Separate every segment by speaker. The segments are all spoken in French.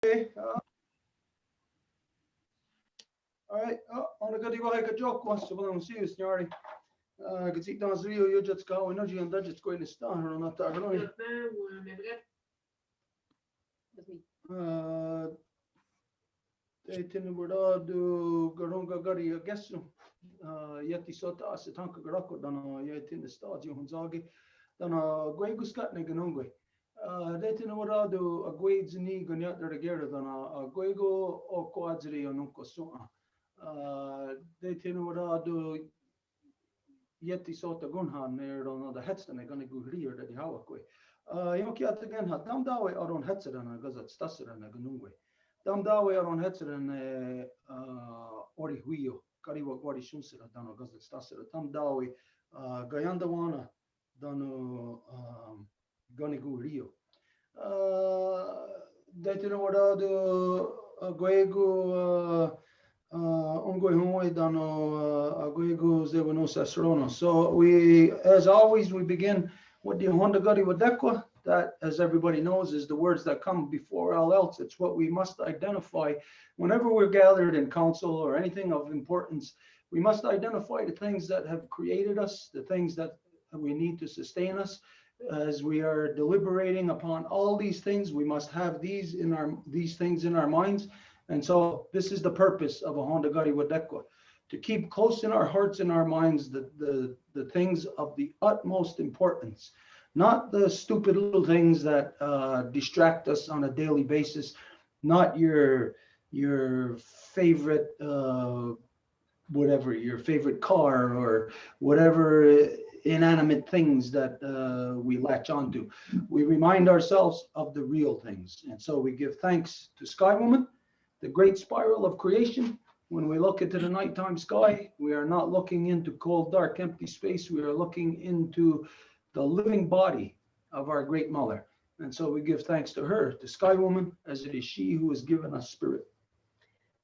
Speaker 1: Okay. All right. On a good way, good joke once. So I'm see you, Snorri. Could see dans Rio, you just go. No, you and that just going to start or not. I don't know. They tend to do Garunga Gari, I guess. Yeti Sota, Asitanka Garako, Dana, Yet in the Stadio Hunzagi, Dana Gueguscat Neganungwe. They tend to do a Guids ni Gunyat together than a Guego or Quadri or Nunco Sua. They tend to do Yeti Sota Gunhan near on the Headston, they're going to go here that the Hawakwe. Yoki again had Damdawe or on Hetzer and a Gazat Stasser and a Ganungwe. Damdawe or on Hetzer and Ori Huio, Kariwa Gori Shunser, Dano Gazat Stasser, Damdawe, Gayandawana, Dano Ganigu Rio. They didn't know what the Guego. So we, as always, we begin with the Honda Gadi Wadekwa. That, as everybody knows, is the words that come before all else. It's what we must identify whenever we're gathered in council or anything of importance. We must identify the things that have created us, the things that we need to sustain us. As we are deliberating upon all these things, we must have these things in our minds. And so this is the purpose of a Honda Gadi Wadekwa, to keep close in our hearts and our minds the things of the utmost importance, not the stupid little things that distract us on a daily basis, not your favorite whatever, your favorite car or whatever inanimate things that we latch onto. We remind ourselves of the real things. And so we give thanks to Sky Woman, the great spiral of creation. When we look into the nighttime sky, we are not looking into cold, dark, empty space. We are looking into the living body of our great mother. And so we give thanks to her, the Sky Woman, as it is she who has given us spirit.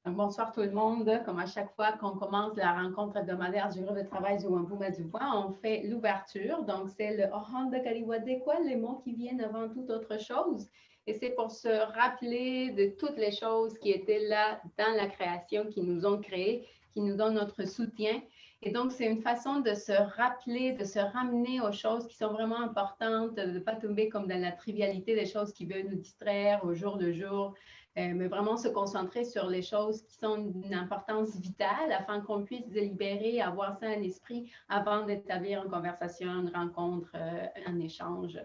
Speaker 2: Bonsoir tout le monde. Comme à chaque fois qu'on commence la rencontre hebdomadaire du groupe de travail du Wampum à Deux Voies, on fait l'ouverture. Donc, c'est le Honda Gadi Wadekwa, les mots qui viennent avant toute autre chose. Et c'est pour se rappeler de toutes les choses qui étaient là dans la création, qui nous ont créés, qui nous donnent notre soutien. Et donc, c'est une façon de se rappeler, de se ramener aux choses qui sont vraiment importantes, de ne pas tomber comme dans la trivialité des choses qui veulent nous distraire au jour le jour, mais vraiment se concentrer sur les choses qui sont d'une importance vitale afin qu'on puisse délibérer, avoir ça à l'esprit avant d'établir une conversation, une rencontre, un échange.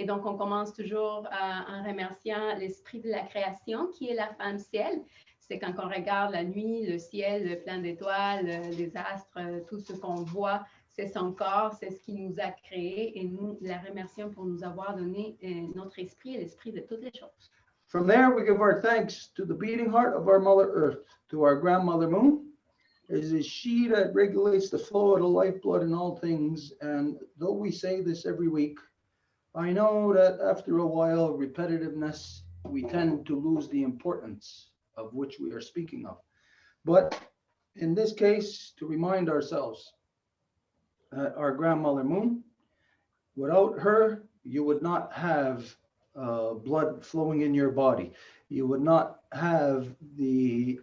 Speaker 2: Et donc, on commence toujours en remerciant l'esprit de la création qui est la femme ciel. C'est quand on regarde la nuit, le ciel plein d'étoiles, les astres, tout ce qu'on voit, c'est son corps, c'est ce qui nous a créés et nous la remercions pour nous avoir donné notre esprit et l'esprit de toutes les choses.
Speaker 1: From there, we give our thanks to the beating heart of our Mother Earth, to our grandmother Moon. It is she that regulates the flow of the lifeblood in all things. And though we say this every week, I know that after a while, repetitiveness, we tend to lose the importance of which we are speaking of. But in this case, to remind ourselves that our grandmother Moon, without her, you would not have blood flowing in your body. You would not have the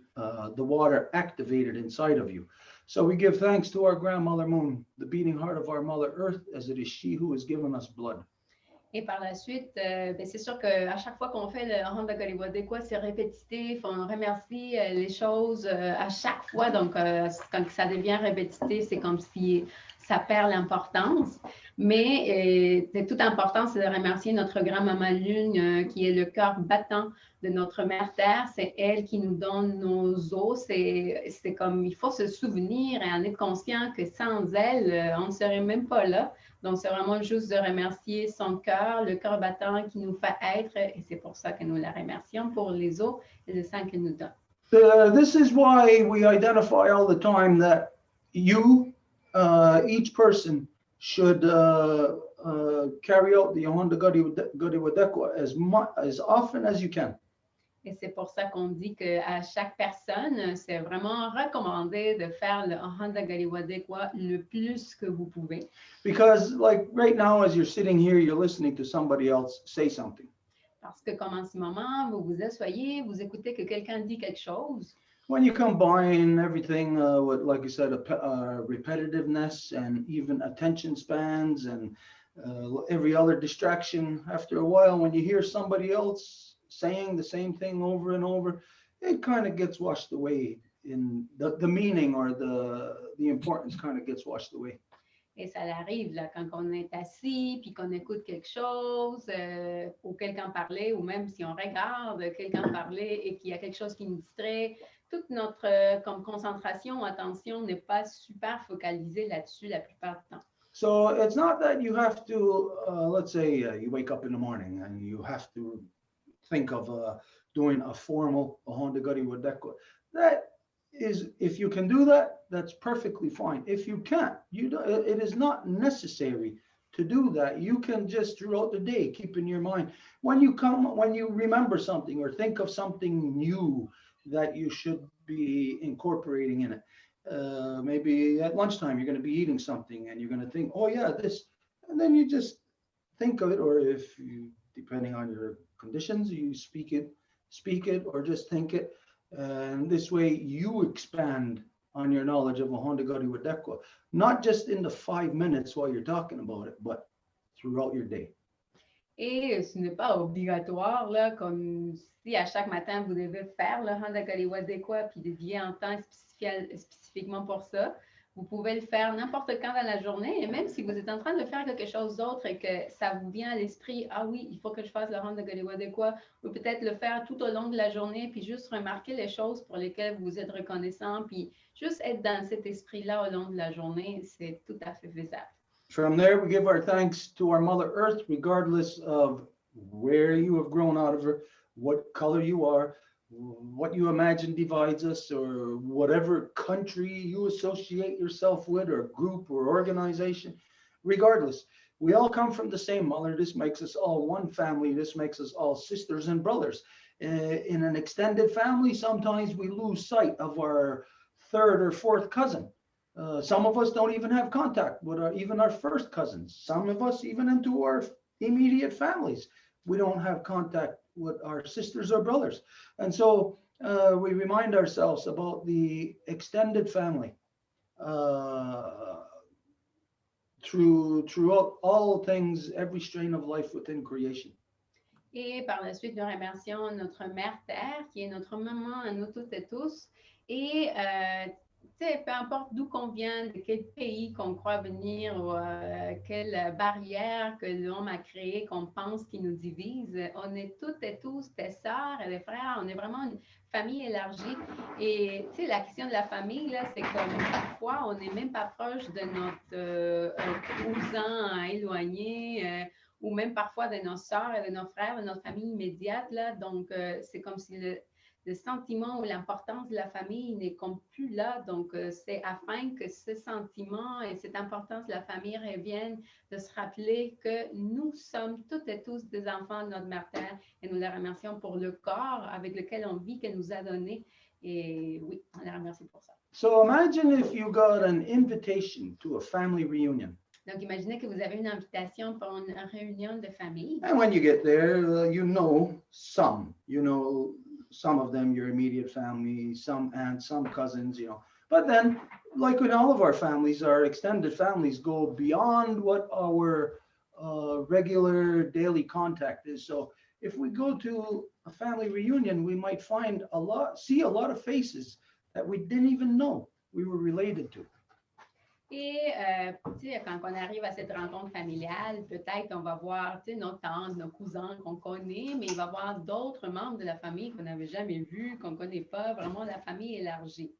Speaker 1: water activated inside of you. So we give thanks to our grandmother Moon, the beating heart of our Mother Earth, as it is she who has given us blood.
Speaker 2: Et par la suite, c'est sûr qu'à chaque fois qu'on fait le Honda Gadi Wadekwa, c'est répétitif. On remercie les choses à chaque fois. Donc, quand ça devient répétitif, c'est comme si ça perd l'importance. Mais de toute importance, c'est de remercier notre grand-maman Lune, qui est le cœur battant de notre mère Terre. C'est elle qui nous donne nos os. C'est comme, il faut se souvenir et en être conscient que sans elle, on ne serait même pas là. Donc, c'est vraiment juste de remercier son cœur, le cœur battant qui nous fait être. Et c'est pour ça que nous la remercions pour les os et le sang qu'elle nous donne.
Speaker 1: This is why we identify all the time that you, each person, should carry out the Honda Gadi Wadekwa as often as you can.
Speaker 2: Et c'est pour ça qu'on dit qu'à chaque personne, c'est vraiment recommandé de faire le Honda Gadi Wadekwa le plus que vous pouvez.
Speaker 1: Because like right now, as you're sitting here, you're listening to somebody else say something.
Speaker 2: Parce que comme en ce moment, vous vous asseyez, vous écoutez que quelqu'un dit quelque chose.
Speaker 1: When you combine everything with, like you said, repetitiveness and even attention spans and every other distraction, after a while, when you hear somebody else saying the same thing over and over, it kind of gets washed away in the meaning, or the importance kind of gets washed away.
Speaker 2: Et ça arrive là, quand on est assis puis qu'on écoute quelque chose ou quelqu'un parler, ou même si on regarde quelqu'un parler et qu'il y a quelque chose qui nous distrait, toute notre comme concentration, attention n'est pas super focalisée là-dessus la plupart du temps.
Speaker 1: So it's not that you have to, let's say you wake up in the morning and you have to think of doing a formal Honda Gari Wadekwa. That is, if you can do that, that's perfectly fine. If you can't, it is not necessary to do that. You can just throughout the day keep in your mind when you remember something or think of something new that you should be incorporating in it. Maybe at lunchtime you're going to be eating something and you're going to think, oh yeah, this, and then you just think of it, or if you, depending on your conditions, you speak it or just think it. And this way you expand on your knowledge of a Honda Gari Wadekwa, not just in the 5 minutes while you're talking about it, but throughout your day.
Speaker 2: Et ce n'est pas obligatoire, là, comme si à chaque matin vous devez faire le Honda Gari Wadekwa puis dédier un temps spécifiquement pour ça. Vous pouvez le faire n'importe quand dans la journée, et même si vous êtes en train de faire quelque chose d'autre et que ça vous vient à l'esprit, ah oui, il faut que je fasse le Honda Gari Wadekwa, ou peut-être le faire tout au long de la journée, puis juste remarquer les choses pour lesquelles vous êtes reconnaissant, puis juste être dans cet esprit-là au long de la journée, c'est tout à fait faisable.
Speaker 1: From there, we give our thanks to our Mother Earth, regardless of where you have grown out of her, what color you are, what you imagine divides us, or whatever country you associate yourself with, or group or organization. Regardless, we all come from the same mother. This makes us all one family. This makes us all sisters and brothers. In an extended family, sometimes we lose sight of our third or fourth cousin. Some of us don't even have contact with even our first cousins. Some of us, even into our immediate families, we don't have contact with our sisters or brothers. And so we remind ourselves about the extended family throughout all things, every strain of life within creation.
Speaker 2: Et par la suite, nous remercions notre Mère Terre, qui est notre maman à nous toutes et tous. Et peu importe d'où qu'on vient, de quel pays qu'on croit venir, ou quelle barrière que l'homme a créée, qu'on pense qui nous divise, on est toutes et tous des sœurs et des frères, on est vraiment une famille élargie. Et la question de la famille, là, c'est comme parfois, on n'est même pas proche de notre cousin éloigné, ou même parfois de nos sœurs et de nos frères, de notre famille immédiate. Là. Donc, c'est comme si le sentiment ou l'importance de la famille n'est comme plus là. Donc, c'est afin que ce sentiment et cette importance de la famille reviennent, de se rappeler que nous sommes toutes et tous des enfants de notre Mère Terre, et nous la remercions pour le corps avec lequel on vit, qu'elle nous a donné. Et oui, on la remercie pour ça.
Speaker 1: So imagine if you got an invitation to a family reunion.
Speaker 2: Donc, imaginez que vous avez une invitation pour une réunion de famille.
Speaker 1: And when you get there, you know some of them, your immediate family, some aunts, some cousins, But then, like in all of our families, our extended families go beyond what our regular daily contact is. So if we go to a family reunion, we might see a lot of faces that we didn't even know we were related to.
Speaker 2: Et quand on arrive à cette rencontre familiale, peut-être on va voir nos tantes, nos cousins qu'on connaît, mais il va y avoir d'autres membres de la famille qu'on n'avait jamais vus, qu'on ne connaît pas, vraiment la famille élargie.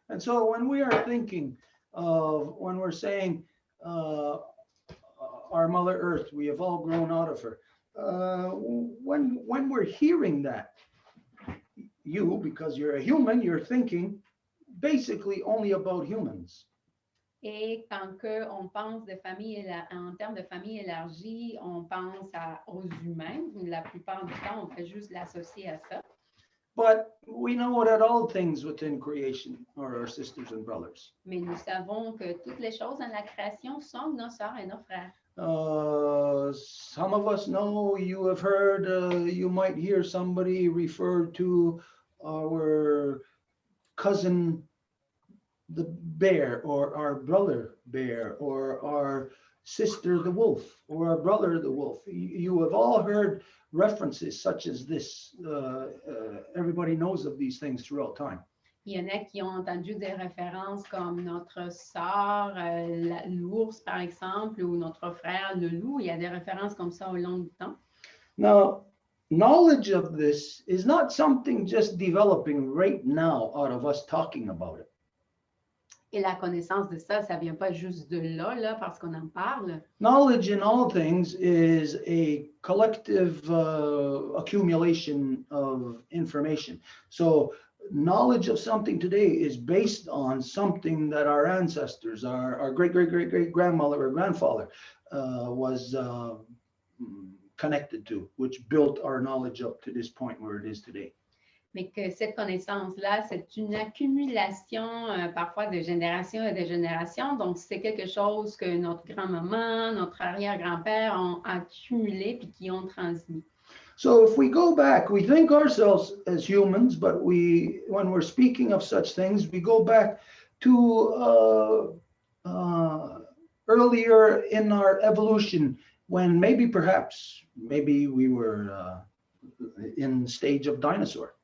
Speaker 1: And so when we are thinking of, when we're saying our Mother Earth, we have all grown out of her, when we're hearing that, because you're a human, you're thinking basically only about humans.
Speaker 2: Et quand on pense en termes de famille élargie, on pense aux humains. La plupart du temps, on fait juste l'associer à ça.
Speaker 1: But we know that all things within creation are our sisters and brothers.
Speaker 2: Mais nous savons que toutes les choses dans la création sont nos sœurs et nos frères.
Speaker 1: Some of us know you have heard, you might hear somebody refer to our cousin the bear, or our brother bear, or our sister the wolf, or our brother the wolf. You have all heard references such as this. Everybody knows of these things throughout time.
Speaker 2: Il y en a qui ont entendu des références comme notre sœur, l'ours, par exemple, ou notre frère, le loup. Il y a des références comme ça au long du temps.
Speaker 1: Now, knowledge of this is not something just developing right now out of us talking about it.
Speaker 2: Et la connaissance de ça, ça ne vient pas juste de là, parce qu'on en parle.
Speaker 1: Knowledge in all things is a collective accumulation of information. So knowledge of something today is based on something that our ancestors, our great grandmother or grandfather was connected to, which built our knowledge up to this point where it is today.
Speaker 2: Mais que cette connaissance-là, c'est une accumulation parfois de génération et de génération. Donc, c'est quelque chose que notre grand-maman, notre arrière-grand-père ont accumulé puis qui ont transmis.
Speaker 1: So if we go back, we think ourselves as humans, but when we're speaking of such things, we go back to earlier in our evolution, when maybe we were in the stage of dinosaur.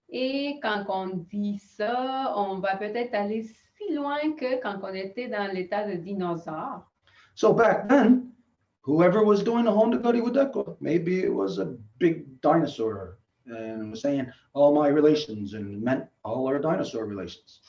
Speaker 2: Et quand on dit ça, on va peut-être aller si loin que quand on était dans l'état de dinosaure.
Speaker 1: So back then, whoever was doing the Honda Guddy Wadekwa, maybe it was a big dinosaur and was saying all my relations, and meant all our dinosaur relations.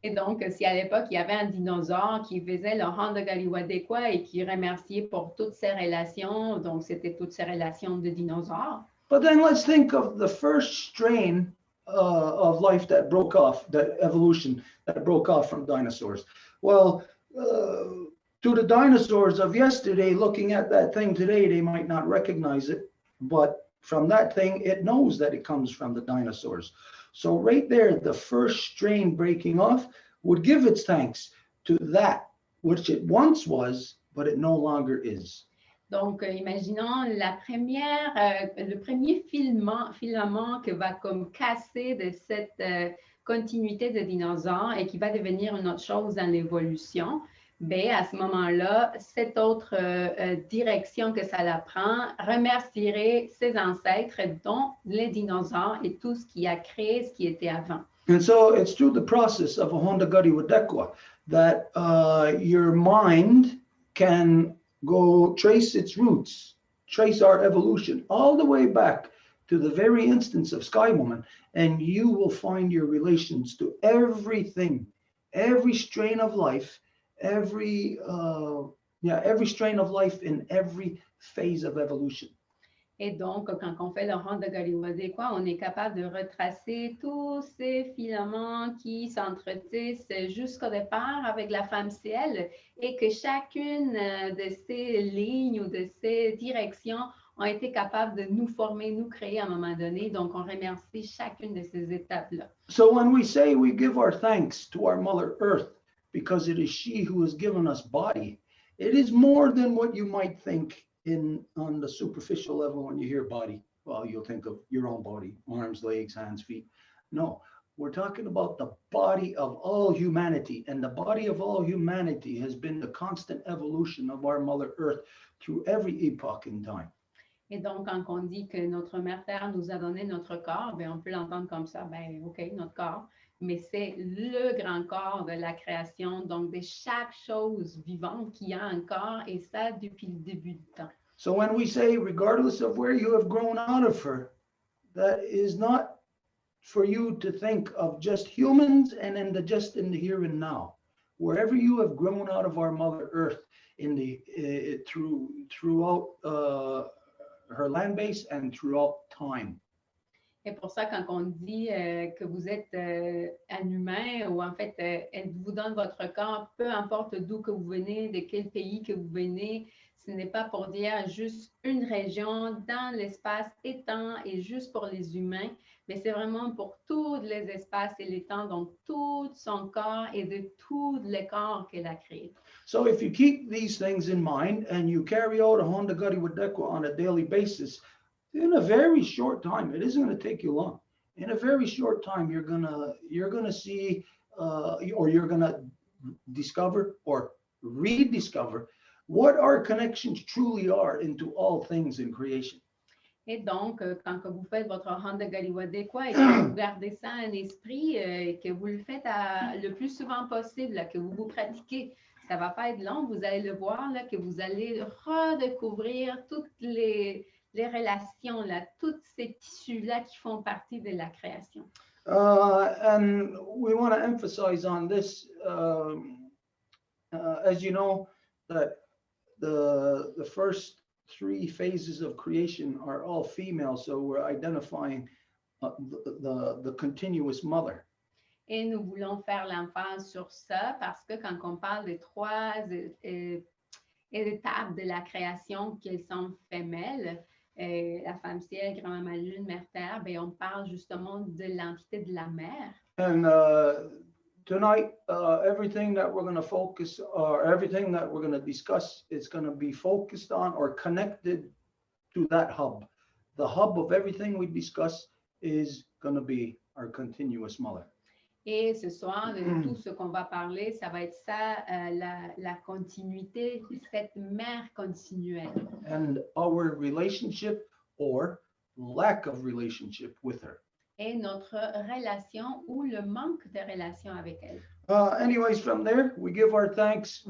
Speaker 2: Et donc, si à l'époque, il y avait un dinosaure qui faisait le Honda Guddy Wadekwa et qui remerciait pour toutes ses relations, donc c'était toutes ses relations de dinosaures.
Speaker 1: But then let's think of the first strain of life that broke off, that evolution that broke off from dinosaurs. Well, to the dinosaurs of yesterday, looking at that thing today, they might not recognize it, but from that thing, it knows that it comes from the dinosaurs. So right there, the first strain breaking off would give its thanks to that which it once was, but it no longer is.
Speaker 2: Donc, imaginons le premier filament que va comme casser de cette continuité de dinosaures et qui va devenir une autre chose dans l'évolution. Bien, à ce moment-là, cette autre direction que ça la prend remercierait ses ancêtres, dont les dinosaures et tout ce qui a créé ce qui était avant.
Speaker 1: And so it's through the process of a Honda Guddy Wadekwa that your mind can go trace its roots, trace our evolution all the way back to the very instance of Sky Woman, and you will find your relations to everything, every strain of life, every strain of life in every phase of evolution.
Speaker 2: Et donc, quand on fait le Honda Guddy Wadekwa, on est capable de retracer tous ces filaments qui s'entretissent jusqu'au départ avec la femme ciel et que chacune de ces lignes ou de ces directions ont été capables de nous former, nous créer à un moment donné. Donc, on remercie chacune de ces étapes-là.
Speaker 1: So when we say we give our thanks to our Mother Earth because it is she who has given us body, it is more than what you might think on the superficial level. When you hear body, well, you'll think of your own body, arms, legs, hands, feet. No, we're talking about the body of all humanity, and the body of all humanity has been the constant evolution of our Mother Earth through every epoch in time.
Speaker 2: Et donc, quand on dit que notre Mère Terre nous a donné notre corps, bien, on peut l'entendre comme ça, bien, OK, notre corps, mais c'est le grand corps de la création, donc de chaque chose vivante qui a un corps, et ça depuis le début du temps.
Speaker 1: So when we say, regardless of where you have grown out of her, that is not for you to think of just humans and then just in the here and now. Wherever you have grown out of our Mother Earth in the throughout her land base and throughout time.
Speaker 2: Et pour ça, quand on dit que vous êtes un humain ou en fait, elle vous donne votre corps, peu importe d'où que vous venez, de quel pays que vous venez, ce n'est pas pour dire juste une région dans l'espace-temps et juste pour les humains, mais c'est vraiment pour tous les espaces et les temps, donc tout son corps et de tous les corps qu'elle a créés.
Speaker 1: So if you keep these things in mind and you carry out a Honda Gadi Wadekwa on a daily basis, in a very short time, it isn't going to take you long. In a very short time, you're gonna see, or you're gonna discover or rediscover what our connections truly are into all things in creation.
Speaker 2: Et donc, quand que vous faites votre Honda Galiwadekwa et que vous gardez ça en esprit, et que vous le faites le plus souvent possible, là, que vous pratiquez, ça ne va pas être long, vous allez le voir, là, que vous allez redécouvrir toutes les relations, là, tous ces tissus-là qui font partie de la création.
Speaker 1: And we want to emphasize on this, as you know, that the first 3 phases of creation are all female, so we're identifying the continuous mother.
Speaker 2: Et nous voulons faire l'emphase sur ça parce que quand on parle des 3 étapes de la création qui sont femelles, la femme ciel, grand-maman lune, mère terre, ben on parle justement de l'entité de la mère.
Speaker 1: And tonight, everything that we're going to focus, or everything that we're going to discuss, is going to be focused on or connected to that hub. The hub of everything we discuss is going to be our continuous mother.
Speaker 2: Et ce soir, de tout ce qu'on va parler, ça va être ça, la continuité, cette mère continuelle.
Speaker 1: And our relationship or lack of relationship with her.
Speaker 2: Et notre relation ou le manque de relation avec elle.
Speaker 1: Anyways, from there, we gave our thanks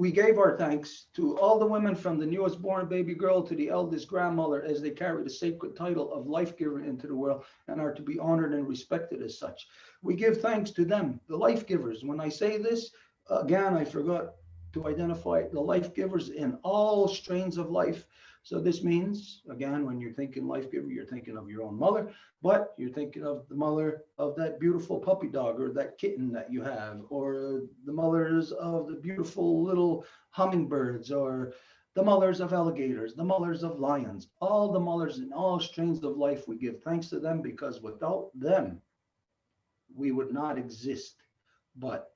Speaker 1: to all the women, from the newest born baby girl to the eldest grandmother, as they carry the sacred title of life giver into the world and are to be honored and respected as such. We give thanks to them, the life givers. When I say this, again, I forgot to identify the life givers in all strains of life. So this means, again, when you're thinking life giver, you're thinking of your own mother, but you're thinking of the mother of that beautiful puppy dog or that kitten that you have, or the mothers of the beautiful little hummingbirds, or the mothers of alligators, the mothers of lions, all the mothers in all strains of life. We give thanks to them because without them, we would not exist. But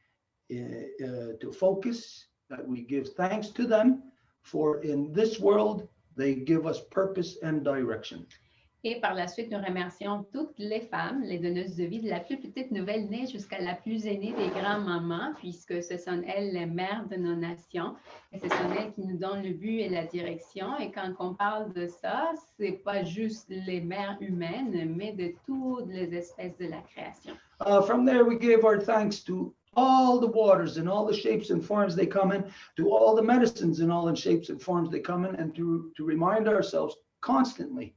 Speaker 1: to focus, that we give thanks to them, for in this world, they give us purpose and direction.
Speaker 2: Et par la suite, nous remercions toutes les femmes, les donneuses de vie, de la plus petite nouvelle-née jusqu'à la plus aînée des grands-mamans, puisque ce sont elles les mères de nos nations. Et ce sont elles qui nous donnent le but et la direction. Et quand on parle de ça, ce n'est pas juste les mères humaines, mais de toutes les espèces de la création.
Speaker 1: From there, we give our thanks to all the waters in all the shapes and forms they come in, to all the medicines in all the shapes and forms they come in, and to remind ourselves constantly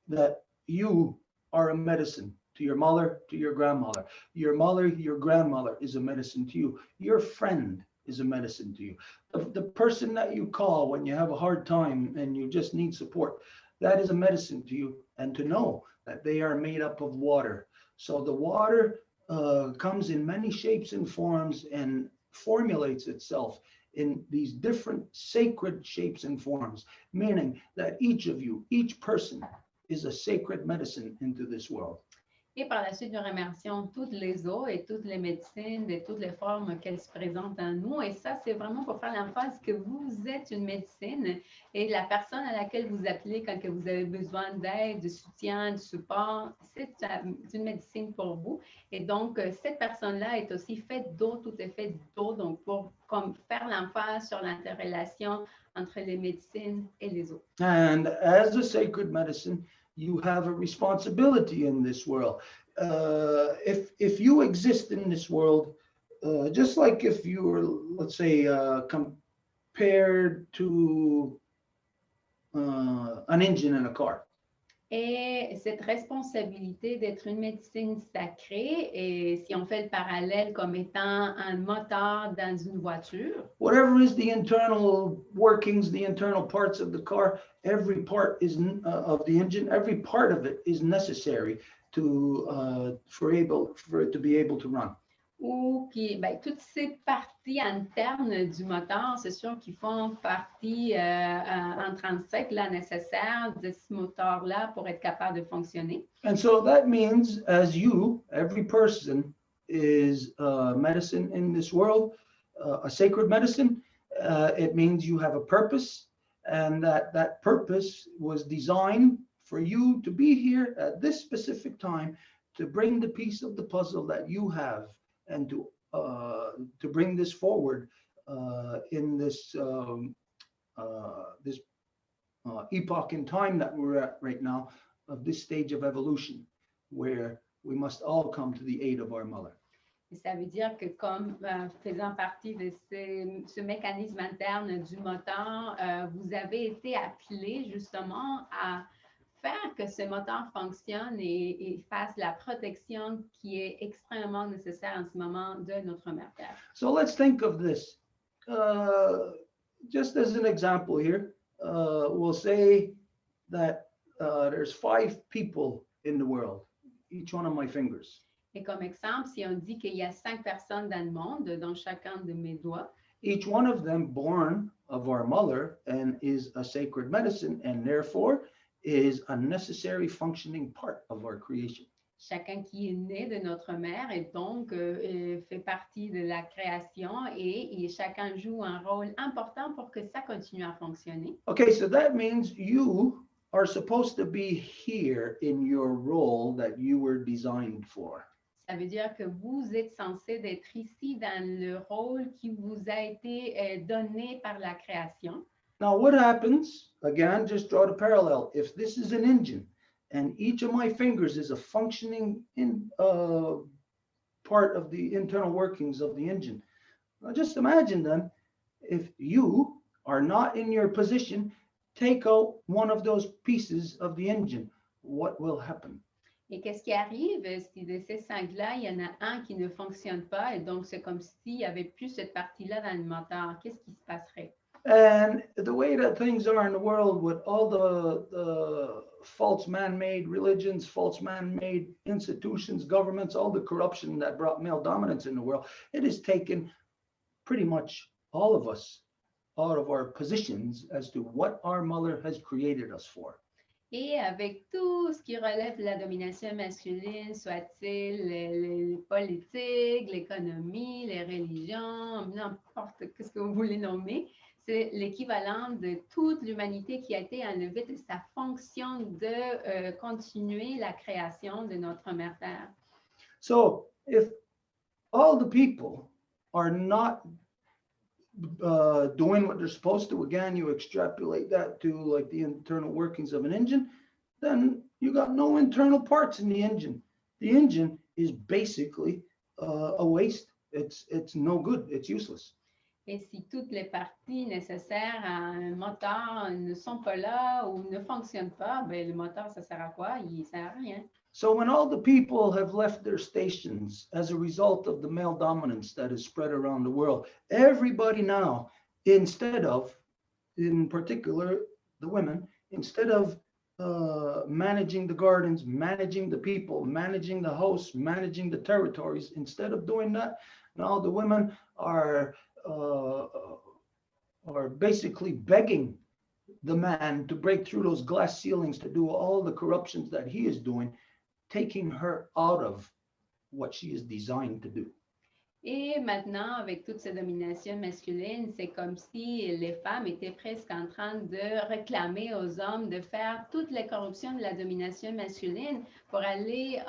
Speaker 1: that you are a medicine to your mother, to your grandmother. Your mother, your grandmother is a medicine to you. Your friend is a medicine to you. The person that you call when you have a hard time and you just need support, that is a medicine to you. And to know that they are made up of water. So the water comes in many shapes and forms and formulates itself in these different sacred shapes and forms, meaning that each of you, each person, is a sacred medicine into this world.
Speaker 2: Et par la suite, nous remercions toutes les eaux et toutes les médecines de toutes les formes qu'elles se présentent en nous. Et ça, c'est vraiment pour faire l'emphase que vous êtes une médecine et la personne à laquelle vous appelez quand que vous avez besoin d'aide, de soutien, de support, c'est une médecine pour vous. Et donc, cette personne-là est aussi faite d'eau, tout est fait d'eau. Donc, pour comme faire l'emphase sur l'interrelation entre les médecines et les eaux.
Speaker 1: And as a sacred medicine, you have a responsibility in this world. If you exist in this world, just like if you were, let's say, compared to an engine in a car.
Speaker 2: Et cette responsabilité d'être une médecine sacrée, et si on fait le parallèle comme étant un moteur dans une voiture.
Speaker 1: Whatever is the internal workings, the internal parts of the car, every part is of the engine, every part of it is necessary. for it to be able to run.
Speaker 2: Ou qui, ben, toutes ces parties internes du moteur, c'est sûr qu'ils font partie intrinsèque, là, nécessaire de ce moteur-là pour être capable de fonctionner.
Speaker 1: And so that means, as every person is medicine in this world, a sacred medicine. It means you have a purpose, and that purpose was designed for you to be here at this specific time to bring the piece of the puzzle that you have, and to bring this forward in this epoch in time that we're at right now, of this stage of evolution, where we must all come to the aid of our mother.
Speaker 2: Et ça veut dire que comme faisant partie de ce mécanisme interne du moteur, vous avez été appelé justement à faire que ce moteur fonctionne et fasse la protection qui est extrêmement nécessaire en ce moment de notre mère Terre.
Speaker 1: So let's think of this. Just as an example here, we'll say that there's 5 people in the world, each one of my fingers.
Speaker 2: Et comme exemple, si on dit qu'il y a 5 personnes dans le monde, dans chacun de mes doigts,
Speaker 1: each one of them born of our mother and is a sacred medicine, and therefore is a necessary functioning part of our creation.
Speaker 2: chacun qui est né de notre mère et donc fait partie de la création et chacun joue un rôle important pour que ça continue à fonctionner.
Speaker 1: Okay, so that means you are supposed to be here in your role that you were designed for.
Speaker 2: Ça veut dire que vous êtes censé d'être ici dans le rôle qui vous a été donné par la création.
Speaker 1: Now, what happens, again, just draw the parallel. If this is an engine and each of my fingers is a functioning part of the internal workings of the engine, now just imagine then, if you are not in your position, take out one of those pieces of the engine, what will happen?
Speaker 2: Et qu'est-ce qui arrive si de ces 5-là, il y en a un qui ne fonctionne pas et donc c'est comme s'il n'y avait plus cette partie-là dans le moteur? Qu'est-ce qui se passerait?
Speaker 1: And the way that things are in the world with all the false man-made religions, false man-made institutions, governments, all the corruption that brought male dominance in the world, it has taken pretty much all of us out of our positions as to what our mother has created us for.
Speaker 2: Et avec tout ce qui relève de la domination masculine, soit-il les politiques, l'économie, les religions, n'importe ce que vous voulez nommer, c'est l'équivalent de toute l'humanité qui a été enlevée de sa fonction de continuer la création de notre mère Terre.
Speaker 1: So if all the people are not doing what they're supposed to, again, you extrapolate that to like the internal workings of an engine, then you got no internal parts in the engine. The engine is basically a waste. It's no good. It's useless.
Speaker 2: Et si toutes les parties nécessaires à un moteur ne sont pas là ou ne fonctionnent pas, ben le moteur, ça sert à quoi? Il ne sert à rien.
Speaker 1: So when all the people have left their stations as a result of the male dominance that is spread around the world, everybody now, instead of, in particular, the women, instead of managing the gardens, managing the people, managing the house, managing the territories, instead of doing that, now the women are basically begging the man to break through those glass ceilings to do all the corruptions that he is doing, taking her out of what she is designed to do.
Speaker 2: Et maintenant, avec toute cette domination masculine, c'est comme si les femmes étaient presque en train de réclamer aux hommes de faire toutes les corruptions de la domination masculine pour aller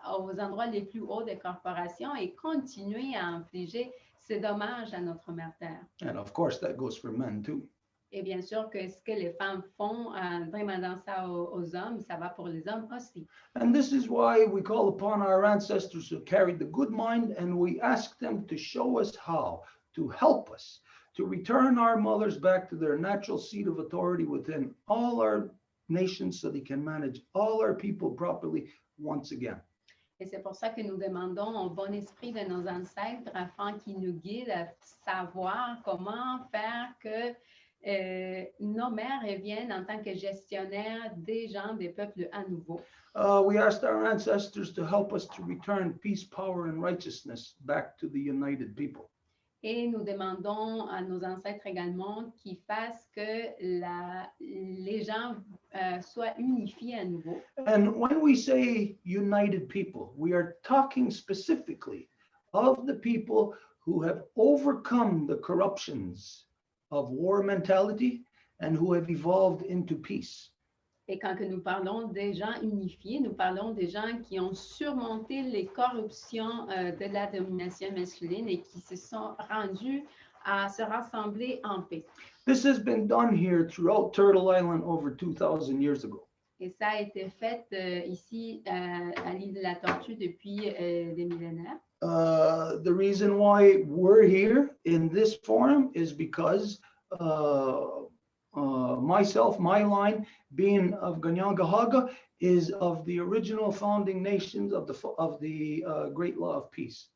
Speaker 2: aux endroits les plus hauts des corporations et continuer à infliger ces dommages à notre mère Terre.
Speaker 1: And of course, that goes for men too.
Speaker 2: Et bien sûr que ce que les femmes font en demandant ça aux hommes, ça va pour les hommes aussi.
Speaker 1: And this is why we call upon our ancestors who carried the good mind, and we ask them to show us how, to help us, to return our mothers back to their natural seat of authority within all our nations so they can manage all our people properly once again.
Speaker 2: Et c'est pour ça que nous demandons au bon esprit de nos ancêtres afin qu'ils nous guident à savoir comment faire que nos mères reviennent en tant que gestionnaires des gens, des peuples à nouveau.
Speaker 1: We asked our ancestors to help us to return peace, power, and righteousness back to the united people.
Speaker 2: Et nous demandons à nos ancêtres également qu'ils fassent que les gens soient unifiés à nouveau.
Speaker 1: And when we say united people, we are talking specifically of the people who have overcome the corruptions of war mentality and who have evolved into peace.
Speaker 2: Et quand que nous parlons des gens unifiés, nous parlons des gens qui ont surmonté les corruptions de la domination masculine et qui se sont rendus à se rassembler en paix.
Speaker 1: This has been done here throughout Turtle Island over 2,000 years ago.
Speaker 2: Et ça a été fait ici à l'île de la Tortue depuis des millénaires.
Speaker 1: The reason why we're here in this forum is because myself, my line, being of Ganyangahaga, is of the original founding nations of the Great Law of Peace.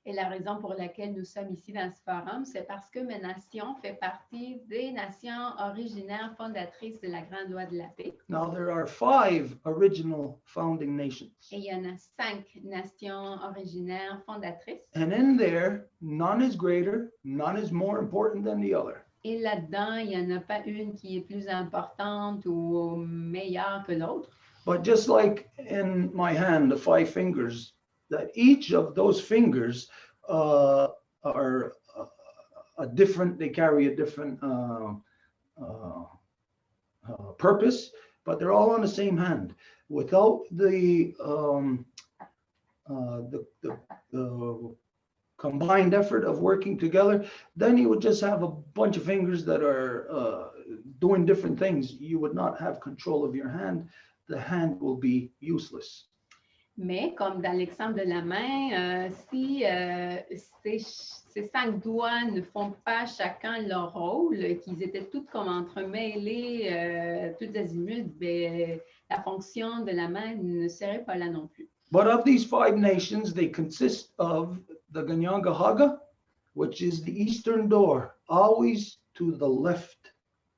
Speaker 2: Et la raison pour laquelle nous sommes ici dans ce forum, c'est parce que ma nation fait partie des nations originaires fondatrices de la Grande Loi de la Paix.
Speaker 1: Now there are 5 original founding nations.
Speaker 2: Et il y en a 5 nations originaires fondatrices.
Speaker 1: And in there, none is greater, none is more important than the other.
Speaker 2: Et là-dedans, il n'y en a pas une qui est plus importante ou meilleure que l'autre.
Speaker 1: But just like in my hand, the 5 fingers, that each of those fingers are a different, they carry a different purpose, but they're all on the same hand. Without the combined effort of working together, then you would just have a bunch of fingers that are doing different things. You would not have control of your hand. The hand will be useless.
Speaker 2: Mais comme dans l'exemple de la main, si ces 5 doigts ne font pas chacun leur rôle, qu'ils étaient tous comme entremêlés, tous azimuts, ben, la fonction de la main ne serait pas là non plus.
Speaker 1: But of these 5 nations, they consist of the Ganyangahaga, which is the eastern door, always to the left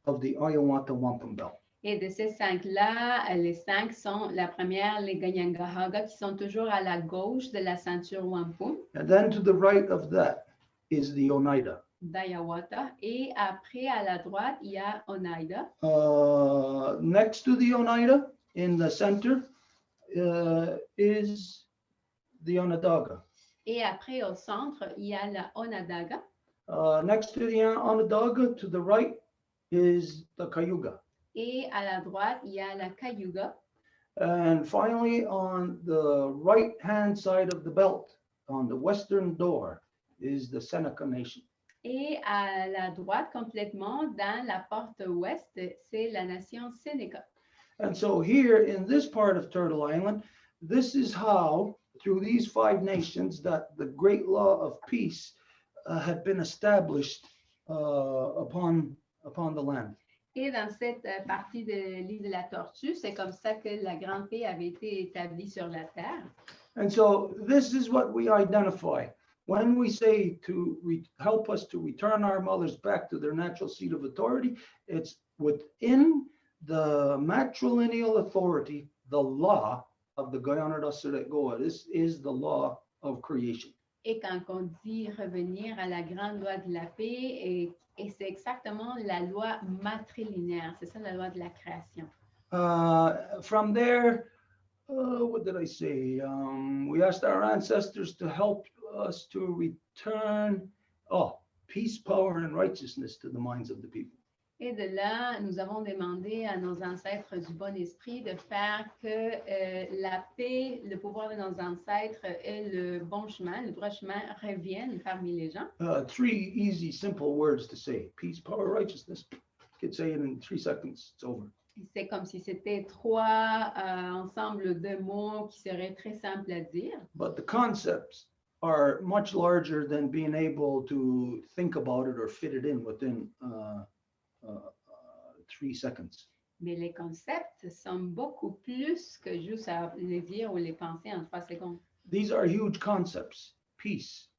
Speaker 1: of the Row Wampum belt.
Speaker 2: Et de ces 5-là, les 5 sont, la première, les Ganyangahaga, qui sont toujours à la gauche de la ceinture Wampum,
Speaker 1: And then to the right of that is the Oneida.
Speaker 2: d'Ayawata. Et après, à la droite, il y a Oneida.
Speaker 1: Next to the Oneida, in the center, is the Onondaga.
Speaker 2: Et après, au centre, il y a la Onondaga.
Speaker 1: Next to the Onondaga, to the right, is the Cayuga.
Speaker 2: Et à la droite, il y a la Cayuga.
Speaker 1: And finally, on the right-hand side of the belt, on the western door, is the Seneca Nation.
Speaker 2: Et à la droite, complètement, dans la porte ouest, c'est la nation Seneca.
Speaker 1: And so here in this part of Turtle Island, this is how, through these 5 nations, that the great law of peace had been established upon the land.
Speaker 2: Et dans cette partie de l'île de la Tortue, c'est comme ça que la grande paix avait été établie sur la terre.
Speaker 1: And so this is what we identify when we say to help us to return our mothers back to their natural seat of authority. It's within the matrilineal authority, the law of the Guyana Goa. This is the law of creation.
Speaker 2: Et quand on dit revenir à la grande loi de la paix, et c'est exactement la loi matrilinéaire, c'est ça la loi de la création.
Speaker 1: From there, what did I say? We asked our ancestors to help us to return peace, power, and righteousness to the minds of the people.
Speaker 2: Et de là, nous avons demandé à nos ancêtres du bon esprit de faire que la paix, le pouvoir de nos ancêtres et le bon chemin, le droit chemin reviennent parmi les gens.
Speaker 1: 3 easy, simple words to say: peace, power, righteousness. You could say it in 3 seconds. It's over.
Speaker 2: C'est comme si c'était 3 ensembles de mots qui seraient très simples à dire.
Speaker 1: But the concepts are much larger than being able to think about it or fit it in within 3 seconds.
Speaker 2: Mais les concepts sont beaucoup plus que juste à les dire ou les penser en 3 secondes.
Speaker 1: These are huge concepts: peace,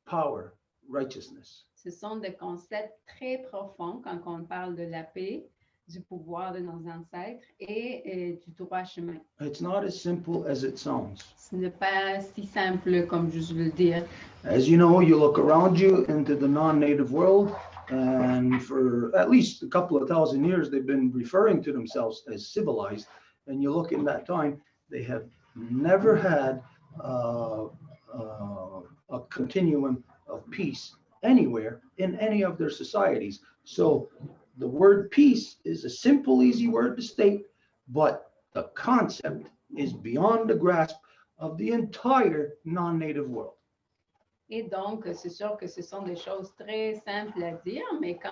Speaker 1: power, righteousness.
Speaker 2: Ce sont des concepts très profonds quand on parle de la paix, du pouvoir de nos ancêtres et du droit chemin.
Speaker 1: It's not as simple as it sounds.
Speaker 2: Ce n'est pas si simple comme je veux le dire.
Speaker 1: As you know, you look around you into the non-native world, and for at least a couple of thousand years, they've been referring to themselves as civilized. And you look in that time, they have never had a continuum of peace anywhere in any of their societies. So the word peace is a simple, easy word to state, but the concept is beyond the grasp of the entire non-native world.
Speaker 2: Et donc, c'est sûr que ce sont des choses très simples à dire, mais quand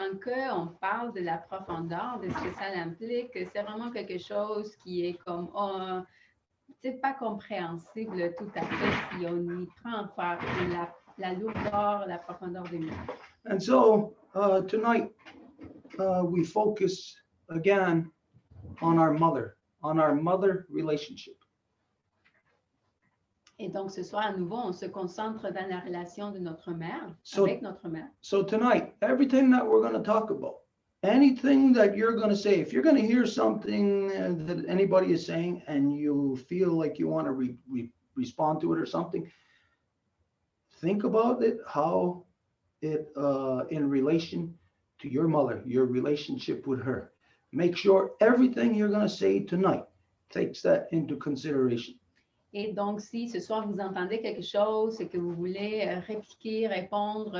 Speaker 2: on parle de la profondeur, de ce que ça implique, c'est vraiment quelque chose qui est comme, c'est pas compréhensible tout à fait si on y prend par la lourdeur, la profondeur des mots.
Speaker 1: And so tonight we focus again on our mother relationship.
Speaker 2: Et donc, ce soir, à nouveau, on se concentre dans la relation de notre mère,
Speaker 1: So-
Speaker 2: avec notre mère.
Speaker 1: So tonight, everything that we're going to talk about, anything that you're going to say, if you're going to hear something that anybody is saying and you feel like you want to respond to it or something, think about it, how it in relation to your mother, your relationship with her. Make sure everything you're going to say tonight takes that into consideration.
Speaker 2: Et donc, si ce soir vous entendez quelque chose et que vous voulez répliquer, répondre,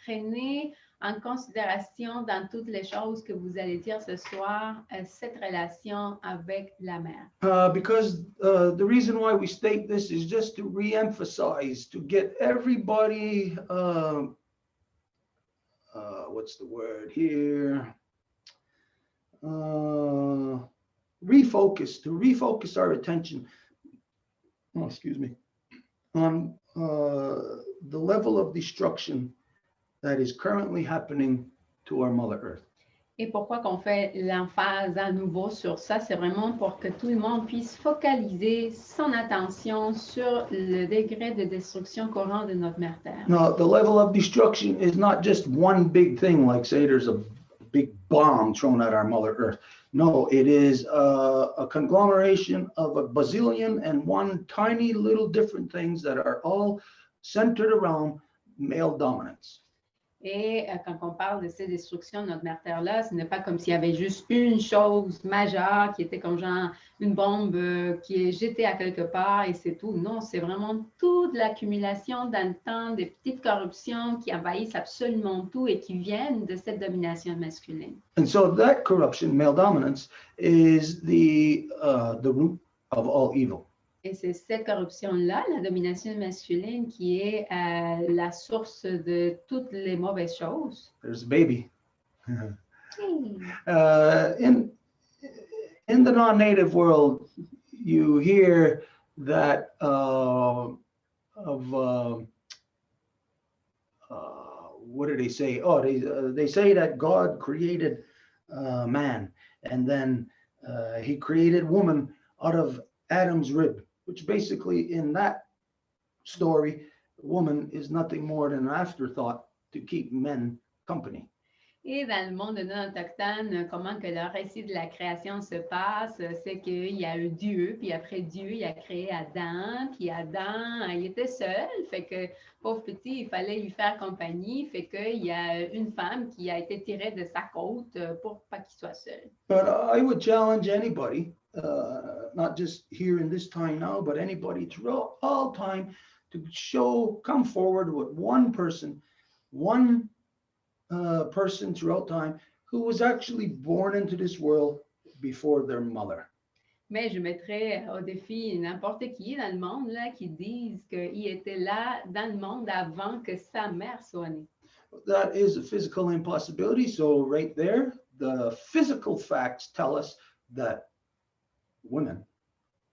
Speaker 2: prenez en considération dans toutes les choses que vous allez dire ce soir cette relation avec la mère.
Speaker 1: Because the reason why we state this is just to re-emphasize, to get everybody, what's the word here? To refocus our attention, on the level of destruction that is currently happening to our Mother Earth.
Speaker 2: Et pourquoi qu'on fait l'emphase à nouveau sur ça, c'est vraiment pour que tout le monde puisse focaliser son attention sur le degré de destruction courant de notre mère Terre.
Speaker 1: Now, the level of destruction is not just one big thing, like say there's a big bomb thrown at our Mother Earth. No, it is a conglomeration of a bazillion and one tiny little different things that are all centered around male dominance.
Speaker 2: Et quand on parle de ces destructions de notre mère Terre-là, ce n'est pas comme s'il y avait juste une chose majeure qui était comme genre une bombe qui est jetée à quelque part et c'est tout. Non, c'est vraiment toute l'accumulation dans le temps des petites corruptions qui envahissent absolument tout et qui viennent de cette domination masculine.
Speaker 1: And so that corruption, male dominance, is the root of all evil.
Speaker 2: Et c'est cette corruption-là, la domination masculine, qui est la source de toutes les mauvaises choses.
Speaker 1: There's a baby.
Speaker 2: Hey.
Speaker 1: In the non-native world, you hear that what do they say? Oh, they say that God created man, and then he created woman out of Adam's rib, which basically in that story, woman is nothing more than an afterthought to keep men company.
Speaker 2: Et dans le monde non autochtone, comment que le récit de la création se passe, c'est qu'il y a un Dieu, puis après Dieu, il a créé Adam, puis Adam, il était seul, fait que pauvre petit, il fallait lui faire compagnie, fait qu'il y a une femme qui a été tirée de sa côte pour pas qu'il soit seul.
Speaker 1: But I would challenge anybody, not just here in this time now, but anybody throughout all time to come forward with one person throughout time who was actually born into this world before their mother.
Speaker 2: Mais je mettrais au défi n'importe qui dans le monde là, qui disent qu'il était là dans le monde avant que sa mère soit née.
Speaker 1: That is a physical impossibility. So right there, the physical facts tell us that women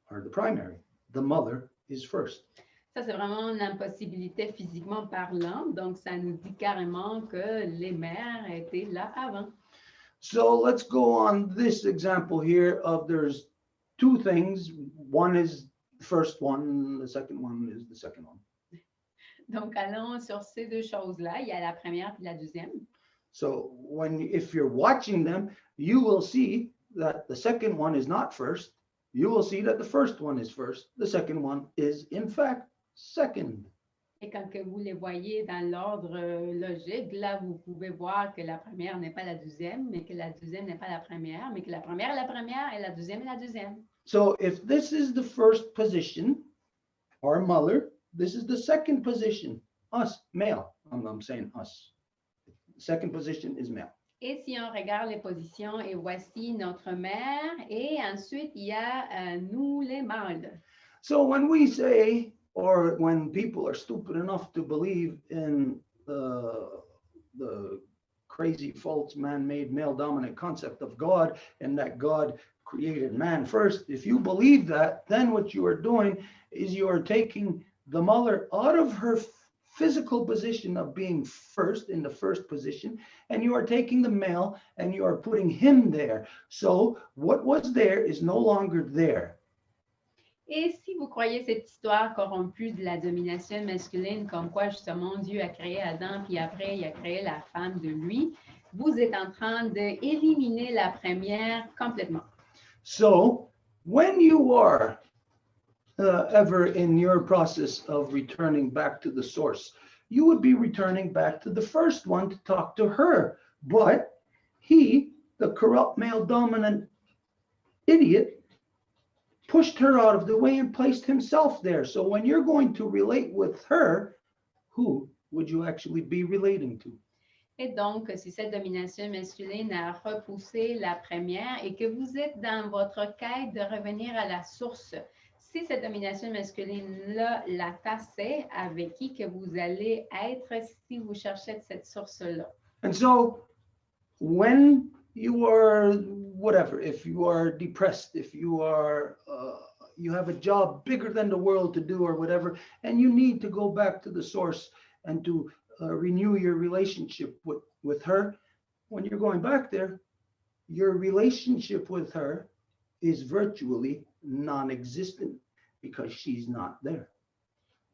Speaker 1: are the primary. The mother is first.
Speaker 2: Ça, c'est vraiment une impossibilité physiquement parlant. Donc, ça nous dit carrément que les mères étaient là avant.
Speaker 1: So let's go on this example here of there's two things. One is the first one, the second one is the second one.
Speaker 2: Donc, allons sur ces deux choses-là. Il y a la première et la deuxième.
Speaker 1: So if you're watching them, you will see that the second one is not first. You will see that the first one is first. The second one is in fact second.
Speaker 2: Et quand que vous les voyez dans l'ordre logique, là, vous pouvez voir que la première n'est pas la deuxième, mais que la deuxième n'est pas la première, mais que la première est la première et la deuxième est la deuxième.
Speaker 1: So if this is the first position, our mother, this is the second position, us, male. I'm saying us. The second position is male.
Speaker 2: Et si on regarde les positions, et voici notre mère, et ensuite il y a nous les mâles.
Speaker 1: So when we say, or when people are stupid enough to believe in the crazy, false, man-made, male-dominant concept of God, and that God created man first, if you believe that, then what you are doing is you are taking the mother out of her physical position of being first, in the first position, and you are taking the male and you are putting him there. So what was there is no longer there.
Speaker 2: Et si vous croyez cette histoire corrompue de la domination masculine, comme quoi justement Dieu a créé Adam, puis après il a créé la femme de lui, vous êtes en train d'éliminer la première complètement.
Speaker 1: So when you are ever in your process of returning back to the source, you would be returning back to the first one to talk to her. But he, the corrupt male dominant idiot, pushed her out of the way and placed himself there. So when you're going to relate with her, who would you actually be relating to?
Speaker 2: Et donc, si cette domination masculine a repoussé la première et que vous êtes dans votre quête de revenir à la source, si cette domination masculine-là la tassait, avec qui que vous allez être si vous cherchez cette source-là?
Speaker 1: And so when you are whatever, if you are depressed, if you are you have a job bigger than the world to do or whatever, and you need to go back to the source and to renew your relationship with her, when you're going back there, your relationship with her is virtually non-existent because she's not there.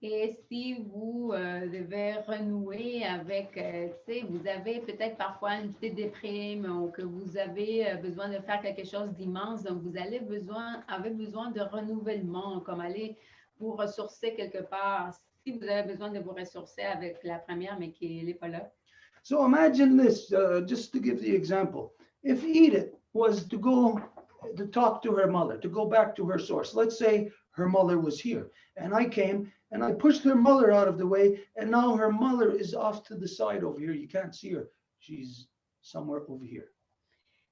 Speaker 2: Et si vous devez renouer avec, tu sais, vous avez peut-être parfois une petite déprime ou que vous avez besoin de faire quelque chose d'immense, donc vous avez besoin de renouvellement, comme aller vous ressourcer quelque part. Si vous avez besoin de vous ressourcer avec la première, mais qu'elle n'est pas là.
Speaker 1: So imagine this, just to give the example. If Edith was to go to talk to her mother, to go back to her source, let's say her mother was here, and I came and I pushed her mother out of the way, and now her mother is off to the side over here. You can't see her. She's somewhere over here.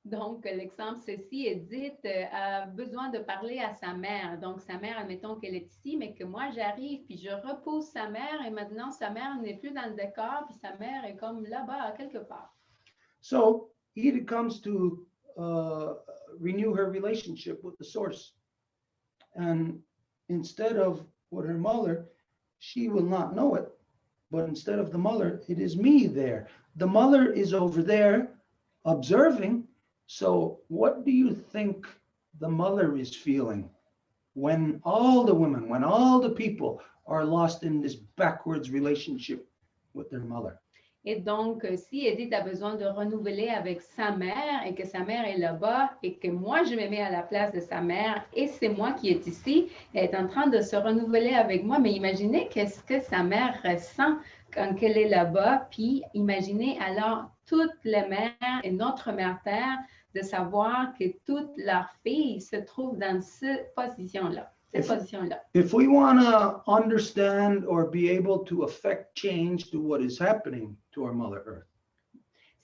Speaker 2: Donc, l'exemple, c'est si Edith a besoin de parler à sa mère. Donc, sa mère, admettons qu'elle est ici, mais que moi, j'arrive, puis je repousse sa mère, et maintenant, sa mère n'est plus dans le décor, puis sa mère est comme là-bas, quelque part.
Speaker 1: So Edith comes to renew her relationship with the source. And instead of with her mother, she will not know it. But instead of the mother, it is me there. The mother is over there observing. So what do you think the mother is feeling when all the women, when all the people are lost in this backwards relationship with their mother?
Speaker 2: Et donc, si Edith a besoin de renouveler avec sa mère et que sa mère est là-bas et que moi, je me mets à la place de sa mère et c'est moi qui est ici, elle est en train de se renouveler avec moi. Mais imaginez qu'est-ce que sa mère ressent quand elle est là-bas. Puis imaginez alors toutes les mères et notre mère Terre de savoir que toutes leurs filles se trouvent dans cette position-là.
Speaker 1: If we want to understand or be able to affect change to what is happening to our Mother Earth,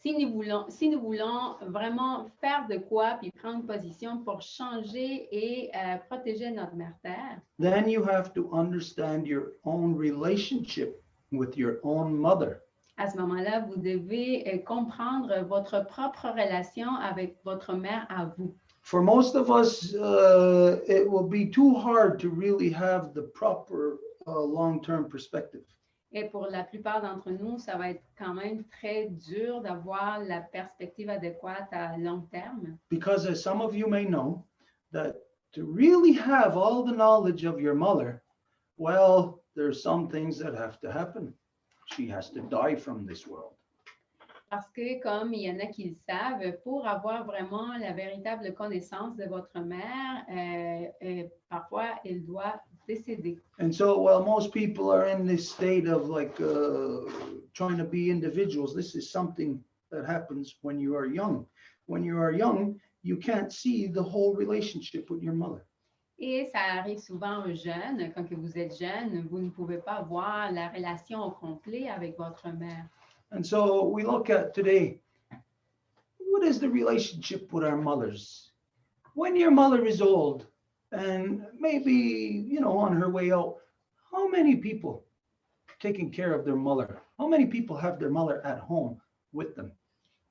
Speaker 2: si nous voulons vraiment faire de quoi puis prendre position pour changer et protéger notre mère Terre,
Speaker 1: then you have to understand your own relationship with your own mother.
Speaker 2: À ce moment-là, vous devez comprendre votre propre relation avec votre mère à vous.
Speaker 1: For most of us, it will be too hard to really have the proper long-term perspective.
Speaker 2: Et pour la plupart d'entre nous, ça va être quand même très dur d'avoir la perspective adéquate à long terme.
Speaker 1: Because as some of you may know, that to really have all the knowledge of your mother Well, there's some things that have to happen. She has to die from this world.
Speaker 2: Parce que, comme il y en a qui le savent, pour avoir vraiment la véritable connaissance de votre mère, parfois, elle doit décéder.
Speaker 1: And so, while most people are in this state of like trying to be individuals, this is something that happens when you are young. When you are young, you can't see the whole relationship with your mother.
Speaker 2: Et ça arrive souvent aux jeunes. Quand que vous êtes jeune, vous ne pouvez pas voir la relation au complet avec votre mère.
Speaker 1: And so we look at today, what is the relationship with our mothers? When your mother is old and maybe, on her way out, how many people taking care of their mother? How many people have their mother at home with them?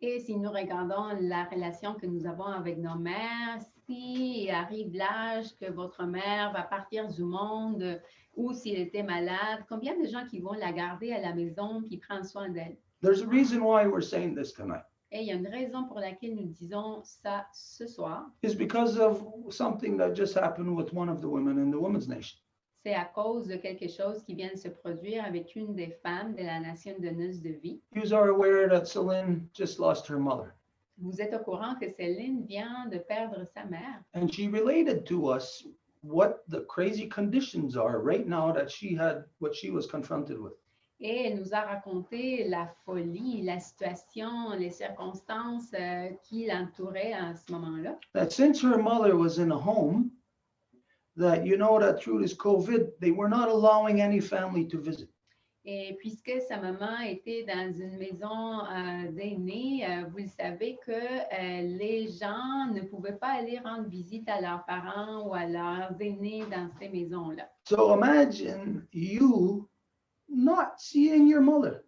Speaker 2: Et si nous regardons la relation que nous avons avec nos mères, si arrive l'âge que votre mère va partir du monde ou s'il était malade, combien de gens qui vont la garder à la maison puis prendre soin d'elle?
Speaker 1: There's a reason why we're saying this tonight.
Speaker 2: Et il y a une raison pour laquelle nous disons ça ce soir.
Speaker 1: It's because of something that just happened with one of the women in the Women's Nation.
Speaker 2: C'est à cause de quelque chose qui vient de se produire avec une des femmes de la nation de Deux Voies.
Speaker 1: You are aware that Celine just lost her mother.
Speaker 2: Vous êtes au courant que Céline vient de perdre sa mère.
Speaker 1: And she related to us what the crazy conditions are right now that she had, what she was confronted with.
Speaker 2: Et elle nous a raconté la folie, la situation, les circonstances qui l'entouraient à ce moment-là.
Speaker 1: That since her mother was in a home, that that through this COVID, they were not allowing any family to visit.
Speaker 2: Et puisque sa maman était dans une maison d'aînés, vous le savez que les gens ne pouvaient pas aller rendre visite à leurs parents ou à leurs aînés dans ces maisons-là.
Speaker 1: So imagine you not seeing your mother.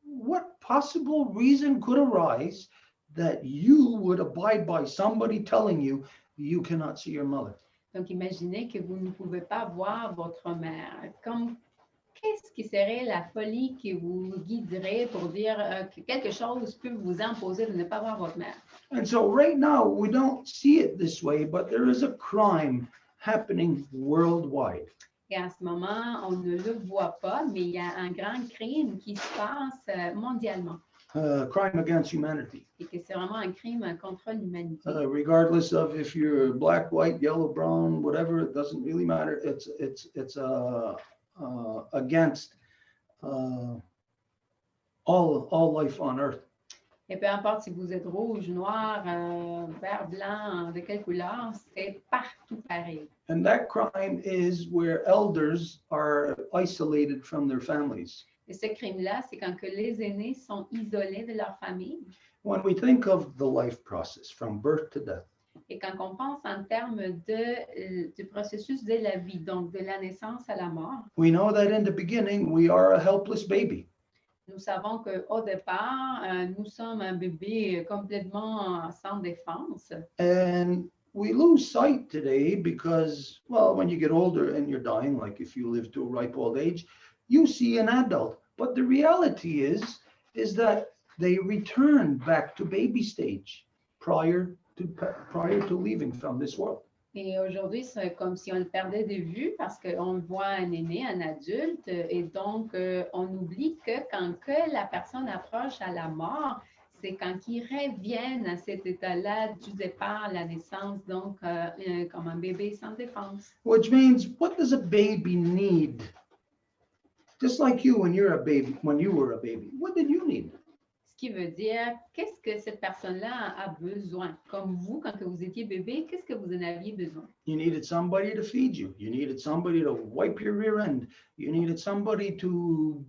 Speaker 1: What possible reason could arise that you would abide by somebody telling you you cannot see your mother?
Speaker 2: Donc, imaginez que vous ne pouvez pas voir votre mère. Qu'est-ce qui serait la folie qui vous guiderait pour dire que quelque chose peut vous imposer de ne pas voir votre mère?
Speaker 1: And so right now, we don't see it this way, but there is a crime happening worldwide.
Speaker 2: Et en ce moment, on ne le voit pas, mais il y a un grand crime qui se passe mondialement.
Speaker 1: Crime against humanity.
Speaker 2: Et que c'est vraiment un crime contre l'humanité.
Speaker 1: Regardless of if you're black, white, yellow, brown, whatever, it doesn't really matter. It's against all life on earth.
Speaker 2: Et peu importe si vous êtes rouge, noir, vert, blanc, de quelle couleur, c'est partout pareil.
Speaker 1: And that crime is where elders are isolated from their families.
Speaker 2: Et ce crime-là, c'est quand que les aînés sont isolés de leur famille.
Speaker 1: When we think of the life process from birth to death,
Speaker 2: Et quand on pense en termes du processus de la vie, donc de la naissance à la mort,
Speaker 1: we know that in the beginning we are a helpless baby.
Speaker 2: nous savons qu'au départ, nous sommes un bébé complètement sans défense.
Speaker 1: And we lose sight today because, well, when you get older and you're dying, like if you live to a ripe old age, you see an adult. But the reality is that they return back to baby stage prior to leaving from this world.
Speaker 2: Et aujourd'hui, c'est comme si on le perdait de vue parce qu'on voit un aîné, un adulte, et donc on oublie que quand que la personne approche à la mort, c'est quand ils reviennent à cet état-là du départ, la naissance, donc comme un bébé sans défense.
Speaker 1: Which means, what does a baby need? Just like you when you were a baby, what did you need?
Speaker 2: Ce qui veut dire, qu'est-ce que cette personne-là a besoin? Comme vous, quand vous étiez bébé, qu'est-ce que vous en aviez besoin?
Speaker 1: You needed somebody to feed you. You needed somebody to wipe your rear end. You needed somebody to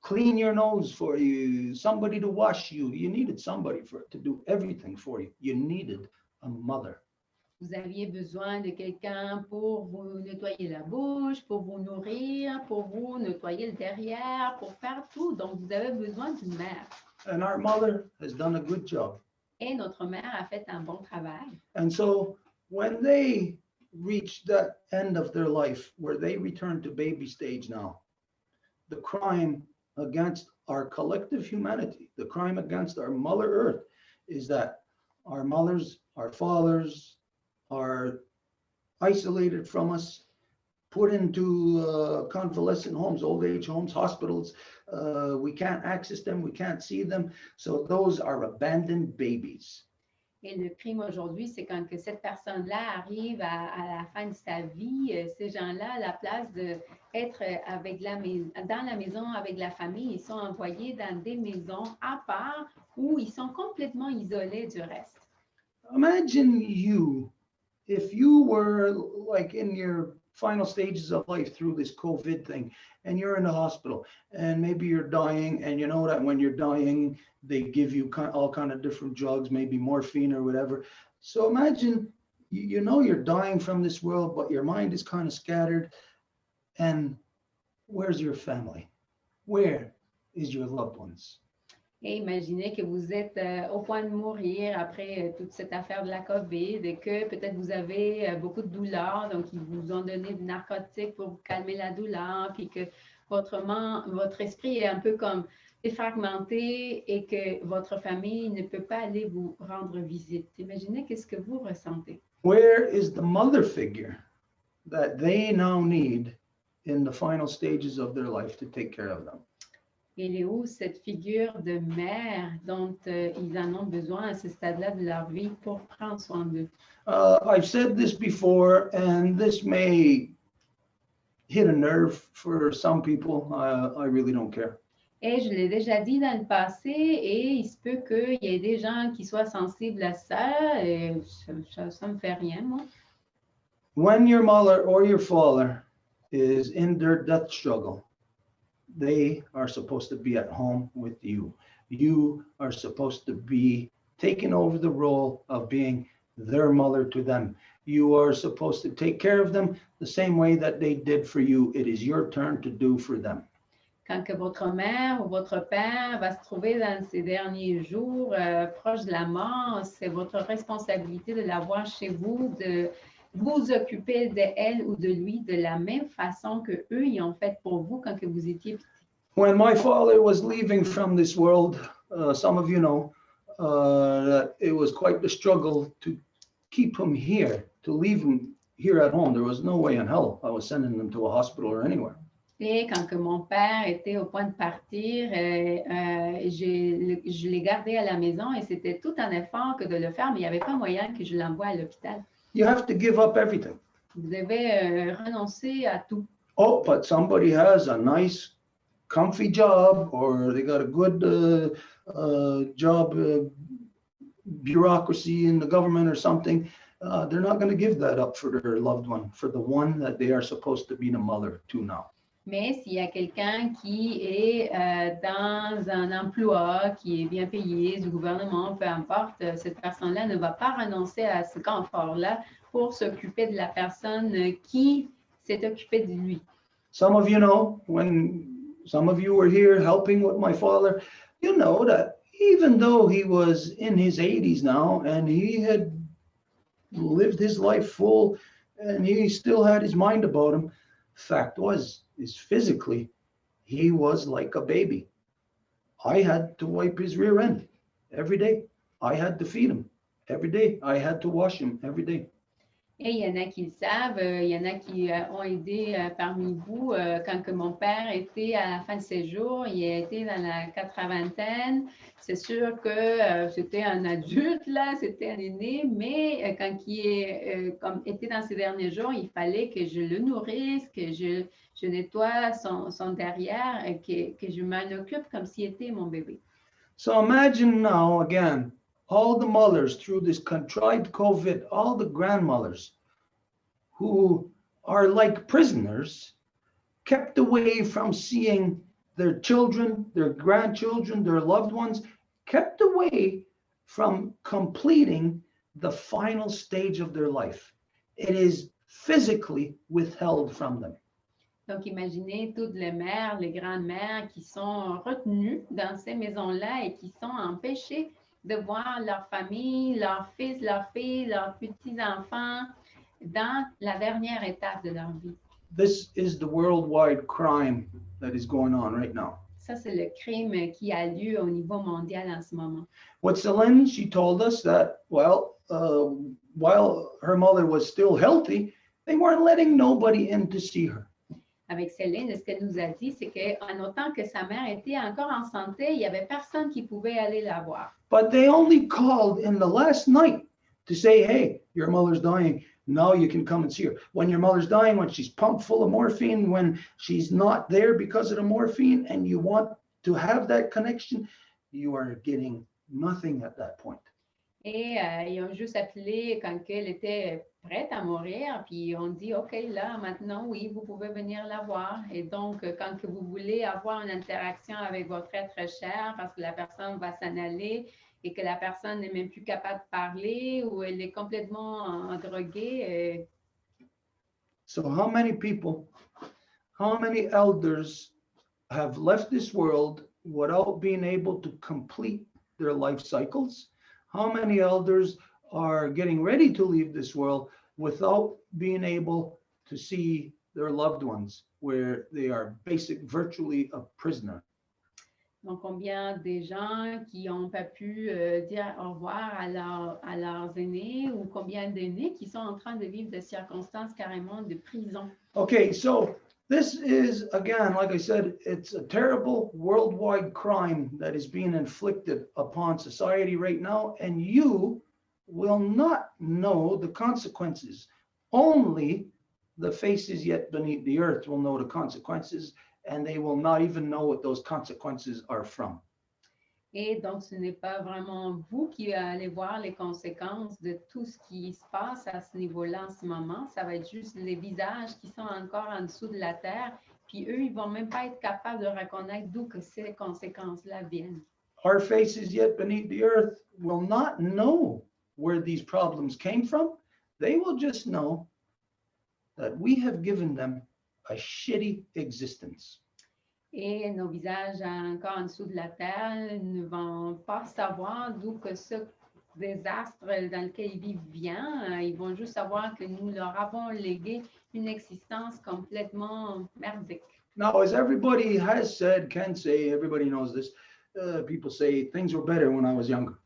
Speaker 1: clean your nose for you, somebody to wash you. You needed somebody to do everything for you. You needed a mother.
Speaker 2: Vous aviez besoin de quelqu'un pour vous nettoyer la bouche, pour vous nourrir, pour vous nettoyer le derrière, pour faire tout. Donc, vous avez besoin d'une mère.
Speaker 1: And our mother has done a good job.
Speaker 2: Et notre mère a fait un bon travail.
Speaker 1: And so when they reach that end of their life, where they return to baby stage now, the crime against our collective humanity, the crime against our Mother Earth, is that our mothers, our fathers, are isolated from us. put into convalescent homes, old age homes, hospitals. We can't access them, we can't see them. So those are abandoned babies.
Speaker 2: Et le crime aujourd'hui, c'est quand que cette personne-là arrive à la fin de sa vie, ces gens-là, à la place d'être dans la maison avec la famille, ils sont envoyés dans des maisons à part où ils sont complètement isolés du reste.
Speaker 1: Imagine you, if you were like in your final stages of life through this COVID thing, and you're in the hospital, and maybe you're dying, and you know that when you're dying, they give you all kind of different drugs, maybe morphine or whatever. So imagine, you know you're dying from this world, but your mind is kind of scattered, and where's your family? Where is your loved ones?
Speaker 2: Et imaginez que vous êtes au point de mourir après toute cette affaire de la COVID et que peut-être vous avez beaucoup de douleur, donc ils vous ont donné des narcotiques pour vous calmer la douleur, puis que votre esprit est un peu comme défragmenté et que votre famille ne peut pas aller vous rendre visite. Imaginez qu'est-ce que vous ressentez.
Speaker 1: Where is the mother figure that they now need in the final stages of their life to take care of them?
Speaker 2: Elle est où cette figure de mère dont ils en ont besoin à ce stade-là de leur vie pour prendre soin d'eux?
Speaker 1: I've said this before, and this may hit a nerve for some people. I really don't care.
Speaker 2: Et je l'ai déjà dit dans le passé, et il se peut qu'il y ait des gens qui soient sensibles à ça, et ça me fait rien, moi.
Speaker 1: When your mother or your father is in their death struggle, they are supposed to be at home with you. You are supposed to be taking over the role of being their mother to them. You are supposed to take care of them the same way that they did for you. It is your turn to do for them.
Speaker 2: Quand que votre mère ou votre père va se trouver dans ces derniers jours proche de la mort, c'est votre responsabilité de l'avoir chez vous, de vous occuper d'elle ou de lui de la même façon que eux y ont fait pour vous quand que vous étiez petit.
Speaker 1: When my father was leaving from this world, some of you know that it was quite the struggle to keep him here, to leave him here at home. There was no way in hell I was sending them to a hospital or anywhere.
Speaker 2: Et quand que mon père était au point de partir, je l'ai gardé à la maison et c'était tout un effort que de le faire, mais il n'y avait pas moyen que je l'envoie à l'hôpital.
Speaker 1: You have to give up everything.
Speaker 2: Vous devez renoncer à tout.
Speaker 1: Oh, but somebody has a nice, comfy job, or they got a good job, bureaucracy in the government or something. They're not going to give that up for their loved one, for the one that they are supposed to be the mother to now.
Speaker 2: Mais s'il y a quelqu'un qui est dans un emploi qui est bien payé du gouvernement, peu importe, cette personne-là ne va pas renoncer à ce confort-là pour s'occuper de la personne qui s'est occupée de lui.
Speaker 1: Some of you know, when some of you were here helping with my father, you know that even though he was in his 80s now and he had lived his life full and he still had his mind about him, fact is physically, he was like a baby. I had to wipe his rear end every day. I had to feed him every day. I had to wash him every day.
Speaker 2: Et il y en a qui le savent, il y en a qui ont aidé parmi vous quand que mon père était à la fin de ses jours, il a été dans la 80e. C'est sûr que c'était un adulte, là, c'était un aîné, mais quand il était dans ses derniers jours, il fallait que je le nourrisse, que je nettoie son derrière, que je m'en occupe comme s'il était mon bébé.
Speaker 1: So imagine now, again, all the mothers through this contrived COVID, all the grandmothers who are like prisoners, kept away from seeing their children, their grandchildren, their loved ones, kept away from completing the final stage of their life. It is physically withheld from them.
Speaker 2: Donc, imaginez toutes les mères, les grandes-mères qui sont retenues dans ces maisons-là et qui sont empêchées de voir leur famille, leurs fils, leurs filles, leurs petits-enfants dans la dernière étape de leur vie.
Speaker 1: This is the worldwide crime that is going on right now.
Speaker 2: Ça, c'est le crime qui a lieu au niveau mondial en ce moment.
Speaker 1: What Céline, she told us that, well, while her mother was still healthy, They weren't letting nobody in to see her.
Speaker 2: Avec Céline, ce qu'elle nous a dit, c'est qu'en autant que sa mère était encore en santé, il n'y avait personne qui pouvait aller la voir.
Speaker 1: But they only called in the last night to say, hey, your mother's dying. Now you can come and see her. When your mother's dying, when she's pumped full of morphine, when she's not there because of the morphine, and you want to have that connection, you are getting nothing at that point.
Speaker 2: Et ils ont juste appelé quand elle était prête à mourir, puis on dit, OK, là, maintenant, oui, vous pouvez venir la voir. Et donc, quand que vous voulez avoir une interaction avec votre être cher, parce que la personne va s'en aller et que la personne n'est même plus capable de parler ou elle est complètement droguée.
Speaker 1: So how many people, how many elders have left this world without being able to complete their life cycles? How many elders are getting ready to leave this world without being able to see their loved ones, where they are virtually a prisoner?
Speaker 2: Donc, combien de gens qui n'ont pas pu dire au revoir à leurs aînés ou combien d'aînés qui sont en train de vivre des circonstances carrément de prison?
Speaker 1: Okay, so this is, again, like I said, it's a terrible worldwide crime that is being inflicted upon society right now, and you will not know the consequences. Only the faces yet beneath the earth will know the consequences, and they will not even know what those consequences are from.
Speaker 2: Et donc, ce n'est pas vraiment vous qui allez voir les conséquences de tout ce qui se passe à ce niveau-là en ce moment. Ça va être juste les visages qui sont encore en dessous de la terre. Puis eux, ils ne vont même pas être capables de reconnaître d'où que ces conséquences-là viennent.
Speaker 1: Our faces yet beneath the earth will not know where these problems came from. They will just know that we have given them a shitty existence.
Speaker 2: Et nos visages encore en dessous de la terre ne vont pas savoir d'où que ce désastre dans lequel ils vivent vient. Ils vont juste savoir que nous leur avons légué une existence complètement merdique.
Speaker 1: Now, as everybody has said, can say, everybody knows this, people say things were better when I was younger.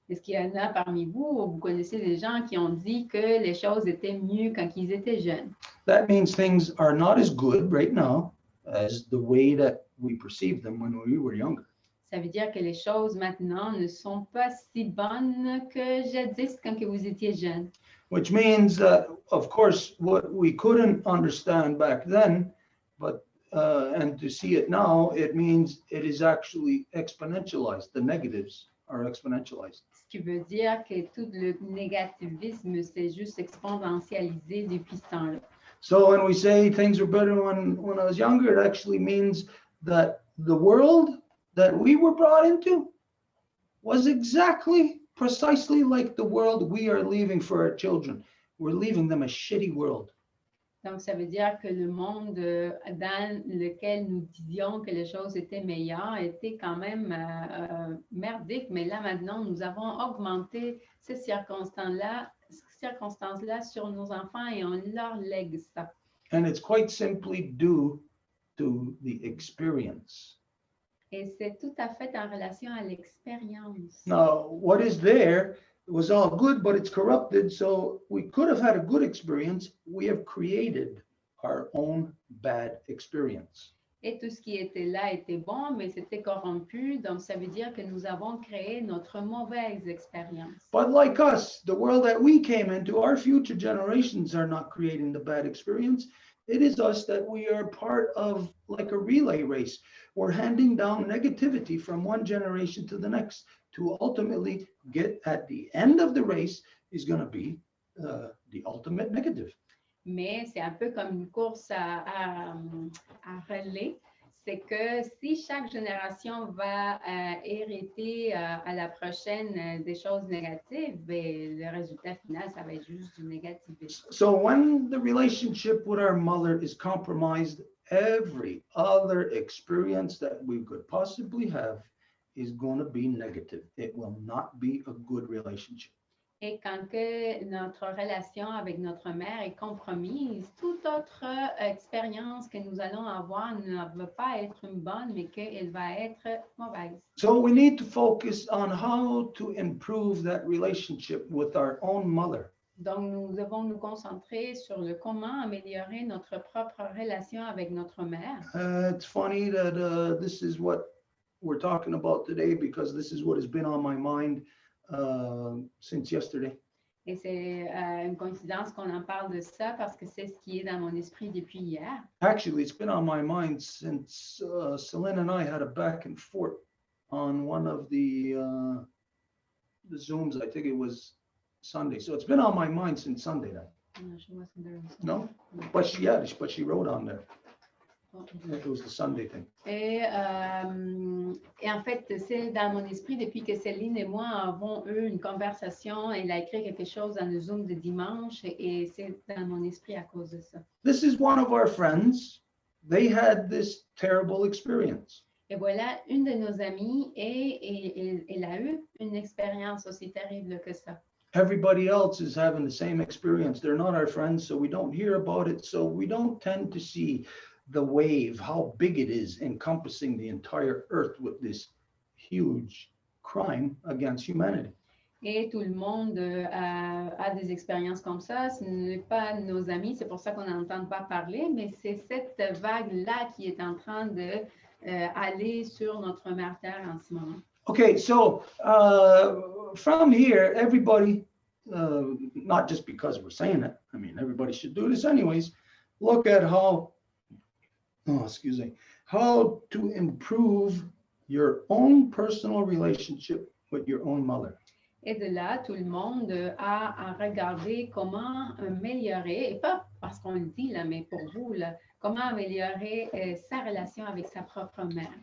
Speaker 2: Est-ce qu'il y en a parmi vous, vous connaissez des gens qui ont dit que les choses étaient mieux quand ils étaient jeunes?
Speaker 1: That means things are not as good right now as the way that we perceived them when we were younger.
Speaker 2: Ça veut dire que les choses maintenant ne sont pas si bonnes que jadis quand que vous étiez jeune.
Speaker 1: Which means that, of course, what we couldn't understand back then, but and to see it now, it means it is actually exponentialized. The negatives are exponentialized.
Speaker 2: Ce qui veut dire que tout le négativisme s'est juste exponentialisé depuis ce temps-là.
Speaker 1: So when we say things were better when I was younger, it actually means that the world that we were brought into was precisely like the world we are leaving for our children. We're leaving them a shitty world.
Speaker 2: Donc, ça veut dire que le monde dans lequel nous disions que les choses étaient meilleures était quand même merdique, mais là maintenant, nous avons augmenté ces circonstances-là sur nos enfants et on leur lègue ça.
Speaker 1: And it's quite simply due to the experience.
Speaker 2: Et c'est tout à fait en relation à l'expérience.
Speaker 1: Now, what is there was all good, but it's corrupted. So we could have had a good experience. We have created our own bad experience.
Speaker 2: Et tout ce qui était là était bon, mais c'était corrompu. Donc, ça veut dire que nous avons créé notre mauvaise expérience.
Speaker 1: But like us, the world that we came into, our future generations are not creating the bad experience. It is us that we are part of, like a relay race. We're handing down negativity from one generation to the next to ultimately get at the end of the race is going to be the ultimate negative.
Speaker 2: Mais c'est un peu comme une course à relais. C'est que si chaque génération va hériter à la prochaine des choses négatives, ben, le résultat final, ça va être juste du négativisme.
Speaker 1: So when the relationship with our mother is compromised, every other experience that we could possibly have is going to be negative. It will not be a good relationship.
Speaker 2: Et quand que notre relation avec notre mère est compromise, toute autre expérience que nous allons avoir ne va pas être une bonne, mais qu'elle va être mauvaise.
Speaker 1: So we need to focus on how to improve that relationship with our own mother,
Speaker 2: Donc, nous devons nous concentrer sur le comment améliorer notre propre relation avec notre mère.
Speaker 1: It's funny that this is what we're talking about today because this is what has been on my mind since yesterday.
Speaker 2: Et c'est une coïncidence qu'on en parle de ça parce que c'est ce qui est dans mon esprit depuis hier.
Speaker 1: Actually, it's been on my mind since Celine and I had a back and forth on one of the Zooms. I think it was Sunday. So it's been on my mind since Sunday then. No? But she wrote on there. It was the Sunday thing.
Speaker 2: Et en fait, c'est dans mon esprit depuis que Céline et moi avons eu une conversation. Elle a écrit quelque chose dans le Zoom de dimanche et c'est dans mon esprit à cause de ça.
Speaker 1: This is one of our friends. They had this terrible experience.
Speaker 2: Et voilà, une de nos amies et elle a eu une expérience aussi terrible que ça.
Speaker 1: Everybody else is having the same experience. They're not our friends, so we don't hear about it. So we don't tend to see the wave, how big it is, encompassing the entire earth with this huge crime against humanity.
Speaker 2: Et tout le monde a des expériences comme ça. Ce n'est pas nos amis, c'est pour ça qu'on n'entend pas parler, mais c'est cette vague-là qui est en train de aller sur notre mère Terre en ce moment.
Speaker 1: Okay, so from here, everybody, not just because we're saying it, I mean, everybody should do this anyways, look at how to improve your own personal relationship with your own mother.
Speaker 2: Et de là, tout le monde a à regarder comment améliorer, et pas parce qu'on le dit là, mais pour vous, là, comment améliorer sa relation avec sa propre mère.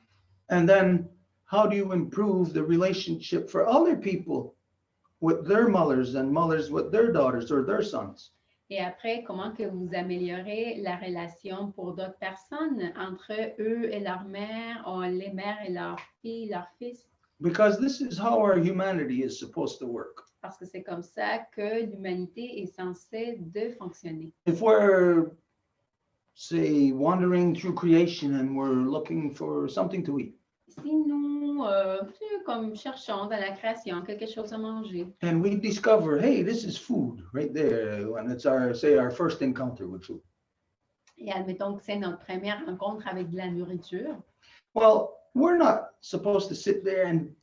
Speaker 1: And then how do you improve the relationship for other people with their mothers and mothers with their daughters or their sons?
Speaker 2: Et après, comment que vous améliorez la relation pour d'autres personnes entre eux et leur mère, ou les mères et leurs filles, leurs fils?
Speaker 1: Because this is how our humanity is supposed to work.
Speaker 2: Parce que c'est comme ça que l'humanité est censée de fonctionner.
Speaker 1: If we're, say, wandering through creation and we're looking for something to eat,
Speaker 2: Si nous, comme cherchons dans la création quelque chose à manger,
Speaker 1: and we discover, hey, this is food right there, when it's our, say, our first encounter with food.
Speaker 2: et admettons que c'est notre première rencontre avec de la nourriture,
Speaker 1: Well, we're not supposed to sit there and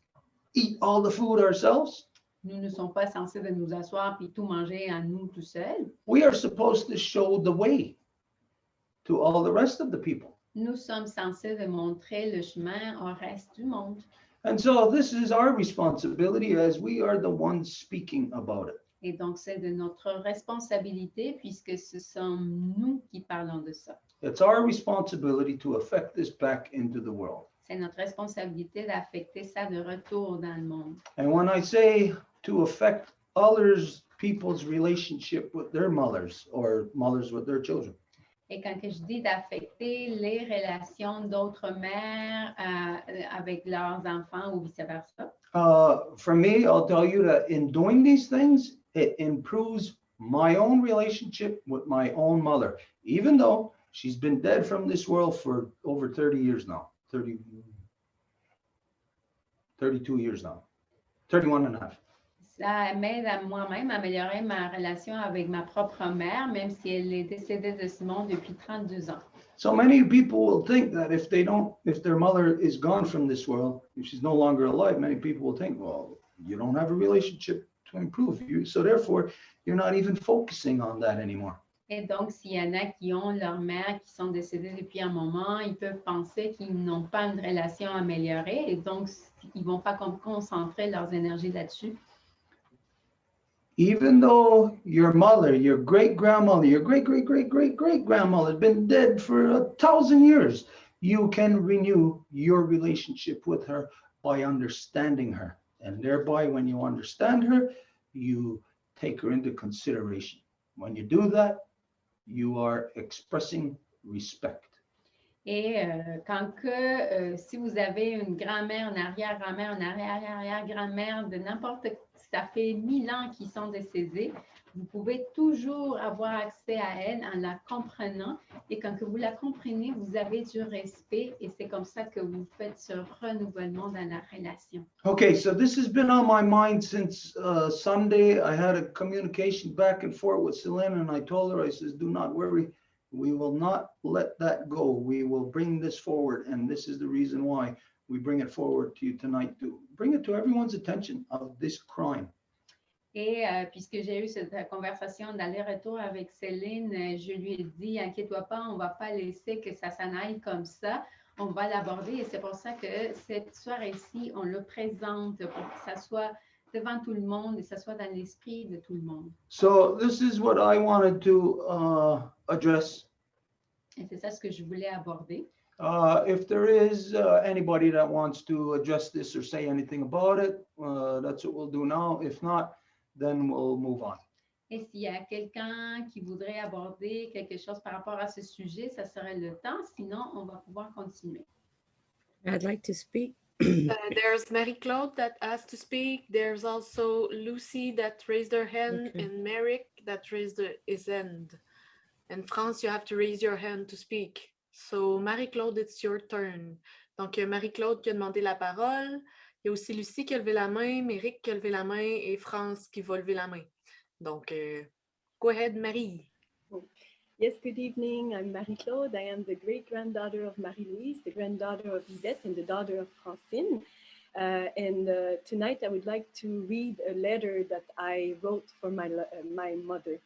Speaker 1: eat all the food ourselves.
Speaker 2: nous ne sommes pas censés de nous asseoir puis tout manger à nous tout seuls.
Speaker 1: We are supposed to show the way to all the rest of the people.
Speaker 2: Nous sommes censés de montrer le chemin au reste du monde.
Speaker 1: And so this is our responsibility as we are the ones speaking about it.
Speaker 2: Et donc, c'est de notre responsabilité puisque ce sont nous qui parlons de ça.
Speaker 1: It's our responsibility to affect this back into the world.
Speaker 2: C'est notre responsabilité d'affecter ça de retour dans le monde.
Speaker 1: And when I say to affect others, people's relationship with their mothers or mothers with their children,
Speaker 2: Et quand que je dis d'affecter les relations d'autres mères avec leurs enfants ou vice-versa,
Speaker 1: for me, I'll tell you that in doing these things, it improves my own relationship with my own mother, even though she's been dead from this world for over 30 years now, 32 years now, 31 and a half.
Speaker 2: ça m'aide à moi-même à améliorer ma relation avec ma propre mère, même si elle est décédée de ce monde depuis 32 ans.
Speaker 1: So many people will think that if their mother is gone from this world, if she's no longer alive, many people will think, well, you don't have a relationship to improve you. So therefore, you're not even focusing on that anymore.
Speaker 2: Et donc, s'il y en a qui ont leur mère qui sont décédées depuis un moment, ils peuvent penser qu'ils n'ont pas une relation améliorée et donc, ils ne vont pas concentrer leurs énergies là-dessus.
Speaker 1: Even though your mother, your great-grandmother, your great-great-great-great-great-grandmother has been dead for 1,000 years, you can renew your relationship with her by understanding her. And thereby, when you understand her, you take her into consideration. When you do that, you are expressing respect.
Speaker 2: Et si vous avez une grand-mère, une arrière-grand-mère, une arrière-arrière-grand-mère de n'importe, ça fait 1000 ans qu'ils sont décédés, vous pouvez toujours avoir accès à elle en la comprenant. Et quand que vous la comprenez, vous avez du respect et c'est comme ça que vous faites ce renouvellement dans la relation.
Speaker 1: Okay, so this has been on my mind since Sunday. I had a communication back and forth with Selena, and I told her, I says, do not worry. We will not let that go. We will bring this forward. And this is the reason why we bring it forward to you tonight, to bring it to everyone's attention of this crime.
Speaker 2: Et puisque j'ai eu cette conversation d'aller-retour avec Céline, je lui ai dit, inquiète-toi pas, on ne va pas laisser que ça s'en aille comme ça. On va l'aborder et c'est pour ça que cette soirée-ci, on le présente pour que ça soit devant tout le monde et que ça soit dans l'esprit de tout le monde.
Speaker 1: So this is what I wanted to address.
Speaker 2: Et c'est ça ce que je voulais aborder.
Speaker 1: If there is anybody that wants to address this or say anything about it, that's what we'll do now. If not, then we'll move on.
Speaker 2: Et s'il y a quelqu'un qui voudrait aborder quelque chose par rapport à ce sujet, ça serait le temps. Sinon, on va pouvoir continuer.
Speaker 3: I'd like to speak.
Speaker 4: There's Marie-Claude that asked to speak. There's also Lucy that raised her hand,
Speaker 3: Okay.
Speaker 4: and Merrick that raised his hand. And France, you have to raise your hand to speak. So Marie-Claude, it's your turn. Donc, Marie-Claude qui a demandé la parole. Il y a aussi Lucie qui a levé la main, Merrick qui a levé la main et France qui va lever la main. Donc, go ahead, Marie.
Speaker 5: Yes, good evening. I'm Marie-Claude. I am the great-granddaughter of Marie-Louise, the granddaughter of Yvette, and the daughter of Francine. Tonight I would like to read a letter that I wrote for my mother.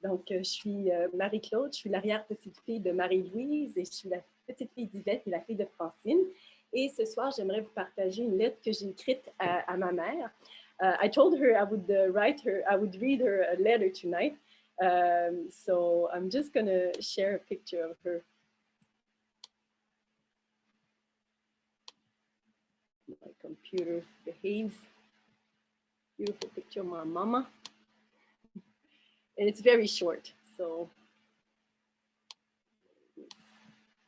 Speaker 5: Donc, je suis Marie-Claude, je suis l'arrière-petite-fille de Marie-Louise et je suis la petite-fille d'Yvette et la fille de Francine. Et ce soir, j'aimerais vous partager une lettre que j'ai écrite à ma mère. I told her I would read her a letter tonight. So I'm just going to share a picture of her. My computer behaves. Beautiful picture of my mama. And it's very short. So,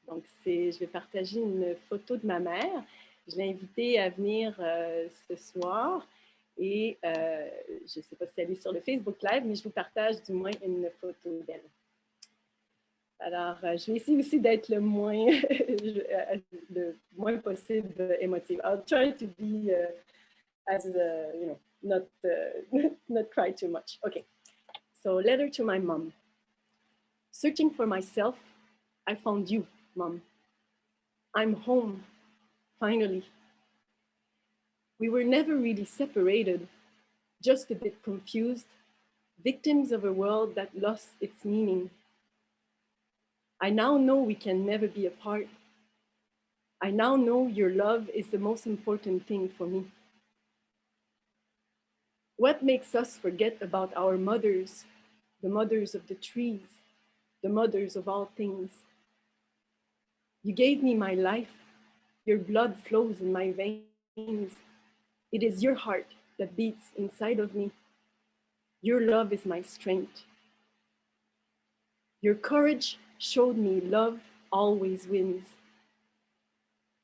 Speaker 5: donc je vais partager une photo de ma mère. Je l'ai invitée à venir ce soir. Et je ne sais pas si elle est sur le Facebook Live, mais je vous partage du moins une photo d'elle. Alors, je vais essayer aussi d'être le moins possible émotive. I'll try to be not cry too much. Okay. So, letter to my mom. Searching for myself, I found you, Mom. I'm home, finally. We were never really separated, just a bit confused, victims of a world that lost its meaning. I now know we can never be apart. I now know your love is the most important thing for me. What makes us forget about our mothers, the mothers of the trees, the mothers of all things? You gave me my life. Your blood flows in my veins. It is your heart that beats inside of me. Your love is my strength. Your courage showed me love always wins.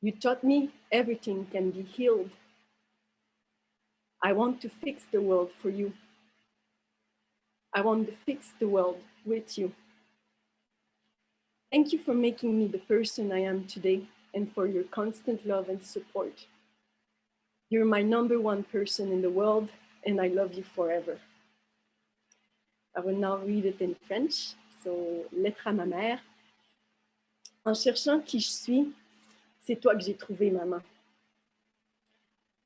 Speaker 5: You taught me everything can be healed. I want to fix the world for you. I want to fix the world with you. Thank you for making me the person I am today and for your constant love and support. You're my number one person in the world, and I love you forever. I will now read it in French. So, lettre à ma mère. En cherchant qui je suis, c'est toi que j'ai trouvé, maman.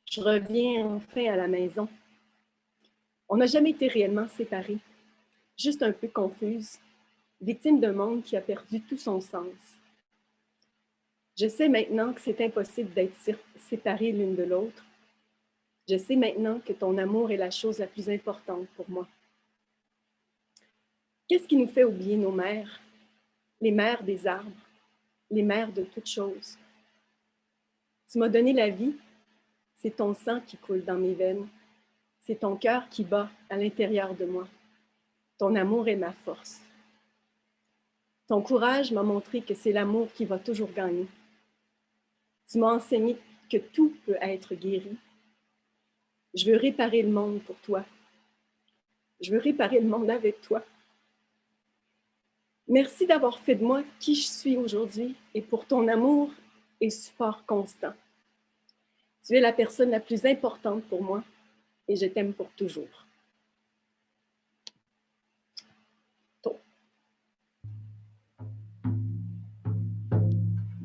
Speaker 5: Je reviens enfin à la maison. On n'a jamais été réellement séparés, juste un peu confuse, victime d'un monde qui a perdu tout son sens. Je sais maintenant que c'est impossible d'être séparés l'une de l'autre. Je sais maintenant que ton amour est la chose la plus importante pour moi. Qu'est-ce qui nous fait oublier nos mères? Les mères des arbres, les mères de toutes choses. Tu m'as donné la vie, c'est ton sang qui coule dans mes veines, c'est ton cœur qui bat à l'intérieur de moi. Ton amour est ma force. Ton courage m'a montré que c'est l'amour qui va toujours gagner. Tu m'as enseigné que tout peut être guéri. Je veux réparer le monde pour toi. Je veux réparer le monde avec toi. Merci d'avoir fait de moi qui je suis aujourd'hui et pour ton amour et support constant. Tu es la personne la plus importante pour moi et je t'aime pour toujours.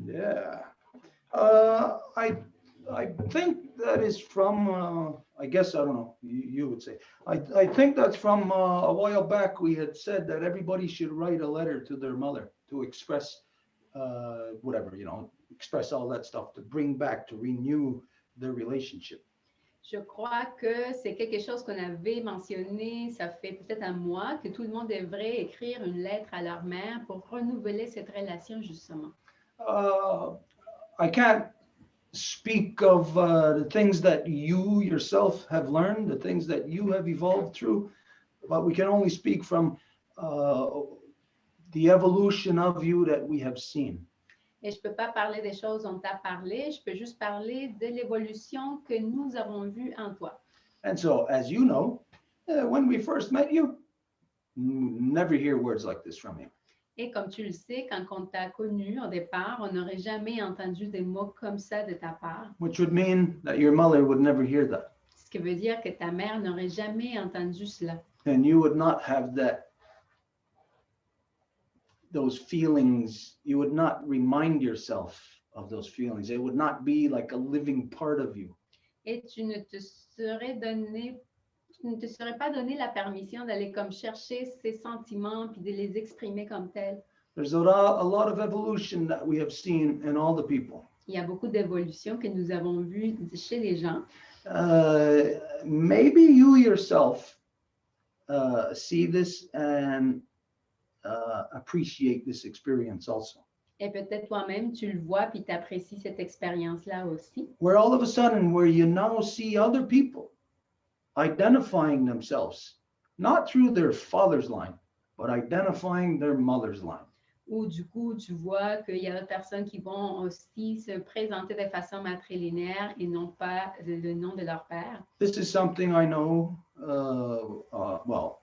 Speaker 1: Yeah. I think that is from, I guess, I don't know, you would say. I think that's from a while back, we had said that everybody should write a letter to their mother to express whatever, express all that stuff, to bring back, to renew their relationship.
Speaker 2: Je crois que c'est quelque chose qu'on avait mentionné, ça fait peut-être un mois, que tout le monde devrait écrire une lettre à leur mère pour renouveler cette relation, justement.
Speaker 1: I can't speak of the things that you yourself have learned, the things that you have evolved through, but we can only speak from the evolution of you that we have seen.
Speaker 2: Et je ne peux pas parler des choses dont tu as parlé, je peux juste parler de l'évolution que nous avons vue en toi.
Speaker 1: And so, as you know, when we first met you, never hear words like this from you.
Speaker 2: Et comme tu le sais, quand on t'a connu au départ, on n'aurait jamais entendu des mots comme ça de ta part.
Speaker 1: Which would mean that your mother would never hear that.
Speaker 2: Ce qui veut dire que ta mère n'aurait jamais entendu cela.
Speaker 1: And you would not have those feelings. You would not remind yourself of those feelings. It would not be like a living part of you.
Speaker 2: Et tu ne te serais pas donné la permission d'aller comme chercher ces sentiments puis de les exprimer comme tels.
Speaker 1: There's a lot of evolution that we have seen in all the people.
Speaker 2: Il y a beaucoup d'évolution que nous avons vues chez les gens.
Speaker 1: Maybe you yourself see this and appreciate this experience also.
Speaker 2: Et peut-être toi-même, tu le vois puis tu apprécies cette expérience-là aussi.
Speaker 1: Where all of a sudden, where you now see other people identifying themselves, not through their father's line, but identifying their mother's line.
Speaker 2: Ou du coup, tu vois qu'il y a d'autres personnes qui vont aussi se présenter de façon matrilinéaire et non pas le nom de leur père.
Speaker 1: This is something I know, well,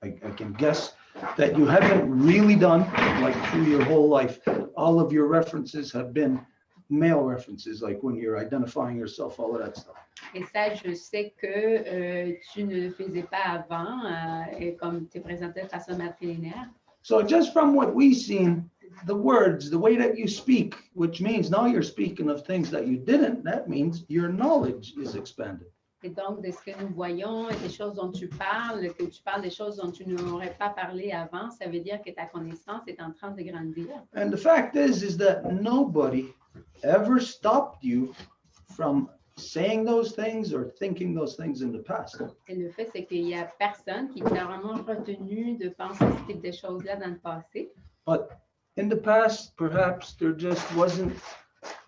Speaker 1: I can guess that you haven't really done, like through your whole life. All of your references have been male references, like when you're identifying yourself, all of that stuff.
Speaker 2: Et ça, je sais que tu ne le faisais pas avant, et comme tu es présenté de façon matrilinéaire.
Speaker 1: So just from what we've seen, the words, the way that you speak, which means now you're speaking of things that you didn't, that means your knowledge is expanded.
Speaker 2: Et donc, de ce que nous voyons et des choses dont tu parles, que tu parles des choses dont tu n'aurais pas parlé avant, ça veut dire que ta connaissance est en train de grandir.
Speaker 1: And the fact is that nobody ever stopped you from saying those things or thinking those things in the past.
Speaker 2: Et le fait, c'est qu'il n'y a personne qui t'a vraiment retenu de penser ce type de choses-là dans le passé.
Speaker 1: But in the past, perhaps there just wasn't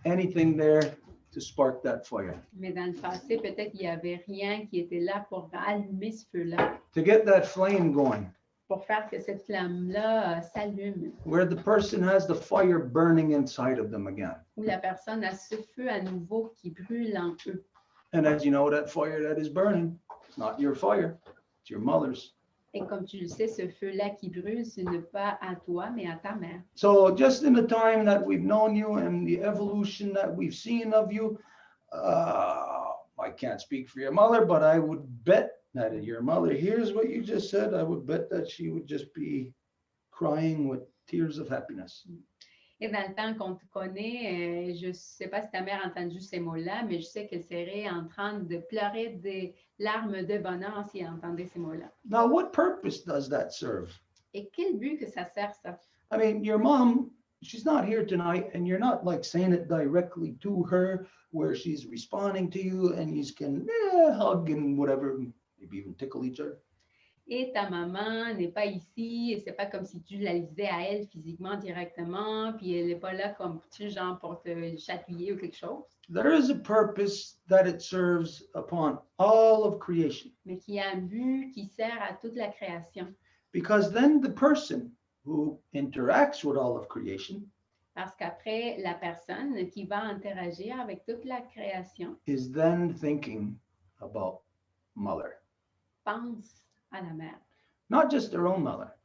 Speaker 1: anything there to spark that fire,
Speaker 2: Mais dans le passé, peut-être qu'il n'y avait rien qui était là pour allumer ce feu-là,
Speaker 1: to get that flame going,
Speaker 2: pour faire que cette flamme-là s'allume,
Speaker 1: where the person has the fire burning inside of them again.
Speaker 2: où la personne a ce feu à nouveau qui brûle en eux.
Speaker 1: And as you know, that fire that is burning, it's not your fire, it's your mother's.
Speaker 2: Et comme tu le sais, ce feu-là qui brûle, ce n'est pas à toi, mais à ta mère.
Speaker 1: So just in the time that we've known you and the evolution that we've seen of you, I can't speak for your mother, but I would bet that if your mother hears what you just said, I would bet that she would just be crying with tears of happiness.
Speaker 2: Et dans le temps qu'on te connaît, je ne sais pas si ta mère a entendu ces mots-là, mais je sais qu'elle serait en train de pleurer des larmes de bonheur si elle entendait ces mots-là.
Speaker 1: Now, what purpose does that serve?
Speaker 2: Et quel but que ça sert, ça?
Speaker 1: I mean, your mom, she's not here tonight, and you're not like saying it directly to her where she's responding to you and you can hug and whatever, maybe even tickle each other.
Speaker 2: Et ta maman n'est pas ici, et c'est pas comme si tu la disais à elle physiquement directement, puis elle n'est pas là comme tu genre pour te chatouiller ou quelque chose.
Speaker 1: There is a purpose that it serves upon all of creation,
Speaker 2: Mais qui a un but qui sert à toute la création.
Speaker 1: because then the person who interacts with all of creation
Speaker 2: Parce qu'après, la personne qui va interagir avec toute la création
Speaker 1: is then thinking about mother.
Speaker 2: pense à la mère.
Speaker 1: not just their own mother,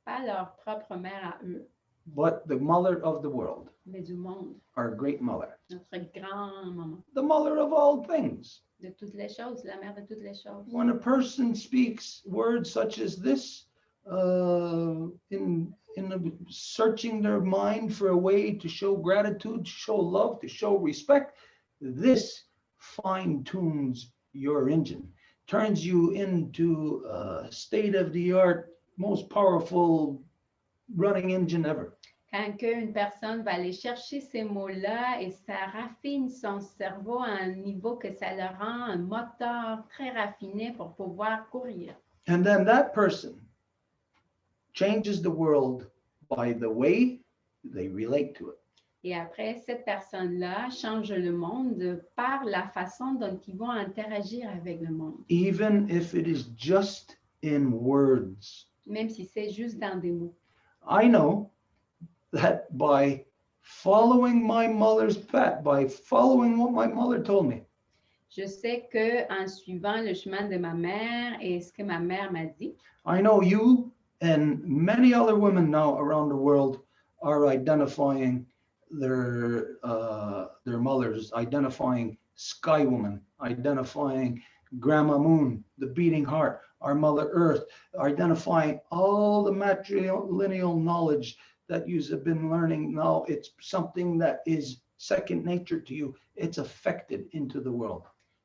Speaker 2: Pas leur propre mère à eux,
Speaker 1: but the mother of the world,
Speaker 2: mais du monde.
Speaker 1: our great mother,
Speaker 2: Notre grand-maman.
Speaker 1: the mother of all things.
Speaker 2: De toutes les choses, la mère de toutes les choses.
Speaker 1: When a person speaks words such as this, in searching their mind for a way to show gratitude, to show love, to show respect, this fine tunes your engine, turns you into a state-of-the-art, most powerful running engine ever.
Speaker 2: Quand une personne va aller chercher ces mots-là et ça raffine son cerveau à un niveau que ça le rend un moteur très raffiné pour pouvoir courir.
Speaker 1: And then that person changes the world by the way they relate to it.
Speaker 2: Et après, cette personne-là change le monde par la façon dont ils vont interagir avec le monde,
Speaker 1: Even if it is just in words.
Speaker 2: même si c'est juste dans des mots.
Speaker 1: I know that by following my mother's path, by following what my mother told me,
Speaker 2: Je sais qu'en suivant le chemin de ma mère et ce que ma mère m'a dit,
Speaker 1: I know you and many other women now around the world are identifying their mothers, identifying Sky Woman, identifying Grandma Moon, the beating heart, our Mother Earth, identifying all the matrilineal knowledge that you have been learning. Now it's something that is second nature to you. It's affected into the world.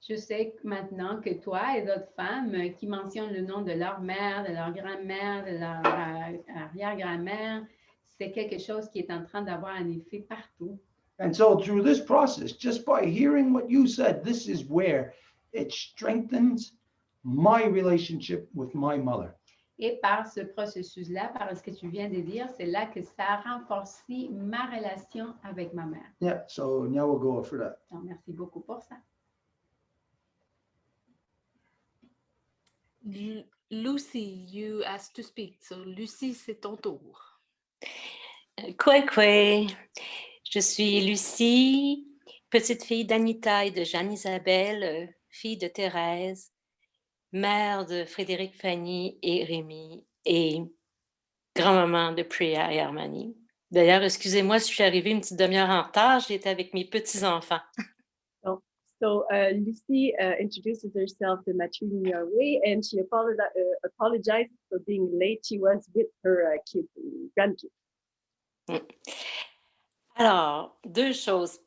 Speaker 2: je sais maintenant que toi et d'autres femmes qui mentionnent le nom de leur mère, de leur grand-mère, de leur arrière-grand-mère, c'est quelque chose qui est en train d'avoir un effet partout.
Speaker 1: And so through this process, just by hearing what you said, this is where it strengthens my relationship with my mother.
Speaker 2: Et par ce processus-là, par ce que tu viens de dire, c'est là que ça a renforcé ma relation avec ma mère.
Speaker 1: Yeah, so now we'll go for that.
Speaker 2: Donc, merci beaucoup pour ça.
Speaker 4: Lucy, you asked to speak. So, Lucy, c'est ton tour.
Speaker 3: Quoi. Je suis Lucie, petite fille d'Anita et de Jeanne-Isabelle, fille de Thérèse, mère de Frédéric, Fanny et Rémi et grand-maman de Priya et Armani. D'ailleurs, excusez-moi si je suis arrivée une petite demi-heure en retard, j'étais avec mes petits-enfants.
Speaker 5: So Lucy introduces herself the matrilineal way, and she apologized for being late. She was with her grandkids.
Speaker 3: Alors, deux choses.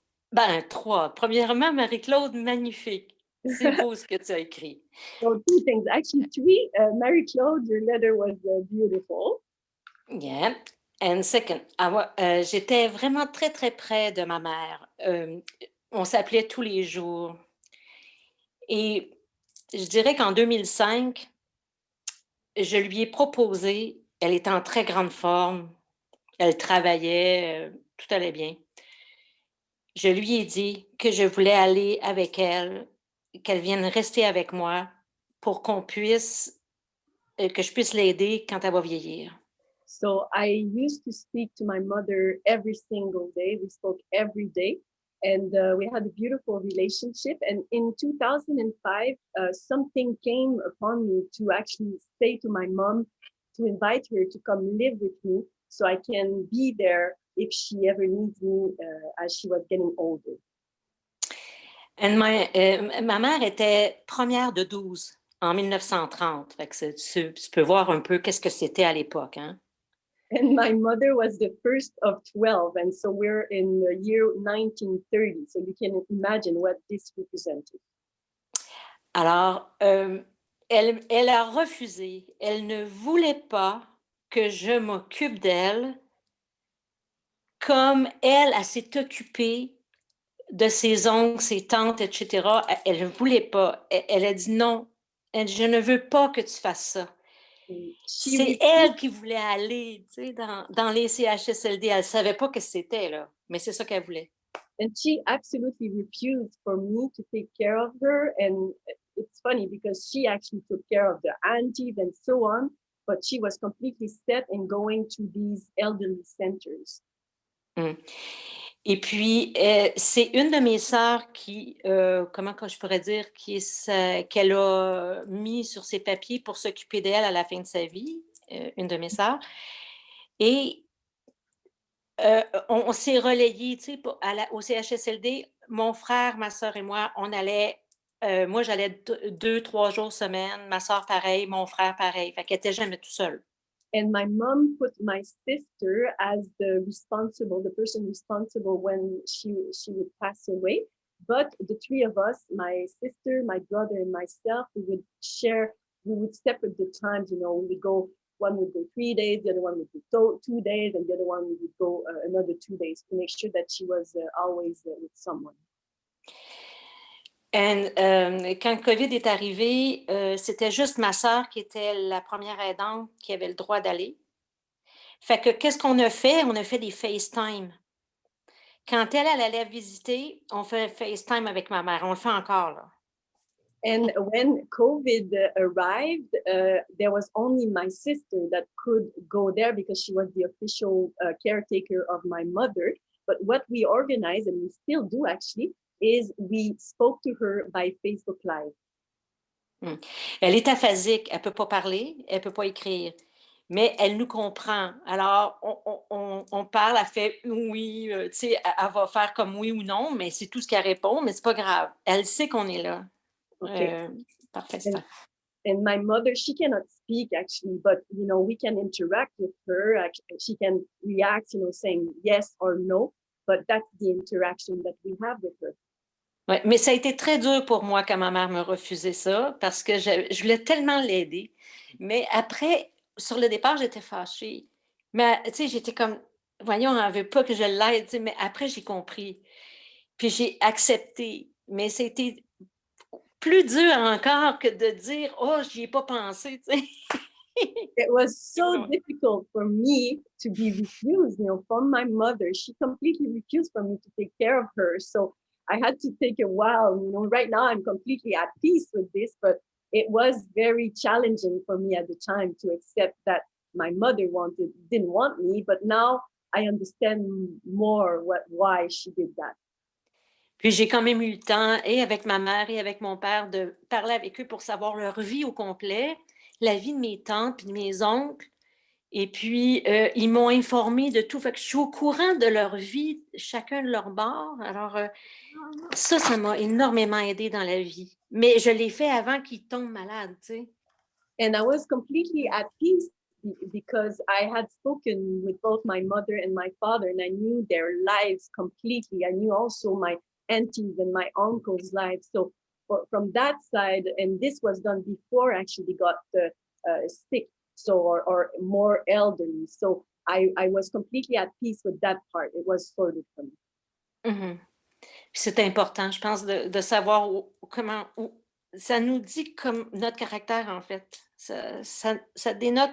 Speaker 3: Trois. Premièrement, Marie-Claude, magnifique. C'est beau ce que tu as écrit.
Speaker 5: So two things, actually three. Marie-Claude, your letter was beautiful.
Speaker 3: Yeah. And second, j'étais vraiment très, très près de ma mère. On s'appelait tous les jours. Et je dirais qu'en 2005, je lui ai proposé, elle était en très grande forme, elle travaillait, tout allait bien. Je lui ai dit que je voulais aller avec elle, qu'elle vienne rester avec moi pour que je puisse l'aider quand elle va vieillir.
Speaker 5: So I used to speak to my mother every single day. We spoke every day, and we had a beautiful relationship. And in 2005, something came upon me to actually say to my mom to invite her to come live with me so I can be there if she ever needs me as she was getting older.
Speaker 3: And ma mère était première de 12 en 1930. Fait que tu peux voir un peu qu'est-ce que c'était à l'époque, hein?
Speaker 5: And my mother was the first of 12, and so we're in the year 1930. So you can imagine what this represented.
Speaker 3: Alors, elle a refusé. Elle ne voulait pas que je m'occupe d'elle comme elle s'est occupée de ses oncles, ses tantes, etc. Elle ne voulait pas. Elle a dit non. Elle dit, je ne veux pas que tu fasses ça. C'est elle qui voulait aller, tu sais, dans les CHSLD. Elle ne savait pas que c'était, là, mais c'est ça qu'elle voulait.
Speaker 5: And she absolutely refused for me to take care of her. And it's funny because she actually took care of the aunties and so on, but she was completely set in going to these elderly centers.
Speaker 3: Et puis, c'est une de mes sœurs qui, comment que je pourrais dire, qu'elle a mis sur ses papiers pour s'occuper d'elle à la fin de sa vie, une de mes sœurs. Et on s'est relayés, tu sais, au CHSLD, mon frère, ma sœur et moi, on allait, moi j'allais 2, 3 jours semaine, ma sœur pareil, mon frère pareil. Fait qu'elle était jamais tout seule.
Speaker 5: And my mom put my sister as the person responsible when she would pass away. But the three of us, my sister, my brother, and myself, we would separate the times, you know, we would go, one would go 3 days, the other one would go 2 days, and the other one would go another 2 days to make sure that she was always with someone.
Speaker 3: Quand le COVID est arrivé, c'était juste ma sœur qui était la première aidante qui avait le droit d'aller. Fait que qu'est-ce qu'on a fait? On a fait des FaceTime. Quand elle allait visiter, on fait FaceTime avec ma mère. On le fait encore, là.
Speaker 5: And when COVID arrived, there was only my sister that could go there because she was the official caretaker of my mother. But what we organized, and we still do actually, is we spoke to her by Facebook Live.
Speaker 3: Elle est aphasique, elle ne peut pas parler, elle ne peut pas écrire, mais elle nous comprend. Alors, on parle, elle fait oui, tu sais, elle va faire comme oui ou non, mais c'est tout ce qu'elle répond, mais c'est pas grave. Elle sait qu'on est là.
Speaker 5: Okay.
Speaker 3: Parfait.
Speaker 5: And my mother, she cannot speak actually, but you know, we can interact with her. She can react, you know, saying yes or no, but that's the interaction that we have with her.
Speaker 3: Ouais, mais ça a été très dur pour moi quand ma mère me refusait ça parce que je voulais tellement l'aider. Mais après, sur le départ, j'étais fâchée. Mais tu sais, j'étais comme, voyons, elle ne veut pas que je l'aide, tu sais, mais après, j'ai compris. Puis j'ai accepté. Mais c'était plus dur encore que de dire, oh, j'y ai pas pensé, tu sais.
Speaker 5: It was so difficult for me to be refused, you know, from my mother. She completely refused for me to take care of her. So I had to take a while, you know, right now I'm completely at peace with this, but it was very challenging for me at the time to accept that my mother didn't want me, but now I understand more why she did that.
Speaker 3: Puis j'ai quand même eu le temps, et avec ma mère et avec mon père, de parler avec eux pour savoir leur vie au complet, la vie de mes tantes puis de mes oncles. Et puis, ils m'ont informée de tout. Fait que je suis au courant de leur vie, chacun de leur bord. Alors, ça m'a énormément aidée dans la vie. Mais je l'ai fait avant qu'ils tombent malades, tu sais.
Speaker 5: And I was completely at peace because I had spoken with both my mother and my father, and I knew their lives completely. I knew also my aunties and my uncles' lives. So from that side, and this was done before actually they got sick, so or more elderly. So I was completely at peace with that part. It was sorted for me.
Speaker 3: Mm-hmm. C'est important, je pense, de savoir comment... ça nous dit comme notre caractère, en fait. Ça dénote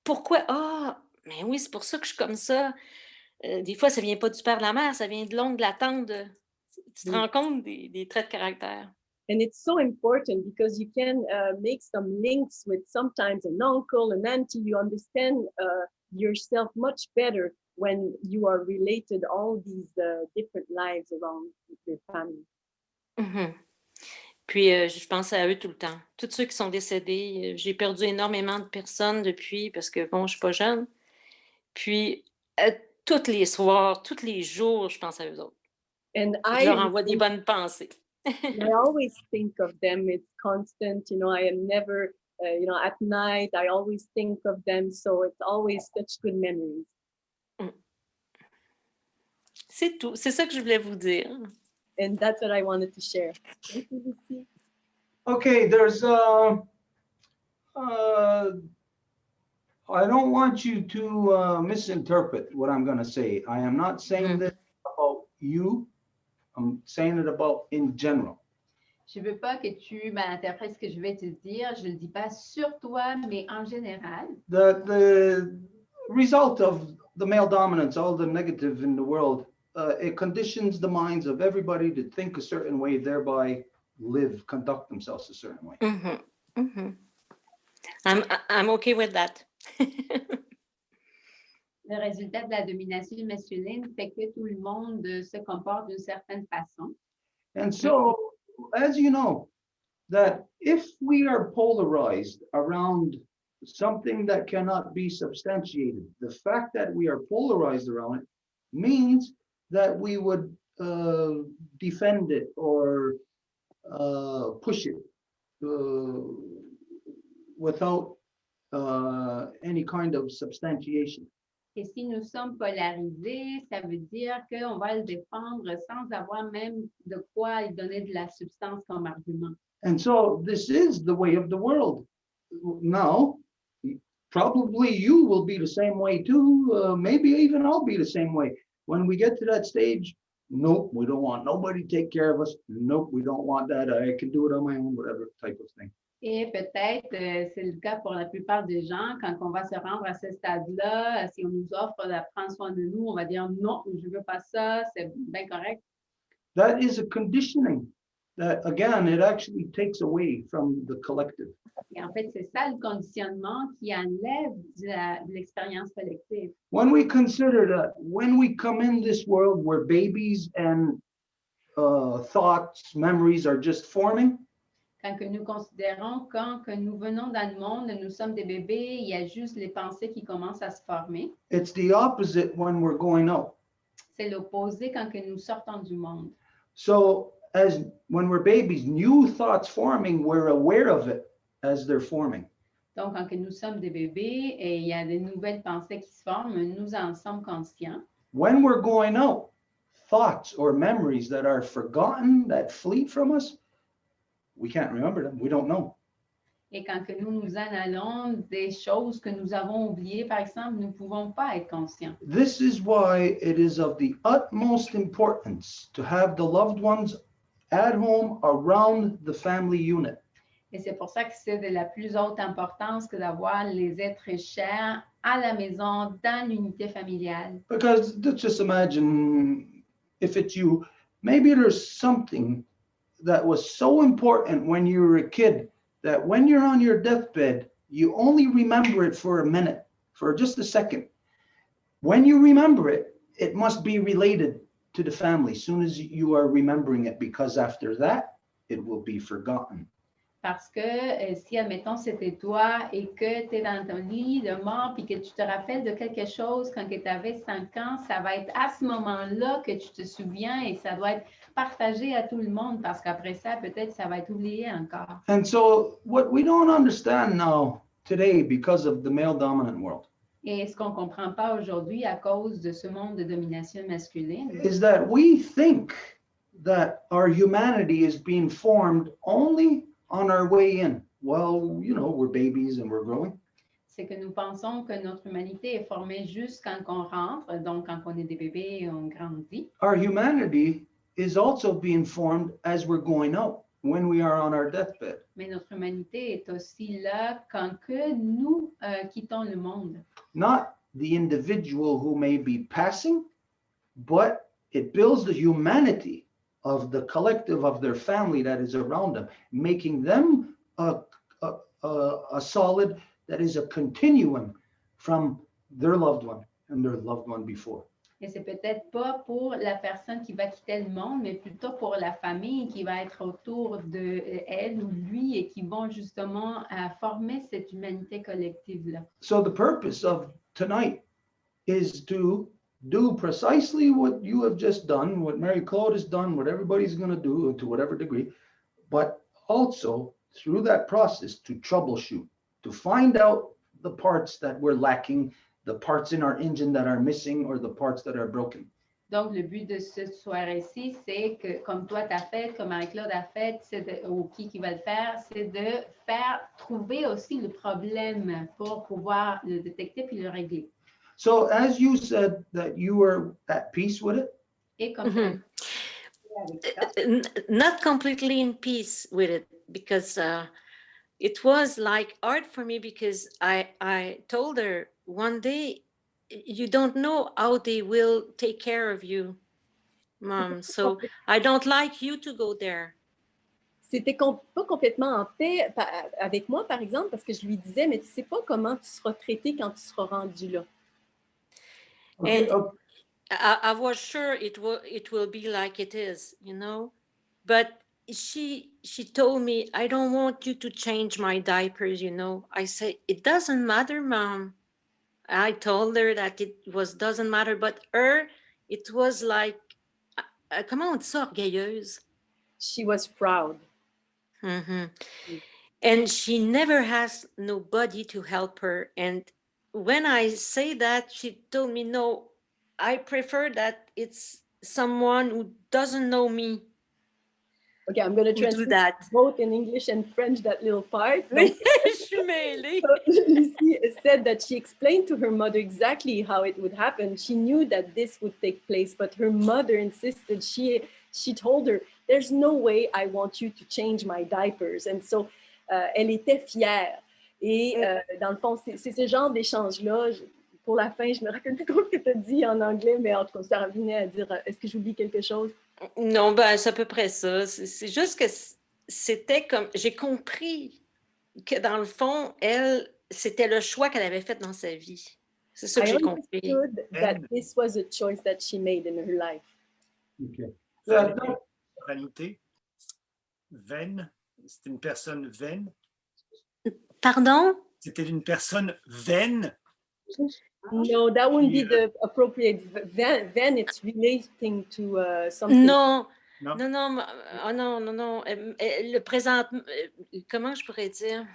Speaker 3: pourquoi... Ah, mais oui, c'est pour ça que je suis comme ça. Des fois, ça ne vient pas du père de la mère, ça vient de l'oncle, de la tante. Tu te rends compte des traits de caractère.
Speaker 5: And it's so important because you can make some links with sometimes an uncle, an auntie. You understand yourself much better when you are related all these different lives around your family.
Speaker 3: Mm-hmm. Puis, je pense à eux tout le temps. Tous ceux qui sont décédés, j'ai perdu énormément de personnes depuis, parce que, bon, je ne suis pas jeune. Puis, tous les soirs, tous les jours, je pense à eux autres.
Speaker 5: And
Speaker 3: je leur envoie des bonnes pensées.
Speaker 5: I always think of them. It's constant, you know, I am never, you know, at night, I always think of them. So it's always such good memories.
Speaker 3: C'est tout. C'est ça que je voulais vous dire.
Speaker 5: And that's what I wanted to share. Thank you, Lucy.
Speaker 1: Okay, there's I don't want you to misinterpret what I'm going to say. I am not saying this about you. I'm saying it about in general.
Speaker 2: Je veux pas que tu malinterprètes ce que je vais te dire. Je le dis pas sur toi, mais en général.
Speaker 1: The result of the male dominance, all the negative in the world, it conditions the minds of everybody to think a certain way, thereby conduct themselves a certain way.
Speaker 3: Mm-hmm. Mm-hmm. I'm okay with that.
Speaker 2: Le résultat de la domination masculine fait que tout le monde se comporte d'une certaine façon.
Speaker 1: And so, as you know, that if we are polarized around something that cannot be substantiated, the fact that we are polarized around it means that we would defend it or push it without any kind of substantiation.
Speaker 2: Et si nous sommes polarisés, ça veut dire qu'on va le défendre sans avoir même de quoi lui donner de la substance comme argument.
Speaker 1: And so this is the way of the world. Now, probably you will be the same way too. Maybe even I'll be the same way. When we get to that stage, nope, we don't want nobody to take care of us. Nope, we don't want that. I can do it on my own, whatever type of thing.
Speaker 2: Et peut-être, c'est le cas pour la plupart des gens, quand on va se rendre à ce stade-là, si on nous offre de prendre soin de nous, on va dire non, je ne veux pas ça, c'est bien correct.
Speaker 1: That is a conditioning that, again, it actually takes away from the collective.
Speaker 2: Et en fait, c'est ça le conditionnement qui enlève de l'expérience collective.
Speaker 1: When we consider that, when we come in this world where babies and thoughts, memories are just forming,
Speaker 2: Quand que nous considérons quand que nous venons dans le monde, nous sommes des bébés, il y a juste les pensées qui commencent à se former.
Speaker 1: it's the opposite when we're going out.
Speaker 2: C'est l'opposé quand que nous sortons du monde.
Speaker 1: So as when we're babies, new thoughts forming, we're aware of it as they're forming.
Speaker 2: Donc, quand que nous sommes des bébés et il y a de nouvelles pensées qui se forment, nous en sommes conscients.
Speaker 1: When we're going out, thoughts or memories that are forgotten, that flee from us, we can't remember them. We don't know.
Speaker 2: Et quand que nous nous en allons, des choses que nous avons oubliées, par exemple, nous ne pouvons pas être conscients.
Speaker 1: This is why it is of the utmost importance to have the loved ones at home around the family unit.
Speaker 2: Et c'est pour ça que c'est de la plus haute importance que d'avoir les êtres chers à la maison, dans l'unité familiale.
Speaker 1: Because just imagine if it's you, maybe there's something that was so important when you were a kid that when you're on your deathbed, you only remember it for a minute, for just a second. When you remember it, it must be related to the family as soon as you are remembering it, because after that, it will be forgotten.
Speaker 2: Parce que si, admettons, c'était toi et que tu es dans ton lit de mort puis que tu te rappelles de quelque chose quand tu avais 5 ans, ça va être à ce moment-là que tu te souviens et ça doit être partagé à tout le monde parce qu'après ça, peut-être, ça va être oublié encore.
Speaker 1: And so what we don't understand now today because of the male dominant world
Speaker 2: Et ce qu'on ne comprend pas aujourd'hui à cause de ce monde de domination masculine,
Speaker 1: is that we think that our humanity is being formed only on our way in. Well, you know, we're babies and we're growing.
Speaker 2: c'est que nous pensons que notre humanité est formée juste quand on rentre, donc quand on est des bébés et on grandit.
Speaker 1: Our humanity is also being formed as we're going out, when we are on our deathbed.
Speaker 2: Mais notre humanité est aussi là quand que nous quittons le monde.
Speaker 1: Not the individual who may be passing, but it builds the humanity of the collective of their family that is around them, making them a solid that is a continuum from their loved one and their loved one before.
Speaker 2: Et c'est peut-être pas pour la personne qui va quitter le monde, mais plutôt pour la famille qui va être autour de elle ou lui et qui vont justement former cette humanité collective-là.
Speaker 1: So the purpose of tonight is to do precisely what you have just done, what Mary Claude has done, what everybody's going to do to whatever degree, but also through that process to troubleshoot, to find out the parts that we're lacking, the parts in our engine that are missing, or the parts that are broken.
Speaker 2: Donc, le but de ce soir-ci, c'est que, comme toi t'as fait, comme Marie-Claude a fait, ou qui va le faire, c'est de faire trouver aussi le problème pour pouvoir le détecter puis le régler.
Speaker 1: So as you said that you were at peace with it,
Speaker 2: Et comme
Speaker 3: Mhm. Not completely in peace with it, because it was like hard for me, because I told her one day, you don't know how they will take care of you, Mom. So I don't like you to go there.
Speaker 5: C'était pas complètement en paix avec moi, par exemple, parce que je lui disais, mais tu sais pas comment tu seras traité quand tu seras rendu là.
Speaker 1: Okay,
Speaker 3: And
Speaker 1: okay.
Speaker 3: I was sure it will be like it is, you know. But she told me, I don't want you to change my diapers, you know. I said, it doesn't matter, Mom. I told her that it doesn't matter, but her, it was like, comment on dit ça, orgueilleuse?
Speaker 5: She was proud.
Speaker 3: Mhm. And she never has nobody to help her. And when I say that, she told me, no, I prefer that it's someone who doesn't know me
Speaker 5: Okay, I'm going to
Speaker 3: who do
Speaker 5: translate
Speaker 3: that.
Speaker 5: both in English and French that little part.
Speaker 3: Je
Speaker 5: Donc,
Speaker 3: suis mêlée.
Speaker 5: Lucy said that she explained to her mother exactly how it would happen. She knew that this would take place, but her mother insisted. She told her, there's no way I want you to change my diapers. And so, elle était fière. Et dans le fond, c'est ce genre d'échange-là. Pour la fin, je me rappelle plus trop ce que tu as dit en anglais, mais en tout cas, ça revenait à dire, est-ce que j'oublie quelque chose?
Speaker 3: Non, ben, c'est à peu près ça. C'est juste que c'était comme, j'ai compris que dans le fond, elle, c'était le choix qu'elle avait fait dans sa vie. C'est ça que
Speaker 5: I
Speaker 3: j'ai compris.
Speaker 5: understood that this was a choice that she made in her life.
Speaker 1: Okay.
Speaker 6: Vanité, vaine, c'était une personne vaine.
Speaker 3: Pardon?
Speaker 6: C'était une personne vaine.
Speaker 5: No, that wouldn't be the appropriate. Then it's relating to something.
Speaker 3: Non,
Speaker 6: Non.
Speaker 3: non, non, oh non, non, non. Le présent, comment je pourrais dire?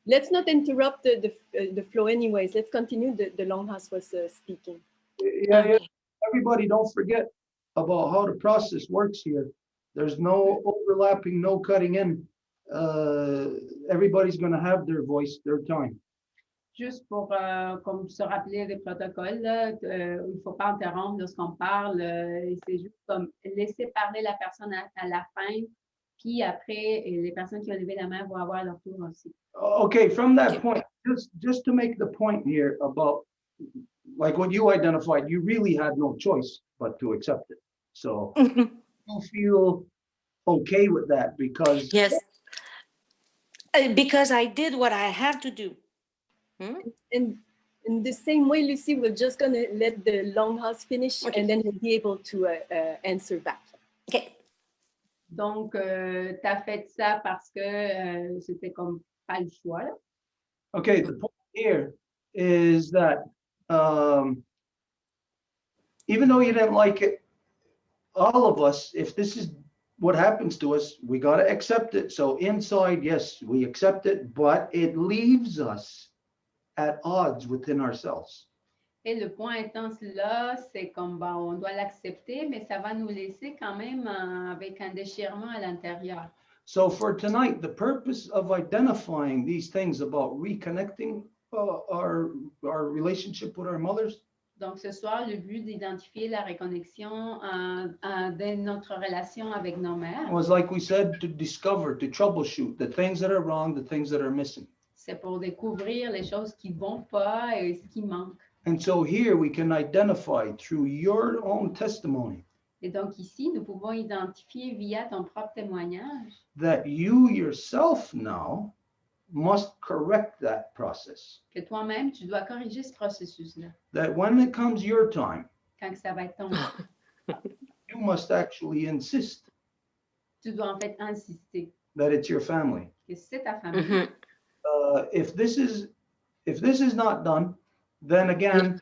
Speaker 5: Let's not interrupt the flow anyways. Let's continue. The Longhouse was speaking.
Speaker 1: Yeah, yeah. Everybody don't forget about how the process works here. There's no overlapping, no cutting in. Everybody's going to have their voice, their time.
Speaker 2: Juste pour comme se rappeler les protocoles, là, il ne faut pas interrompre lorsqu'on parle. C'est juste comme laisser parler la personne à la fin. Puis après, les personnes qui ont levé la main vont avoir leur tour aussi.
Speaker 1: Okay, from that point, just to make the point here about like what you identified, you really had no choice but to accept it. So you feel okay with that because
Speaker 3: Yes. Because I did what I have to do.
Speaker 5: And in the same way, Lucy, we're just going to let the Longhouse finish,
Speaker 3: Okay.
Speaker 5: and then we'll be able to answer back.
Speaker 3: Okay.
Speaker 2: Donc, tu as fait ça parce que c'était comme pas le choix. Là.
Speaker 1: okay, the point here is that even though you didn't like it, all of us, if this is what happens to us, we got to accept it. So inside, yes, we accept it, but it leaves us at odds within ourselves.
Speaker 2: Et le point étant là, c'est comme bon, on doit l'accepter, mais ça va nous laisser quand même avec un déchirement à l'intérieur.
Speaker 1: So for tonight, the purpose of identifying these things about reconnecting our relationship with our mothers
Speaker 2: Donc, ce soir, le but d'identifier la réconnexion de notre relation avec nos mères,
Speaker 1: was, like we said, to discover, to troubleshoot the things that are wrong, the things that are missing.
Speaker 2: c'est pour découvrir les choses qui ne vont pas et ce qui manque.
Speaker 1: And so here we can identify through your own testimony
Speaker 2: Et donc ici, nous pouvons identifier via ton propre témoignage
Speaker 1: that you yourself now must correct that process.
Speaker 2: que toi-même, tu dois corriger ce processus-là.
Speaker 1: That when it comes your time,
Speaker 2: Quand ça va être ton temps,
Speaker 1: you must actually insist
Speaker 2: tu dois en fait insister
Speaker 1: that it's your family.
Speaker 2: que c'est ta famille.
Speaker 3: Mhm.
Speaker 1: If this is not done, then again,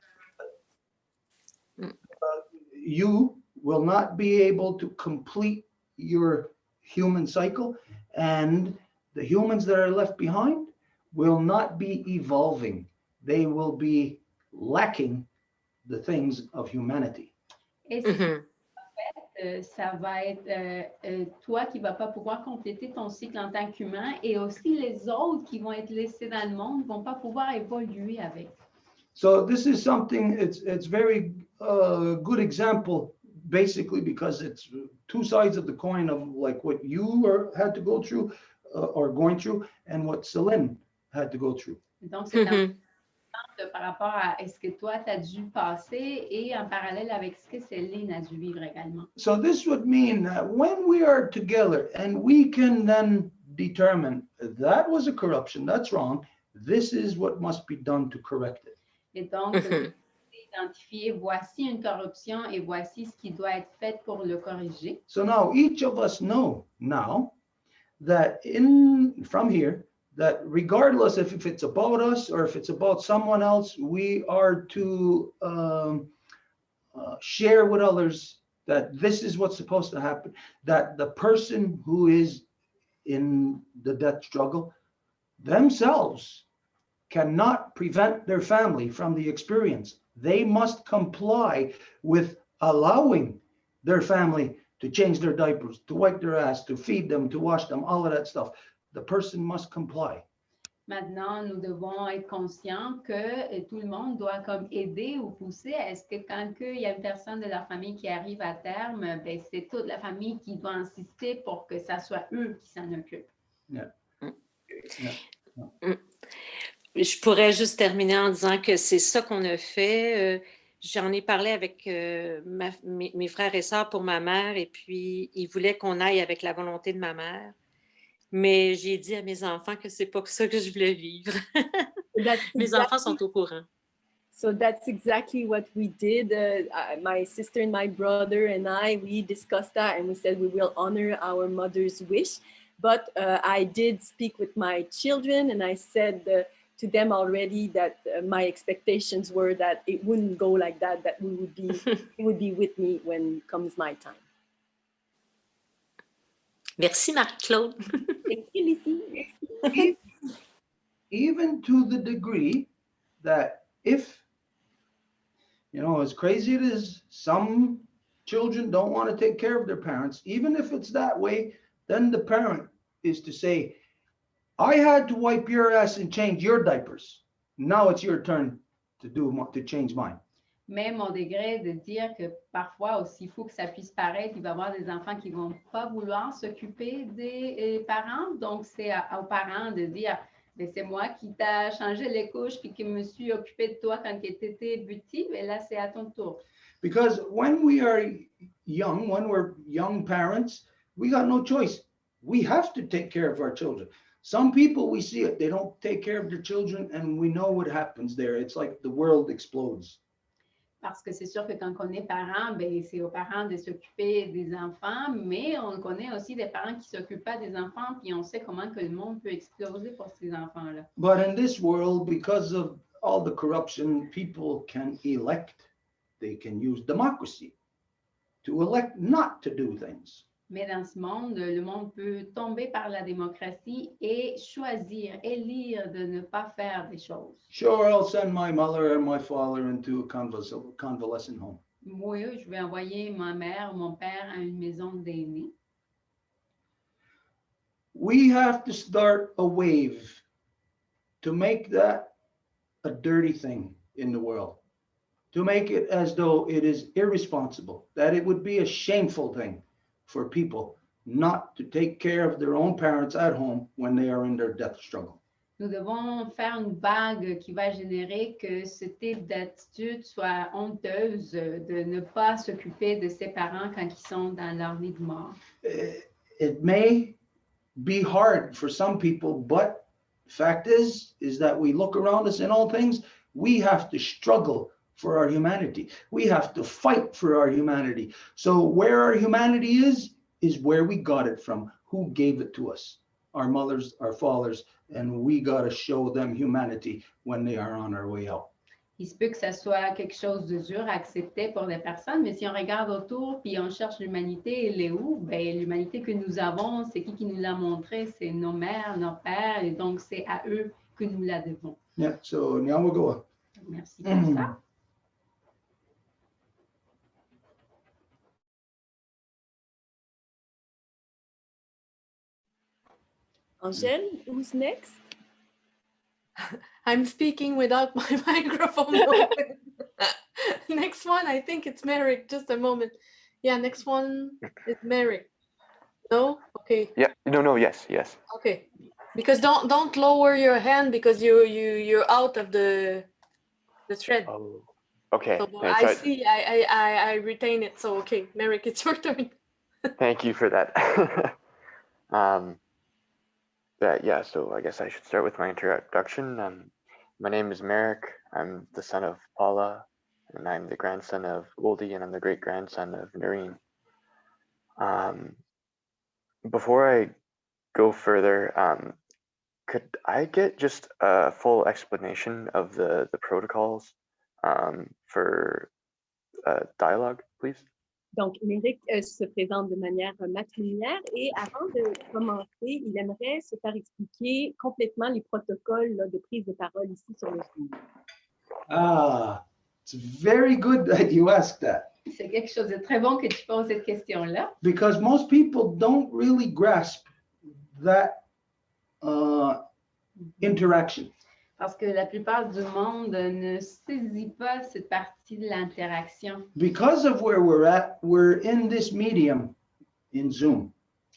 Speaker 1: you will not be able to complete your human cycle, and the humans that are left behind will not be evolving. They will be lacking the things of humanity.
Speaker 2: Et
Speaker 3: Mhm.
Speaker 2: ça va être toi qui ne vas pas pouvoir compléter ton cycle en tant qu'humain et aussi les autres qui vont être laissés dans le monde ne vont pas pouvoir évoluer avec.
Speaker 1: So this is something, it's very good example, basically, because it's two sides of the coin of like what you had to go through or going through and what Celine had to go through.
Speaker 2: Donc, c'est un
Speaker 3: Mhm.
Speaker 2: exemple par rapport à ce que toi, tu as dû passer et en parallèle avec ce que Céline a dû vivre également.
Speaker 1: So this would mean that when we are together and we can then determine that was a corruption, that's wrong, this is what must be done to correct it.
Speaker 2: Et donc,
Speaker 3: Mhm.
Speaker 2: identifier voici une corruption et voici ce qui doit être fait pour le corriger.
Speaker 1: So now each of us know now that from here, that regardless if it's about us or if it's about someone else, we are to share with others that this is what's supposed to happen, that the person who is in the death struggle themselves cannot prevent their family from the experience. They must comply with allowing their family to change their diapers, to wipe their ass, to feed them, to wash them, all of that stuff. The person must comply.
Speaker 2: Maintenant, nous devons être conscients que tout le monde doit comme aider ou pousser à ce que quand il y a une personne de leur famille qui arrive à terme, ben, c'est toute la famille qui doit insister pour que ça soit eux qui s'en occupent.
Speaker 1: Yeah.
Speaker 3: Yeah. Je pourrais juste terminer en disant que c'est ça qu'on a fait. J'en ai parlé avec mes frères et sœurs pour ma mère et puis ils voulaient qu'on aille avec la volonté de ma mère. Mais j'ai dit à mes enfants que c'est pas ça que je voulais vivre. Mes enfants sont au courant.
Speaker 5: So that's exactly what we did. My sister and my brother and we discussed that and we said we will honor our mother's wish. But I did speak with my children and I said to them already that my expectations were that it wouldn't go like that, that we would be, it would be with me when comes my time.
Speaker 3: Merci Marie-Claude.
Speaker 5: Thank you, Lucy.
Speaker 1: Even to the degree that if, you know, as crazy it is, some children don't want to take care of their parents, even if it's that way, then the parent is to say, I had to wipe your ass and change your diapers. Now it's your turn to change mine.
Speaker 2: Même au degré de dire que parfois, aussi fou que ça puisse paraître, il va y avoir des enfants qui ne vont pas vouloir s'occuper des parents. Donc, c'est aux parents de dire, ben, c'est moi qui t'a changé les couches puis qui me suis occupé de toi quand tu étais petit, mais là, c'est à ton tour.
Speaker 1: Because when we are young, when we're young parents, we got no choice. We have to take care of our children. Some people, we see it, they don't take care of their children and we know what happens there. It's like the world explodes.
Speaker 2: Parce que c'est sûr que quand on est parent, ben, c'est aux parents de s'occuper des enfants, mais on connaît aussi des parents qui ne s'occupent pas des enfants, puis on sait comment que le monde peut exploser pour ces enfants-là.
Speaker 1: But in this world, because of all the corruption, people can elect, they can use democracy to elect not to do things.
Speaker 2: Mais dans ce monde, le monde peut tomber par la démocratie et choisir, élire de ne pas faire des choses.
Speaker 1: Sure, I'll send my mother and my father into a convalescent home.
Speaker 2: Oui, je vais envoyer ma mère ou mon père à une maison d'aînés.
Speaker 1: We have to start a wave to make that a dirty thing in the world, to make it as though it is irresponsible, that it would be a shameful thing for people not to take care of their own parents at home when they are in their death struggle.
Speaker 2: Nous devons faire une vague qui va générer que ce type d'attitude soit honteuse de ne pas s'occuper de ses parents quand ils sont dans leur lit de mort.
Speaker 1: It may be hard for some people, but fact is that we look around us in all things, we have to struggle for our humanity. We have to fight for our humanity. So where our humanity is where we got it from, who gave it to us, our mothers, our fathers, and we got to show them humanity when they are on our way out.
Speaker 2: Il se peut que ça soit quelque chose de dur à accepter pour des personnes, mais si on regarde autour puis on cherche l'humanité, elle est où? Ben, l'humanité que nous avons, c'est qui nous l'a montré? C'est nos mères, nos pères, et donc c'est à eux que nous la devons.
Speaker 1: Yeah, so Nyawagoa.
Speaker 2: Merci pour ça.
Speaker 5: Angèle, who's next?
Speaker 4: I'm speaking without my microphone open. Next one, I think it's Merrick. Just a moment. Yeah, next one is Merrick. No? Okay.
Speaker 7: Yeah. No. Yes.
Speaker 4: Okay. Because don't lower your hand because you're out of the thread.
Speaker 7: Oh. Okay.
Speaker 4: So I see. I retain it. So okay, Merrick, it's your turn.
Speaker 7: Thank you for that. Yeah, so I guess I should start with my introduction. My name is Merrick. I'm the son of Paula and I'm the grandson of Goldie, and I'm the great grandson of Noreen. Before I go further, could I get just a full explanation of the protocols for dialogue, please?
Speaker 5: Donc, l'Éric se présente de manière matrilinéaire et avant de commencer, il aimerait se faire expliquer complètement les protocoles là, de prise de parole ici sur le Zoom.
Speaker 1: Ah, it's very good that you asked that
Speaker 2: C'est quelque chose de très bon que tu poses cette question-là,
Speaker 1: because most people don't really grasp that interaction.
Speaker 2: parce que la plupart du monde ne saisit pas cette partie de l'interaction.
Speaker 1: Because of where we're at, we're in this medium in Zoom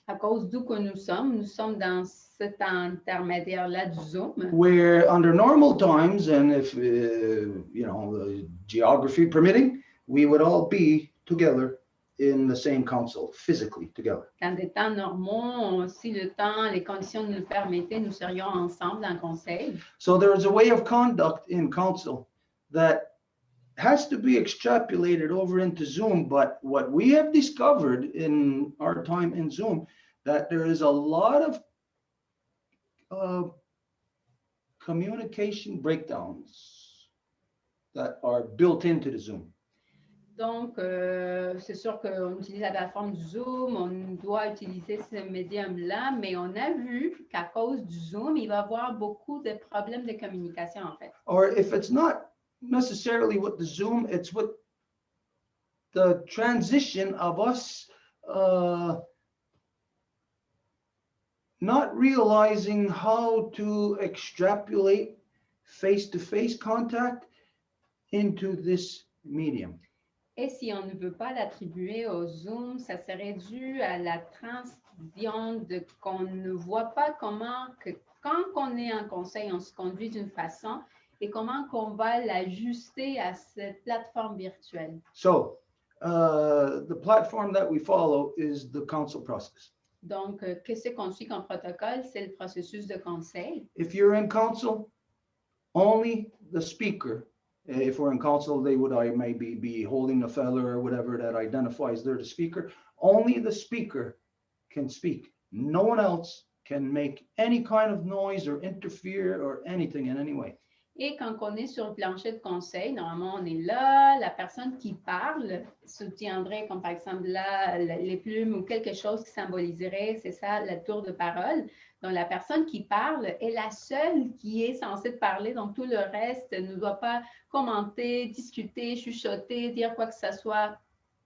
Speaker 2: À cause d'où que nous sommes dans cet intermédiaire-là du Zoom,
Speaker 1: where under normal times, and if, you know, the geography permitting, we would all be together in the same council, physically together.
Speaker 2: dans des temps normaux, si le temps, les conditions nous le permettaient, nous serions ensemble dans le conseil.
Speaker 1: So there is a way of conduct in council that has to be extrapolated over into Zoom. But what we have discovered in our time in Zoom, that there is a lot of communication breakdowns that are built into the Zoom.
Speaker 2: Donc, c'est sûr qu'on utilise la plateforme du Zoom, on doit utiliser ce médium-là, mais on a vu qu'à cause du Zoom, il va y avoir beaucoup de problèmes de communication, en fait.
Speaker 1: Or if it's not necessarily with the Zoom, it's with the transition of us not realizing how to extrapolate face-to-face contact into this medium.
Speaker 2: Et si on ne veut pas l'attribuer au Zoom, ça serait dû à la transition de qu'on ne voit pas comment, que quand on est en conseil, on se conduit d'une façon et comment qu'on va l'ajuster à cette plateforme virtuelle.
Speaker 1: So the platform that we follow is the council process.
Speaker 2: Donc, qu'est-ce qu'on suit comme protocole? C'est le processus de conseil.
Speaker 1: If you're in council, only the speaker, if we're in council, they would maybe be holding a feather or whatever that identifies they're the speaker. Only the speaker can speak. No one else can make any kind of noise or interfere or anything in any way.
Speaker 2: Et quand on est sur le plancher de conseil, normalement, on est là, la personne qui parle soutiendrait, comme par exemple là, les plumes ou quelque chose qui symboliserait, c'est ça, la tour de parole. Donc, la personne qui parle est la seule qui est censée parler, donc tout le reste ne doit pas commenter, discuter, chuchoter, dire quoi que ce soit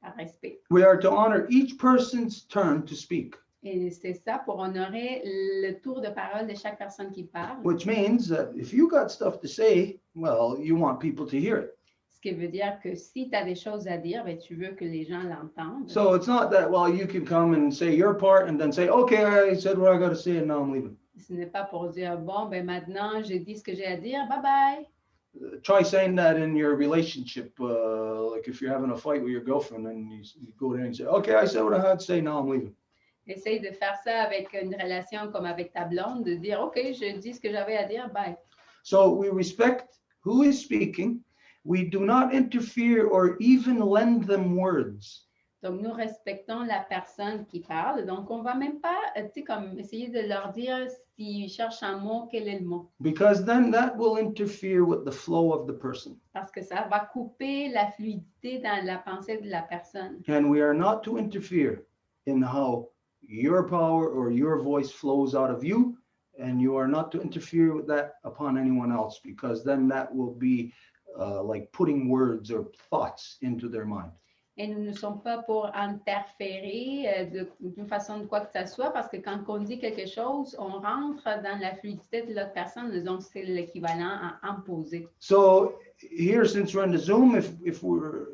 Speaker 2: par respect.
Speaker 1: We are to honor each person's turn to speak,
Speaker 2: Et c'est ça pour honorer le tour de parole de chaque personne qui parle.
Speaker 1: which means that if you got stuff to say, well, you want people to hear it.
Speaker 2: Ce qui veut dire que si tu as des choses à dire, ben, tu veux que les gens l'entendent.
Speaker 1: So it's not that, well, you can come and say your part and then say, okay, I said what I got to say and now I'm leaving.
Speaker 2: Ce n'est pas pour dire, bon, ben maintenant, j'ai dit ce que j'ai à dire, bye bye.
Speaker 1: Try saying that in your relationship, like if you're having a fight with your girlfriend and you go there and say, okay, I said what I had to say, now I'm leaving.
Speaker 2: Essaye de faire ça avec une relation comme avec ta blonde, de dire, OK, je dis ce que j'avais à dire, bye.
Speaker 1: So we respect who is speaking. We do not interfere or even lend them words.
Speaker 2: Donc, nous respectons la personne qui parle. Donc, on ne va même pas, tu sais, comme essayer de leur dire s'ils cherchent un mot, quel est le mot.
Speaker 1: Because then that will interfere with the flow of the person.
Speaker 2: Parce que ça va couper la fluidité dans la pensée de la personne.
Speaker 1: And we are not to interfere in how your power or your voice flows out of you. And you are not to interfere with that upon anyone else, because then that will be like putting words or thoughts into their mind.
Speaker 2: Et nous ne sommes pas pour interférer d'une façon de quoi que ce soit, parce que quand on dit quelque chose, on rentre dans la fluidité de l'autre personne, donc c'est l'équivalent à imposer.
Speaker 1: So here, since we're in the Zoom, if we're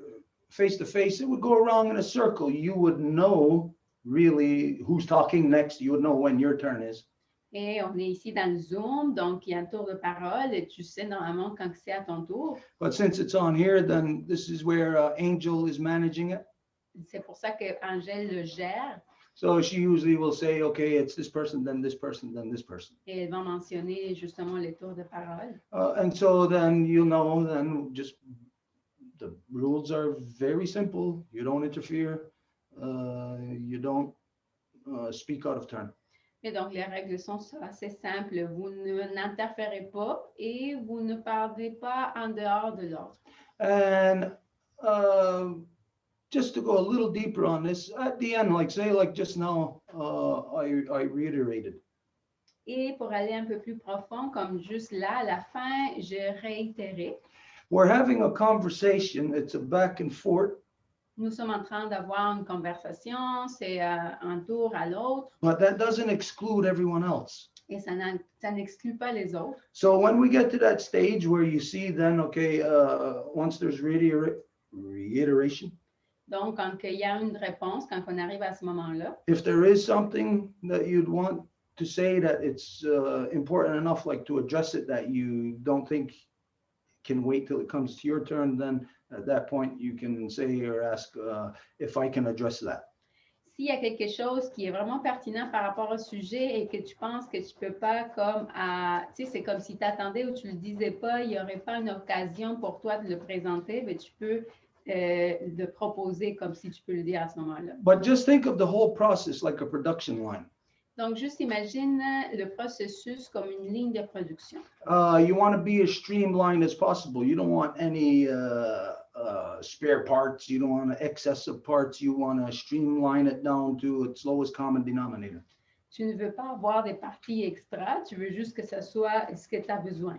Speaker 1: face to face, it would go around in a circle. You would know really who's talking next. You would know when your turn is.
Speaker 2: Et on est ici dans le Zoom, donc il y a un tour de parole et tu sais normalement quand c'est à ton tour.
Speaker 1: But since it's on here, then this is where Angel is managing it.
Speaker 2: C'est pour ça que Angèle le gère
Speaker 1: So she usually will say, okay, it's this person, then this person, then this person.
Speaker 2: et elle va mentionner justement les tours de parole.
Speaker 1: And so then you know, then just The rules are very simple. You don't interfere. You don't speak out of turn.
Speaker 2: Et donc, les règles sont assez simples. Vous n'interférez pas et vous ne parlez pas en dehors de l'ordre.
Speaker 1: And just to go a little deeper on this, at the end, like say, like just now, I reiterated.
Speaker 2: Et pour aller un peu plus profond, comme juste là, à la fin, j'ai réitéré.
Speaker 1: We're having a conversation. It's a back and forth.
Speaker 2: Nous sommes en train d'avoir une conversation, c'est un tour à l'autre,
Speaker 1: But that doesn't exclude everyone else.
Speaker 2: et ça n'exclut pas les autres.
Speaker 1: So when we get to that stage where you see then, okay, once there's reiteration,
Speaker 2: Donc, quand il y a une réponse, quand on arrive à ce moment-là,
Speaker 1: if there is something that you'd want to say that it's important enough, like to address it, that you don't think can wait till it comes to your turn, then at that point you can say or ask if I can address that.
Speaker 2: s'il y a quelque chose qui est vraiment pertinent par rapport au sujet et que tu penses que tu peux pas comme tu sais, c'est comme si tu attendais ou tu le disais pas, il n'y aurait pas une occasion pour toi de le présenter, mais tu peux le proposer comme si tu peux le dire à ce moment-là.
Speaker 1: But just think of the whole process like a production line.
Speaker 2: Donc, juste imagine le processus comme une ligne de production.
Speaker 1: You want to be as streamlined as possible. You don't want any spare parts. You don't want excessive parts. You want to streamline it down to its lowest common denominator.
Speaker 2: Tu ne veux pas avoir des parties extra, tu veux juste que ça soit ce que tu as besoin.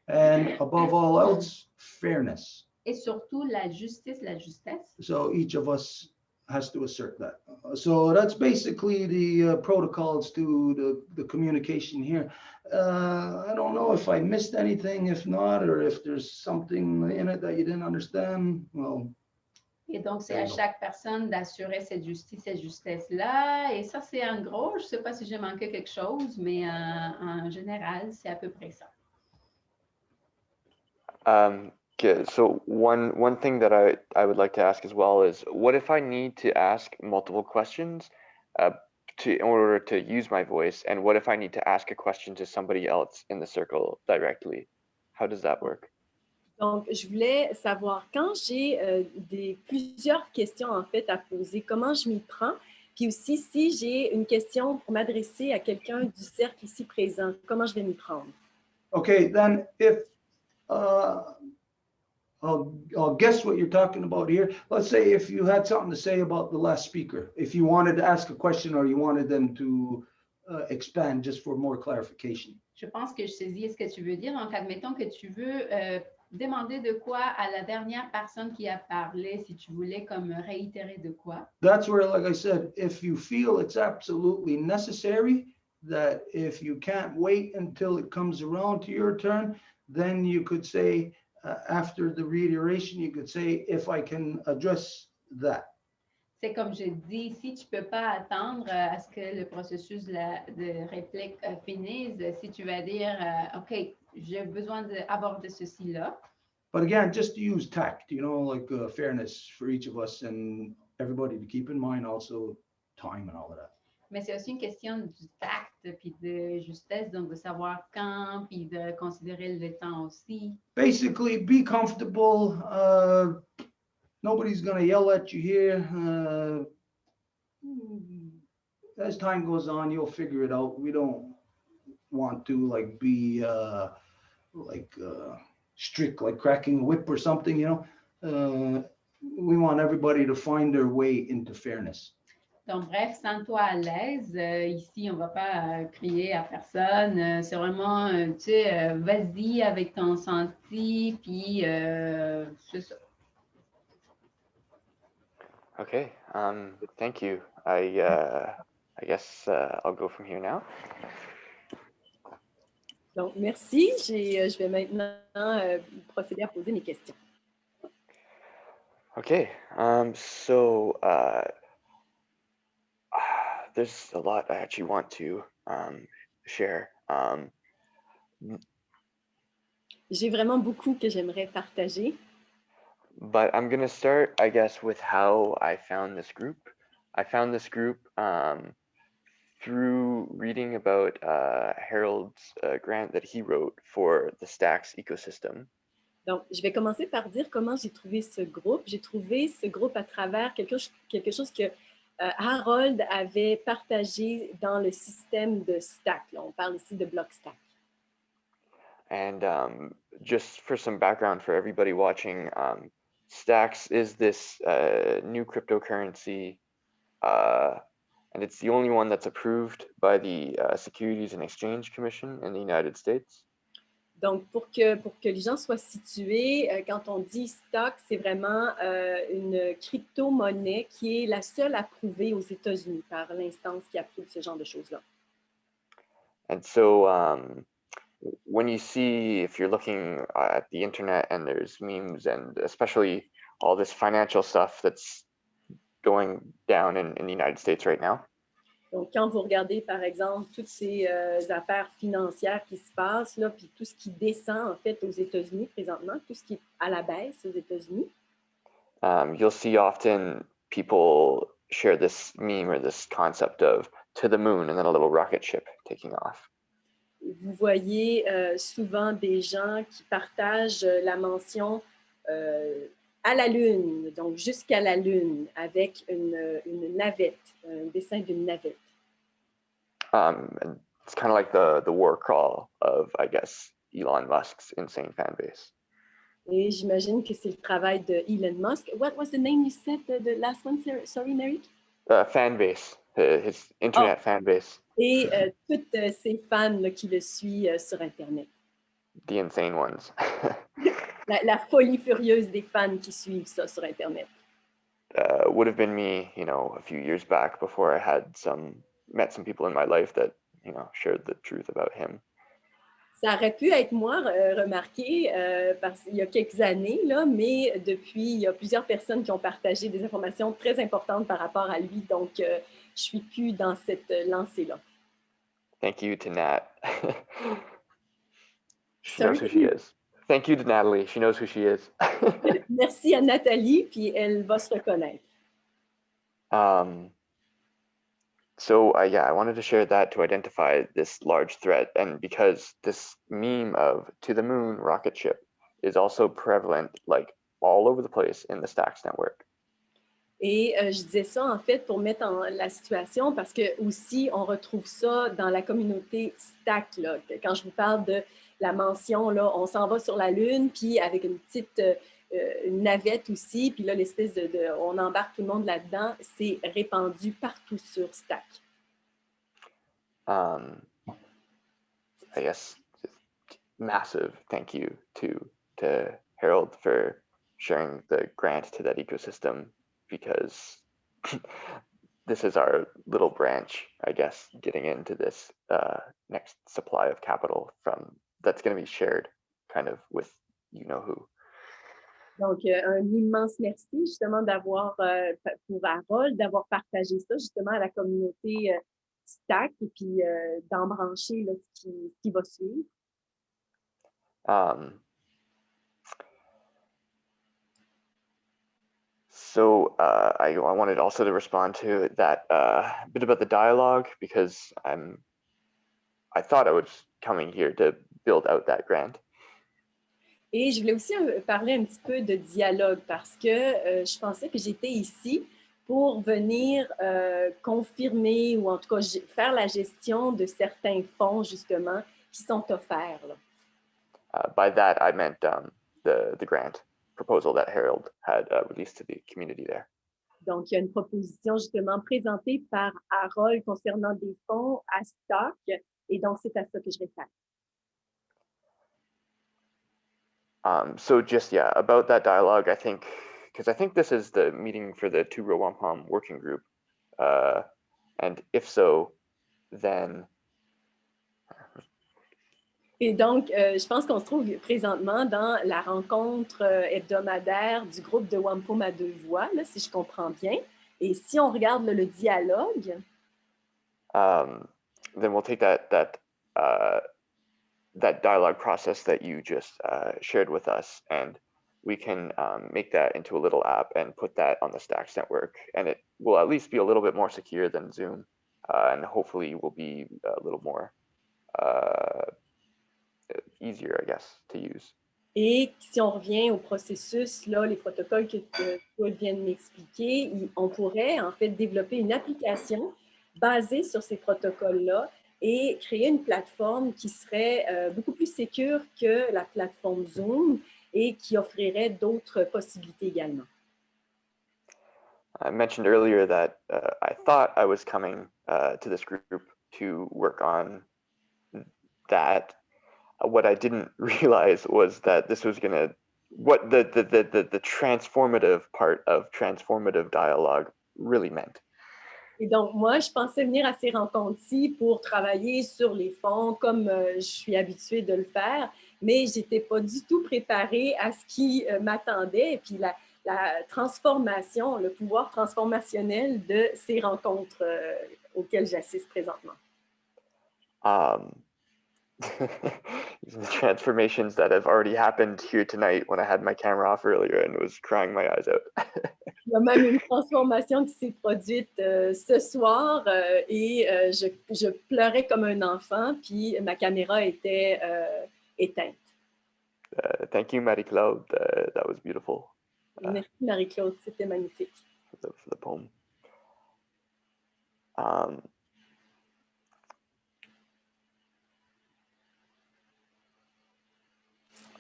Speaker 1: And above all else, fairness.
Speaker 2: Et surtout, la justice, la justesse.
Speaker 1: So each of us has to assert that. So that's basically the protocols to the communication here. I don't know if I missed anything. If not, or if there's something in it that you didn't understand, well.
Speaker 2: Et donc, c'est à chaque personne d'assurer cette justice, cette justesse-là. Et ça, c'est en gros, je ne sais pas si j'ai manqué quelque chose, mais en général, c'est à peu près ça.
Speaker 7: Okay, so one thing that I would like to ask as well is, what if I need to ask multiple questions in order to use my voice, and what if I need to ask a question to somebody else in the circle directly? How does that work?
Speaker 5: Donc, je voulais savoir, quand j'ai plusieurs questions en fait à poser, comment je m'y prends? Puis aussi, si j'ai une question pour m'adresser à quelqu'un du cercle ici présent, comment je vais m'y prendre?
Speaker 1: Okay, then if I'll guess what you're talking about here. Let's say if you had something to say about the last speaker, if you wanted to ask a question or you wanted them to expand just for more clarification.
Speaker 2: Je pense que je saisis ce que tu veux dire. Donc, admettons que tu veux demander de quoi à la dernière personne qui a parlé, si tu voulais comme réitérer de quoi.
Speaker 1: That's where, like I said, if you feel it's absolutely necessary, that if you can't wait until it comes around to your turn, then you could say, after the reiteration, you could say, if I can address that.
Speaker 2: C'est comme je dis, si tu ne peux pas attendre à ce que le processus de réplique finisse, si tu vas dire, OK, j'ai besoin d'aborder ceci-là.
Speaker 1: But again, just to use tact, you know, like fairness for each of us and everybody to keep in mind also time and all of that.
Speaker 2: Mais c'est aussi une question du tact puis de justesse, donc de savoir quand, puis de considérer le temps aussi.
Speaker 1: Basically, be comfortable. Nobody's going to yell at you here. As time goes on, you'll figure it out. We don't want to like be strict, like cracking a whip or something, you know. We want everybody to find their way into fairness.
Speaker 2: Donc, bref, sens-toi à l'aise. Ici, on ne va pas crier à personne. C'est vraiment, tu sais, vas-y avec ton senti, puis c'est ça.
Speaker 7: Okay, thank you. I guess I'll go from here now.
Speaker 5: Donc, merci. Je vais maintenant procéder à poser mes questions.
Speaker 7: Okay, so there's a lot I actually want to share.
Speaker 5: J'ai vraiment beaucoup que j'aimerais partager.
Speaker 7: But I'm going to start, I guess, with how I found this group. I found this group through reading about Harold's grant that he wrote for the Stacks ecosystem.
Speaker 5: Donc, je vais commencer par dire comment j'ai trouvé ce groupe. J'ai trouvé ce groupe à travers quelque chose que Harold avait partagé dans le système de Stack. Là, on parle ici de bloc Stack.
Speaker 7: And just for some background for everybody watching, Stacks is this new cryptocurrency, and it's the only one that's approved by the Securities and Exchange Commission in the United States.
Speaker 5: Donc, pour que les gens soient situés, quand on dit stock, c'est vraiment une crypto-monnaie qui est la seule approuvée aux États-Unis par l'instance qui approuve ce genre de choses-là.
Speaker 7: And so when you see, if you're looking at the internet and there's memes and especially all this financial stuff that's going down in the United States right now.
Speaker 5: Donc, quand vous regardez, par exemple, toutes ces affaires financières qui se passent, là, puis tout ce qui descend, en fait, aux États-Unis présentement, tout ce qui est à la baisse aux États-Unis,
Speaker 7: you'll see often people share this meme or this concept of to the moon and then a little rocket ship taking off.
Speaker 5: vous voyez souvent des gens qui partagent la mention à la Lune, donc jusqu'à la Lune, avec une navette, un dessin d'une navette.
Speaker 7: And it's kind of like the war crawl of, I guess, Elon Musk's insane fan base.
Speaker 5: Et j'imagine que c'est le travail de Elon Musk. What was the name you said, the last one? Sorry, Mary?
Speaker 7: Fan base, his internet fan base.
Speaker 5: Et toutes ces fans là, qui le suivent sur Internet.
Speaker 7: The insane ones.
Speaker 5: La folie furieuse des fans qui suivent ça sur Internet.
Speaker 7: Would have been me, a few years back before I had met some people in my life that, shared the truth about him.
Speaker 5: Ça aurait pu être moi, remarqué, parce qu'il y a quelques années, là, mais depuis, il y a plusieurs personnes qui ont partagé des informations très importantes par rapport à lui, donc je ne suis plus dans cette lancée-là.
Speaker 7: Thank you to Nat. She
Speaker 5: Sorry?
Speaker 7: knows who she is. Thank you to Natalie. She knows who she is.
Speaker 5: Merci à Nathalie, puis elle va se reconnaître.
Speaker 7: So I wanted to share that to identify this large threat, and because this meme of to the moon rocket ship is also prevalent like all over the place in the Stacks network.
Speaker 5: Et je disais ça en fait pour mettre en la situation parce que aussi on retrouve ça dans la communauté Stack. Là. Quand je vous parle de la mention, là, on s'en va sur la Lune, puis avec une petite une navette aussi, puis là, l'espèce on embarque tout le monde là-dedans, c'est répandu partout sur Stack.
Speaker 7: I guess massive thank you to Harold for sharing the grant to that ecosystem, because this is our little branch, I guess, getting into this next supply of capital that's going to be shared kind of with who.
Speaker 5: Donc, un immense merci justement d'avoir, pour Harold, d'avoir partagé ça justement à la communauté Stack et puis d'embrancher là, ce qui va suivre.
Speaker 7: So I wanted also to respond to that bit about the dialogue, because I thought I was coming here to build out that grant.
Speaker 5: Et je voulais aussi parler un petit peu de dialogue parce que je pensais que j'étais ici pour venir confirmer ou en tout cas faire la gestion de certains fonds justement qui sont offerts. Là.
Speaker 7: By that, I meant the grant proposal that Harold had released to the community there.
Speaker 5: Donc, il y a une proposition justement présentée par Harold concernant des fonds à stock et donc c'est à ça que je réfère.
Speaker 7: So just, about that dialogue, I think this is the meeting for the Row Wampum working group. And if so, then...
Speaker 5: Et donc, je pense qu'on se trouve présentement dans la rencontre hebdomadaire du groupe de Wampum à Deux Voies, là, si je comprends bien. Et si on regarde le dialogue...
Speaker 7: then we'll take that dialogue process that you just shared with us, and we can make that into a little app and put that on the Stacks network, and it will at least be a little bit more secure than Zoom, and hopefully will be a little more easier, I guess, to use.
Speaker 5: Et si on revient au processus, là, les protocoles que toi viens de m'expliquer, on pourrait en fait développer une application basée sur ces protocoles-là et créer une plateforme qui serait beaucoup plus sécure que la plateforme Zoom et qui offrirait d'autres possibilités également.
Speaker 7: I mentioned earlier that I thought I was coming to this group to work on that. What I didn't realize was that this was going to, what the transformative part of transformative dialogue really meant.
Speaker 5: Et donc, moi, je pensais venir à ces rencontres-ci pour travailler sur les fonds comme je suis habituée de le faire, mais je n'étais pas du tout préparée à ce qui m'attendait. Et puis, la transformation, le pouvoir transformationnel de ces rencontres auxquelles j'assiste présentement.
Speaker 7: The transformations that have already happened here tonight when I had my camera off earlier and was crying my eyes out.
Speaker 5: Il y a même une transformation qui s'est produite ce soir et je pleurais comme un enfant, puis ma caméra était éteinte.
Speaker 7: Thank you, Marie-Claude. That was beautiful.
Speaker 5: Merci Marie-Claude, c'était magnifique.
Speaker 7: For the poem.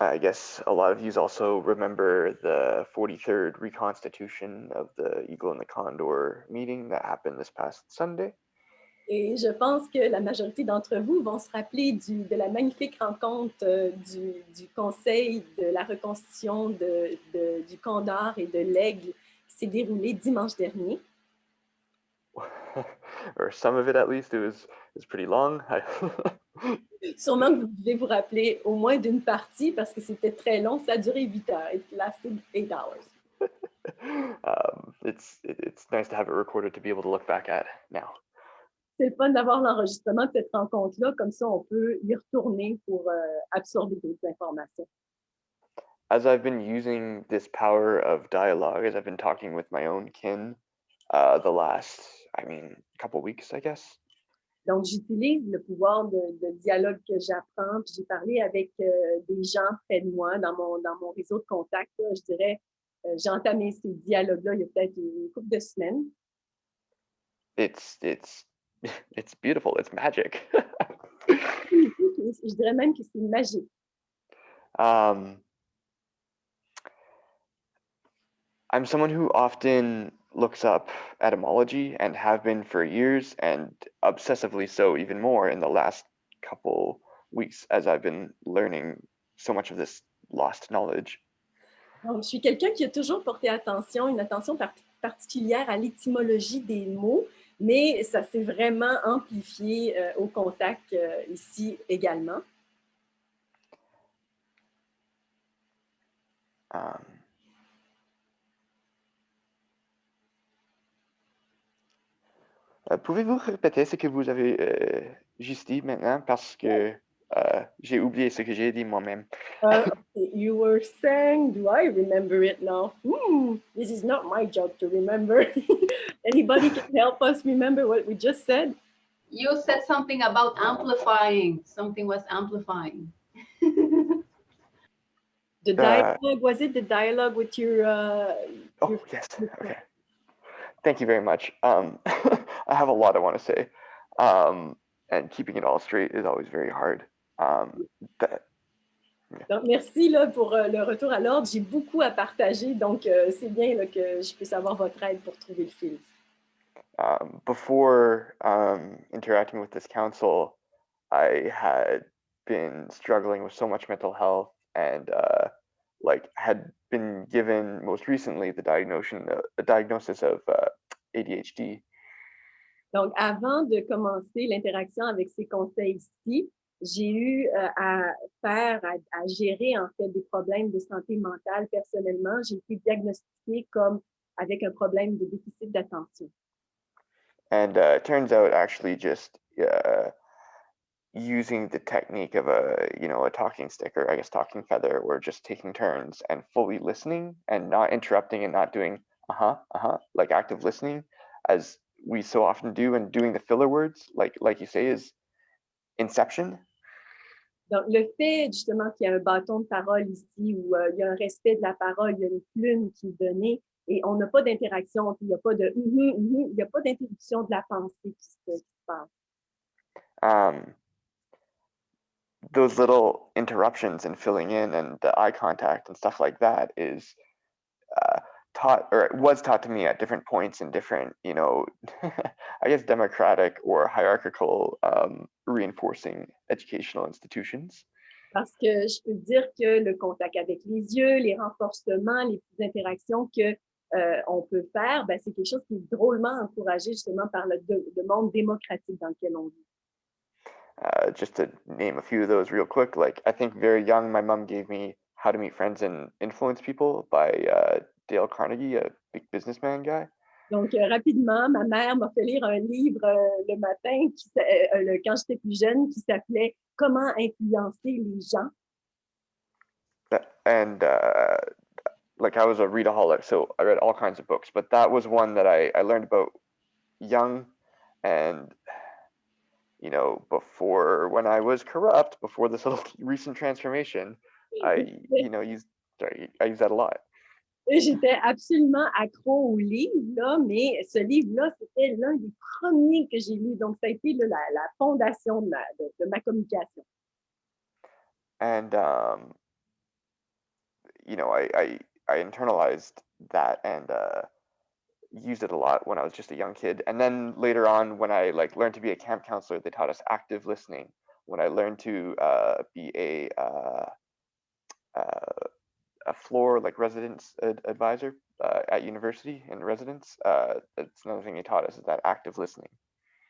Speaker 7: I guess a lot of you also remember the 43rd reconstitution of the Eagle and the Condor meeting that happened this past Sunday.
Speaker 5: Et je pense que la majorité d'entre vous vont se rappeler de la magnifique rencontre du Conseil de la reconstitution du Condor et de l'Aigle qui s'est déroulée dimanche dernier.
Speaker 7: Or some of it at least, it was pretty long.
Speaker 5: Sûrement que vous devez vous rappeler au moins d'une partie parce que c'était très long, ça a duré 8 heures. It lasted 8 hours.
Speaker 7: It's nice to have it recorded to be able to look back at now.
Speaker 5: C'est le fun d'avoir l'enregistrement de cette rencontre-là, comme ça on peut y retourner pour absorber d'autres informations.
Speaker 7: As I've been using this power of dialogue, as I've been talking with my own kin the last, couple weeks, I guess.
Speaker 5: Donc, j'utilise le pouvoir de dialogue que j'apprends. Puis j'ai parlé avec des gens près de moi dans mon réseau de contacts. Là, je dirais, j'ai entamé ces dialogues-là il y a peut-être une couple de semaines.
Speaker 7: It's beautiful. It's magic.
Speaker 5: Je dirais même que c'est magique.
Speaker 7: I'm someone who often looks up etymology and have been for years, and obsessively so even more in the last couple weeks as I've been learning so much of this lost knowledge.
Speaker 5: Donc, je suis quelqu'un qui a toujours porté une attention particulière à l'étymologie des mots, mais ça s'est vraiment amplifié au contact ici également.
Speaker 7: Pouvez-vous répéter ce que vous avez juste dit maintenant parce que j'ai oublié ce que j'ai dit moi-même.
Speaker 5: You were saying, do I remember it now? This is not my job to remember. Anybody can help us remember what we just said?
Speaker 2: You said something about amplifying. Something was amplifying.
Speaker 5: The dialogue, was it the dialogue with your...
Speaker 7: Yes, okay. Thank you very much. I have a lot I want to say, and keeping it all straight is always very hard.
Speaker 5: Donc, merci là, pour le retour à l'ordre. J'ai beaucoup à partager, donc c'est bien là, que je puisse avoir votre aide pour trouver le fil.
Speaker 7: Before interacting with this council, I had been struggling with so much mental health and had been given most recently the diagnosis of ADHD.
Speaker 5: Donc, avant de commencer l'interaction avec ces conseils-ci, j'ai eu à gérer en fait des problèmes de santé mentale personnellement. J'ai été diagnostiquée comme avec un problème de déficit d'attention.
Speaker 7: And it turns out actually just using the technique of a talking stick or I guess talking feather or just taking turns and fully listening and not interrupting and not doing like active listening as we so often do and doing the filler words like you say is inception.
Speaker 5: Donc, le fait justement qu'il y a un bâton de parole ici, où il y a un respect de la parole, il y a une plume qui est donnée, et on n'a pas d'interaction, il n'y a pas de il n'y a pas d'interruption de la pensée qui se passe.
Speaker 7: Those little interruptions and filling in and the eye contact and stuff like that is taught, or it was taught to me at different points in different, you know, I guess democratic or hierarchical reinforcing educational institutions.
Speaker 5: Parce que je peux dire que le contact avec les yeux, les renforcements, les petites interactions que on peut faire, ben, c'est quelque chose qui est drôlement encouragé justement par le monde démocratique dans lequel on vit.
Speaker 7: Just to name a few of those real quick, like I think very young, my mom gave me How to Meet Friends and Influence People by Dale Carnegie, a big businessman guy.
Speaker 5: Donc, rapidement, ma mère m'a fait lire un livre le matin quand j'étais plus jeune qui s'appelait Comment influencer les gens.
Speaker 7: And like I was a readaholic, so I read all kinds of books, but that was one that I learned about young and, you know, before when I was corrupt, before this little recent transformation, I used that a lot.
Speaker 5: J'étais absolument accro au livre, là, mais ce livre-là, c'était l'un des premiers que j'ai lu. Donc, ça a été la fondation de ma communication.
Speaker 7: And, you know, I internalized that and used it a lot when I was just a young kid. And then later on, when I like learned to be a camp counselor, they taught us active listening. When I learned to be a floor like residence advisor at university in residence, that's another thing they taught us, is that active listening.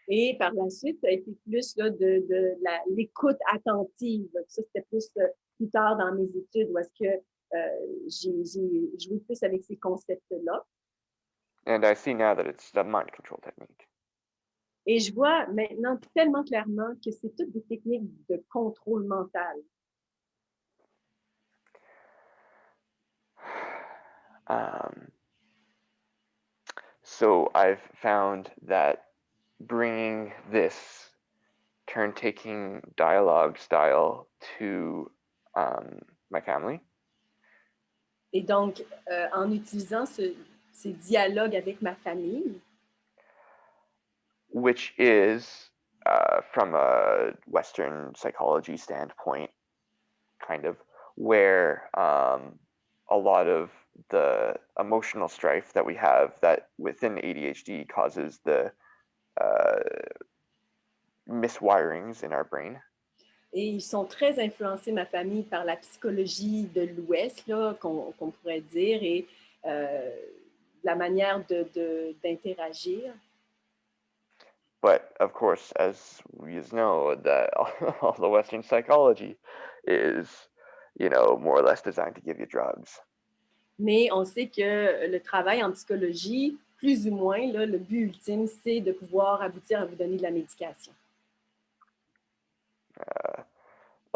Speaker 5: Et par la suite, ça a été plus là, de l'écoute attentive. Ça, c'était plus tard dans mes études où est-ce que j'ai joué plus avec ces concepts-là.
Speaker 7: And I see now that it's the mind control technique.
Speaker 5: Et je vois maintenant tellement clairement que c'est toutes des techniques de contrôle mental.
Speaker 7: So I've found that bringing this turn-taking dialogue style to my family.
Speaker 5: Et donc, en utilisant ces dialogues avec ma famille,
Speaker 7: which is from a Western psychology standpoint, kind of, where a lot of the emotional strife that we have that within ADHD causes the miswirings in our brain.
Speaker 5: et ils sont très influencés, ma famille, par la psychologie de l'Ouest, là, qu'on pourrait dire, et la manière d'interagir.
Speaker 7: But of course, as we know, that all the Western psychology is, you know, more or less designed to give you drugs.
Speaker 5: Mais on sait que le travail en psychologie, plus ou moins, là, le but ultime, c'est de pouvoir aboutir à vous donner de la médication.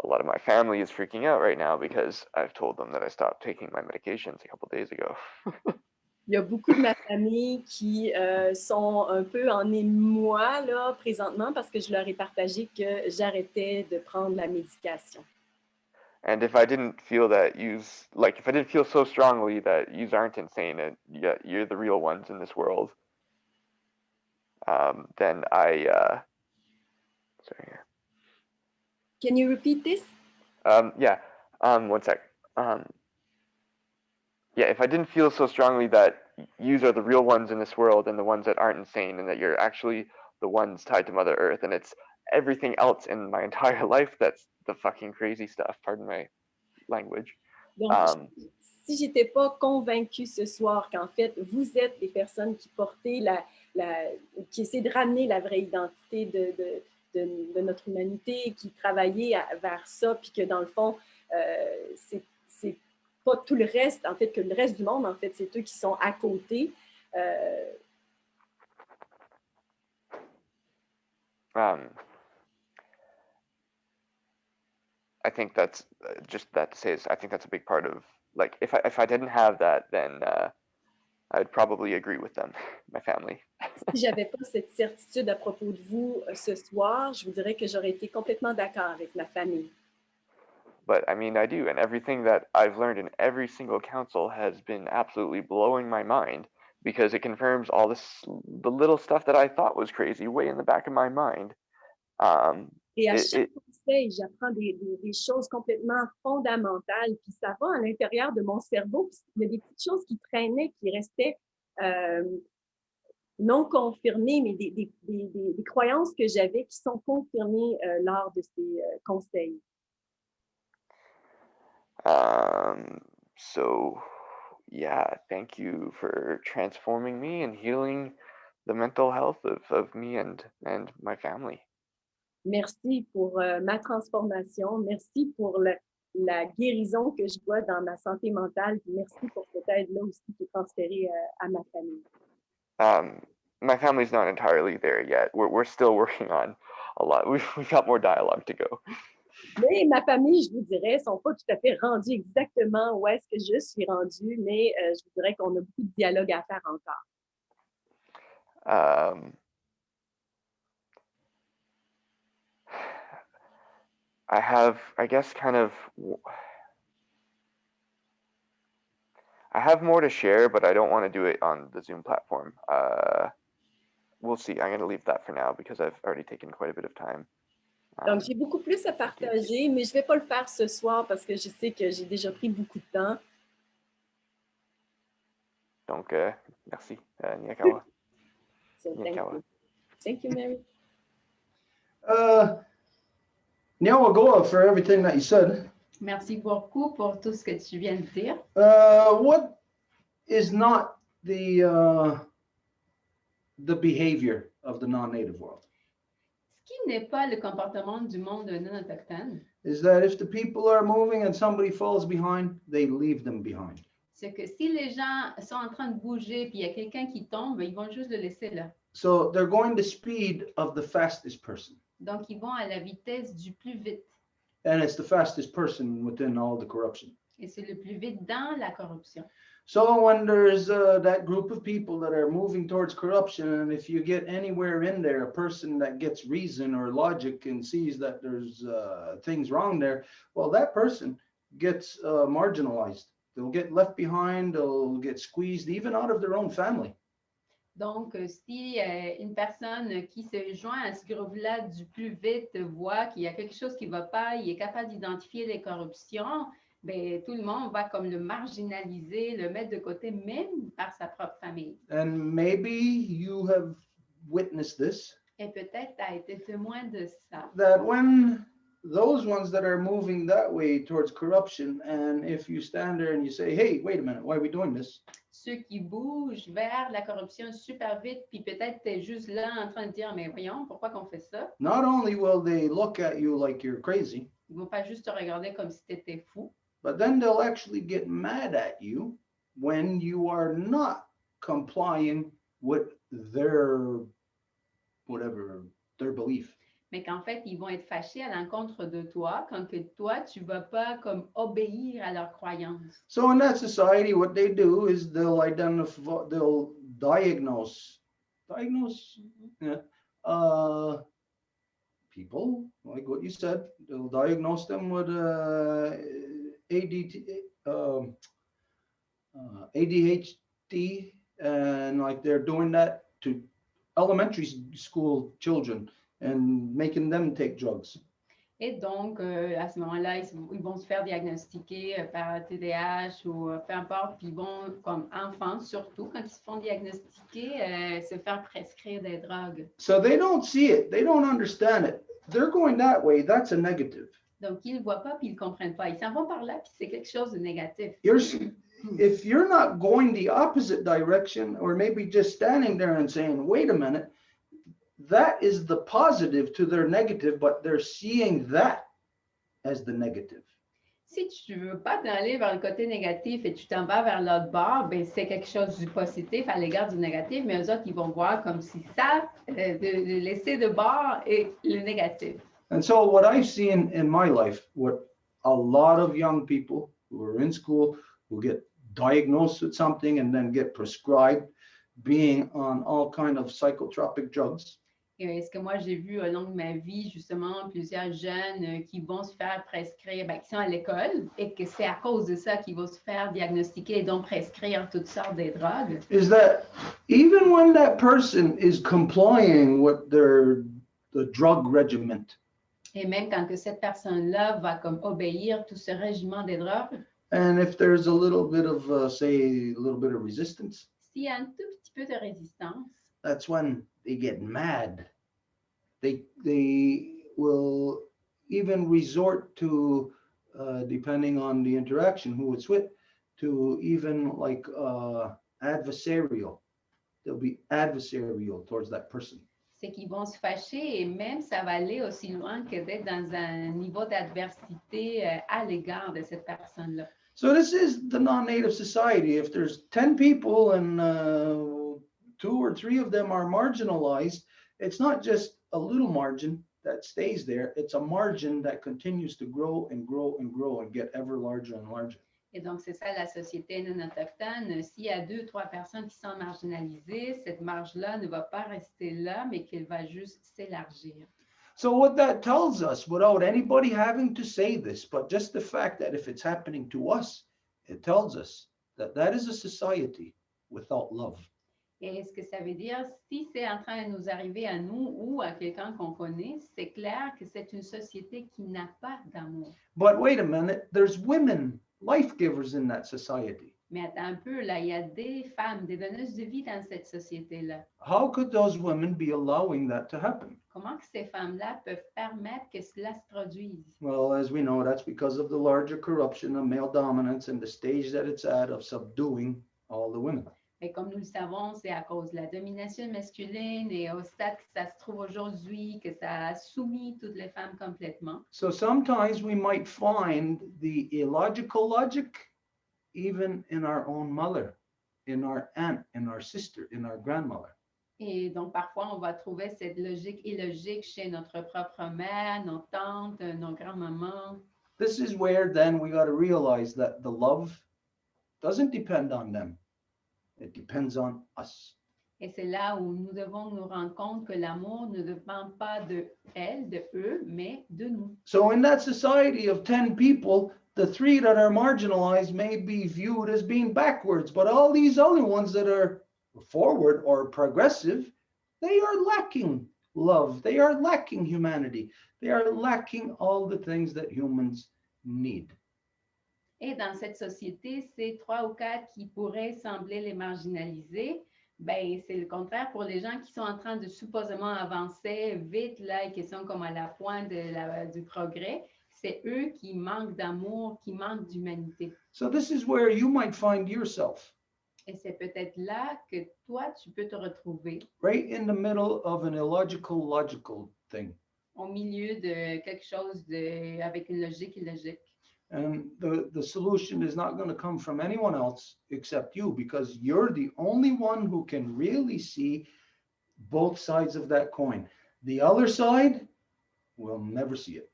Speaker 7: A lot of my family is freaking out right now because I've told them that I stopped taking my medications a couple days ago.
Speaker 5: Il y a beaucoup de ma famille qui sont un peu en émoi là, présentement parce que je leur ai partagé que j'arrêtais de prendre la médication.
Speaker 7: And if I didn't feel that if I didn't feel so strongly that you aren't insane and you're the real ones in this world, then sorry.
Speaker 5: Can you repeat this?
Speaker 7: Yeah. One sec. Yeah, if I didn't feel so strongly that yous are the real ones in this world and the ones that aren't insane and that you're actually the ones tied to Mother Earth and it's everything else in my entire life that's the fucking crazy stuff, pardon my language.
Speaker 5: Donc, si j'étais pas convaincue ce soir qu'en fait, vous êtes les personnes qui portez qui essaient de ramener la vraie identité de notre humanité, qui travaillait vers ça, puis que dans le fond, c'est pas tout le reste, en fait, que le reste du monde, en fait, c'est eux qui sont à côté.
Speaker 7: I think that's just that to say is I think that's a big part of like if I didn't have that then I'd probably agree with them, my family.
Speaker 5: Si j'avais pas cette certitude à propos de vous ce soir, je vous dirais que j'aurais été complètement d'accord avec ma famille.
Speaker 7: but I mean, I do. And everything that I've learned in every single council has been absolutely blowing my mind because it confirms all the little stuff that I thought was crazy way in the back of my mind.
Speaker 5: Et à
Speaker 7: It,
Speaker 5: chaque
Speaker 7: it,
Speaker 5: conseil, j'apprends des choses complètement fondamentales, puis ça va à l'intérieur de mon cerveau. Puis il y a des petites choses qui traînaient, qui restaient non confirmées, mais des croyances que j'avais qui sont confirmées lors de ces conseils.
Speaker 7: So, yeah, thank you for transforming me and healing the mental health of me and my family.
Speaker 5: Merci pour ma transformation. Merci pour la guérison que je vois dans ma santé mentale. Puis merci pour cette aide-là aussi qui est transférée à ma famille.
Speaker 7: My family's not entirely there yet. We're still working on a lot. We've got more dialogue to go.
Speaker 5: Mais ma famille, je vous dirais, ne sont pas tout à fait rendus exactement où est-ce que je suis rendue, mais je vous dirais qu'on a beaucoup de dialogue à faire encore.
Speaker 7: I have, I guess, I have more to share, but I don't want to do it on the Zoom platform. We'll see. I'm going to leave that for now because I've already taken quite a bit of time.
Speaker 5: Donc, j'ai beaucoup plus à partager, mais je ne vais pas le faire ce soir parce que je sais que j'ai déjà pris beaucoup de temps.
Speaker 7: Donc, merci. Niakawa.
Speaker 5: So, thank you, Mary.
Speaker 1: Niakawa for everything that you said.
Speaker 2: Merci beaucoup pour tout ce que tu viens de dire.
Speaker 1: What is not the behavior of the non-native world?
Speaker 2: Ce qui n'est pas le comportement du monde non autochtone,
Speaker 1: Is that if the people are moving and somebody falls behind, they leave them behind.
Speaker 2: c'est que si les gens sont en train de bouger puis il y a quelqu'un qui tombe, ils vont juste le laisser là.
Speaker 1: So they're going the speed of the fastest person.
Speaker 2: Donc, ils vont à la vitesse du plus vite.
Speaker 1: And it's the fastest person within all the corruption.
Speaker 2: Et c'est le plus vite dans la corruption.
Speaker 1: So when there's that group of people that are moving towards corruption, and if you get anywhere in there, a person that gets reason or logic and sees that there's things wrong there, well, that person gets marginalized. They'll get left behind, they'll get squeezed even out of their own family.
Speaker 2: Donc, si une personne qui se joint à ce groupe-là du plus vite voit qu'il y a quelque chose qui ne va pas, il est capable d'identifier les corruptions, ben, tout le monde va comme le marginaliser, le mettre de côté, même par sa propre famille.
Speaker 1: And maybe you have witnessed this.
Speaker 2: Et peut-être tu as été témoin de ça.
Speaker 1: That when those ones that are moving that way towards corruption, and if you stand there and you say, hey, wait a minute, why are we doing this?
Speaker 2: Ceux qui bougent vers la corruption super vite, puis peut-être tu es juste là en train de dire, mais voyons, pourquoi qu'on fait ça?
Speaker 1: Not only will they look at you like you're crazy,
Speaker 2: Ils ne vont pas juste te regarder comme si tu étais fou,
Speaker 1: but then they'll actually get mad at you when you are not complying with their, whatever, their belief.
Speaker 2: mais qu'en fait, ils vont être fâchés à l'encontre de toi quand que toi, tu ne vas pas comme obéir à leurs croyances.
Speaker 1: So in that society, what they do is they'll diagnose, yeah, people, like what you said, they'll diagnose them with ADHD, and like they're doing that to elementary school children and making them take drugs.
Speaker 2: Et donc, à ce moment-là, ils vont se faire diagnostiquer par TDAH ou peu importe, puis ils vont, comme enfants surtout, quand ils se font diagnostiquer, se faire prescrire des drogues.
Speaker 1: So they don't see it, they don't understand it. They're going that way, that's a negative.
Speaker 2: Donc, ils ne le voient pas, puis ils ne comprennent pas. Ils s'en vont par là, puis c'est quelque chose de négatif.
Speaker 1: If you're not going the opposite direction, or maybe just standing there and saying, wait a minute, that is the positive to their negative, but they're seeing that as the negative.
Speaker 2: Si tu ne veux pas t'aller vers le côté négatif et tu t'en vas vers l'autre bord, ben c'est quelque chose du positif à l'égard du négatif, mais eux autres, ils vont voir comme si ça, de laisser de bord est le négatif.
Speaker 1: And so what I've seen in my life, what a lot of young people who are in school, who get diagnosed with something and then get prescribed being on all kind of psychotropic drugs.
Speaker 2: Et ce que moi, j'ai vu au long de ma vie, justement, plusieurs jeunes qui vont se faire prescrire, qui sont à l'école et que c'est à cause de ça qu'ils vont se faire diagnostiquer et donc prescrire toutes sortes de drogues.
Speaker 1: Is that even when that person is complying with the drug regimen,
Speaker 2: Et même quand que cette personne-là va comme obéir tout ce régiment des drogues,
Speaker 1: and if there's a little bit of, say, a little bit of resistance,
Speaker 2: s'il y a un tout petit peu de résistance,
Speaker 1: that's when they get mad. They will even resort to, depending on the interaction, who it's with, to even like adversarial. They'll be adversarial towards that person.
Speaker 2: c'est qu'ils vont se fâcher et même ça va aller aussi loin que d'être dans un niveau d'adversité à l'égard de cette personne-là.
Speaker 1: So this is the non-native society. If there's 10 people and 2 or 3 of them are marginalized, it's not just a little margin that stays there. It's a margin that continues to grow and grow and grow and get ever larger and larger.
Speaker 2: Et donc, c'est ça la société non autochtone. S'il y a 2 ou 3 personnes qui sont marginalisées, cette marge-là ne va pas rester là, mais qu'elle va juste s'élargir.
Speaker 1: So what that tells us, without anybody having to say this, but just the fact that if it's happening to us, it tells us that that is a society without love.
Speaker 2: Et ce que ça veut dire, si c'est en train de nous arriver à nous ou à quelqu'un qu'on connaît, c'est clair que c'est une société qui n'a pas d'amour.
Speaker 1: But wait a minute, there's women, life givers in that society.
Speaker 2: Mais attends un peu, là, il y a des femmes, des donneuses de vie dans cette société-là.
Speaker 1: How could those women be allowing that to happen?
Speaker 2: Comment que ces femmes-là peuvent permettre que cela se produise?
Speaker 1: Well, as we know, that's because of the larger corruption of male dominance and the stage that it's at of subduing all the women.
Speaker 2: Et comme nous le savons, c'est à cause de la domination masculine et au stade que ça se trouve aujourd'hui, que ça a soumis toutes les femmes complètement.
Speaker 1: So sometimes we might find the illogical logic even in our own mother, in our aunt, in our sister, in our grandmother.
Speaker 2: Et donc, parfois, on va trouver cette logique illogique chez notre propre mère, nos tantes, nos grands-mamans.
Speaker 1: This is where then we got to realize that the love doesn't depend on them. It depends on us.
Speaker 2: Et c'est là où nous devons nous rendre compte que l'amour ne dépend pas de elles, de eux, mais de nous.
Speaker 1: So in that society of 10 people, the 3 that are marginalized may be viewed as being backwards, but all these other ones that are forward or progressive, they are lacking love. They are lacking humanity. They are lacking all the things that humans need.
Speaker 2: Et dans cette société, ces 3 ou 4 qui pourraient sembler les marginaliser, ben, c'est le contraire pour les gens qui sont en train de supposément avancer vite là et qui sont comme à la pointe du progrès. C'est eux qui manquent d'amour, qui manquent d'humanité.
Speaker 1: So this is where you might find yourself,
Speaker 2: Et c'est peut-être là que toi, tu peux te retrouver
Speaker 1: right in the middle of an illogical, logical thing.
Speaker 2: au milieu de quelque chose avec une logique illogique.
Speaker 1: And the solution is not going to come from anyone else except you, because you're the only one who can really see both sides of that coin. The other side will never see it.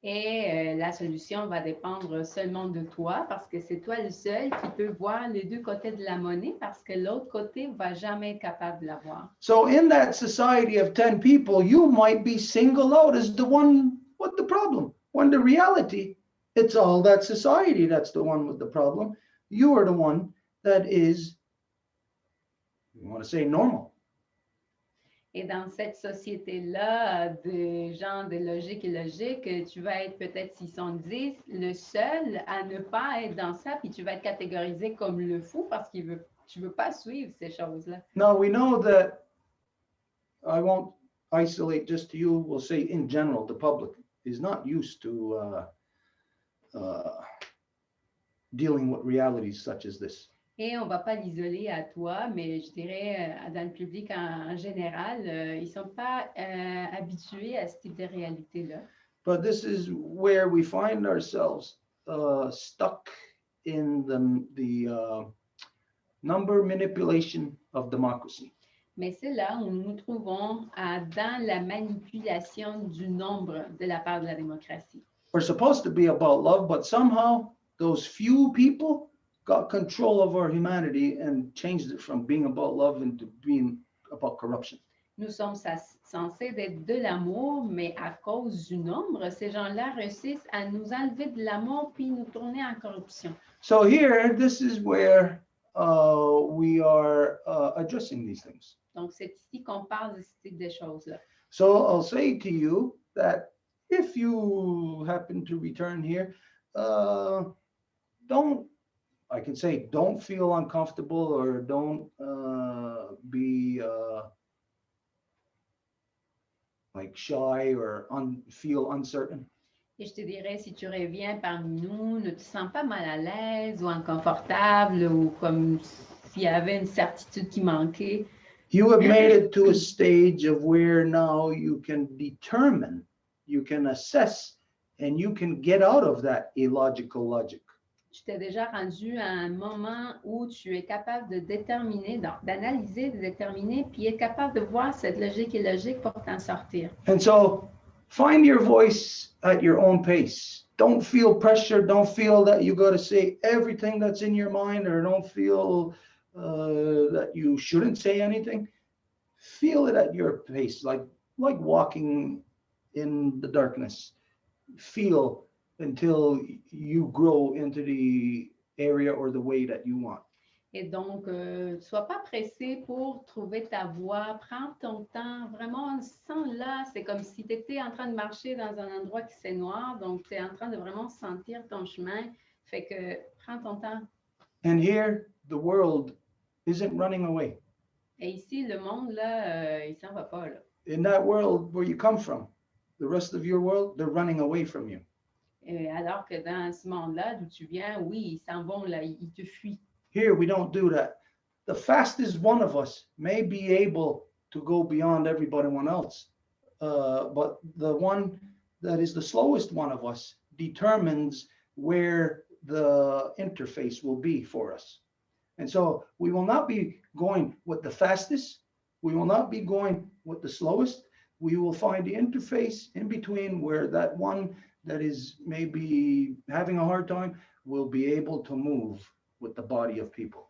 Speaker 2: Et la solution va dépendre seulement de toi parce que c'est toi le seul qui peut voir les 2 côtés de la monnaie parce que l'autre côté ne va jamais être capable de la voir.
Speaker 1: So in that society of 10 people, you might be singled out as the one with the problem, when the reality, it's all that society that's the one with the problem. You are the one that is, you want to say, normal.
Speaker 2: Et dans cette société-là, de gens de logique illogique, tu vas être peut-être, s'ils sont 10, le seul à ne pas être dans ça, puis tu vas être catégorisé comme le fou parce que tu ne veux pas suivre ces choses-là.
Speaker 1: Now we know that, I won't isolate just to you, we'll say in general, the public is not used to dealing with realities such as this.
Speaker 2: Et on ne va pas l'isoler à toi, mais je dirais dans le public en général, ils ne sont pas habitués à ce type de réalité-là.
Speaker 1: But this is where we find ourselves stuck in the number manipulation of democracy.
Speaker 2: Mais c'est là où nous nous trouvons dans la manipulation du nombre de la part de la démocratie.
Speaker 1: We're supposed to be about love, but somehow those few people got control of our humanity and changed it from being about love into being about corruption.
Speaker 2: Nous sommes censés être de l'amour, mais à cause du nombre, ces gens-là réussissent à nous enlever de l'amour puis nous tourner en corruption.
Speaker 1: So here, this is where we are addressing these things.
Speaker 2: Donc, c'est ici qu'on parle de ce type de choses-là.
Speaker 1: So I'll say to you that if you happen to return here, don't feel uncomfortable or don't be like shy or feel uncertain.
Speaker 2: Et je te dirais, si tu reviens parmi nous, ne te sens pas mal à l'aise ou inconfortable ou comme s'il y avait une certitude qui manquait.
Speaker 1: You have made it to a stage of where now you can determine, you can assess, and you can get out of that illogical logic.
Speaker 2: Tu t'es déjà rendu à un moment où tu es capable de déterminer, d'analyser, de déterminer, puis être capable de voir cette logique illogique pour t'en sortir.
Speaker 1: And so find your voice at your own pace. Don't feel pressure. Don't feel that you got to say everything that's in your mind, or don't feel that you shouldn't say anything. Feel it at your pace, like walking in the darkness. Feel until you grow into the area or the way that you want.
Speaker 2: Et donc, sois pas pressé pour trouver ta voie. Prends ton temps. Vraiment, sens-la. C'est comme si tu étais en train de marcher dans un endroit qui c'est noir. Donc, tu es en train de vraiment sentir ton chemin. Fait que prends ton temps.
Speaker 1: And here, the world isn't running away.
Speaker 2: Et ici, le monde, là, il s'en va pas, là.
Speaker 1: In that world where you come from, the rest of your world, they're running away from you.
Speaker 2: Alors que dans ce monde-là, d'où tu viens, oui, ils s'en vont, là, ils te fuient.
Speaker 1: Here, we don't do that. The fastest one of us may be able to go beyond everyone else, but the one that is the slowest one of us determines where the interface will be for us. And so we will not be going with the fastest. We will not be going with the slowest. We will find the interface in between where that one that is maybe having a hard time will be able to move with the body of people.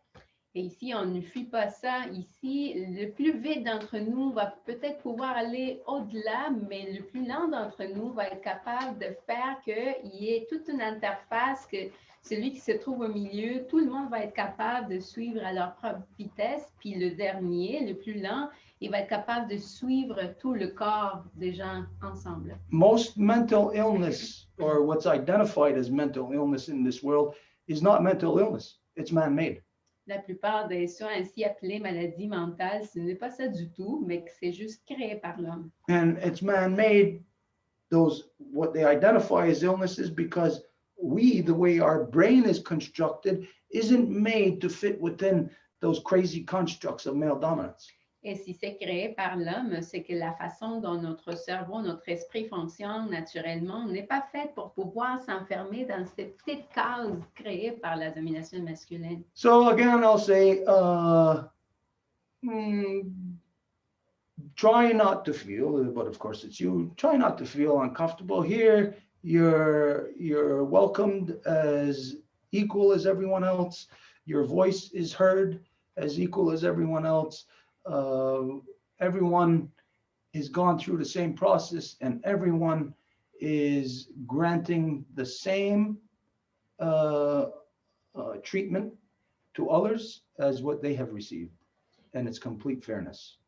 Speaker 2: Et ici, on ne fuit pas ça. Ici, le plus vite d'entre nous va peut-être pouvoir aller au-delà, mais le plus lent d'entre nous va être capable de faire qu'il y ait toute une interface, que celui qui se trouve au milieu, tout le monde va être capable de suivre à leur propre vitesse, puis le dernier, le plus lent, il va être capable de suivre tout le corps des gens ensemble.
Speaker 1: Most mental illness, or what's identified as mental illness in this world, is not mental illness. It's man-made.
Speaker 2: La plupart des soins ainsi appelés maladies mentales, ce n'est pas ça du tout, mais que c'est juste créé par l'homme.
Speaker 1: And it's man-made, what they identify as illnesses, because we, the way our brain is constructed, isn't made to fit within those crazy constructs of male dominance.
Speaker 2: Et si c'est créé par l'homme, c'est que la façon dont notre cerveau, notre esprit fonctionne naturellement n'est pas faite pour pouvoir s'enfermer dans ces petites cases créées par la domination masculine.
Speaker 1: So again, I'll say, try not to feel, but of course it's you, try not to feel uncomfortable here. You're welcomed as equal as everyone else. Your voice is heard as equal as everyone else. Everyone has gone through the same process, and everyone is granting the same treatment to others as what they have received, and it's complete fairness.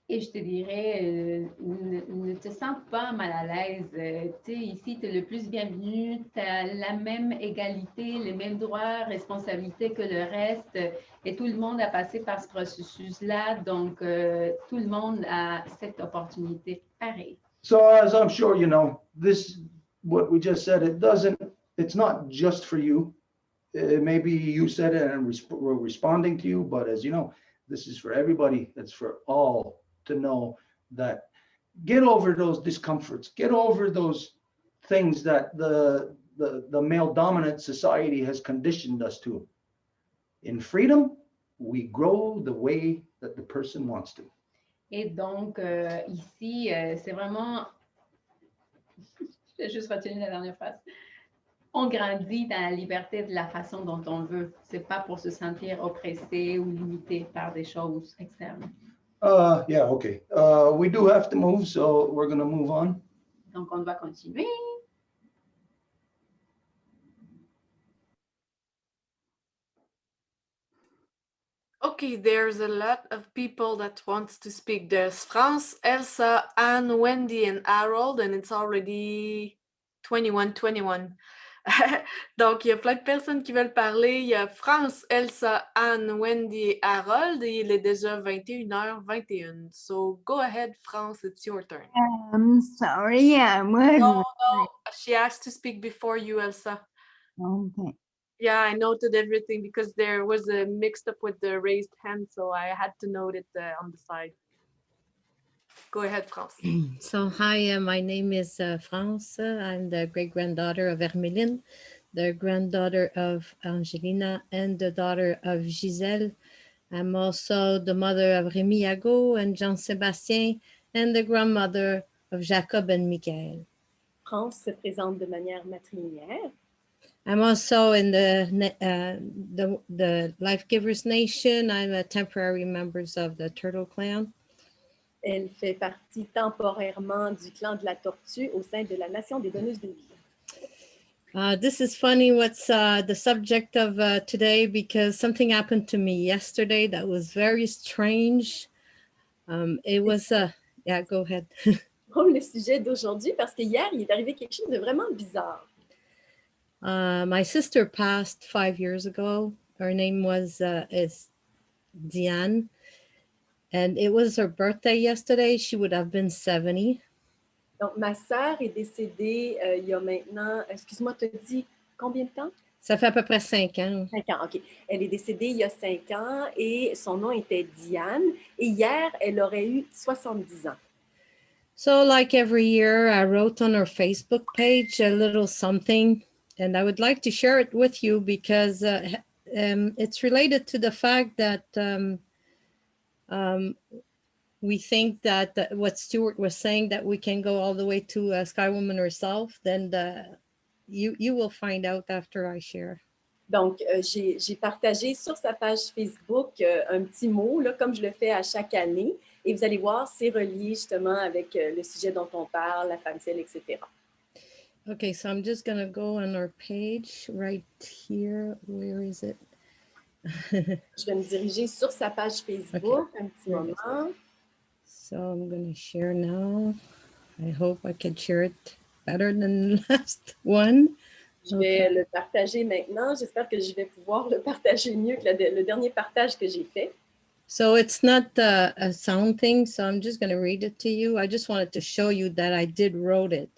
Speaker 2: Et je te dirais, ne te sens pas mal à l'aise. Tu sais, ici, tu es le plus bienvenu, tu as la même égalité, les mêmes droits, responsabilités que le reste, et tout le monde a passé par ce processus-là, donc tout le monde a cette opportunité pareille.
Speaker 1: So as I'm sure you know, what we just said, it's not just for you. Maybe you said it and we're responding to you, but as you know, this is for everybody. It's for all to know that get over those discomforts, get over those things that the male dominant society has conditioned us to. In freedom, we grow the way that the person wants to.
Speaker 2: Et donc, ici, c'est vraiment... J'ai juste retenu la dernière phrase. On grandit dans la liberté de la façon dont on veut. C'est pas pour se sentir oppressé ou limité par des choses externes.
Speaker 1: Yeah, okay. We do have to move, so we're gonna move on.
Speaker 2: Donc, on va continuer.
Speaker 4: Okay, there's a lot of people that wants to speak. There's France, Elsa, Anne, Wendy, and Harold, and it's already 21:21. Donc, il y a plein de personnes qui veulent parler. Il y a France, Elsa, Anne, Wendy et Harold, et il est déjà 21h21. So, go ahead, France, it's your turn.
Speaker 8: I'm sorry, I was.
Speaker 4: No, she asked to speak before you, Elsa.
Speaker 8: Okay.
Speaker 4: Yeah, I noted everything because there was a mixed up with the raised hand, so I had to note it on the side. Go ahead, France.
Speaker 9: So, hi, my name is France. I'm the great-granddaughter of Hermeline, the granddaughter of Angelina, and the daughter of Giselle. I'm also the mother of Rémi Yago and Jean-Sébastien, and the grandmother of Jacob and Michael.
Speaker 5: France se présente de manière matrilinéaire.
Speaker 9: I'm also in the Life Givers Nation. I'm a temporary member of the Turtle Clan.
Speaker 5: Elle fait partie temporairement du clan de la tortue au sein de la nation des donneuses de vie.
Speaker 9: This is funny what's the subject of today, because something happened to me yesterday that was very strange. It was, yeah, go ahead.
Speaker 5: Drôle le sujet d'aujourd'hui parce que hier, il est arrivé quelque chose de vraiment bizarre.
Speaker 9: My sister passed 5 years ago. Her name is Diane. And it was her birthday yesterday. She would have been 70.
Speaker 5: Donc, ma sœur est décédée il y a maintenant, excuse-moi, tu as dit combien de temps?
Speaker 9: Ça fait à peu près 5 ans.
Speaker 5: 5 ans, OK. Elle est décédée il y a 5 ans et son nom était Diane. Et hier, elle aurait eu 70 ans.
Speaker 9: So like every year, I wrote on her Facebook page a little something, and I would like to share it with you because it's related to the fact that we think that what Stuart was saying, that we can go all the way to Sky Woman herself, then you will find out after I share.
Speaker 5: Donc, j'ai partagé sur sa page Facebook un petit mot, là, comme je le fais à chaque année. Et vous allez voir, c'est relié justement avec le sujet dont on parle, la femme seule, etc.
Speaker 9: Okay, so I'm just going to go on our page right here. Where is it?
Speaker 5: Je vais me diriger sur sa page Facebook un petit moment.
Speaker 9: So I'm going to share now. I hope I can share it better than the last one.
Speaker 5: Je vais le partager maintenant. J'espère que je vais pouvoir le partager mieux que le dernier partage que j'ai fait.
Speaker 9: So it's not a sound thing, so I'm just going to read it to you. I just wanted to show you that I did wrote it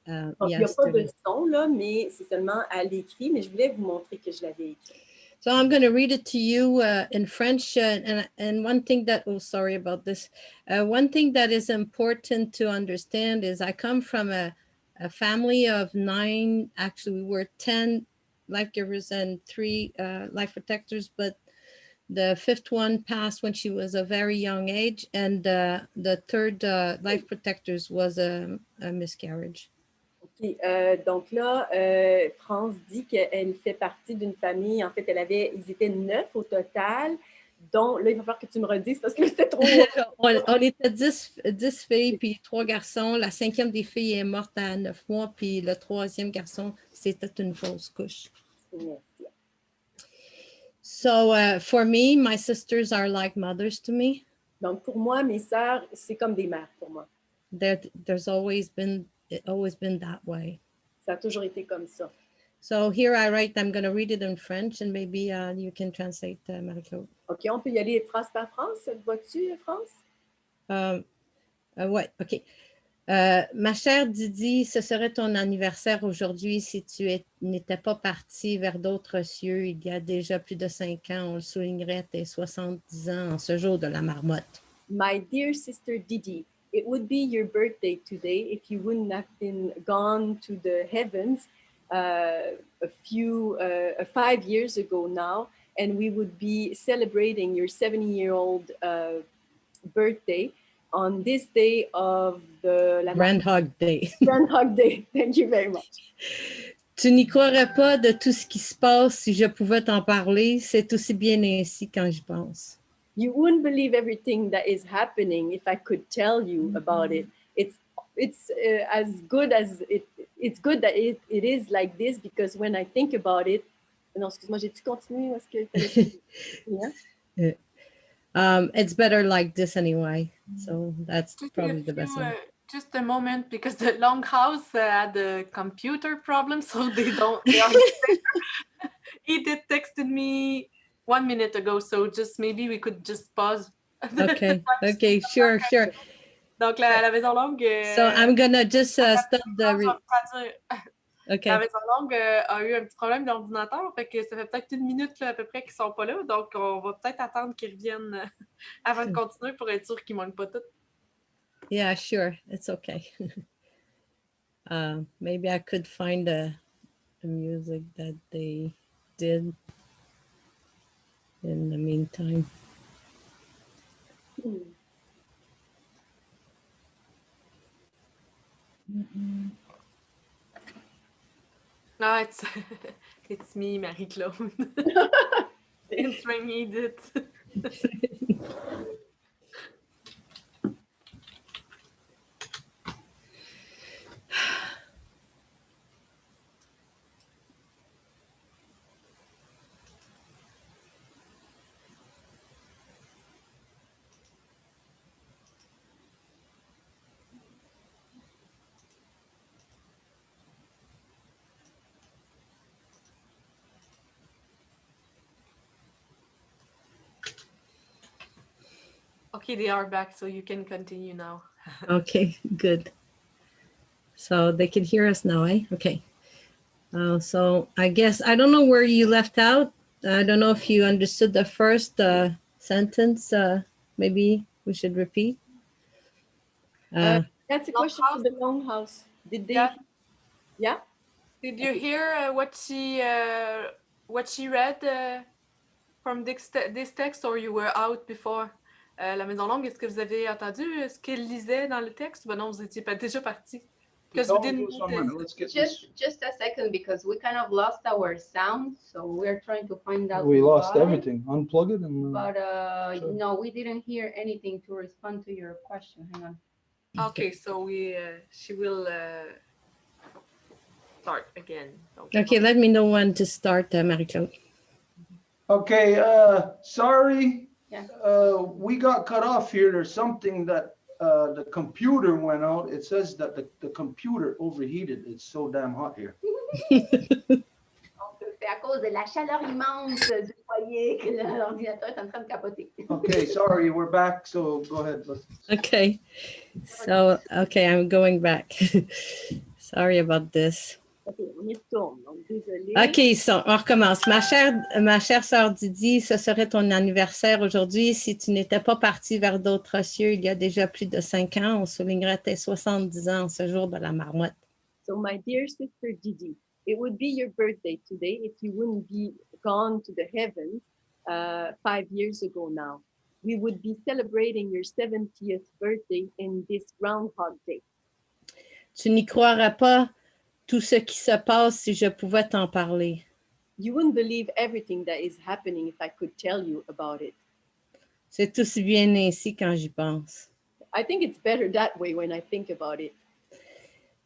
Speaker 5: Donc, il n'y a pas de
Speaker 9: yesterday.
Speaker 5: son, là, mais c'est seulement à l'écrit, mais je voulais vous montrer que je l'avais écrit.
Speaker 9: So I'm going to read it to you in French. And one thing that, oh, sorry about this. One thing that is important to understand is I come from a family of 9, actually we were 10 life givers and 3 life protectors, but the 5th one passed when she was a very young age, and the 3rd life protectors was a miscarriage.
Speaker 5: OK. Donc là, France dit qu'elle fait partie d'une famille. En fait, ils étaient 9 au total. Donc, là, il va falloir que tu me redises parce que c'était trop.
Speaker 9: on était 10 filles, puis 3 garçons. La 5e des filles est morte à 9 mois, puis le 3e garçon, c'était une fausse couche.
Speaker 5: Merci.
Speaker 9: So for me, my sisters are like mothers to me.
Speaker 5: Donc, pour moi, mes sœurs, c'est comme des mères pour moi.
Speaker 9: There's always been that way.
Speaker 5: Ça a toujours été comme ça.
Speaker 9: So here I write, I'm going to read it in French, and maybe you can translate, Marie-Claude.
Speaker 5: OK, on peut y aller phrase par phrase. Vois-tu, France?
Speaker 9: Ouais, OK. Ma chère Didi, ce serait ton anniversaire aujourd'hui si tu n'étais pas partie vers d'autres cieux il y a déjà plus de 5 ans. On le soulignerait tes 70 ans en ce jour de la marmotte.
Speaker 5: My dear sister Didi, it would be your birthday today if you wouldn't have been gone to the heavens a 5 years ago now, and we would be celebrating your 70-year-old birthday on this day of the
Speaker 9: Groundhog Day.
Speaker 5: Groundhog Day. Thank you very much.
Speaker 9: Tu n'y croirais pas de tout ce qui se passe si je pouvais t'en parler. C'est aussi bien ainsi quand j'y pense.
Speaker 5: You wouldn't believe everything that is happening if I could tell you about it. It's as good as it's good that it is like this, because when I think about it, non, excuse-moi, j'ai-tu continué ou est-ce que
Speaker 9: It's better like this anyway. So that's
Speaker 4: Just
Speaker 9: probably the best one.
Speaker 4: just a moment, because the Longhouse had a computer problem, so they are He did texted me 1 minute ago, so just maybe we could just pause.
Speaker 9: Okay, okay, sure.
Speaker 4: Donc la maison longue.
Speaker 9: So I'm gonna just stop the. Okay.
Speaker 4: La maison longue a eu un petit problème d'ordinateur, fait que ça fait peut-être 1 minute là, à peu près qu'ils sont pas là, donc on va peut-être attendre qu'ils reviennent avant de continuer pour être sûr qu'ils manquent pas tout.
Speaker 9: Yeah, sure, it's okay. Maybe I could find the music that they did in the meantime.
Speaker 4: No, it's me, Marie-Claude. Answering Edith. Okay, they are back, so you can continue now.
Speaker 9: Okay, good. So they can hear us now, eh? Okay. So I guess, I don't know where you left out. I don't know if you understood the first sentence. Maybe we should repeat.
Speaker 5: That's a question for the Longhouse. Did they? Yeah.
Speaker 4: Did you hear what she read from this text, or you were out before? La Maison Longue, est-ce que vous avez entendu ce qu'elle lisait dans le texte? Ben non, vous étiez déjà parti. Because we didn't.
Speaker 2: Just a second, because we kind of lost our sound, so we're trying to find out.
Speaker 1: We lost
Speaker 2: why.
Speaker 1: everything. Unplug it and.
Speaker 2: But
Speaker 1: sure.
Speaker 2: no, we didn't hear anything to respond to your question. Hang on.
Speaker 4: Okay, so she will start again.
Speaker 9: Okay, let me know when to start, Marie-Claude.
Speaker 1: Okay, sorry.
Speaker 2: Yeah.
Speaker 1: We got cut off here. There's something that the computer went out. It says that the computer overheated. It's so damn hot here.
Speaker 2: C'est à cause de la chaleur immense du foyer que l'ordinateur est en train de capoter.
Speaker 1: Okay, sorry, we're back. So go ahead.
Speaker 9: Okay. So, okay, I'm going back. Sorry about this.
Speaker 5: Okay, on y retourne. Donc, désolé.
Speaker 9: OK, so, on recommence. Ma chère sœur Didi, ce serait ton anniversaire aujourd'hui. Si tu n'étais pas partie vers d'autres cieux il y a déjà plus de 5 ans, on soulignerait tes 70 ans ce jour de la marmotte.
Speaker 5: So, my dear sister Didi, it would be your birthday today if you wouldn't be gone to the heavens 5 years ago now. We would be celebrating your 70th birthday in this Groundhog Day.
Speaker 9: Tu n'y croirais pas tout ce qui se passe si je pouvais t'en parler.
Speaker 5: You wouldn't believe everything that is happening if I could tell you about it.
Speaker 9: C'est aussi bien ainsi quand j'y pense.
Speaker 5: I think it's better that way when I think about it.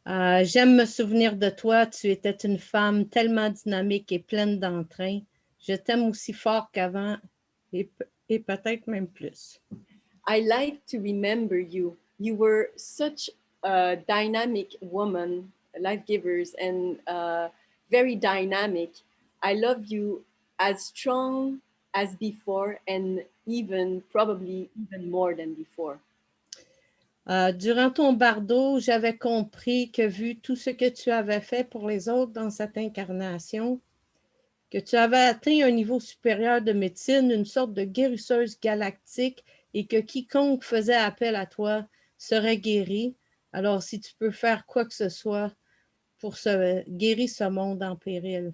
Speaker 9: J'aime me souvenir de toi. Tu étais une femme tellement dynamique et pleine d'entrain. Je t'aime aussi fort qu'avant et peut-être même plus.
Speaker 5: I like to remember you. You were such a dynamic woman, life givers, and very dynamic. I love you as strong as before, and probably even more than before.
Speaker 9: Durant ton bardo, j'avais compris que vu tout ce que tu avais fait pour les autres dans cette incarnation, que tu avais atteint un niveau supérieur de médecine, une sorte de guérisseuse galactique, et que quiconque faisait appel à toi serait guéri. Alors, si tu peux faire quoi que ce soit pour guérir ce monde en péril.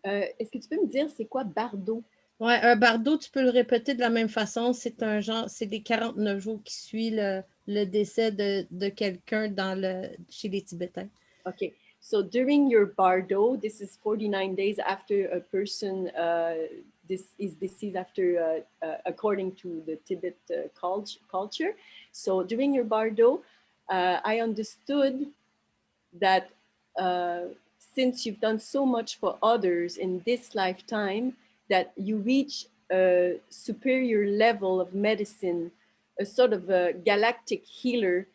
Speaker 5: Est-ce que tu peux me dire c'est quoi bardo?
Speaker 9: Oui, un bardo, tu peux le répéter de la même façon. C'est un genre, c'est les 49 jours qui suivent le décès de quelqu'un chez les Tibétains.
Speaker 5: Okay, so during your bardo, this is 49 days after a person this is deceased after, according to the Tibet culture. So during your bardo, I understood that since you've done so much for others in this lifetime, that you reach a superior level of medicine, a sort of a galactic healer,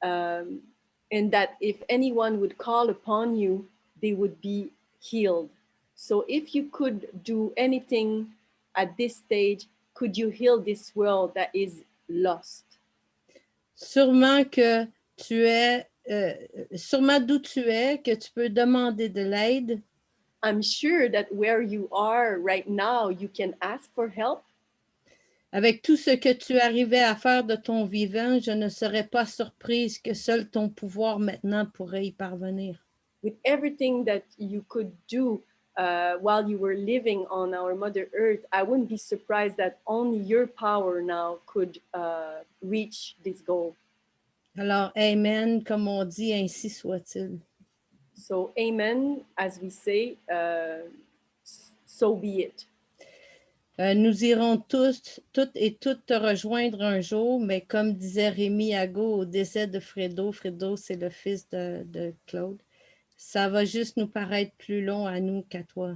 Speaker 5: and that if anyone would call upon you, they would be healed. So if you could do anything at this stage, could you heal this world that is lost?
Speaker 9: Sûrement que tu es, sûrement d'où tu es, que tu peux demander de l'aide.
Speaker 5: I'm sure that where you are right now, you can ask for help.
Speaker 9: Avec tout ce que tu arrivais à faire de ton vivant, je ne serais pas surprise que seul ton pouvoir maintenant pourrait y parvenir.
Speaker 5: With everything that you could do while you were living on our Mother Earth, I wouldn't be surprised that only your power now could reach this goal.
Speaker 9: Alors, Amen, comme on dit, ainsi soit-il.
Speaker 5: So, Amen, as we say, so be it.
Speaker 9: Nous irons tous, toutes et toutes te rejoindre un jour, mais comme disait Rémi Ago au décès de Fredo, Fredo c'est le fils de Claude, ça va juste nous paraître plus long à nous qu'à toi.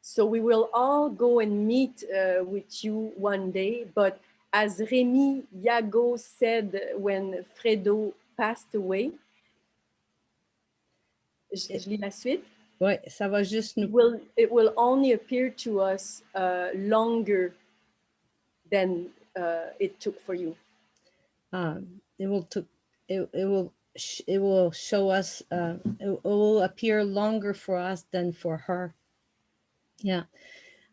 Speaker 5: So we will all go and meet with you one day, but as Rémi Yago said when Fredo passed away, je lis la suite.
Speaker 9: Oui, ça va juste nous...
Speaker 5: It will only appear to us longer than it took for you.
Speaker 9: It will show us, it will appear longer for us than for her. Yeah.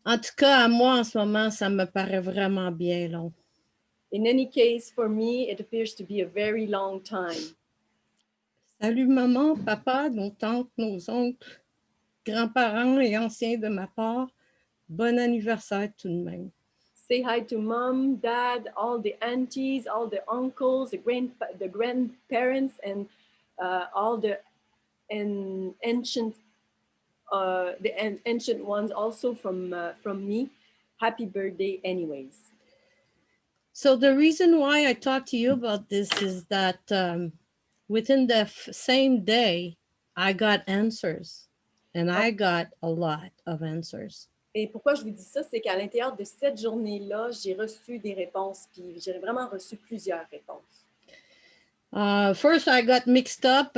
Speaker 9: En tout cas, à moi, en ce moment, ça me paraît vraiment bien long.
Speaker 5: In any case, for me, it appears to be a very long time.
Speaker 9: Salut maman, papa, nos tantes, nos oncles, grands-parents et anciens de ma part. Bon anniversaire tout de même.
Speaker 5: Say hi to mom, dad, all the aunties, all the uncles, the grandparents, and all the ancient ones also from me. Happy birthday anyways.
Speaker 9: So the reason why I talked to you about this is that within the same day, I got answers, and I got a lot of answers.
Speaker 5: Et pourquoi je vous dis ça, c'est qu'à l'intérieur de cette journée-là, j'ai reçu des réponses, puis j'ai vraiment reçu plusieurs réponses.
Speaker 9: First, I got mixed up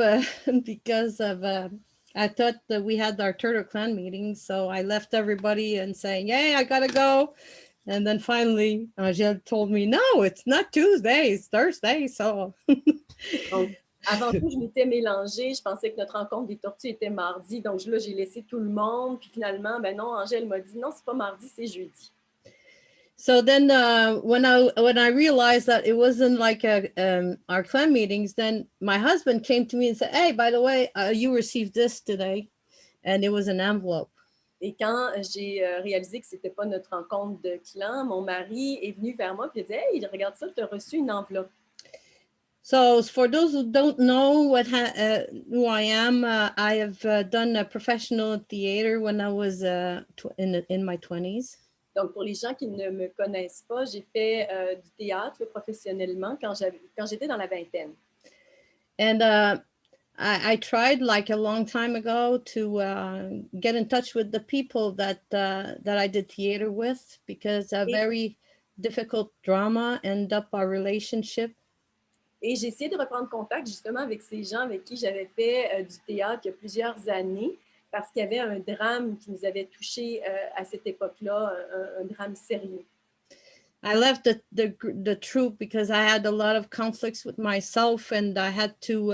Speaker 9: because of I thought that we had our Turtle Clan meeting, so I left everybody and saying, "Hey, I gotta go." And then finally, Angèle told me, "No, it's not Tuesday, it's Thursday." So.
Speaker 5: Donc, avant tout, je m'étais mélangée. Je pensais que notre rencontre des tortues était mardi. Donc là, j'ai laissé tout le monde. Puis finalement, ben non, Angèle m'a dit, non, c'est pas mardi, c'est jeudi.
Speaker 9: So then when I realized that it wasn't like our clan meetings, then my husband came to me and said, "Hey, by the way, you received this today." And it was an envelope.
Speaker 5: Et quand j'ai réalisé que c'était pas notre rencontre de clan, mon mari est venu vers moi et il a dit, hey, regarde ça, tu as reçu une enveloppe.
Speaker 9: So for those who don't know who I am, I have done a professional theater when I was in my 20s.
Speaker 5: Donc, pour les gens qui ne me connaissent pas, j'ai fait du théâtre professionnellement quand j'étais dans la vingtaine.
Speaker 9: And I tried like a long time ago to get in touch with the people that I did theater with, because a very difficult drama ended up our relationship.
Speaker 5: Et j'ai essayé de reprendre contact justement avec ces gens avec qui j'avais fait du théâtre il y a plusieurs années, parce qu'il y avait un drame qui nous avait touchés à cette époque-là, un drame sérieux.
Speaker 9: I left the troupe because I had a lot of conflicts with myself, and I had to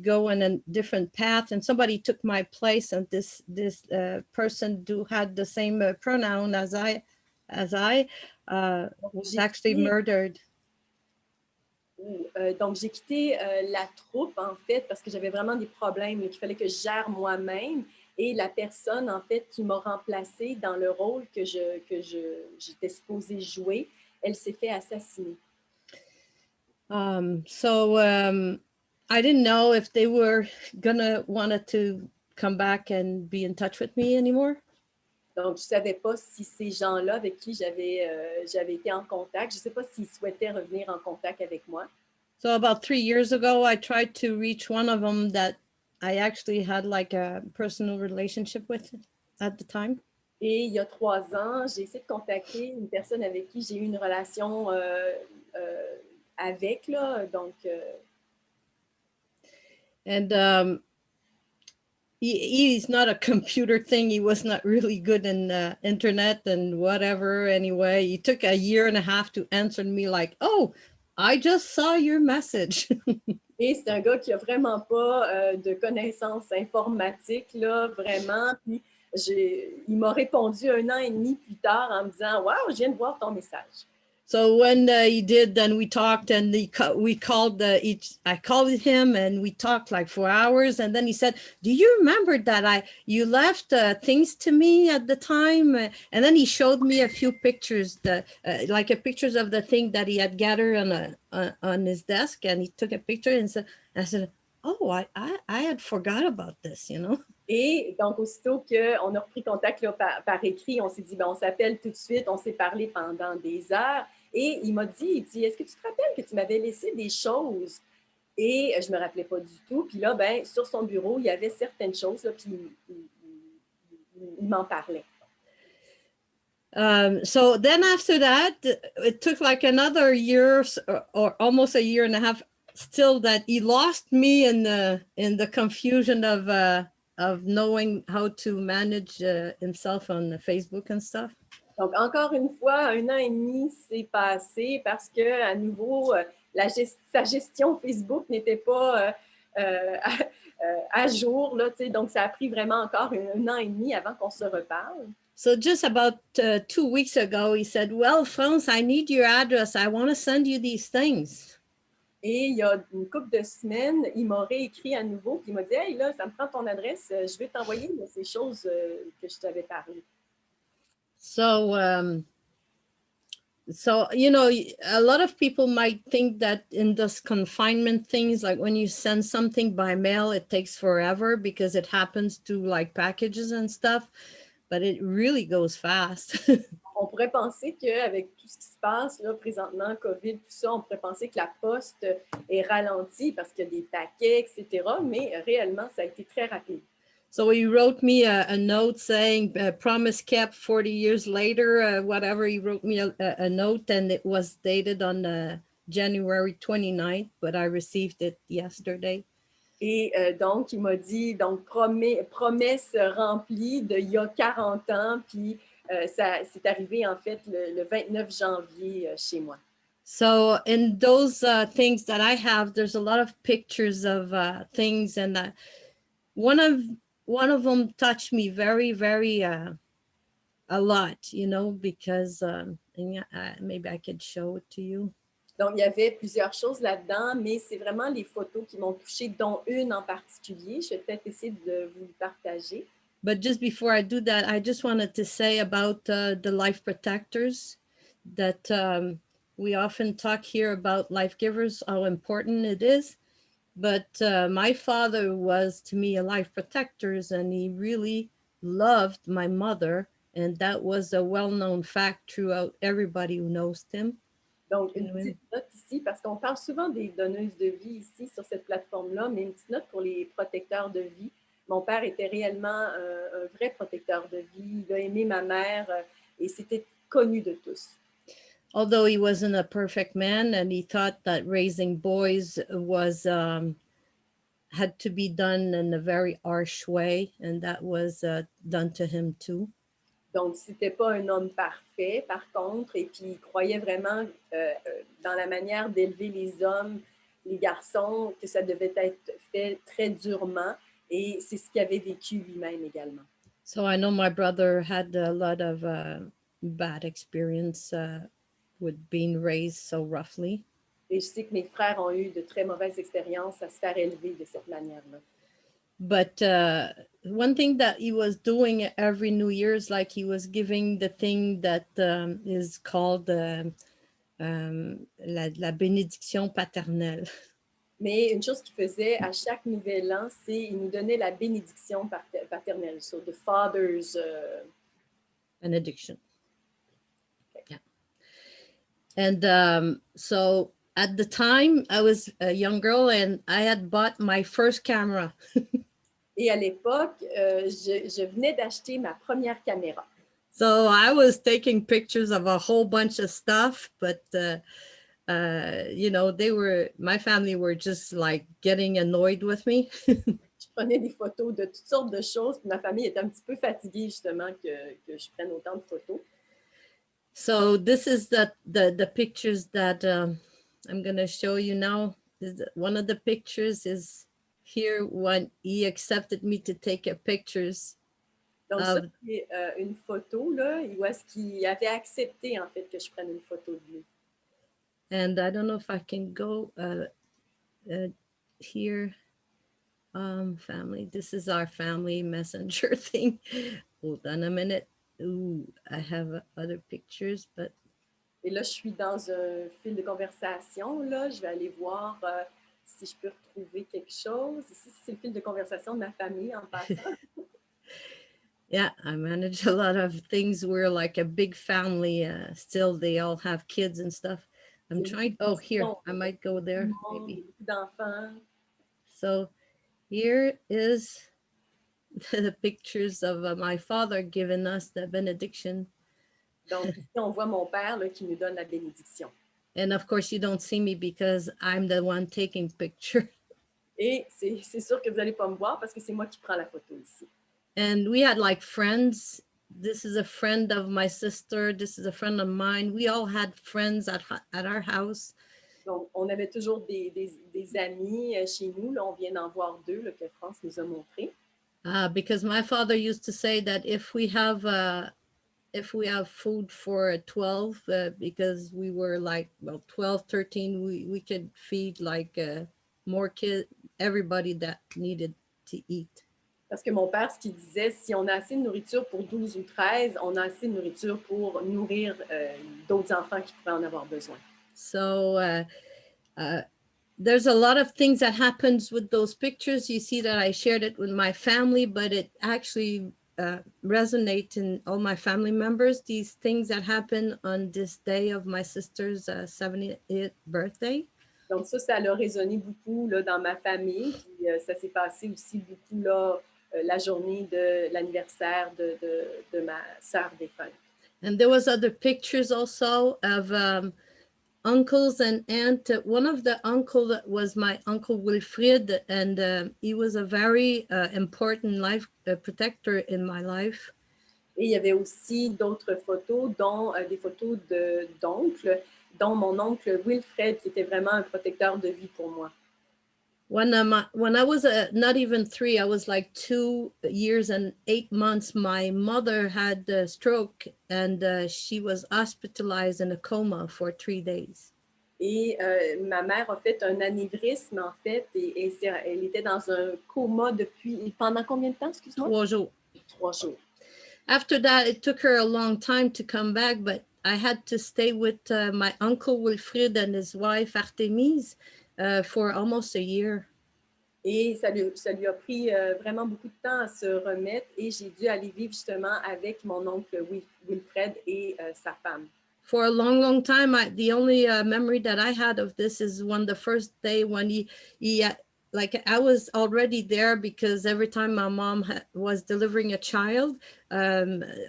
Speaker 9: go in a different path, and somebody took my place, and this person who had the same pronoun as I was actually murdered.
Speaker 5: Donc, j'ai quitté la troupe, en fait, parce que j'avais vraiment des problèmes qu'il fallait que je gère moi-même. Et la personne, en fait, qui m'a remplacée dans le rôle que j'étais supposée jouer, elle s'est fait assassiner.
Speaker 9: I didn't know if they were wanted to come back and be in touch with me anymore.
Speaker 5: Donc, je ne savais pas si ces gens-là avec qui j'avais été en contact, je ne sais pas s'ils souhaitaient revenir en contact avec moi.
Speaker 9: So about 3 years ago, I tried to reach one of them that I actually had like a personal relationship with at the time.
Speaker 5: Et il y a 3 ans, j'ai essayé de contacter une personne avec qui j'ai eu une relation avec, là, donc...
Speaker 9: And he's not a computer thing. He was not really good in internet and whatever. Anyway, he took a year and a half to answer me like, oh, I just saw your message.
Speaker 5: Et c'est un gars qui n'a vraiment pas de connaissances informatiques, là, vraiment. Puis il m'a répondu 1 an et demi plus tard en me disant « Wow, je viens de voir ton message ».
Speaker 9: So when he did, then we talked and we called I called him and we talked like 4 hours. And then he said, do you remember that you left things to me at the time? And then he showed me a few pictures, like pictures of the thing that he had gathered on his desk. And he took a picture and I said, oh, I had forgot about this, you know?
Speaker 5: Et donc, aussitôt qu'on a repris contact là, par écrit, on s'est dit, ben, on s'appelle tout de suite, on s'est parlé pendant des heures. Et il m'a dit, est-ce que tu te rappelles que tu m'avais laissé des choses? Et je ne me rappelais pas du tout. Puis là, ben, sur son bureau, il y avait certaines choses, là, puis il m'en parlait.
Speaker 9: So then after that, it took like another year or almost a year and a half still that he lost me in the confusion of knowing how to manage himself on Facebook and stuff.
Speaker 5: Donc, encore une fois, 1 an et demi s'est passé parce que, à nouveau, sa gestion Facebook n'était pas à jour. Là, donc, ça a pris vraiment encore 1 an et demi avant qu'on se reparle.
Speaker 9: So just about 2 weeks ago, he said, well, France, I need your address. I want to send you these things.
Speaker 5: Et il y a une couple de semaines, il m'a réécrit à nouveau, puis il m'a dit, hey, là, ça me prend ton adresse, je vais t'envoyer ces choses que je t'avais parlé.
Speaker 9: So, you know, a lot of people might think that in this confinement things, like when you send something by mail, it takes forever because it happens to like packages and stuff, but it really goes fast.
Speaker 5: On pourrait penser qu'avec tout ce qui se passe là, présentement, COVID, tout ça, on pourrait penser que la poste est ralentie parce qu'il y a des paquets, etc. Mais réellement, ça a été très rapide.
Speaker 9: So he wrote me a note saying, promise kept 40 years later, whatever. He wrote me a note and it was dated on January 29th, but I received it yesterday.
Speaker 5: Et donc, il m'a dit, donc, promesse remplie d'il y a 40 ans, puis ça c'est arrivé en fait le 29 janvier chez moi.
Speaker 9: So in those things that I have, there's a lot of pictures of things, and one of them touched me very, very a lot, you know, because maybe I could show it to you.
Speaker 5: Donc, il y avait plusieurs choses là-dedans, mais c'est vraiment les photos qui m'ont touchée, dont une en particulier. Je vais peut-être essayer de vous le partager.
Speaker 9: But just before I do that, I just wanted to say about the life protectors that we often talk here about life givers, how important it is. But my father was to me a life protector, and he really loved my mother. And that was a well-known fact throughout everybody who knows him.
Speaker 5: Donc, une petite note ici, parce qu'on parle souvent des donneuses de vie ici sur cette plateforme-là, mais une petite note pour les protecteurs de vie. Mon père était réellement un vrai protecteur de vie. Il a aimé ma mère et c'était connu de tous.
Speaker 9: Although he wasn't a perfect man and he thought that raising boys was had to be done in a very harsh way, and that was done to him too.
Speaker 5: Donc, c'était pas un homme parfait, par contre, et puis il croyait vraiment dans la manière d'élever les hommes, les garçons, que ça devait être fait très durement, et c'est ce qu'il avait vécu lui-même également.
Speaker 9: So I know my brother had a lot of bad experience with being raised so roughly.
Speaker 5: Et je sais que mes frères ont eu de très mauvaises expériences à se faire élever de cette manière-là.
Speaker 9: But one thing that he was doing every New Year's, like he was giving the thing that is called la bénédiction paternelle.
Speaker 5: Mais une chose qu'il faisait à chaque nouvel an, c'est qu'il nous donnait la bénédiction paternelle, so the father's
Speaker 9: benediction. Yeah. And so at the time, I was a young girl and I had bought my first camera.
Speaker 5: Et à l'époque, je venais d'acheter ma première caméra.
Speaker 9: So I was taking pictures of a whole bunch of stuff, but you know, my family were just like getting annoyed with me.
Speaker 5: Je prenais des photos de toutes sortes de choses. Puis ma famille était un petit peu fatiguée justement que je prenne autant de photos.
Speaker 9: So this is the pictures that I'm going to show you now. One of the pictures is here when he accepted me to take pictures.
Speaker 5: Donc ça, c'est une photo là, où est-ce qu'il avait accepté en fait que je prenne une photo de lui.
Speaker 9: And I don't know if I can go here. Family, this is our family messenger thing. Hold on a minute. Ooh, I have other pictures, but.
Speaker 5: Et là, je suis dans un fil de conversation. Là, je vais aller voir si je peux retrouver quelque chose. Ici, c'est le fil de conversation de ma famille en passant.
Speaker 9: Yeah, I manage a lot of things. We're like a big family. Still, they all have kids and stuff. I'm trying. Oh, here, I might go there. Maybe.
Speaker 5: D'enfants.
Speaker 9: So here is the pictures of my father giving us the benediction.
Speaker 5: Donc, ici, on voit mon père là, qui nous donne la bénédiction.
Speaker 9: And of course, you don't see me because I'm the one taking picture.
Speaker 5: Et c'est sûr que vous n'allez pas me voir parce que c'est moi qui prends la photo ici.
Speaker 9: And we had like friends. This is a friend of my sister. This is a friend of mine. We all had friends at our house.
Speaker 5: Donc, on avait toujours des amis chez nous. Là, on vient d'en voir deux là, que France nous a montrés.
Speaker 9: Because my father used to say that if we have food for 12, because we were like, well, 12, 13, we could feed like more kids, everybody that needed to eat.
Speaker 5: Parce que mon père, ce qu'il disait, si on a assez de nourriture pour 12 ou 13, on a assez de nourriture pour nourrir d'autres enfants qui pourraient en avoir besoin.
Speaker 9: So there's a lot of things that happens with those pictures. You see that I shared it with my family, but it actually resonate in all my family members. These things that happen on this day of my sister's 78th birthday.
Speaker 5: Donc ça a résonné beaucoup là, dans ma famille. Puis, ça s'est passé aussi beaucoup là, la journée de l'anniversaire de ma sœur défunte.
Speaker 9: And there was other pictures also of uncles and aunt. One of the uncle was my uncle Wilfrid, and he was a very important life protector in my life.
Speaker 5: Et il y avait aussi d'autres photos, dont des photos d'oncles, dont mon oncle Wilfred, qui était vraiment un protecteur de vie pour moi.
Speaker 9: When I was not even 3, I was like 2 years and 8 months, my mother had a stroke and she was hospitalized in a coma for 3 days.
Speaker 5: Et ma mère a fait un anévrisme, en fait, et elle était dans un coma pendant combien de temps, excuse-moi?
Speaker 9: 3 jours.
Speaker 5: 3 jours.
Speaker 9: After that, it took her a long time to come back, but I had to stay with my uncle Wilfrid and his wife Artemise for almost a year.
Speaker 5: Et ça lui a pris vraiment beaucoup de temps à se remettre et j'ai dû aller vivre justement avec mon oncle Wilfred et sa femme.
Speaker 9: For a long, long time, the only memory that I had of this is when the first day when he like I was already there because every time my mom was delivering a child,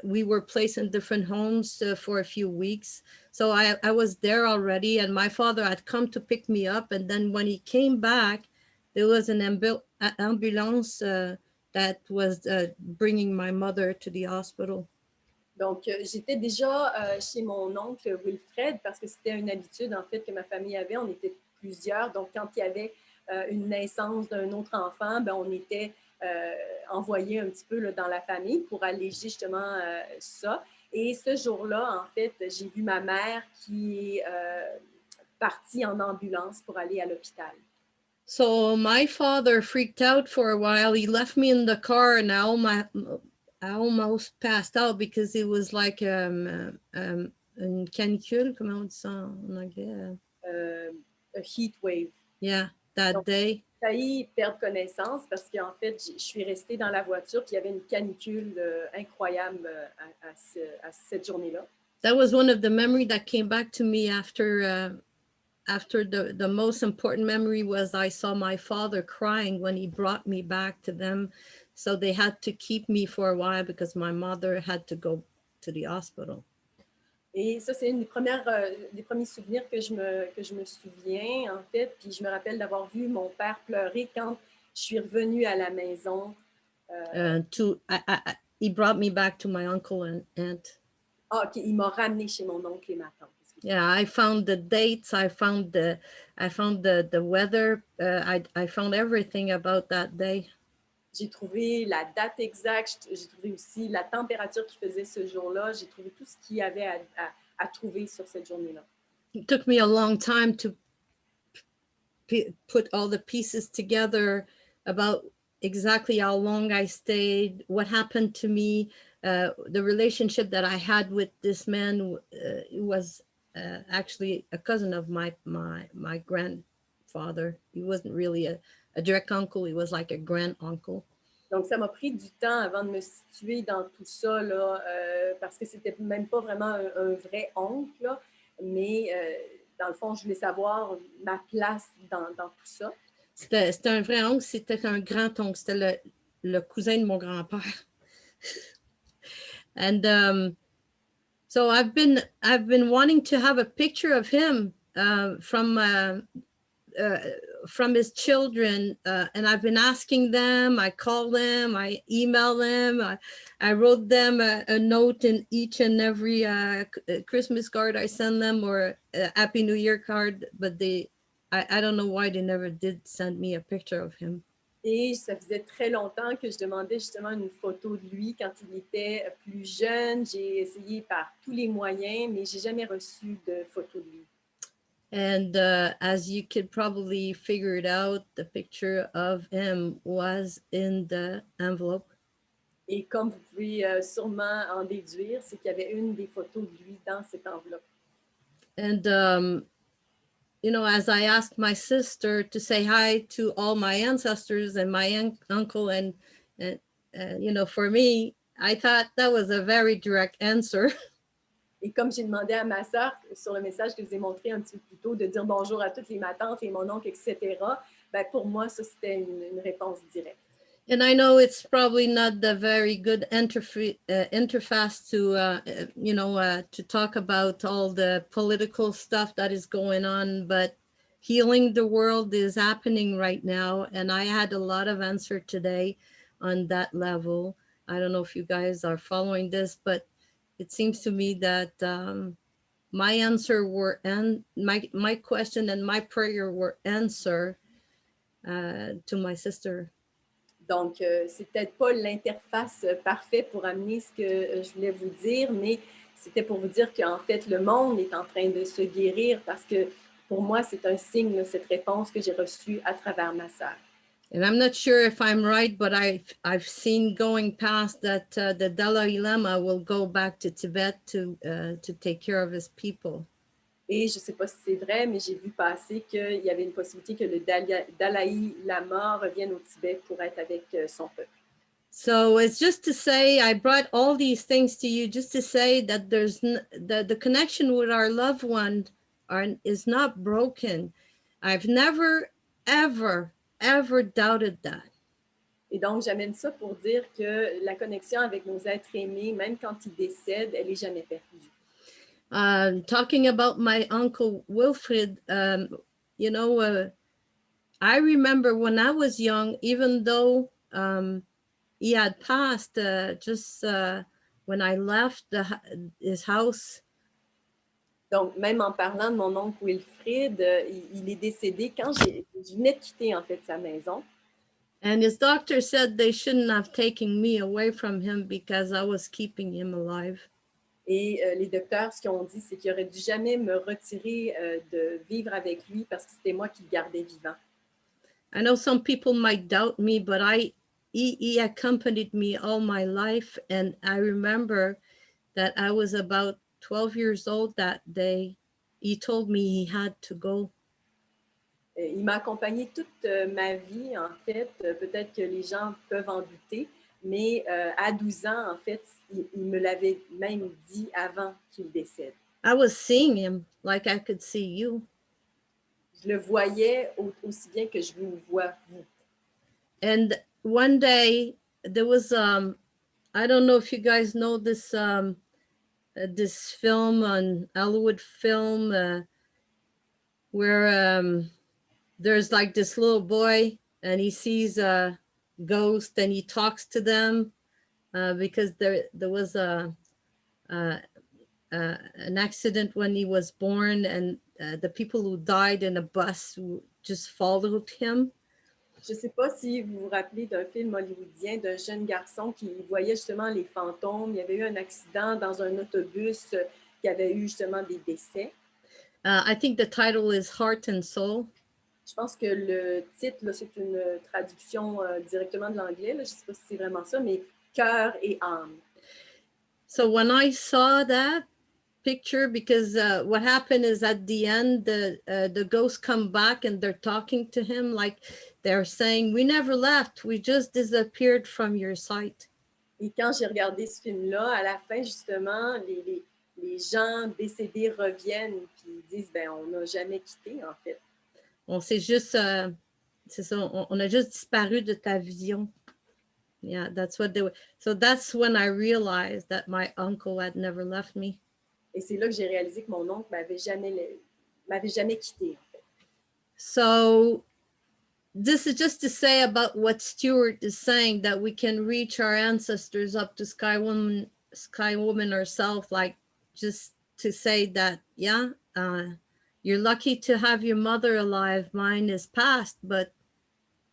Speaker 9: we were placed in different homes for a few weeks. So I was there already and my father had come to pick me up. And then when he came back, there was an ambulance that was bringing my mother to the hospital.
Speaker 5: Donc, j'étais déjà chez mon oncle Wilfred parce que c'était une habitude en fait que ma famille avait. On était plusieurs. Donc, quand il y avait une naissance d'un autre enfant, ben, on était envoyés un petit peu là, dans la famille pour alléger justement ça. Et ce jour-là, en fait, j'ai vu ma mère qui est partie en ambulance pour aller à l'hôpital.
Speaker 9: So my father freaked out for a while. He left me in the car and I almost passed out because it was like une canicule, comment on dit ça en anglais?
Speaker 5: A heat wave.
Speaker 9: Yeah, that day.
Speaker 5: failli perdre connaissance parce qu'en fait, je suis restée dans la voiture puis il y avait une canicule incroyable à cette journée-là.
Speaker 9: That was one of the memories that came back to me after the most important memory was I saw my father crying when he brought me back to them. So they had to keep me for a while because my mother had to go to the hospital.
Speaker 5: Et ça, c'est une des premiers souvenirs que je me souviens, en fait. Puis je me rappelle d'avoir vu mon père pleurer quand je suis revenue à la maison.
Speaker 9: He brought me back to my uncle and aunt.
Speaker 5: Ah, OK, il m'a ramené chez mon oncle et ma tante.
Speaker 9: Yeah, I found the dates. I found the weather. I found everything about that day.
Speaker 5: J'ai trouvé la date exacte. J'ai trouvé aussi la température qu'il faisait ce jour-là. J'ai trouvé tout ce qu'il y avait à trouver sur cette journée-là.
Speaker 9: It took me a long time to put all the pieces together about exactly how long I stayed, what happened to me, the relationship that I had with this man was actually a cousin of my grandfather. He wasn't really a direct uncle. He was like a grand uncle.
Speaker 5: Donc, ça m'a pris du temps avant de me situer dans tout ça, là, parce que c'était même pas vraiment un vrai oncle, là, mais dans le fond, je voulais savoir ma place dans tout ça.
Speaker 9: C'était un vrai oncle, c'était un grand oncle, c'était le cousin de mon grand-père. And so I've been wanting to have a picture of him from his children, and I've been asking them. I call them, I email them, I wrote them a note in each and every Christmas card I send them, or a Happy New Year card, but I don't know why they never did send me a picture of him.
Speaker 5: Et ça faisait très longtemps que je demandais justement une photo de lui quand il était plus jeune. J'ai essayé par tous les moyens, mais j'ai jamais reçu de photo de lui.
Speaker 9: And as you could probably figure it out, the picture of him was in the envelope.
Speaker 5: Et comme vous pouvez sûrement en déduire, c'est qu'il y avait une des photos de lui dans cette enveloppe.
Speaker 9: And you know, as I asked my sister to say hi to all my ancestors and my uncle, and you know, for me, I thought that was a very direct answer.
Speaker 5: Et comme j'ai demandé à ma sœur, sur le message que je vous ai montré un petit peu plus tôt, de dire bonjour à toutes ma tante et mon oncle, etc., ben pour moi, ça, c'était une réponse directe.
Speaker 9: And I know it's probably not the very good interface to, you know, to talk about all the political stuff that is going on, but healing the world is happening right now. And I had a lot of answer today on that level. I don't know if you guys are following this, but it seems to me that my answer were, and my question and my prayer were answer to my sister.
Speaker 5: Donc, c'est peut-être pas l'interface parfaite pour amener ce que je voulais vous dire, mais c'était pour vous dire qu'en fait, le monde est en train de se guérir parce que pour moi, c'est un signe, cette réponse que j'ai reçue à travers ma sœur.
Speaker 9: And I'm not sure if I'm right, but I've seen going past that the Dalai Lama will go back to Tibet to take care of his people.
Speaker 5: Et je ne sais pas si c'est vrai, mais j'ai vu passer qu'il y avait une possibilité que le Dalai Lama revienne au Tibet pour être avec son peuple.
Speaker 9: So it's just to say, I brought all these things to you just to say that there's the connection with our loved one is not broken. I've never, ever doubted that.
Speaker 5: Et donc, j'amène ça pour dire que la connexion avec nos êtres aimés, même quand ils décèdent, elle n'est jamais perdue.
Speaker 9: Talking about my uncle Wilfred, you know, I remember when I was young, even though he had passed just when I left his house.
Speaker 5: Donc, même en parlant de mon oncle Wilfrid, il est décédé quand je venais de quitter en fait sa maison.
Speaker 9: And his doctor said they shouldn't have taken me away from him because I was keeping him alive.
Speaker 5: Et les docteurs, ce qu'ils ont dit, c'est qu'ils n'auraient dû jamais me retirer de vivre avec lui parce que c'était moi qui le gardais vivant.
Speaker 9: I know some people might doubt me, but he accompanied me all my life. And I remember that I was about 12 years old that day. He told me he had to go.
Speaker 5: Il m'a accompagné toute ma vie, en fait. Peut-être que les gens peuvent en douter, mais à 12 ans, en fait, il me l'avait même dit avant qu'il décède.
Speaker 9: I was seeing him like I could see you.
Speaker 5: Je le voyais aussi bien que je vous vois, vous.
Speaker 9: And one day there was, I don't know if you guys know this, this film on Hollywood film where there's like this little boy and he sees a ghost and he talks to them because there was an accident when he was born and the people who died in a bus just followed him.
Speaker 5: Je ne sais pas si vous vous rappelez d'un film hollywoodien d'un jeune garçon qui voyait justement les fantômes. Il y avait eu un accident dans un autobus qui avait eu justement des décès.
Speaker 9: I think the title is Heart and Soul.
Speaker 5: Je pense que le titre, là, c'est une traduction directement de l'anglais. Je ne sais pas si c'est vraiment ça, mais cœur et âme.
Speaker 9: So when I saw that picture, because what happened is at the end, the ghosts come back and they're talking to him like they're saying, we never left, we just disappeared from your sight.
Speaker 5: Et quand j'ai regardé ce film-là, à la fin, justement, les gens décédés reviennent et disent, ben, on n'a jamais quitté, en fait.
Speaker 9: On s'est juste, c'est ça, on a juste disparu de ta vision. Yeah, that's what they were. So that's when I realized that my uncle had never left me.
Speaker 5: Et c'est là que j'ai réalisé que mon oncle m'avait jamais quitté, en fait.
Speaker 9: So this is just to say about what Stuart is saying, that we can reach our ancestors up to Sky Woman herself, like just to say that, yeah, you're lucky to have your mother alive. Mine is past, but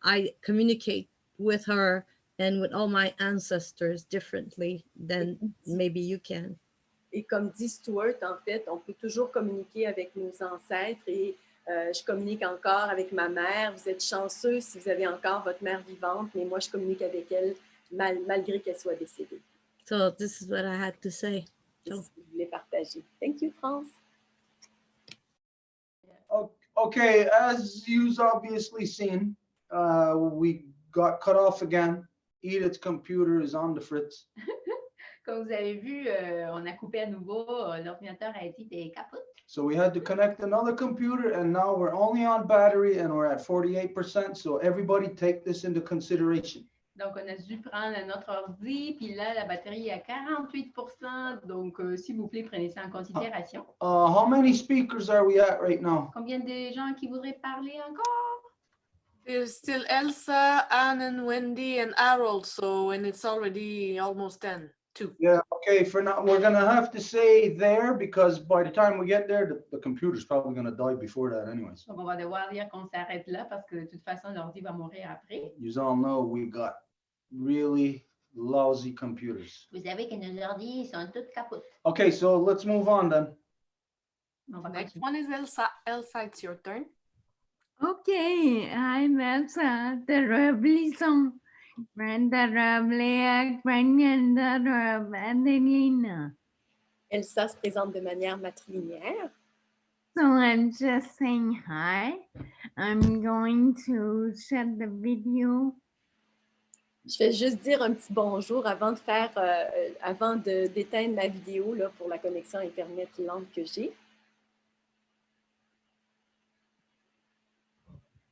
Speaker 9: I communicate with her and with all my ancestors differently than maybe you can.
Speaker 5: Et comme dit Stuart, en fait, on peut toujours communiquer avec nos ancêtres et je communique encore avec ma mère. Vous êtes chanceux si vous avez encore votre mère vivante, mais moi, je communique avec elle malgré qu'elle soit décédée.
Speaker 9: So this is what I had to say.
Speaker 5: C'est ce que je voulais partager. Thank you, France.
Speaker 1: Okay, as you've obviously seen, we got cut off again. Edith's computer is on the fritz.
Speaker 2: Comme vous avez vu, on a coupé à nouveau. L'ordinateur a été capote.
Speaker 1: So we had to connect another computer, and now we're only on battery and we're at 48%. So everybody take this into consideration.
Speaker 2: Donc, on a dû prendre notre ordi, puis là, la batterie est à 48%. Donc, s'il vous plaît, prenez ça en considération.
Speaker 1: How many speakers are we at right now?
Speaker 2: Combien de gens qui voudraient parler encore?
Speaker 4: There's still Elsa, Anne, and Wendy, and Harold. So, and it's already almost 10. Two.
Speaker 1: Yeah, okay, for now, we're gonna have to say there because by the time we get there, the computer's probably gonna die before that anyways.
Speaker 2: Donc, on va devoir dire qu'on s'arrête là parce que de toute façon, l'ordi va mourir après.
Speaker 1: You all know we got really lousy computers.
Speaker 2: Vous savez que nos ordis sont toutes capotes.
Speaker 1: Okay, so let's move on then.
Speaker 2: On va
Speaker 4: Next
Speaker 2: continuer.
Speaker 4: one is Elsa. Elsa, it's your turn.
Speaker 8: Okay, I'm Elsa, the Revolution.
Speaker 5: Elsa se présente de manière matrilinéaire.
Speaker 8: So I'm just saying hi. I'm going to shut the video.
Speaker 5: Je vais juste dire un petit bonjour avant d'éteindre ma vidéo là, pour la connexion Internet lente que j'ai.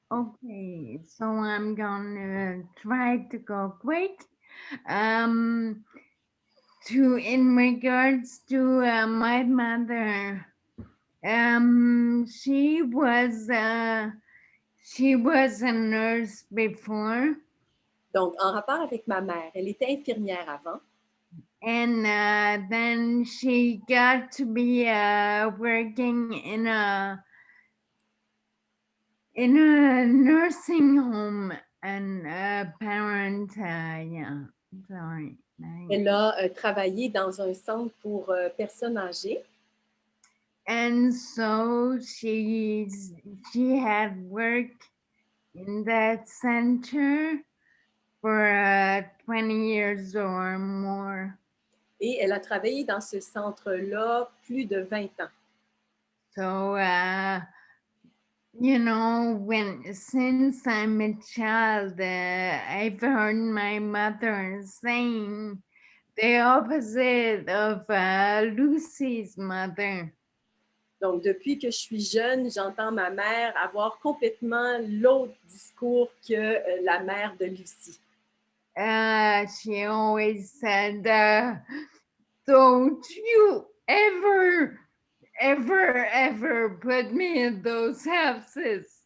Speaker 8: Okay, so I'm gonna try to go quick. In regards to my mother, she was a nurse before.
Speaker 5: Donc, en rapport avec ma mère, elle était infirmière avant.
Speaker 8: And then she got to be working in a nursing home and parent, yeah, sorry.
Speaker 5: Elle a travaillé dans un centre pour personnes âgées.
Speaker 8: And so she had worked in that center for 20 years or more.
Speaker 5: Et elle a travaillé dans ce centre-là plus de 20 ans.
Speaker 8: So You know, since I'm a child, I've heard my mother saying the opposite of Lucy's mother.
Speaker 5: Donc, depuis que je suis jeune, j'entends ma mère avoir complètement l'autre discours que la mère de Lucie.
Speaker 8: She always said, don't you ever put me in those houses.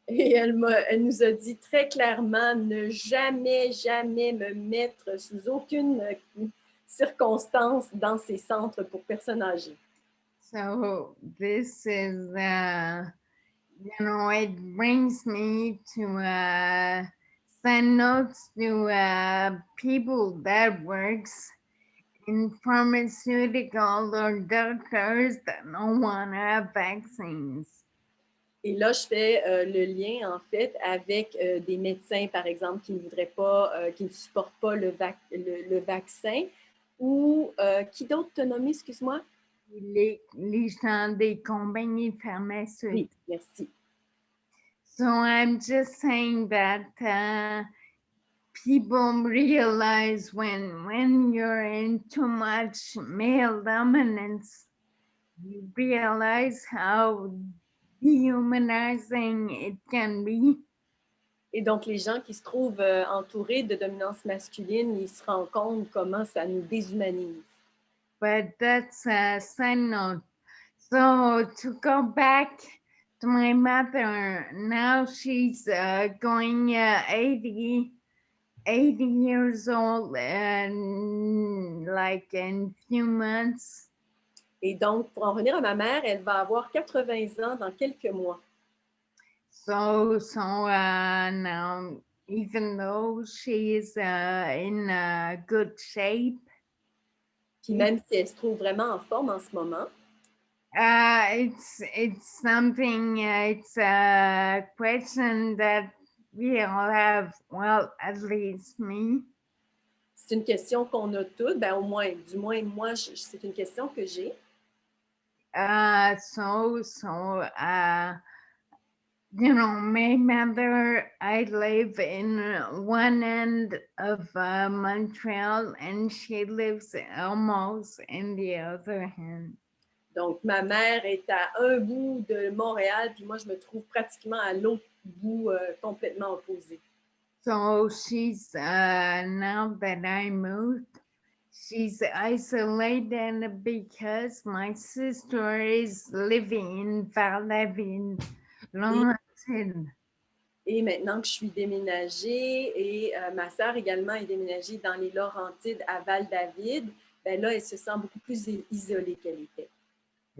Speaker 5: Et elle nous a dit très clairement, ne jamais, jamais me mettre sous aucune circonstance dans ces centres pour personnes âgées.
Speaker 8: So this is, you know, it brings me to send notes to people that works in pharmaceutical or doctors that don't want to have vaccines.
Speaker 5: Et là, je fais le lien, en fait, avec des médecins, par exemple, qui ne voudraient pas, qui ne supportent pas le vaccin. Ou qui d'autre t'a nommé, excuse-moi?
Speaker 8: Les gens des compagnies pharmaceutiques.
Speaker 5: Oui, merci.
Speaker 8: So I'm just saying that people realize when you're in too much male dominance, you realize how dehumanizing it can be.
Speaker 5: Et donc, les gens qui se trouvent entourés de dominance masculine, ils se rendent compte comment ça nous déshumanise.
Speaker 8: But that's a side note. So to go back to my mother, now she's going 80 years old and like in few months.
Speaker 5: Et donc, pour en revenir à ma mère, elle va avoir 80 ans dans quelques mois.
Speaker 8: So now, even though she is in good shape,
Speaker 5: Puis même si elle se trouve vraiment en forme en ce moment,
Speaker 8: it's something. It's a question that we all have. Well, at least me.
Speaker 5: c'est une question qu'on a toutes. Ben, au moins, du moins, moi, c'est une question que j'ai.
Speaker 8: You know, my mother, I live in one end of Montreal and she lives almost in the other hand.
Speaker 5: Donc, ma mère est à un bout de Montréal, puis moi, je me trouve pratiquement à l'autre bout, complètement opposé.
Speaker 8: So she's, now that I moved, she's isolated because my sister is living in Val-David, Laurentide.
Speaker 5: Et maintenant que je suis déménagée et ma sœur également est déménagée dans les Laurentides à Val-David, ben là, elle se sent beaucoup plus isolée qu'elle était.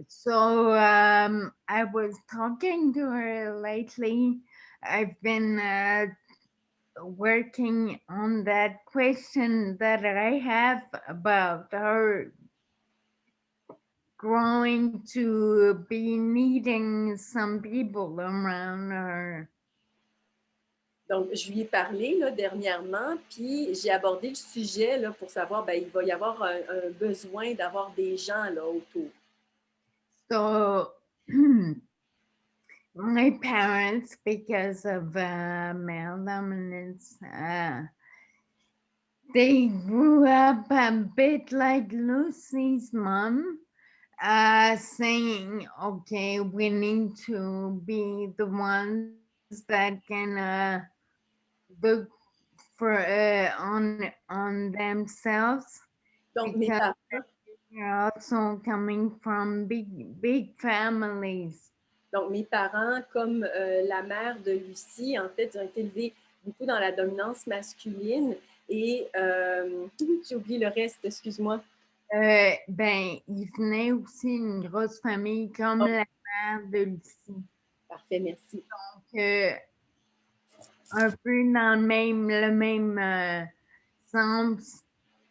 Speaker 8: So I was talking to her lately. I've been working on that question that I have about her growing to be needing some people around her.
Speaker 5: Donc, je lui ai parlé là, dernièrement, puis j'ai abordé le sujet là, pour savoir, ben, il va y avoir un besoin d'avoir des gens là, autour.
Speaker 8: So my parents, because of male dominance, they grew up a bit like Lucy's mom, saying, okay, we need to be the ones that can look for on themselves.
Speaker 5: Donc, mes
Speaker 8: Because
Speaker 5: parents,
Speaker 8: they're also coming from big families.
Speaker 5: donc, mes parents, comme la mère de Lucie, en fait, ils ont été élevés beaucoup dans la dominance masculine et j'ai oublié le reste, excuse-moi.
Speaker 8: Ben, il venait aussi une grosse famille comme la mère de Lucie.
Speaker 5: Parfait, merci.
Speaker 8: Donc, un peu dans le même sens,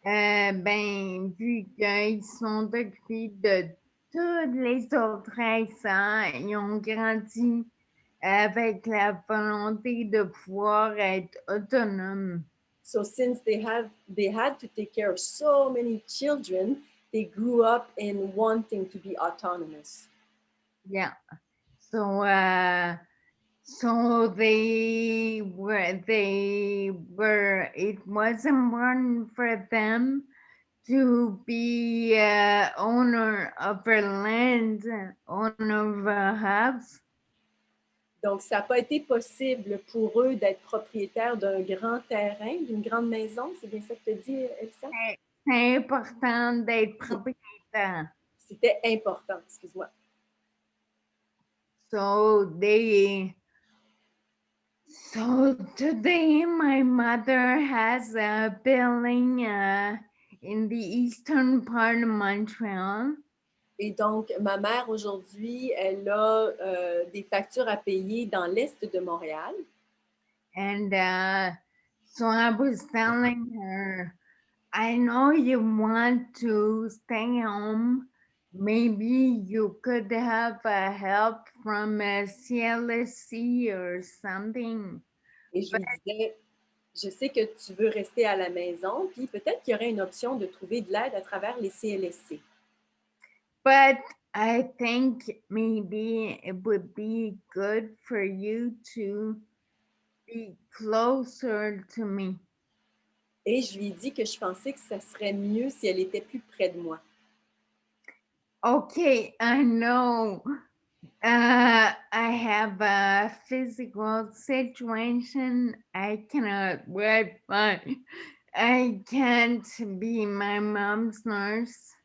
Speaker 8: ben, vu qu'ils sont occupés de tous les autres récents, ils ont grandi avec la volonté de pouvoir être autonomes.
Speaker 5: So since they had to take care of so many children, they grew up in wanting to be autonomous.
Speaker 8: Yeah. So So it was important for them to be owner of a land, owner of a house.
Speaker 5: Donc, ça n'a pas été possible pour eux d'être propriétaires d'un grand terrain, d'une grande maison. C'est bien ça que tu dis, Elsa?
Speaker 8: C'est important d'être propriétaire.
Speaker 5: C'était important, excuse-moi.
Speaker 8: So today my mother has a building in the eastern part of Montreal.
Speaker 5: Et donc, ma mère, aujourd'hui, elle a des factures à payer dans l'est de Montréal.
Speaker 8: And so I was telling her, I know you want to stay home. Maybe you could have help from a CLSC or something.
Speaker 5: Et je lui disais, je sais que tu veux rester à la maison, puis peut-être qu'il y aurait une option de trouver de l'aide à travers les CLSC.
Speaker 8: But I think maybe it would be good for you to be closer to me.
Speaker 5: Et je lui ai dit que je pensais que ça serait mieux si elle était plus près de moi.
Speaker 8: Okay, I know. I have a physical situation I cannot work, but I can't be my mom's nurse.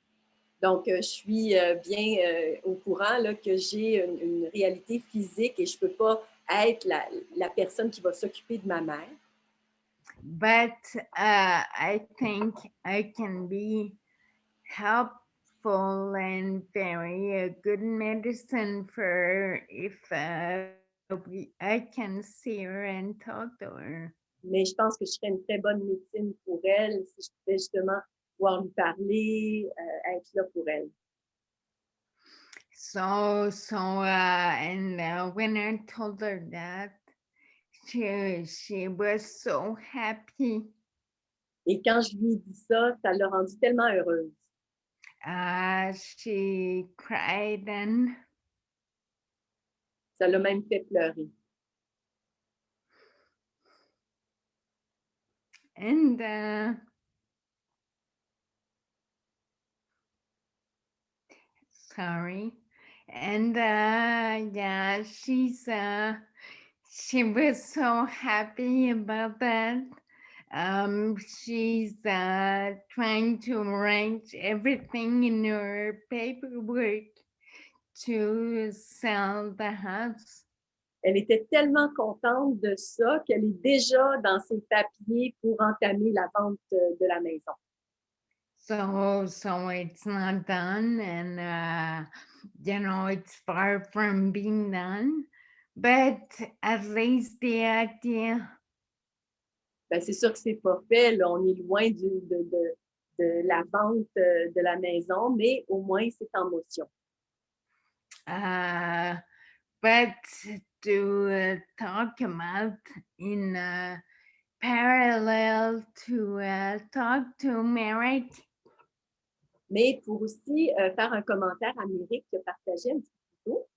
Speaker 5: Donc, je suis bien au courant là, que j'ai une réalité physique et je ne peux pas être la personne qui va s'occuper de ma mère.
Speaker 8: But I think I can be helpful and very good medicine for her if I can see her and talk to her.
Speaker 5: Mais je pense que je serais une très bonne médecine pour elle si je pouvais justement pouvoir lui parler, être là pour elle.
Speaker 8: So and when I told her that, she was so happy.
Speaker 5: Et quand je lui ai dit ça, ça l'a rendue tellement heureuse.
Speaker 8: She cried and
Speaker 5: Ça l'a même fait pleurer.
Speaker 8: sorry. And yeah, she was so happy about that. She's trying to arrange everything in her paperwork to sell the house.
Speaker 5: Elle était tellement contente de ça qu'elle est déjà dans ses papiers pour entamer la vente de la maison.
Speaker 8: So it's not done, and it's far from being done, but at least the idea.
Speaker 5: Ben, c'est sûr que c'est pas fait, là. On est loin de la vente de la maison, mais au moins c'est en motion.
Speaker 8: But to talk about in parallel to talk to Merrick.
Speaker 5: Mais pour aussi faire un commentaire à Méric qui a partagé un petit peu plus tôt.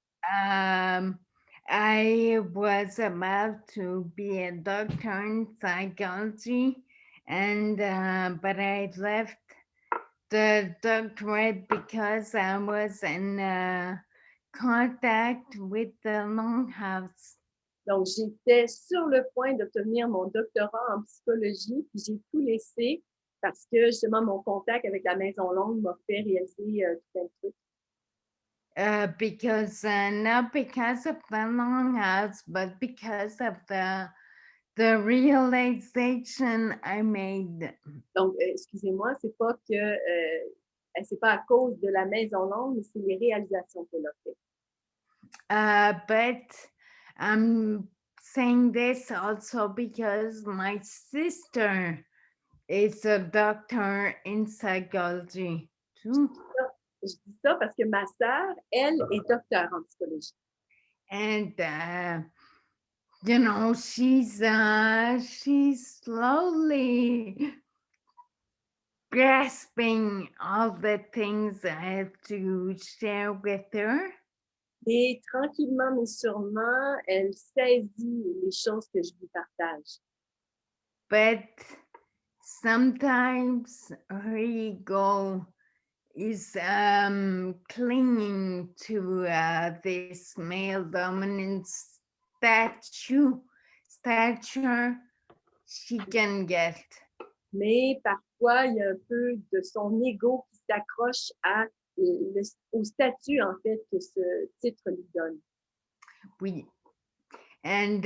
Speaker 8: I was about to be a doctor in psychology, and but I left the doctorate because I was in contact with the Longhouse.
Speaker 5: Donc, j'étais sur le point d'obtenir mon doctorat en psychologie, puis j'ai tout laissé parce que justement mon contact avec la Maison Longue m'a fait réaliser tout un truc.
Speaker 8: Because not because of the Longhouse, but because of the realization I made.
Speaker 5: Donc, excusez-moi, c'est pas que c'est pas à cause de la Maison Longue, mais c'est les réalisations qu'elle a fait.
Speaker 8: But I'm saying this also because my sister is a doctor in psychology too.
Speaker 5: Je dis ça parce que ma sœur, elle, est docteure en psychologie.
Speaker 8: And she's slowly grasping all the things I have to share with her.
Speaker 5: Et tranquillement mais sûrement, elle saisit les choses que je lui partage.
Speaker 8: But sometimes her ego is clinging to this male dominance stature she can get.
Speaker 5: Mais parfois, il y a un peu de son ego qui s'accroche au statut, en fait, que ce titre lui donne.
Speaker 8: Oui. And,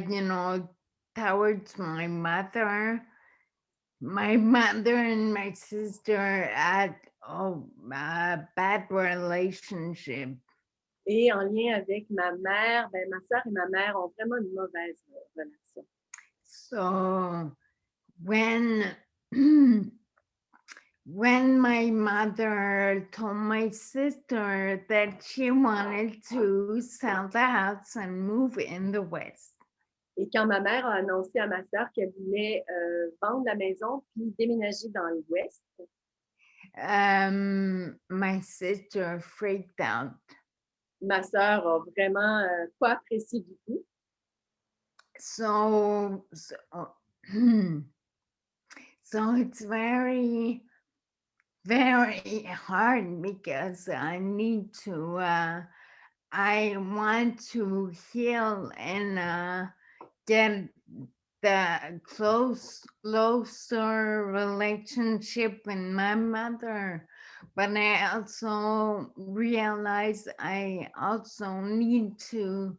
Speaker 8: you know, towards my mother and my sister had a bad relationship.
Speaker 5: Et en lien avec ma mère, ben, ma sœur et ma mère ont vraiment une mauvaise relation.
Speaker 8: So when when my mother told my sister that she wanted to sell the house and move in the West.
Speaker 5: Et quand ma mère a annoncé à ma sœur qu'elle voulait vendre la maison puis déménager dans l'Ouest,
Speaker 8: my sister freaked out.
Speaker 5: Ma sœur a vraiment pas apprécié du tout.
Speaker 8: So it's very, very hard because I need to, I want to heal and get the closer relationship with my mother. But I also realize I also need to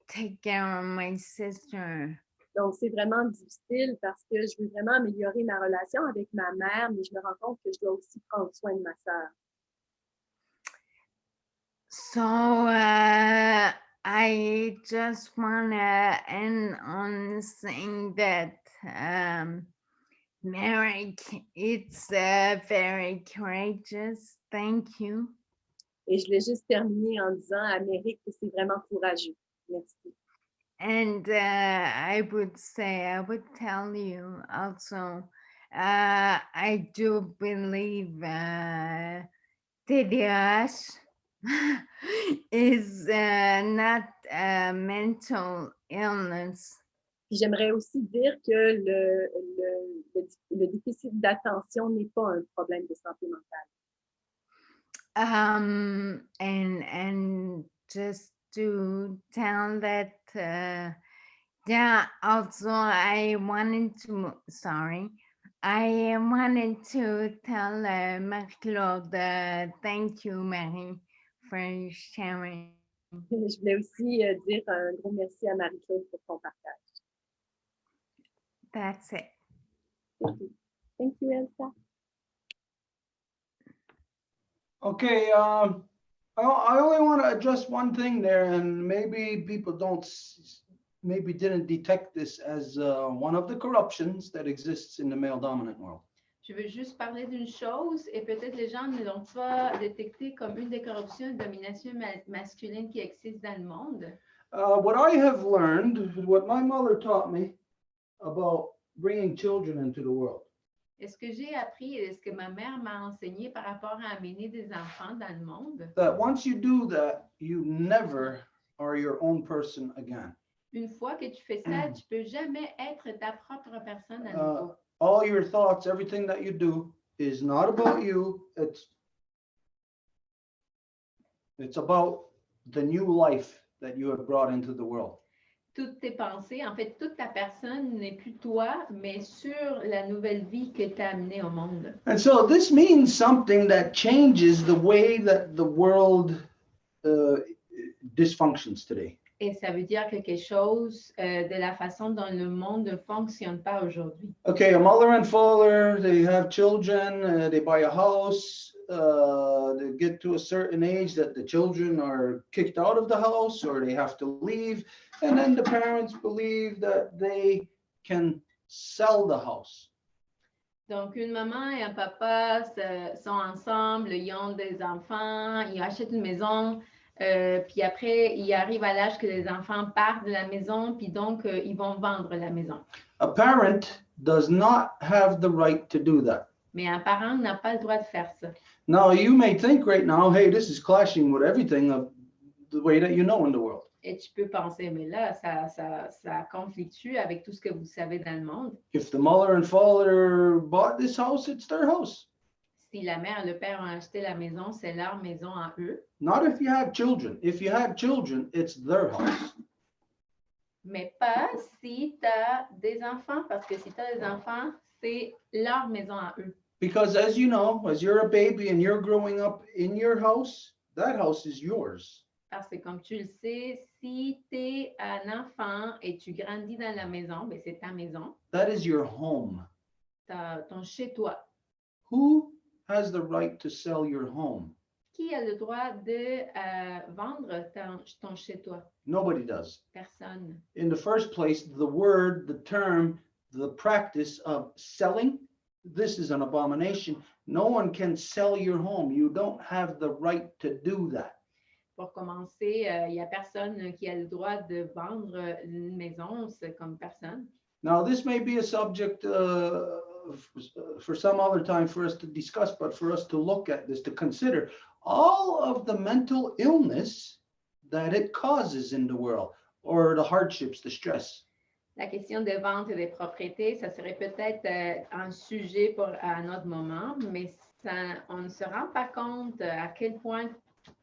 Speaker 8: take care of my sister.
Speaker 5: Donc, c'est vraiment difficile parce que je veux vraiment améliorer ma relation avec ma mère, mais je me rends compte que je dois aussi prendre soin de ma sœur.
Speaker 8: So I just want to end on saying that Mary, it's very courageous. Thank you.
Speaker 5: Et je voulais juste terminer en disant à Amérique que c'est vraiment courageux. Merci.
Speaker 8: And I would tell you also, I do believe TDAH is not a mental illness.
Speaker 5: Puis j'aimerais aussi dire que le déficit d'attention n'est pas un problème de santé mentale.
Speaker 8: And just to tell that, yeah, also I wanted to tell Marie-Claude, thank you, Marie, for sharing.
Speaker 5: Je voulais aussi dire un gros merci à Marie-Claude pour son partage.
Speaker 8: That's it.
Speaker 5: Thank you, Elsa.
Speaker 1: Okay, I only want to address one thing there, and maybe people didn't detect this as one of the corruptions that exists in the male dominant world.
Speaker 2: Je veux juste parler d'une chose, et peut-être les gens ne l'ont pas détecté comme une des corruptions de domination masculine qui existe dans le monde.
Speaker 1: What I have learned, what my mother taught me about bringing children into the world.
Speaker 2: Et ce que j'ai appris et ce que ma mère m'a enseigné par rapport à amener des enfants dans le monde.
Speaker 1: That once you do that, you never are your own person again.
Speaker 2: Une fois que tu fais ça, tu peux jamais être ta propre personne à nouveau.
Speaker 1: All your thoughts, everything that you do is not about you. It's about the new life that you have brought into the world.
Speaker 2: Toutes tes pensées, en fait, toute ta personne n'est plus toi, mais sur la nouvelle vie que tu as amenée au monde.
Speaker 1: And so this means something that changes the way that the world dysfunctions today.
Speaker 2: Et ça veut dire quelque chose de la façon dont le monde ne fonctionne pas aujourd'hui.
Speaker 1: Okay, a mother and father, they have children, they buy a house, they get to a certain age that the children are kicked out of the house or they have to leave, and then the parents believe that they can sell the house.
Speaker 2: Donc, une maman et un papa sont ensemble, ils ont des enfants, ils achètent une maison, puis après, ils arrivent à l'âge que les enfants partent de la maison, puis donc, ils vont vendre la maison.
Speaker 1: A parent does not have the right to do that.
Speaker 2: Mais un parent n'a pas le droit de faire ça.
Speaker 1: Now, you may think right now, hey, this is clashing with everything of the way that you know in the world.
Speaker 2: Et tu peux penser, mais là, ça conflictue avec tout ce que vous savez dans le monde.
Speaker 1: If the mother and father bought this house, it's their house.
Speaker 2: Si la mère et le père ont acheté la maison, c'est leur maison à eux.
Speaker 1: Not if you have children. If you have children, it's their house.
Speaker 2: Mais pas si tu as des enfants, parce que si tu as des enfants, c'est leur maison à eux.
Speaker 1: Because as you know, as you're a baby and you're growing up in your house, that house is yours.
Speaker 2: Parce que comme tu le sais, si tu es un enfant et tu grandis dans la maison, ben c'est ta maison,
Speaker 1: That is your home.
Speaker 2: ton chez-toi.
Speaker 1: Who has the right to sell your home?
Speaker 2: Qui a le droit de vendre ton chez-toi?
Speaker 1: Nobody does.
Speaker 2: Personne.
Speaker 1: In the first place, the word, the term, the practice of selling, this is an abomination. No one can sell your home. You don't have the right to do that.
Speaker 2: Pour commencer, il n'y a personne qui a le droit de vendre une maison, c'est comme personne.
Speaker 1: Now, this may be a subject for some other time for us to discuss, but for us to look at this, to consider all of the mental illness that it causes in the world, or the hardships, the stress.
Speaker 2: La question de vente des propriétés, ça serait peut-être un sujet pour un autre moment, mais on ne se rend pas compte à quel point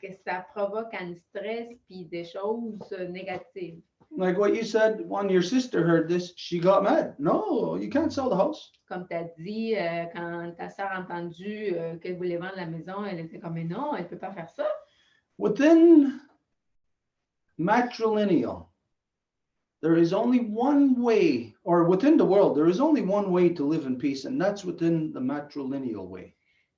Speaker 2: que ça provoque un stress puis des choses négatives.
Speaker 1: Like what you said, when your sister heard this, she got mad. No, you can't sell the house.
Speaker 2: Comme tu as dit, quand ta sœur a entendu qu'elle voulait vendre la maison, elle était comme, mais non, elle ne peut pas faire ça.
Speaker 1: Within matrilineal, there is only one way, or within the world, there is only one way to live in peace, and that's within the matrilineal way.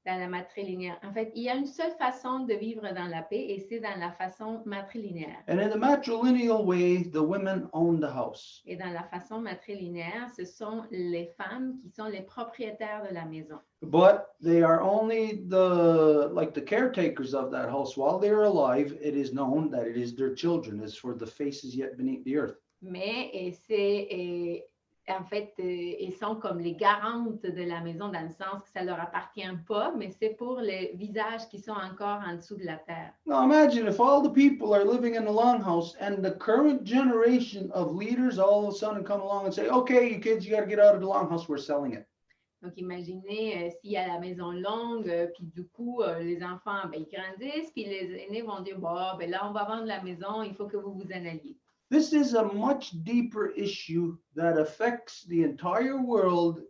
Speaker 2: Dans la matrilinéaire. En fait, il y a une seule façon de vivre dans la paix et c'est dans la façon matrilinéaire.
Speaker 1: And in the matrilineal way, the women own the house.
Speaker 2: Et dans la façon matrilinéaire, ce sont les femmes qui sont les propriétaires de la maison.
Speaker 1: But they are only the caretakers of that house. While they are alive, it is known that it is their children. It's for the faces yet beneath the earth.
Speaker 2: Mais en fait, ils sont comme les garantes de la maison dans le sens que ça ne leur appartient pas, mais c'est pour les visages qui sont encore en dessous de la terre.
Speaker 1: Now imagine if all the people are living in the longhouse and the current generation of leaders all of a sudden come along and say, okay, you kids, you got to get out of the longhouse, we're selling it.
Speaker 2: Donc, imaginez s'il y a la maison longue, puis du coup, les enfants, ben, ils grandissent, puis les aînés vont dire, bon, ben là, on va vendre la maison, il faut que vous vous en alliez.
Speaker 1: This is a much deeper issue that affects the entire world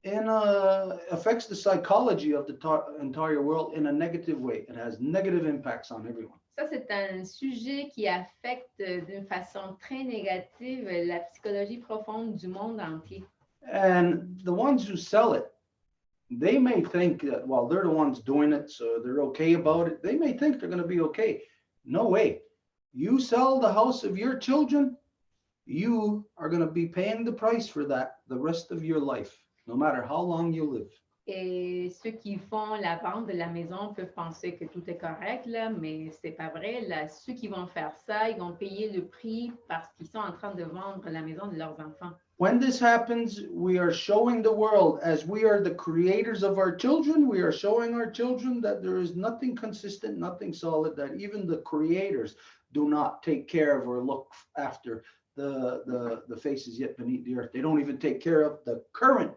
Speaker 1: affects the psychology of the entire world in a negative way. It has negative impacts on everyone.
Speaker 2: Ça, c'est un sujet qui affecte d'une façon très négative la psychologie profonde du monde entier.
Speaker 1: And the ones who sell it, they may think that, well, they're the ones doing it, so they're okay about it. They may think they're going to be okay. No way. You sell the house of your children, you are going to be paying the price for that the rest of your life, no matter how long you live.
Speaker 2: Et ceux qui font la vente de la maison peuvent penser que tout est correct, là, mais c'est pas vrai. Là, ceux qui vont faire ça, ils vont payer le prix parce qu'ils sont en train de vendre la maison de leurs enfants.
Speaker 1: When this happens, we are showing the world, as we are the creators of our children, we are showing our children that there is nothing consistent, nothing solid, that even the creators do not take care of or look after the faces yet beneath the earth. They don't even take care of the current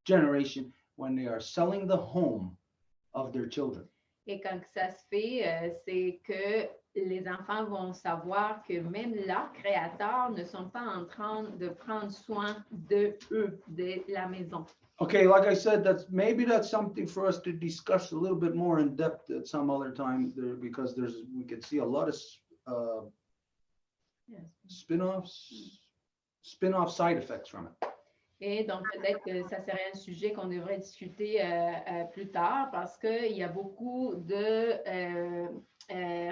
Speaker 1: generation when they are selling the home of their children.
Speaker 2: Et quand ça se fait, c'est que les enfants vont savoir que même leurs créateurs ne sont pas en train de prendre soin de eux, de la maison.
Speaker 1: Okay, like I said, that's something for us to discuss a little bit more in depth at some other time there, because we could see a lot of spin-off side effects from it.
Speaker 2: Et donc, peut-être que ça serait un sujet qu'on devrait discuter plus tard parce qu'il y a beaucoup de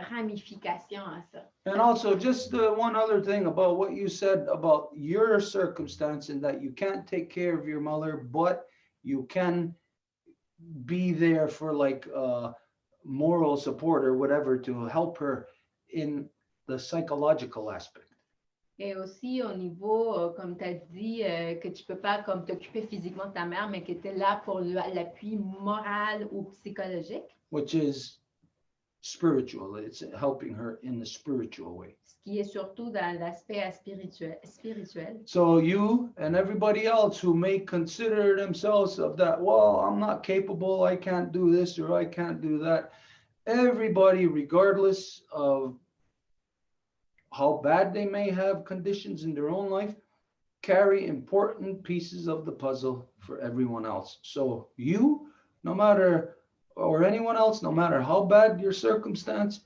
Speaker 2: ramifications à ça.
Speaker 1: And also, just one other thing about what you said about your circumstance and that you can't take care of your mother, but you can be there for like moral support or whatever to help her in the psychological aspect.
Speaker 2: Et aussi au niveau, comme tu as dit, que tu ne peux pas comme t'occuper physiquement de ta mère, mais que tu es là pour l'appui moral ou psychologique.
Speaker 1: Which is spiritual. It's helping her in the spiritual way.
Speaker 2: Ce qui est surtout dans l'aspect spirituel.
Speaker 1: So you and everybody else who may consider themselves of that, well, I'm not capable, I can't do this or I can't do that. Everybody, regardless of how bad they may have conditions in their own life, carry important pieces of the puzzle for everyone else. So you, no matter, or anyone else, no matter how bad your circumstance,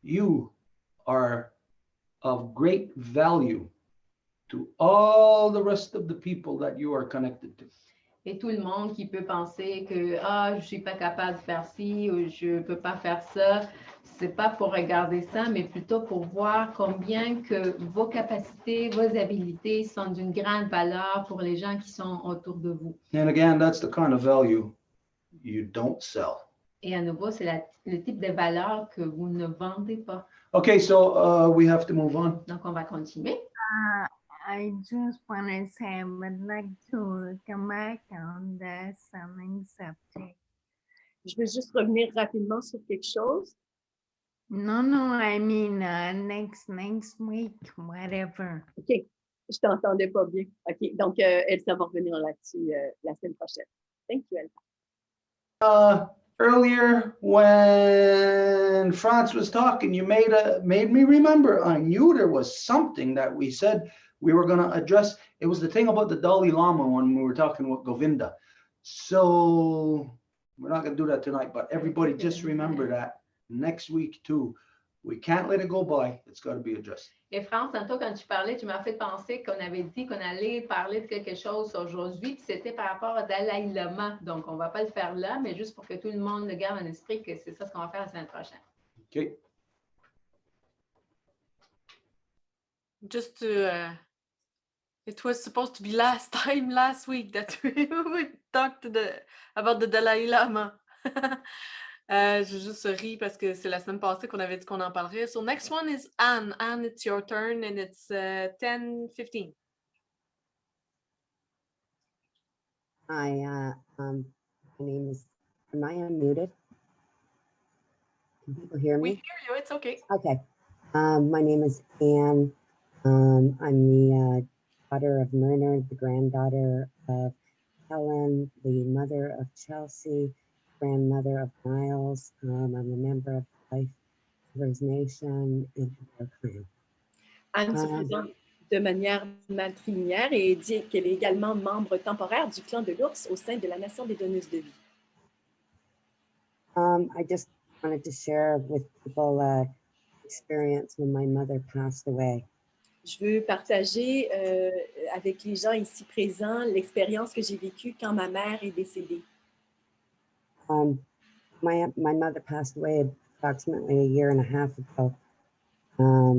Speaker 1: you are of great value to all the rest of the people that you are connected to.
Speaker 2: Et tout le monde qui peut penser que je ne suis pas capable de faire ci ou je ne peux pas faire ça, ce n'est pas pour regarder ça, mais plutôt pour voir combien que vos capacités, vos habilités sont d'une grande valeur pour les gens qui sont autour de vous.
Speaker 1: And again, that's the kind of value you don't sell.
Speaker 2: Et à nouveau, c'est le type de valeur que vous ne vendez pas.
Speaker 1: Okay, so we have to move on.
Speaker 2: Donc, on va continuer.
Speaker 8: I just want to say I would like to come back on the selling subject.
Speaker 5: Je veux juste revenir rapidement sur quelque chose.
Speaker 8: No, I mean next week, whatever.
Speaker 5: OK, je t'entendais pas bien. OK, donc Elsa va revenir là-dessus la semaine prochaine. Thank you, Elsa.
Speaker 1: Earlier when France was talking, you made me remember. I knew there was something that we said we were going to address. It was the thing about the Dalai Lama when we were talking about Govinda. So we're not going to do that tonight, but everybody just remember that next week too. We can't let it go by. It's got to be addressed.
Speaker 2: Et France, tantôt, quand tu parlais, tu m'as fait penser qu'on avait dit qu'on allait parler de quelque chose aujourd'hui, puis c'était par rapport au Dalai Lama. Donc, on ne va pas le faire là, mais juste pour que tout le monde le garde en esprit que c'est ça ce qu'on va faire la semaine prochaine.
Speaker 1: Okay.
Speaker 4: Just to, it was supposed to be last week that we talked about the Dalai Lama. Je juste ris parce que c'est la semaine passée qu'on avait dit qu'on en parlerait. So next one is Anne. Anne, it's your turn and it's 10:15.
Speaker 10: Hi, my name is, am I unmuted? Can people hear
Speaker 4: We
Speaker 10: me?
Speaker 4: hear you, it's okay.
Speaker 10: Okay. My name is Anne. I'm the daughter of Myrna, the granddaughter of Helen, the mother of Chelsea, grandmother of Miles. I'm a member of Life Savers Nation and our clan.
Speaker 5: Anne se présente de manière matrilinéaire et dit qu'elle est également membre temporaire du clan de l'ours au sein de la Nation des donneuses de vie.
Speaker 10: I just wanted to share with people experience when my mother passed away.
Speaker 5: Je veux partager avec les gens ici présents l'expérience que j'ai vécue quand ma mère est décédée.
Speaker 10: My mother passed away approximately a year and a half ago, a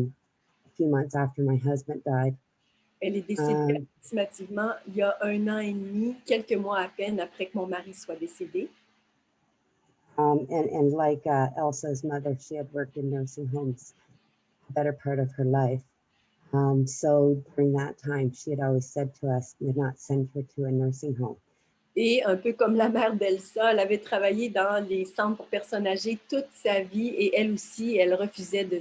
Speaker 10: few months after my husband died.
Speaker 5: Elle est décédée approximativement il y a 1 an et demi, quelques mois à peine après que mon mari soit décédé.
Speaker 10: And like Elsa's mother, she had worked in nursing homes the better part of her life. So during that time, she had always said to us, "Do not send her to a nursing home."
Speaker 5: Et un peu comme la mère d'Elsa, elle avait travaillé dans les centres pour personnes âgées toute sa vie et elle aussi, elle refusait de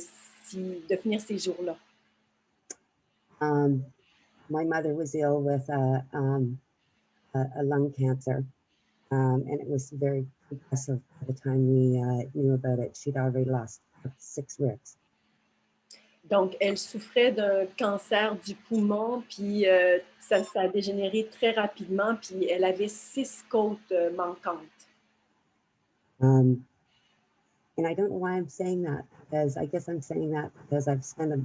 Speaker 5: finir ces jours-là.
Speaker 10: My mother was ill with a lung cancer, and it was very progressive by the time we knew about it. She'd already lost 6 ribs.
Speaker 5: Donc, elle souffrait d'un cancer du poumon, puis ça a dégénéré très rapidement, puis elle avait 6 côtes manquantes.
Speaker 10: And I don't know why I'm saying that, because I guess I'm saying that because I've spent a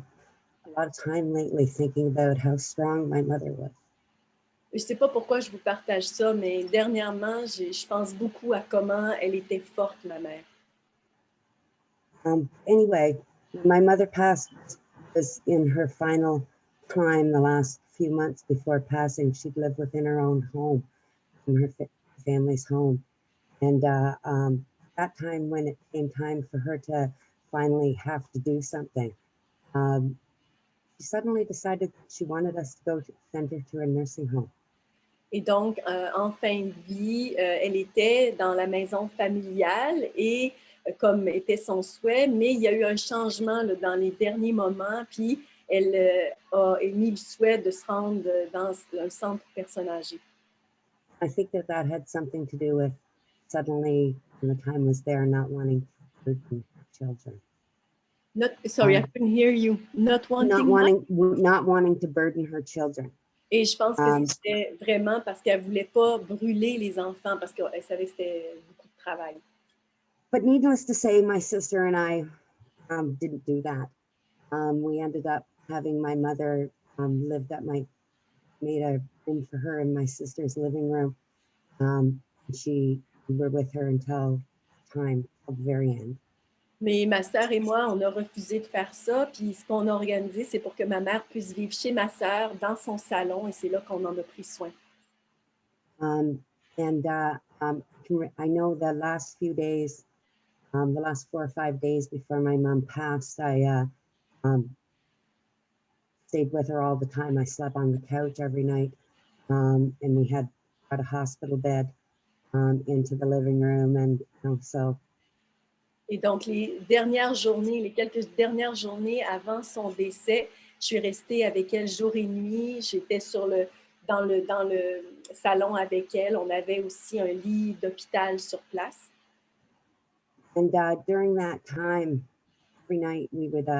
Speaker 10: lot of time lately thinking about how strong my mother was.
Speaker 5: Je ne sais pas pourquoi je vous partage ça, mais dernièrement, je pense beaucoup à comment elle était forte, ma mère.
Speaker 10: Anyway, my mother passed, was in her final time, the last few months before passing. She'd lived within her own home, in her family's home. And that time when it came time for her to finally have to do something, she suddenly decided that she wanted us to send her to a nursing home.
Speaker 5: Et donc, en fin de vie, elle était dans la maison familiale et comme était son souhait, mais il y a eu un changement là, dans les derniers moments, puis elle a émis le souhait de se rendre dans un centre pour personnes âgées.
Speaker 10: I think that that had something to do with suddenly, when the time was there, not wanting to burden children.
Speaker 5: Sorry, I couldn't hear you. Not wanting.
Speaker 10: Not wanting to burden her children.
Speaker 5: Et je pense que c'était vraiment parce qu'elle ne voulait pas brûler les enfants, parce qu'elle savait que c'était beaucoup de travail.
Speaker 10: But needless to say, my sister and I didn't do that. We ended up having my mother made a room for her in my sister's living room. We were with her until the very end.
Speaker 5: Mais ma sœur et moi, on a refusé de faire ça. Puis ce qu'on a organisé, c'est pour que ma mère puisse vivre chez ma sœur, dans son salon, et c'est là qu'on en a pris soin.
Speaker 10: I know the last few days, the last 4 or 5 days before my mom passed, I stayed with her all the time. I slept on the couch every night, and we had got a hospital bed into the living room, and so.
Speaker 5: Et donc, les quelques dernières journées avant son décès, je suis restée avec elle jour et nuit. J'étais dans le salon avec elle. On avait aussi un lit d'hôpital sur place.
Speaker 10: And during that time, every night we would,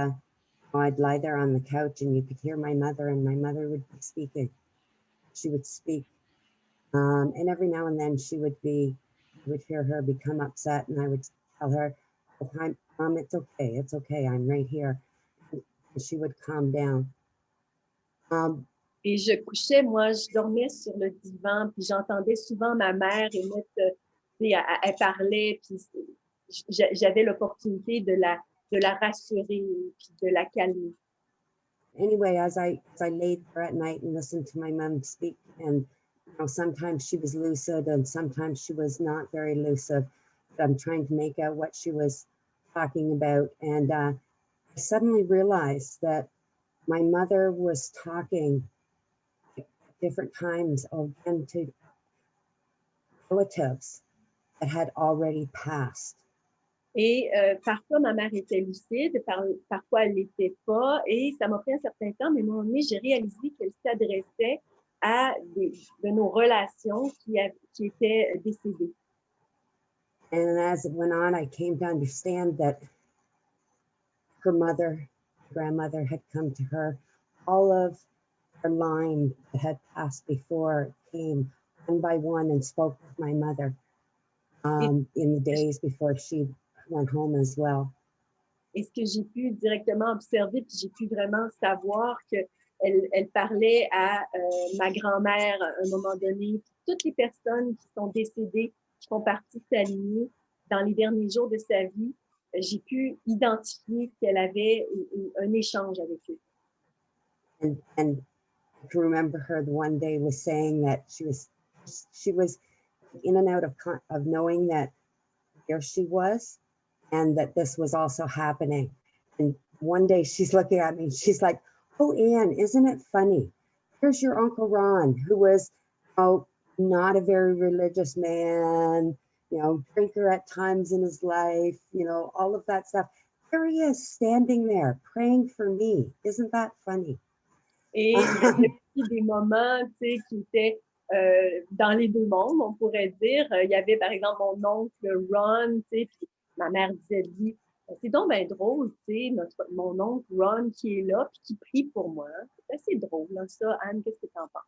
Speaker 10: I'd lie there on the couch and you could hear my mother, and my mother would be speaking. She would speak. And every now and then you would hear her become upset, and I would tell her, "Oh, Mom, it's okay, I'm right here." And she would calm down.
Speaker 5: Et je dormais sur le divan, puis j'entendais souvent ma mère elle parlait, puis j'avais l'opportunité de la rassurer, puis de la calmer.
Speaker 10: Anyway, as I laid there at night and listened to my mom speak, and sometimes she was lucid and sometimes she was not very lucid, but I'm trying to make out what she was talking about. And I suddenly realized that my mother was talking at different times again to relatives that had already passed.
Speaker 5: Et parfois, ma mère était lucide, parfois, elle ne l'était pas. Et ça m'a pris un certain temps, mais à un moment donné, j'ai réalisé qu'elle s'adressait à de nos relations qui étaient décédées.
Speaker 10: And as it went on, I came to understand that her grandmother had come to her. All of her line that had passed before came one by one and spoke with my mother in the days before she went home as well.
Speaker 5: Et ce que j'ai pu directement observer, puis j'ai pu vraiment savoir qu'elle parlait à ma grand-mère à un moment donné. Toutes les personnes qui sont décédées, qui font partie de sa lignée, dans les derniers jours de sa vie, j'ai pu identifier qu'elle avait un échange avec eux.
Speaker 10: And I can remember her the one day was saying that she was in and out of knowing that there she was, and that this was also happening. And one day she's looking at me, she's like, "Oh, Anne, isn't it funny? Here's your Uncle Ron, who was not a very religious man, drinker at times in his life, all of that stuff. Here he is standing there praying for me. Isn't that funny?"
Speaker 5: Et il y avait aussi des moments, qui étaient dans les deux mondes, on pourrait dire. Il y avait, par exemple, mon oncle Ron, puis ma mère disait de lui, c'est donc bien drôle, mon oncle Ron qui est là, puis qui prie pour moi. C'est assez drôle, hein, ça. Anne, qu'est-ce que tu en penses?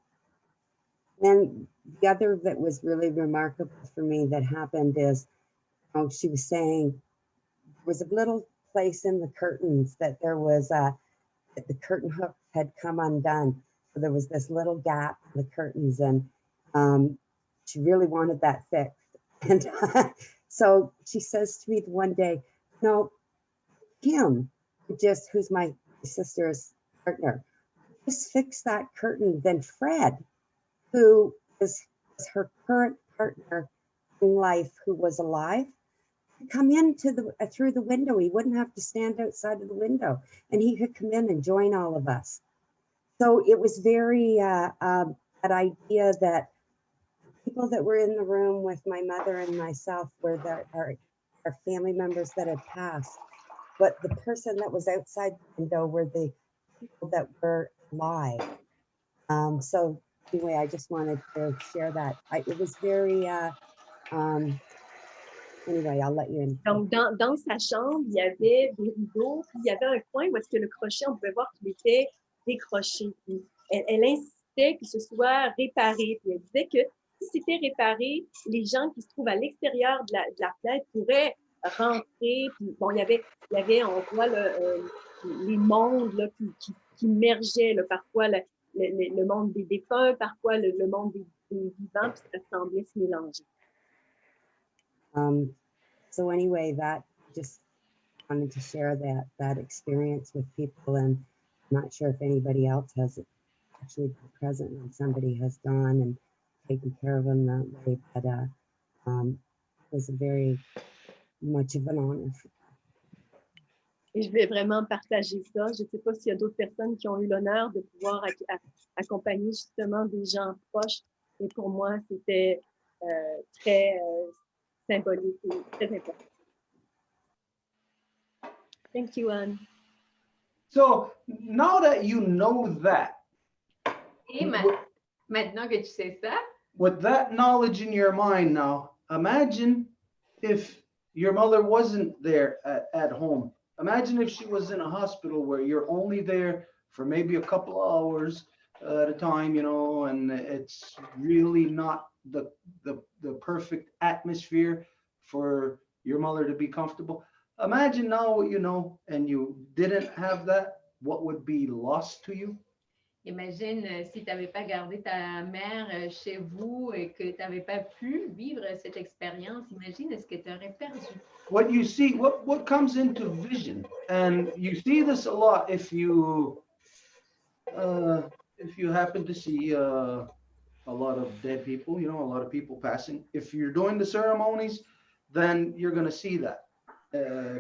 Speaker 10: And the other that was really remarkable for me that happened is, she was saying there was a little place in the curtains that there was that the curtain hook had come undone. So there was this little gap in the curtains, and she really wanted that fixed. And so she says to me one day, "No, Kim, who's my sister's partner, just fix that curtain. Then Fred, who is her current partner in life, who was alive, come in through the window. He wouldn't have to stand outside of the window, and he could come in and join all of us." So it was very that idea that people that were in the room with my mother and myself were our our family members that had passed, but the person that was outside the window were the people that were alive. So anyway, I just wanted to share that. It was very, anyway, I'll let you in.
Speaker 5: Donc, dans sa chambre, il y avait des rideaux, puis il y avait un coin où est-ce que le crochet, on pouvait voir qu'il était décroché. Puis elle insistait que ce soit réparé. Puis elle disait que si c'était réparé, les gens qui se trouvent à l'extérieur de la fenêtre pourraient rentrer. Puis bon, il y avait on voit les mondes là, qui mergeaient, là, parfois le monde des défunts, parfois le monde des vivants, puis ça semblait se mélanger.
Speaker 10: So anyway, that just wanted to share that experience with people, and I'm not sure if anybody else has actually been present when somebody has gone and taken care of them that way, but it was a very much of an honor.
Speaker 5: Et je voulais vraiment partager ça. Je ne sais pas s'il y a d'autres personnes qui ont eu l'honneur de pouvoir accompagner justement des gens proches. Et pour moi, c'était très symbolique et très important. Thank you, Anne.
Speaker 1: So now that you know that,
Speaker 2: Et maintenant que tu sais ça,
Speaker 1: with that knowledge in your mind now, imagine if your mother wasn't there at home. Imagine if she was in a hospital where you're only there for maybe a couple of hours at a time, you know, and it's really not the perfect atmosphere for your mother to be comfortable. Imagine now what you know, and you didn't have that, what would be lost to you?
Speaker 2: imagine si tu n'avais pas gardé ta mère chez vous et que tu n'avais pas pu vivre cette expérience, imagine ce que tu aurais perdu.
Speaker 1: What you see, what comes into vision, and you see this a lot if you happen to see a lot of dead people, you know, a lot of people passing. If you're doing the ceremonies, then you're going to see that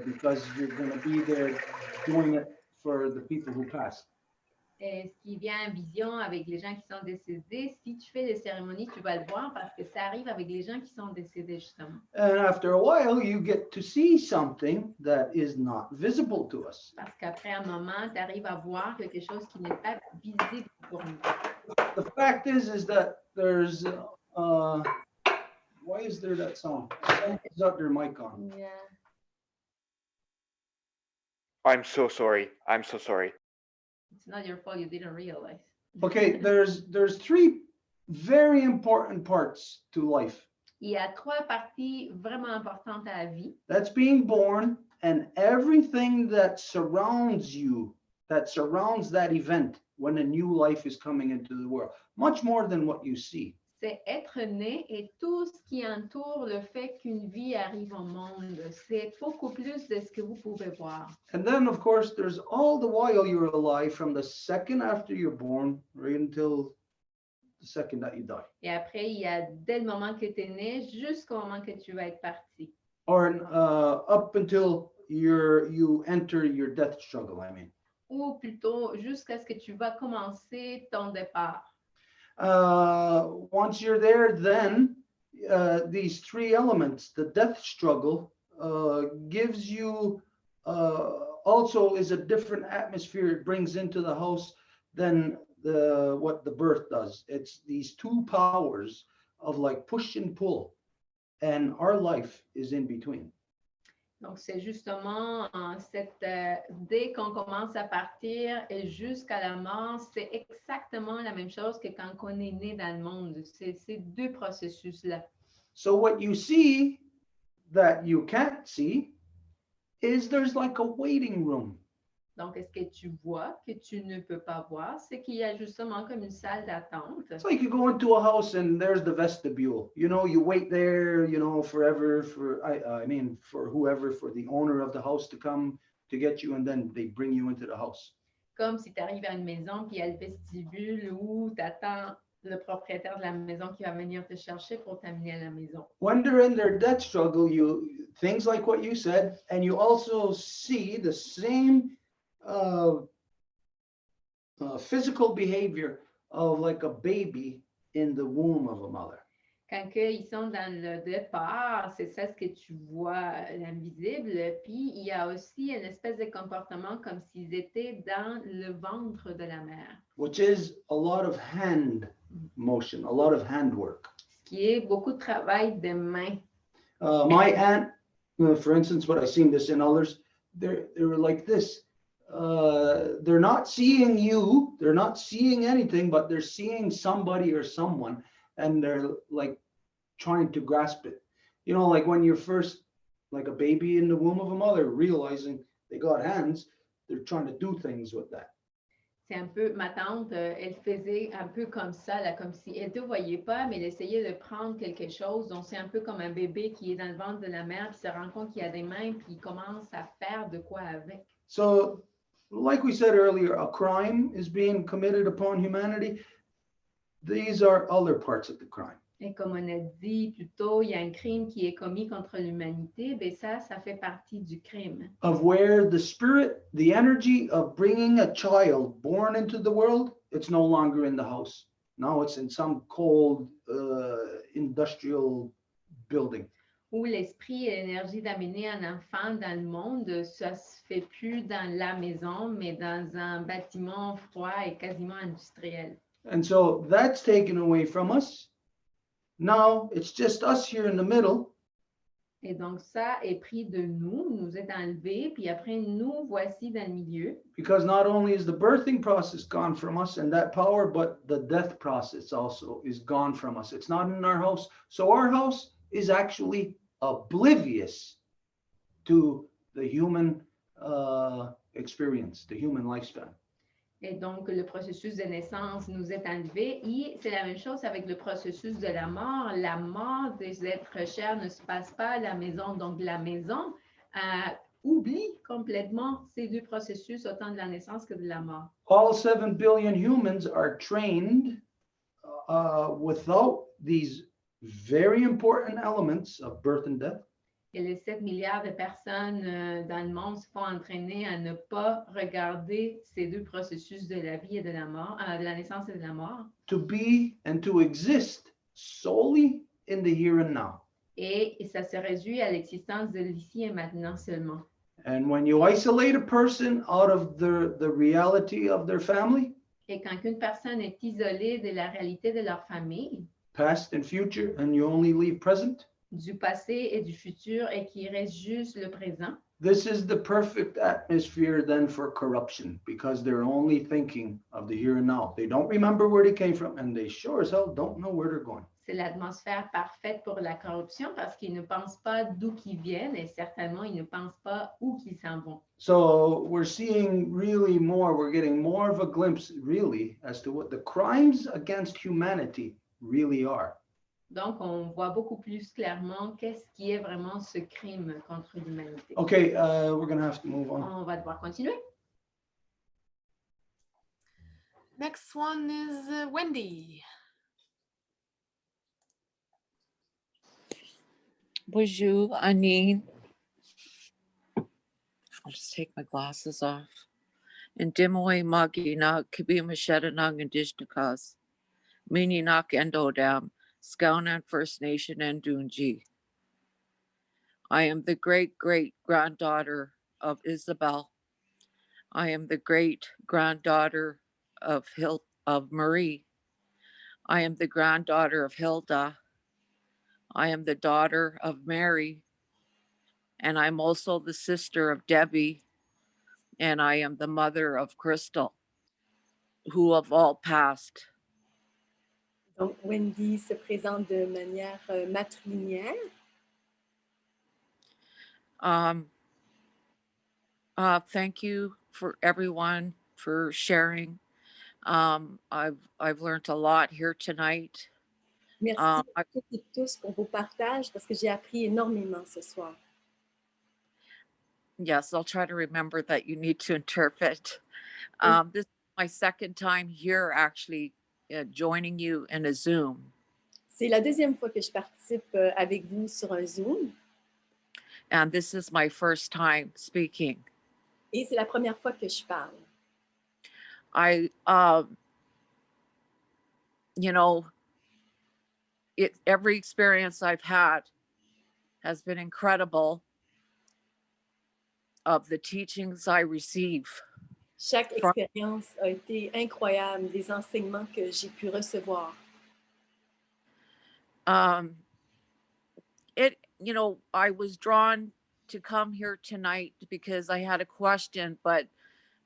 Speaker 1: because you're going to be there doing it for the people who pass.
Speaker 2: Ce qui vient en vision avec les gens qui sont décédés, si tu fais des cérémonies, tu vas le voir parce que ça arrive avec les gens qui sont décédés justement.
Speaker 1: And after a while, you get to see something that is not visible to us.
Speaker 2: Parce qu'après un moment, tu arrives à voir quelque chose qui n'est pas visible pour nous.
Speaker 1: The fact is that there's why is there that song? Somebody's got their mic on.
Speaker 2: Yeah.
Speaker 7: I'm so sorry. I'm so sorry.
Speaker 2: It's not your fault you didn't realize.
Speaker 1: Okay, there's three very important parts to life.
Speaker 2: Il y a trois parties vraiment importantes à la vie.
Speaker 1: That's being born and everything that surrounds you, that surrounds that event when a new life is coming into the world, much more than what you see.
Speaker 2: C'est être né et tout ce qui entoure le fait qu'une vie arrive au monde. C'est beaucoup plus de ce que vous pouvez voir.
Speaker 1: And then, of course, there's all the while you're alive from the second after you're born right until the second that you die.
Speaker 2: Et après, il y a dès le moment que tu es né jusqu'au moment que tu vas être parti.
Speaker 1: Or up until you enter your death struggle, I mean.
Speaker 2: Ou plutôt jusqu'à ce que tu vas commencer ton départ.
Speaker 1: Once you're there, then these three elements, the death struggle, gives you also is a different atmosphere it brings into the house than what the birth does. It's these two powers of like push and pull, and our life is in between.
Speaker 2: Donc, c'est justement dès qu'on commence à partir et jusqu'à la mort, c'est exactement la même chose que quand on est né dans le monde. C'est ces deux processus-là.
Speaker 1: So what you see that you can't see is there's like a waiting room.
Speaker 2: Donc, ce que tu vois que tu ne peux pas voir, c'est qu'il y a justement comme une salle d'attente.
Speaker 1: It's like you go into a house and there's the vestibule. You know, you wait there, you know, forever for, I mean, for whoever, for the owner of the house to come to get you, and then they bring you into the house.
Speaker 2: Comme si tu arrives à une maison, puis il y a le vestibule où tu attends le propriétaire de la maison qui va venir te chercher pour t'amener à la maison.
Speaker 1: When they're in their death struggle, things like what you said, and you also see the same physical behavior of like a baby in the womb of a mother.
Speaker 2: Quand que ils sont dans le départ, c'est ça ce que tu vois, l'invisible. Puis il y a aussi une espèce de comportement comme s'ils étaient dans le ventre de la mère,
Speaker 1: which is a lot of hand motion, a lot of hand work.
Speaker 2: ce qui est beaucoup de travail de main.
Speaker 1: My aunt, for instance, but I've seen this in others, they were like this. They're not seeing you, they're not seeing anything, but they're seeing somebody or someone, and they're like trying to grasp it. You know, like when you're first, like a baby in the womb of a mother, realizing they got hands, they're trying to do things with that.
Speaker 2: C'est un peu, ma tante, elle faisait un peu comme ça, là, comme si elle ne te voyait pas, mais elle essayait de prendre quelque chose. Donc, c'est un peu comme un bébé qui est dans le ventre de la mère, puis se rend compte qu'il y a des mains, puis il commence à faire de quoi avec.
Speaker 1: So, like we said earlier, a crime is being committed upon humanity. These are other parts of the crime.
Speaker 2: Et comme on a dit plus tôt, il y a un crime qui est commis contre l'humanité, bien ça fait partie du crime.
Speaker 1: Of where the spirit, the energy of bringing a child born into the world, it's no longer in the house. Now it's in some cold industrial building.
Speaker 2: Où l'esprit et l'énergie d'amener un enfant dans le monde, ça se fait plus dans la maison, mais dans un bâtiment froid et quasiment industriel.
Speaker 1: And so that's taken away from us. Now it's just us here in the middle.
Speaker 2: Et donc, ça est pris de nous, nous est enlevé, puis après, nous voici dans le milieu.
Speaker 1: Because not only is the birthing process gone from us and that power, but the death process also is gone from us. It's not in our house. So our house is actually oblivious to the human experience, the human lifespan.
Speaker 2: Et donc, le processus de naissance nous est enlevé. Et c'est la même chose avec le processus de la mort. La mort des êtres chers ne se passe pas à la maison. Donc, la maison oublie complètement ces deux processus, autant de la naissance que de la mort.
Speaker 1: All 7 billion humans are trained without these very important elements of birth and death.
Speaker 2: Et les 7 milliards de personnes dans le monde se font entraîner à ne pas regarder ces deux processus de la vie et de la mort, de la naissance et de la mort.
Speaker 1: To be and to exist solely in the here and now.
Speaker 2: Et ça se réduit à l'existence de l'ici et maintenant seulement.
Speaker 1: And when you isolate a person out of the reality of their family,
Speaker 2: Et quand une personne est isolée de la réalité de leur famille,
Speaker 1: past and future, and you only leave present,
Speaker 2: du passé et du futur, et qu'il reste juste le présent,
Speaker 1: this is the perfect atmosphere then for corruption, because they're only thinking of the here and now. They don't remember where they came from, and they sure as hell don't know where they're going.
Speaker 2: c'est l'atmosphère parfaite pour la corruption parce qu'ils ne pensent pas d'où qu'ils viennent et certainement ils ne pensent pas où qu'ils s'en vont.
Speaker 1: So we're seeing really more, we're getting more of a glimpse really as to what the crimes against humanity really are.
Speaker 2: Donc, on voit beaucoup plus clairement qu'est-ce qui est vraiment ce crime contre l'humanité.
Speaker 1: Okay, we're going to have to move on.
Speaker 2: On va devoir continuer.
Speaker 4: Next one is Wendy.
Speaker 11: Bonjour, Anine. I'll just take my glasses off. In Dimoi Magina, Kibi Mashetanang and Dishnakas, Mininak Endodam, Skownan First Nation and Dunji. I am the great-great-granddaughter of Isabel. I am the great-granddaughter of Marie. I am the granddaughter of Hilda. I am the daughter of Mary. And I'm also the sister of Debbie. And I am the mother of Crystal, who have all passed.
Speaker 5: Donc, Wendy se présente de manière matrilinéaire.
Speaker 11: Thank you for everyone for sharing. I've learned a lot here tonight.
Speaker 5: Merci à toutes et tous pour vos partages parce que j'ai appris énormément ce soir.
Speaker 11: Yes, I'll try to remember that you need to interpret. This is my second time here actually joining you in a Zoom.
Speaker 5: C'est la deuxième fois que je participe avec vous sur un Zoom.
Speaker 11: And this is my first time speaking.
Speaker 5: Et c'est la première fois que je parle.
Speaker 11: You know, every experience I've had has been incredible of the teachings I receive.
Speaker 5: Chaque
Speaker 11: From-
Speaker 5: expérience a été incroyable, des enseignements que j'ai pu recevoir.
Speaker 11: I was drawn to come here tonight because I had a question, but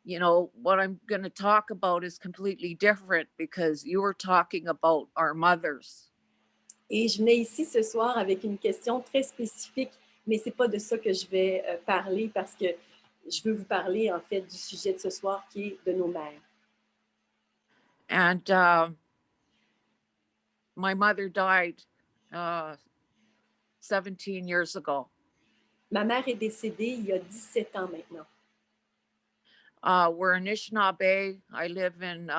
Speaker 11: what I'm going to talk about is completely different because you were talking about our mothers.
Speaker 5: Et je venais ici ce soir avec une question très spécifique, mais c'est pas de ça que je vais parler parce que je veux vous parler en fait du sujet de ce soir qui est de nos mères.
Speaker 11: And my mother died 17 years ago.
Speaker 5: Ma mère est décédée il y a 17 ans maintenant.
Speaker 11: We're in Anishinaabe. I live in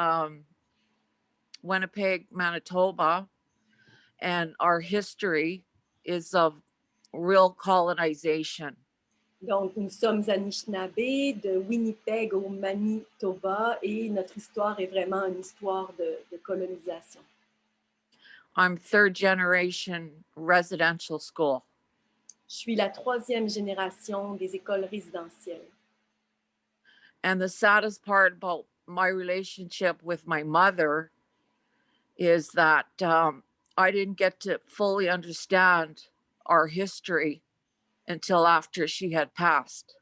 Speaker 11: Winnipeg, Manitoba, and our history is of real colonization.
Speaker 5: Donc, nous sommes Anishinaabe, de Winnipeg au Manitoba, et notre histoire est vraiment une histoire de colonisation.
Speaker 11: I'm third generation residential school.
Speaker 5: Je suis la 3e génération des écoles résidentielles.
Speaker 11: And the saddest part about my relationship with my mother is that I didn't get to fully understand our history until after she had passed.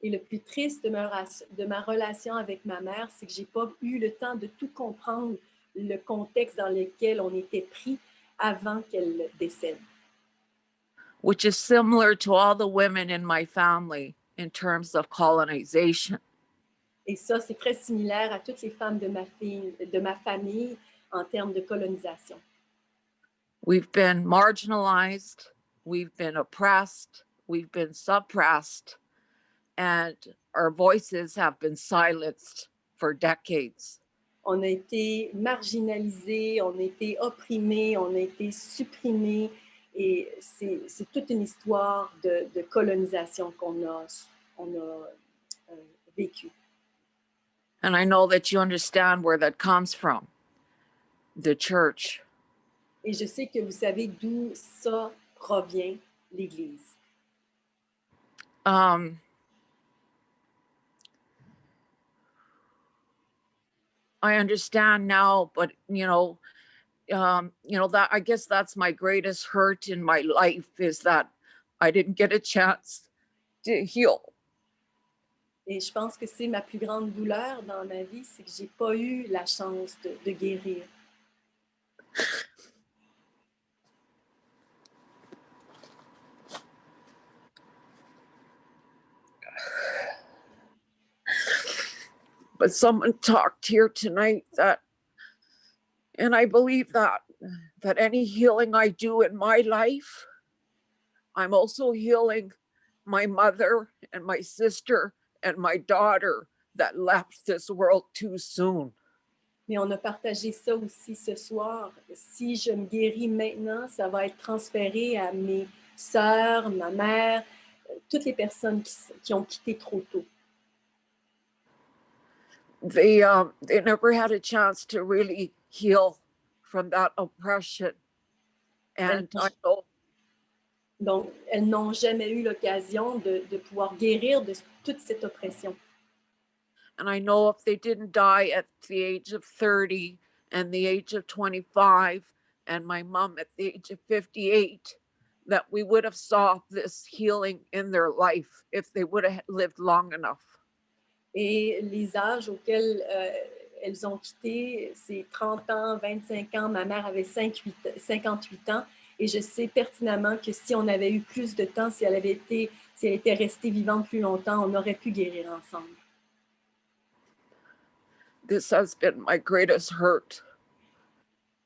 Speaker 5: Et le plus triste de ma relation avec ma mère, c'est que j'ai pas eu le temps de tout comprendre le contexte dans lequel on était pris avant qu'elle décède.
Speaker 11: Which is similar to all the women in my family in terms of colonization.
Speaker 5: Et ça, c'est très similaire à toutes les femmes de ma famille en termes de colonisation.
Speaker 11: We've been marginalized, we've been oppressed, we've been suppressed, and our voices have been silenced for decades.
Speaker 5: On a été marginalisés, on a été opprimés, on a été supprimés, et c'est toute une histoire de colonisation qu'on a vécue.
Speaker 11: And I know that you understand where that comes from, the church.
Speaker 5: Et je sais que vous savez d'où ça provient, l'Église.
Speaker 11: I understand now, but that I guess that's my greatest hurt in my life is that I didn't get a chance to heal.
Speaker 5: Et je pense que c'est ma plus grande douleur dans ma vie, c'est que j'ai pas eu la chance de guérir.
Speaker 11: But someone talked here tonight and I believe that any healing I do in my life, I'm also healing my mother and my sister and my daughter that left this world too soon.
Speaker 5: Mais on a partagé ça aussi ce soir. Si je me guéris maintenant, ça va être transféré à mes sœurs, ma mère, toutes les personnes qui ont quitté trop tôt.
Speaker 11: They never had a chance to really heal from that oppression. And I know.
Speaker 5: Donc, elles n'ont jamais eu l'occasion de pouvoir guérir de toute cette oppression.
Speaker 11: And I know if they didn't die at the age of 30 and the age of 25 and my mom at the age of 58, that we would have saw this healing in their life if they would have lived long enough.
Speaker 5: Et les âges auxquels elles ont quitté, c'est 30 ans, 25 ans. Ma mère avait 58 ans. Et je sais pertinemment que si on avait eu plus de temps, si elle était restée vivante plus longtemps, on aurait pu guérir ensemble.
Speaker 11: This has been my greatest hurt.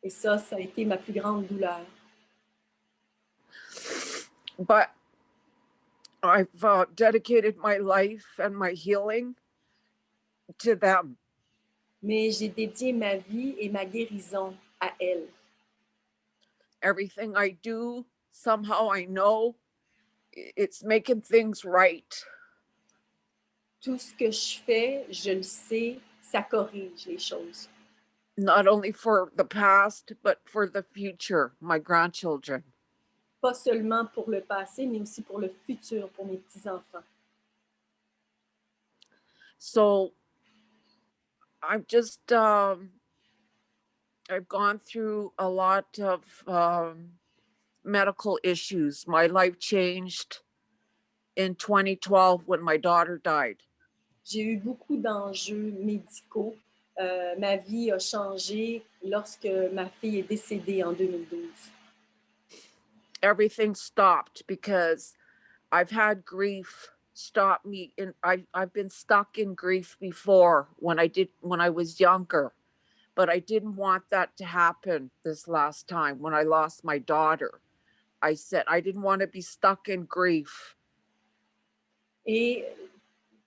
Speaker 5: Et ça a été ma plus grande douleur.
Speaker 11: But I've dedicated my life and my healing to them.
Speaker 5: Mais j'ai dédié ma vie et ma guérison à elles.
Speaker 11: Everything I do, somehow I know it's making things right.
Speaker 5: Tout ce que je fais, je le sais, ça corrige les choses.
Speaker 11: not only for the past, but for the future, my grandchildren.
Speaker 5: Pas seulement pour le passé, mais aussi pour le futur, pour mes petits-enfants.
Speaker 11: So I've just, I've gone through a lot of medical issues. My life changed in 2012 when my daughter died.
Speaker 5: J'ai eu beaucoup d'enjeux médicaux. Ma vie a changé lorsque ma fille est décédée en 2012.
Speaker 11: Everything stopped because I've had grief stop me, and I've been stuck in grief before when I was younger, but I didn't want that to happen this last time when I lost my daughter. I said I didn't want to be stuck in grief.
Speaker 5: Et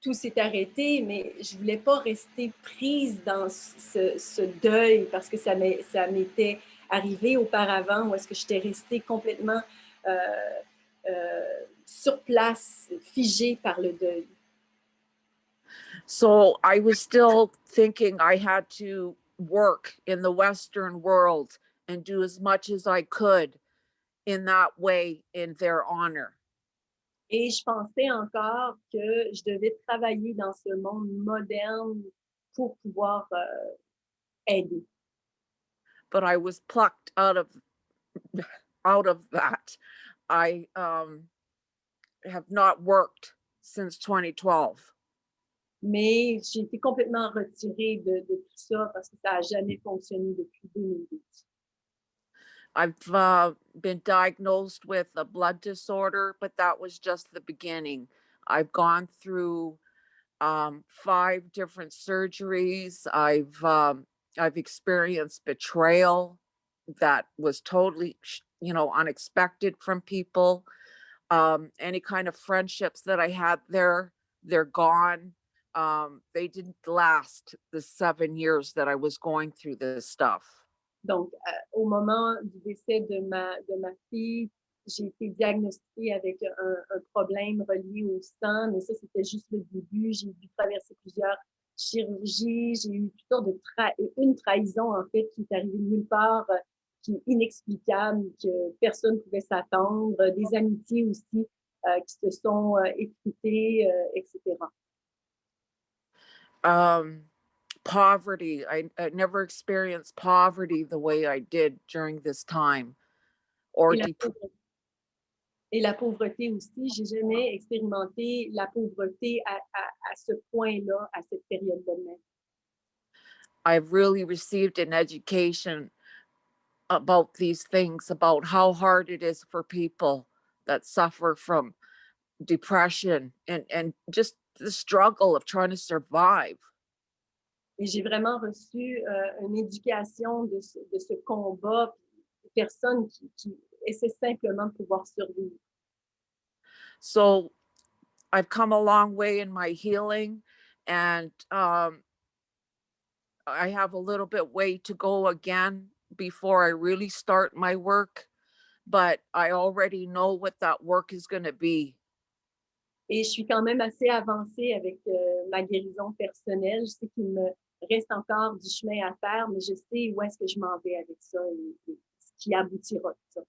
Speaker 5: tout s'est arrêté, mais je ne voulais pas rester prise dans ce deuil parce que ça m'était arrivé auparavant où est-ce que j'étais restée complètement sur place, figée par le deuil.
Speaker 11: So I was still thinking I had to work in the Western world and do as much as I could in that way in their honor.
Speaker 5: Et je pensais encore que je devais travailler dans ce monde moderne pour pouvoir aider.
Speaker 11: But I was plucked out of that. I have not worked since 2012.
Speaker 5: Mais j'ai été complètement retirée de tout ça parce que ça n'a jamais fonctionné depuis 2012.
Speaker 11: I've been diagnosed with a blood disorder, but that was just the beginning. I've gone through 5 different surgeries. I've experienced betrayal that was totally, unexpected from people. Any kind of friendships that I had there, they're gone. They didn't last the 7 years that I was going through this stuff.
Speaker 5: Donc, au moment du décès de ma fille, j'ai été diagnostiquée avec un problème relié au sang, mais ça, c'était juste le début. J'ai dû traverser plusieurs chirurgies. J'ai eu toutes sortes une trahison, en fait, qui est arrivée de nulle part, qui est inexplicable, que personne ne pouvait s'attendre. Des amitiés aussi qui se sont effritées, etc.
Speaker 11: Poverty. I never experienced poverty the way I did during this time.
Speaker 5: Et la pauvreté aussi, j'ai jamais expérimenté la pauvreté à ce point-là, à cette période de même.
Speaker 11: I've really received an education about these things, about how hard it is for people that suffer from depression and just the struggle of trying to survive.
Speaker 5: Et j'ai vraiment reçu une éducation de ce combat, de personnes qui essaient simplement de pouvoir survivre.
Speaker 11: So I've come a long way in my healing, and I have a little bit way to go again before I really start my work, but I already know what that work is going to be.
Speaker 5: Et je suis quand même assez avancée avec ma guérison personnelle. Je sais qu'il me reste encore du chemin à faire, mais je sais où est-ce que je m'en vais avec ça et ce qui aboutira de ça.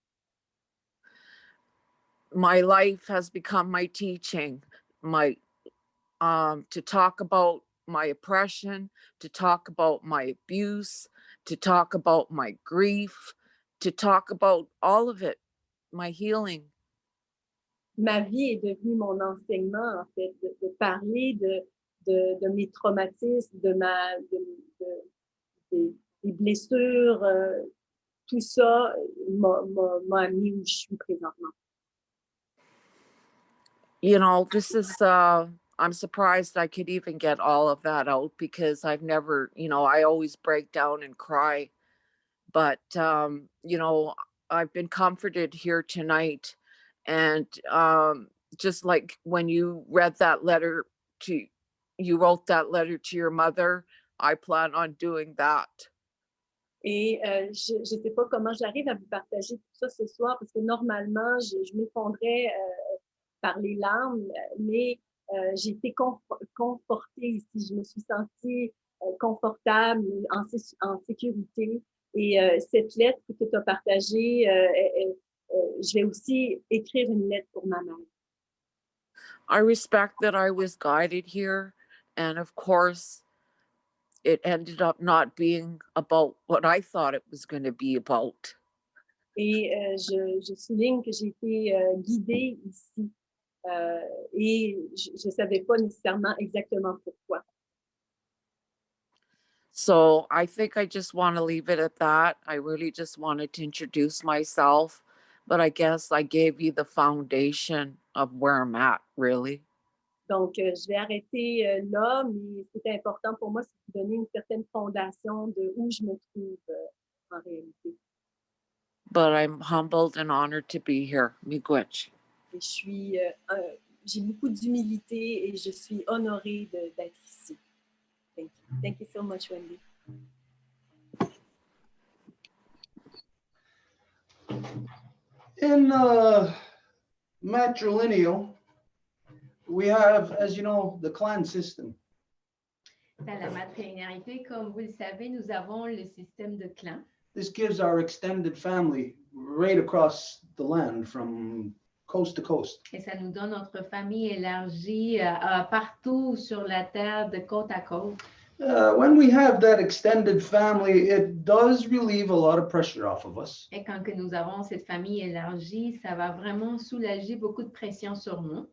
Speaker 11: My life has become my teaching, to talk about my oppression, to talk about my abuse, to talk about my grief, to talk about all of it, my healing.
Speaker 5: Ma vie est devenue mon enseignement, en fait, de parler de mes traumatismes, des blessures, tout ça m'a amené où je suis présentement.
Speaker 11: This is, I'm surprised I could even get all of that out because I've never, I always break down and cry. But, I've been comforted here tonight. And just like when you wrote that letter to your mother, I plan on doing that.
Speaker 5: Et je ne sais pas comment j'arrive à vous partager tout ça ce soir parce que normalement, je m'effondrais par les larmes, mais j'ai été confortée ici. Je me suis sentie confortable, en sécurité. Et cette lettre que tu as partagée, je vais aussi écrire une lettre pour ma mère.
Speaker 11: I respect that I was guided here. And of course, it ended up not being about what I thought it was going to be about.
Speaker 5: Et je souligne que j'ai été guidée ici et je ne savais pas nécessairement exactement pourquoi.
Speaker 11: So I think I just want to leave it at that. I really just wanted to introduce myself, but I guess I gave you the foundation of where I'm at, really.
Speaker 5: Donc, je vais arrêter là, mais c'était important pour moi, c'est de donner une certaine fondation de où je me trouve en réalité.
Speaker 11: But I'm humbled and honored to be here. Miigwech.
Speaker 5: Et j'ai beaucoup d'humilité et je suis honorée d'être ici. Thank you. Thank you so much, Wendy.
Speaker 1: In matrilineal, we have, as you know, the clan system.
Speaker 2: Dans la matrilinéarité, comme vous le savez, nous avons le système de clans.
Speaker 1: This gives our extended family right across the land from coast to coast.
Speaker 2: Et ça nous donne notre famille élargie partout sur la terre de côte à côte.
Speaker 1: When we have that extended family, it does relieve a lot of pressure off of us.
Speaker 2: Et quand que nous avons cette famille élargie, ça va vraiment soulager beaucoup de pression sur nous.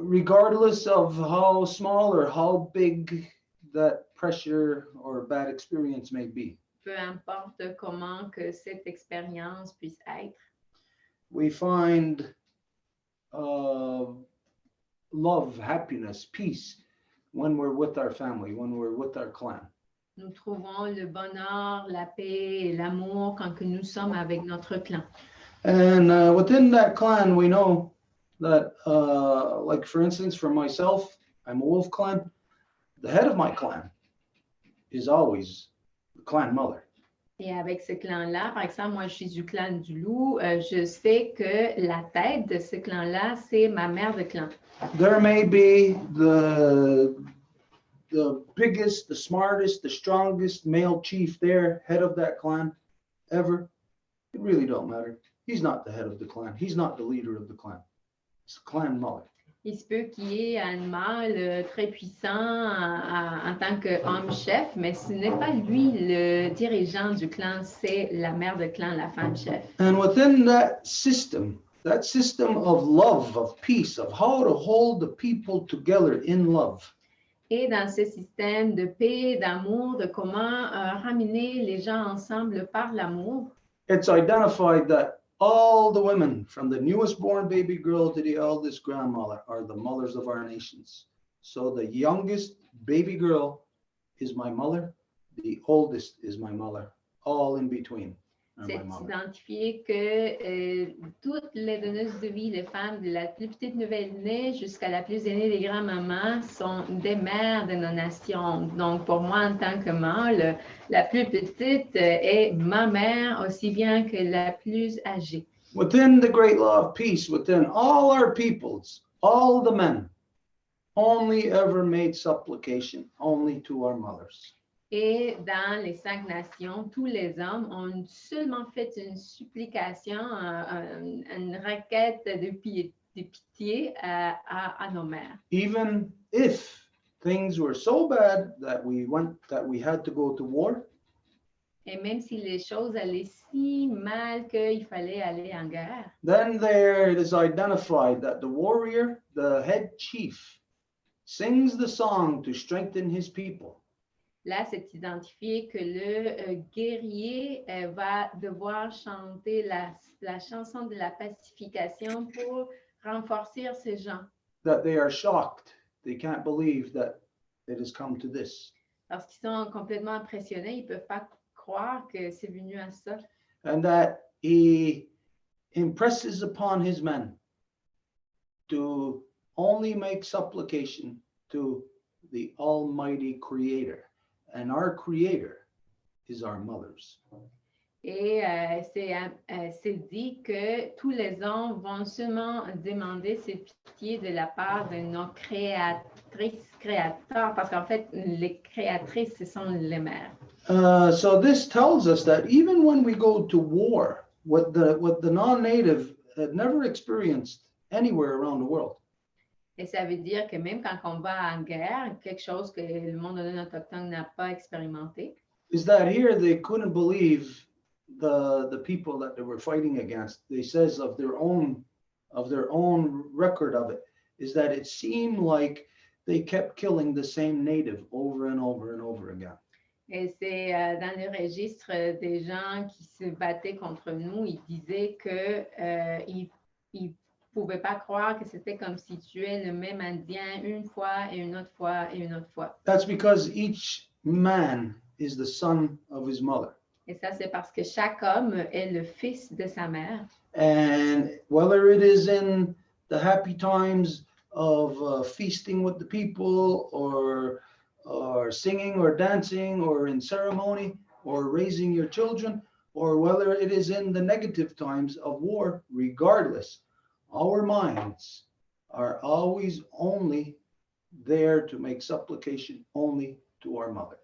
Speaker 1: Regardless of how small or how big that pressure or bad experience may be.
Speaker 2: Peu importe comment que cette expérience puisse être.
Speaker 1: We find love, happiness, peace when we're with our family, when we're with our clan.
Speaker 2: Nous trouvons le bonheur, la paix et l'amour quand que nous sommes avec notre clan.
Speaker 1: And within that clan, we know that, like for instance, for myself, I'm a wolf clan. The head of my clan is always the clan mother.
Speaker 2: Et avec ce clan-là, par exemple, moi, je suis du clan du loup, je sais que la tête de ce clan-là, c'est ma mère de clan.
Speaker 1: There may be the biggest, the smartest, the strongest male chief there, head of that clan ever. It really don't matter. He's not the head of the clan. He's not the leader of the clan. It's the clan mother.
Speaker 2: Il se peut qu'il y ait un mâle très puissant en tant qu'homme chef, mais ce n'est pas lui le dirigeant du clan, c'est la mère de clan, la femme chef.
Speaker 1: And within that system of love, of peace, of how to hold the people together in love.
Speaker 2: Et dans ce système de paix, d'amour, de comment ramener les gens ensemble par l'amour,
Speaker 1: It's identified that all the women, from the newest born baby girl to the eldest grandmother, are the mothers of our nations. So the youngest baby girl is my mother, the oldest is my mother, all in between are my
Speaker 2: c'est
Speaker 1: mother.
Speaker 2: identifié que toutes les donneuses de vie, les femmes de la plus petite nouvelle-née jusqu'à la plus aînée des grands-mamans sont des mères de nos nations. Donc, pour moi, en tant que mâle, la plus petite est ma mère aussi bien que la plus âgée.
Speaker 1: Within the great law of peace, within all our peoples, all the men only ever made supplication only to our mothers.
Speaker 2: Et dans les 5 nations, tous les hommes ont seulement fait une supplication, une requête de pitié à nos mères.
Speaker 1: Even if things were so bad that we had to go to war,
Speaker 2: Et même si les choses allaient si mal qu'il fallait aller en guerre,
Speaker 1: then there it is identified that the warrior, the head chief, sings the song to strengthen his people.
Speaker 2: là, c'est identifié que le guerrier va devoir chanter la chanson de la pacification pour renforcer ces gens.
Speaker 1: That they are shocked. They can't believe that it has come to this.
Speaker 2: Parce qu'ils sont complètement impressionnés, ils ne peuvent pas croire que c'est venu à ça.
Speaker 1: And that he impresses upon his men to only make supplication to the Almighty Creator. And our Creator is our mothers.
Speaker 2: Et c'est dit que tous les hommes vont seulement demander cette pitié de la part de nos créateurs, parce qu'en fait, les créatrices, ce sont les mères.
Speaker 1: So this tells us that even when we go to war, what the non-native had never experienced anywhere around the world,
Speaker 2: Et ça veut dire que même quand on va en guerre, quelque chose que le monde non autochtone n'a pas expérimenté,
Speaker 1: is that here they couldn't believe the people that they were fighting against. They says of their own record of it is that it seemed like they kept killing the same native over and over and over again.
Speaker 2: et c'est dans le registre des gens qui se battaient contre nous, ils disaient que ils pouvaient pas croire que c'était comme si tuaient le même Indien une fois et une autre fois et une autre fois.
Speaker 1: That's because each man is the son of his mother.
Speaker 2: Et ça, c'est parce que chaque homme est le fils de sa mère.
Speaker 1: And whether it is in the happy times of feasting with the people or singing or dancing or in ceremony or raising your children, or whether it is in the negative times of war, regardless, our minds are always only there to make supplication only to our mother.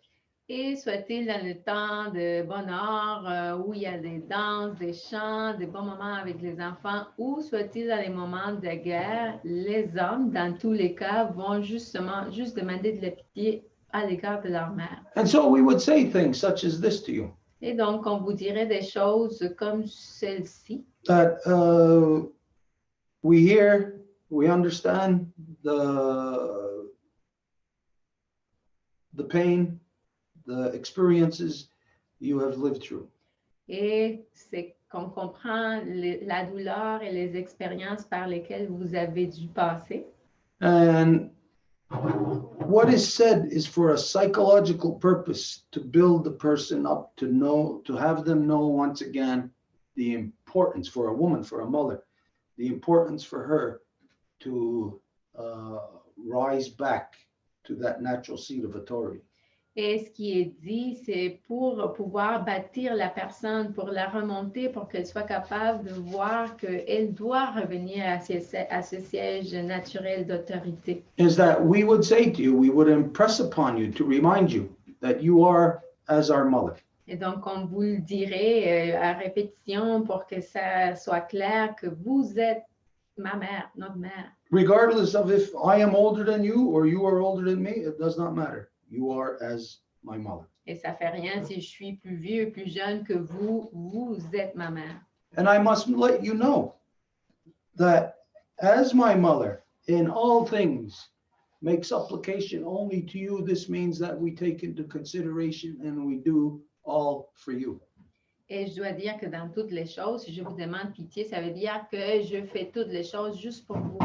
Speaker 2: Et soit-il dans le temps de bonheur où il y a des danses, des chants, des bons moments avec les enfants, ou soit-il dans les moments de guerre, les hommes, dans tous les cas, vont juste demander de la pitié à l'égard de leur mère.
Speaker 1: And so we would say things such as this to you,
Speaker 2: Et donc, on vous dirait des choses comme celle-ci.
Speaker 1: that we hear, we understand the pain, the experiences you have lived through.
Speaker 2: Et c'est qu'on comprend la douleur et les expériences par lesquelles vous avez dû passer.
Speaker 1: And what is said is for a psychological purpose, to build the person up, to have them know once again the importance for a woman, for a mother, the importance for her to rise back to that natural seat of authority.
Speaker 2: Et ce qui est dit, c'est pour pouvoir bâtir la personne, pour la remonter, pour qu'elle soit capable de voir qu'elle doit revenir à ce siège naturel d'autorité.
Speaker 1: Is that we would say to you, we would impress upon you to remind you that you are as our mother.
Speaker 2: Et donc, on vous le dirait à répétition pour que ça soit clair que vous êtes ma mère, notre mère.
Speaker 1: Regardless of if I am older than you or you are older than me, it does not matter. You are as my mother.
Speaker 2: Et ça fait rien si je suis plus vieux, plus jeune que vous, vous êtes ma mère.
Speaker 1: And I must let you know that as my mother, in all things, make supplication only to you. This means that we take into consideration and we do all for you.
Speaker 2: Et je dois dire que dans toutes les choses, si je vous demande pitié, ça veut dire que je fais toutes les choses juste pour vous.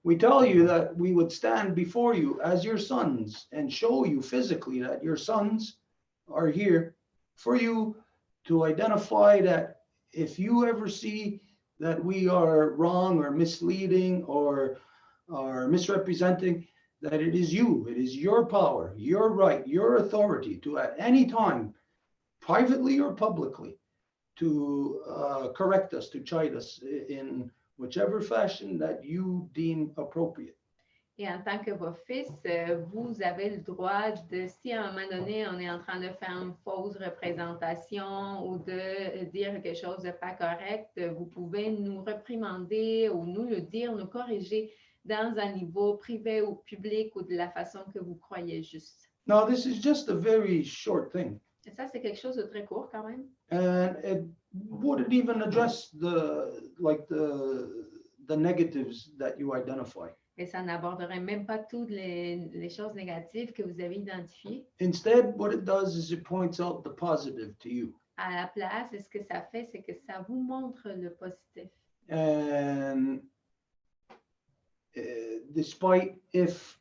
Speaker 1: We tell you that we would stand before you as your sons and show you physically that your sons are here for you to identify that if you ever see that we are wrong or misleading or misrepresenting, that it is you, it is your power, your right, your authority to at any time, privately or publicly, to correct us, to chide us in whichever fashion that you deem appropriate.
Speaker 2: Et en tant que vos fils, vous avez le droit de, si à un moment donné, on est en train de faire une fausse représentation ou de dire quelque chose de pas correct, vous pouvez nous réprimander ou nous le dire, nous corriger dans un niveau privé ou public ou de la façon que vous croyez juste.
Speaker 1: Now, this is just a very short thing.
Speaker 2: Et ça, c'est quelque chose de très court quand même.
Speaker 1: And it wouldn't even address the negatives that you identify.
Speaker 2: Et ça n'aborderait même pas toutes les choses négatives que vous avez identifiées.
Speaker 1: Instead, what it does is it points out the positive to you.
Speaker 2: À la place, ce que ça fait, c'est que ça vous montre le positif.
Speaker 1: And despite if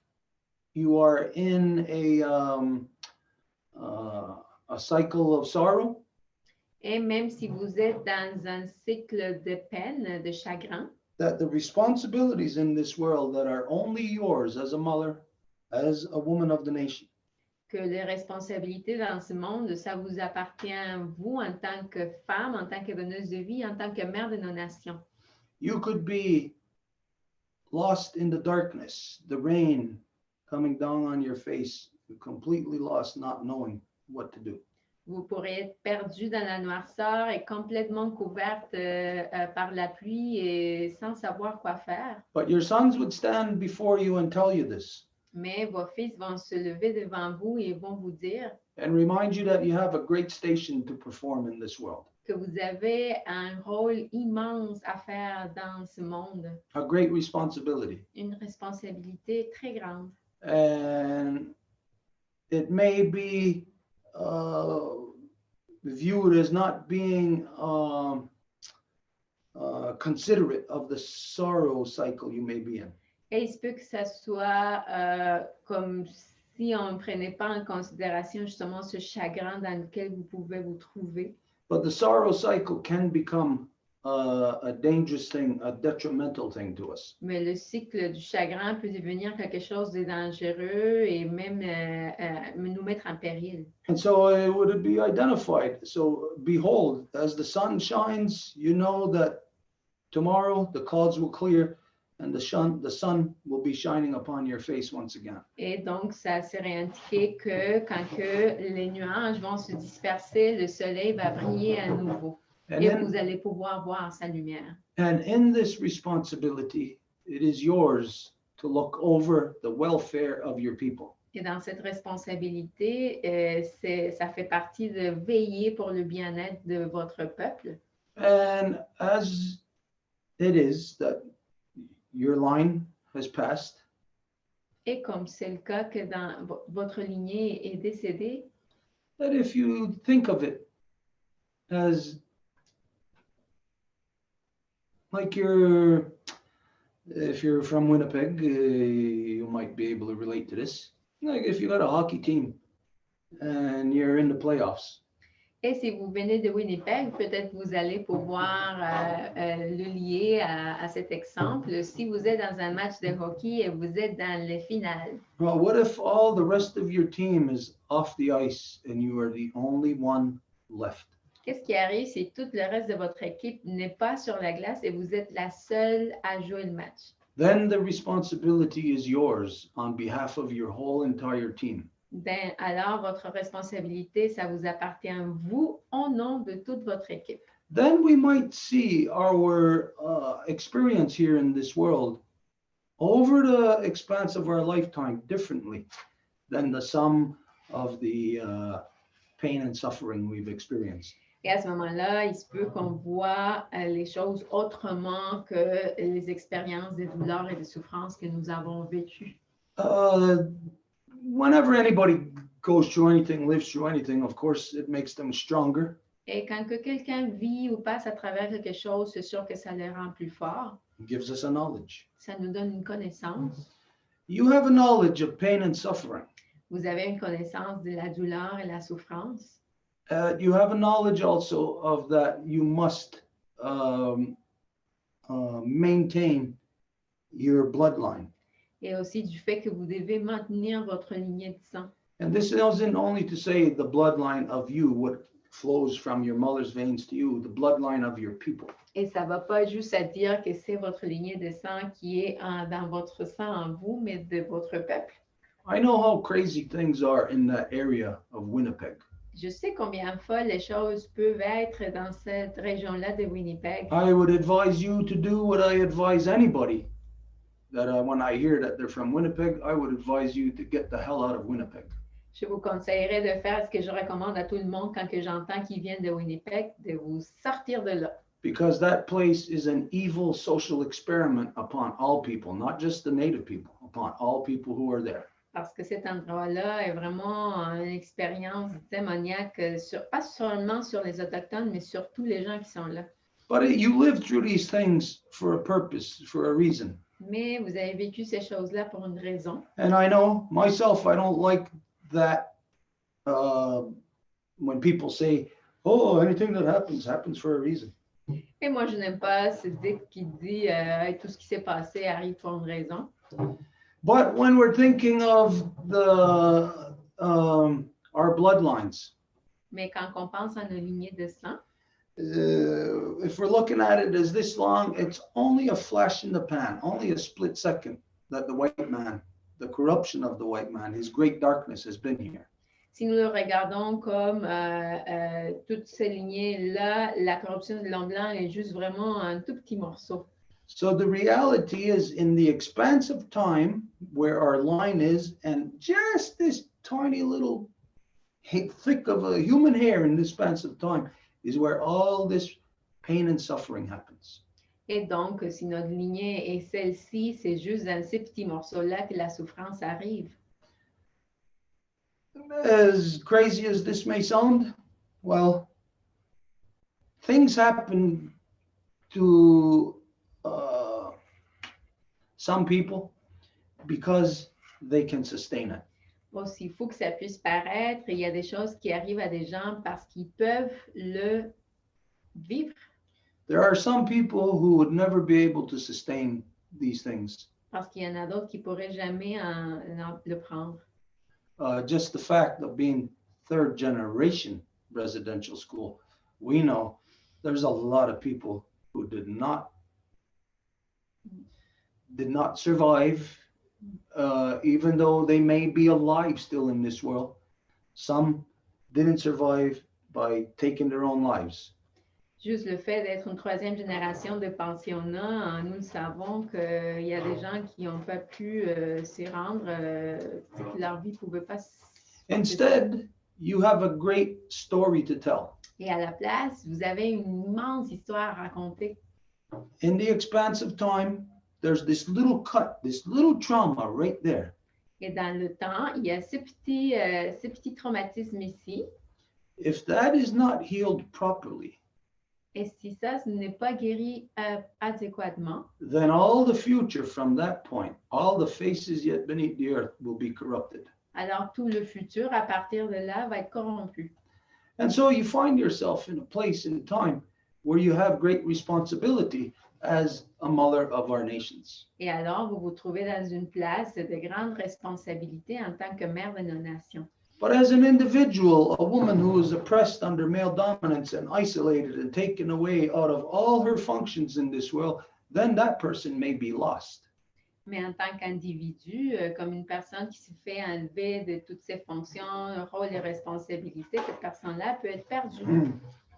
Speaker 1: you are in a cycle of sorrow,
Speaker 2: Et même si vous êtes dans un cycle de peine, de chagrin,
Speaker 1: that the responsibilities in this world that are only yours as a mother, as a woman of the nation,
Speaker 2: que les responsabilités dans ce monde, ça vous appartient à vous en tant que femme, en tant que donneuse de vie, en tant que mère de nos nations.
Speaker 1: You could be lost in the darkness, the rain coming down on your face, completely lost, not knowing what to do.
Speaker 2: Vous pourrez être perdue dans la noirceur et complètement couverte par la pluie et sans savoir quoi faire.
Speaker 1: But your sons would stand before you and tell you this
Speaker 2: Mais vos fils vont se lever devant vous et vont vous dire
Speaker 1: and remind you that you have a great station to perform in this world,
Speaker 2: que vous avez un rôle immense à faire dans ce monde,
Speaker 1: a great responsibility.
Speaker 2: une responsabilité très grande.
Speaker 1: And it may be viewed as not being considerate of the sorrow cycle you may be in.
Speaker 2: Et il se peut que ça soit comme si on ne prenait pas en considération justement ce chagrin dans lequel vous pouvez vous trouver.
Speaker 1: But the sorrow cycle can become a dangerous thing, a detrimental thing to us.
Speaker 2: Mais le cycle du chagrin peut devenir quelque chose de dangereux et même nous mettre en péril.
Speaker 1: And so it would be identified. So behold, as the sun shines, you know that tomorrow the clouds will clear and the sun will be shining upon your face once again.
Speaker 2: Et donc, ça serait indiqué que quand que les nuages vont se disperser, le soleil va briller à nouveau.
Speaker 1: And
Speaker 2: Et
Speaker 1: in,
Speaker 2: vous allez pouvoir voir sa lumière.
Speaker 1: and in this responsibility, it is yours to look over the welfare of your people.
Speaker 2: Et dans cette responsabilité, ça fait partie de veiller pour le bien-être de votre peuple.
Speaker 1: And as it is that your line has passed,
Speaker 2: Et comme c'est le cas que dans votre lignée est décédée,
Speaker 1: that if you think of it as like if you're from Winnipeg, you might be able to relate to this. Like if you got a hockey team and you're in the playoffs,
Speaker 2: et si vous venez de Winnipeg, peut-être vous allez pouvoir le lier à cet exemple. Si vous êtes dans un match de hockey et vous êtes dans les finales,
Speaker 1: well, what if all the rest of your team is off the ice and you are the only one left?
Speaker 2: qu'est-ce qui arrive si tout le reste de votre équipe n'est pas sur la glace et vous êtes la seule à jouer le match?
Speaker 1: Then the responsibility is yours on behalf of your whole entire team.
Speaker 2: Ben, alors, votre responsabilité, ça vous appartient vous au nom de toute votre équipe.
Speaker 1: Then we might see our experience here in this world over the expanse of our lifetime differently than the sum of the pain and suffering we've experienced.
Speaker 2: Et à ce moment-là, il se peut qu'on voit les choses autrement que les expériences de douleur et de souffrance que nous avons vécues.
Speaker 1: Whenever anybody goes through anything, lives through anything, of course, it makes them stronger.
Speaker 2: Et quand que quelqu'un vit ou passe à travers quelque chose, c'est sûr que ça le rend plus fort.
Speaker 1: It gives us a knowledge.
Speaker 2: Ça nous donne une connaissance.
Speaker 1: You have a knowledge of pain and suffering.
Speaker 2: Vous avez une connaissance de la douleur et la souffrance.
Speaker 1: You have a knowledge also of that you must maintain your bloodline.
Speaker 2: Et aussi du fait que vous devez maintenir votre lignée de sang.
Speaker 1: And this isn't only to say the bloodline of you, what flows from your mother's veins to you, the bloodline of your people.
Speaker 2: Et ça ne va pas juste à dire que c'est votre lignée de sang qui est dans votre sang en vous, mais de votre peuple.
Speaker 1: I know how crazy things are in that area of Winnipeg.
Speaker 2: Je sais combien folles les choses peuvent être dans cette région-là de Winnipeg.
Speaker 1: I would advise you to do what I advise anybody that when I hear that they're from Winnipeg, I would advise you to get the hell out of Winnipeg.
Speaker 2: Je vous conseillerais de faire ce que je recommande à tout le monde quand que j'entends qu'ils viennent de Winnipeg, de vous sortir de là.
Speaker 1: Because that place is an evil social experiment upon all people, not just the native people, upon all people who are there.
Speaker 2: Parce que cet endroit-là est vraiment une expérience démoniaque, pas seulement sur les Autochtones, mais sur tous les gens qui sont là.
Speaker 1: But you live through these things for a purpose, for a reason.
Speaker 2: Mais vous avez vécu ces choses-là pour une raison.
Speaker 1: And I know myself, I don't like that when people say, oh, anything that happens for a reason.
Speaker 2: Et moi, je n'aime pas ce dit qui dit tout ce qui s'est passé arrive pour une raison.
Speaker 1: But when we're thinking of our bloodlines,
Speaker 2: Mais quand on pense à nos lignées de sang,
Speaker 1: if we're looking at it as this long, it's only a flash in the pan, only a split second that the white man, the corruption of the white man, his great darkness has been here.
Speaker 2: si nous le regardons comme toutes ces lignées-là, la corruption de l'homme blanc est juste vraiment un tout petit morceau.
Speaker 1: So the reality is in the expanse of time where our line is, and just this tiny little thick of a human hair in this expanse of time is where all this pain and suffering happens.
Speaker 2: Et donc, si notre lignée est celle-ci, c'est juste dans ces petits morceaux-là que la souffrance arrive.
Speaker 1: As crazy as this may sound, well, things happen to some people because they can sustain it.
Speaker 2: Aussi fou que ça puisse paraître, il y a des choses qui arrivent à des gens parce qu'ils peuvent le vivre.
Speaker 1: There are some people who would never be able to sustain these things.
Speaker 2: Parce qu'il y en a d'autres qui ne pourraient jamais le prendre.
Speaker 1: Just the fact of being third generation residential school, we know there's a lot of people who did not survive, even though they may be alive still in this world. Some didn't survive by taking their own lives.
Speaker 2: Juste le fait d'être une troisième génération de pensionnats, nous le savons qu'il y a des gens qui n'ont pas pu s'y rendre, que leur vie ne pouvait pas.
Speaker 1: Instead, you have a great story to tell.
Speaker 2: Et à la place, vous avez une immense histoire à raconter.
Speaker 1: In the expanse of time, there's this little cut, this little trauma right there.
Speaker 2: Et dans le temps, il y a ce petit traumatisme ici.
Speaker 1: If that is not healed properly,
Speaker 2: Et si ça n'est pas guéri adéquatement,
Speaker 1: then all the future from that point, all the faces yet beneath the earth will be corrupted.
Speaker 2: alors tout le futur à partir de là va être corrompu.
Speaker 1: And so you find yourself in a place in time where you have great responsibility as a mother of our nations.
Speaker 2: Et alors, vous vous trouvez dans une place de grande responsabilité en tant que mère de nos nations.
Speaker 1: But as an individual, a woman who is oppressed under male dominance and isolated and taken away out of all her functions in this world, then that person may be lost.
Speaker 2: Mais en tant qu'individu, comme une personne qui se fait enlever de toutes ses fonctions, rôles et responsabilités, cette personne-là peut être perdue.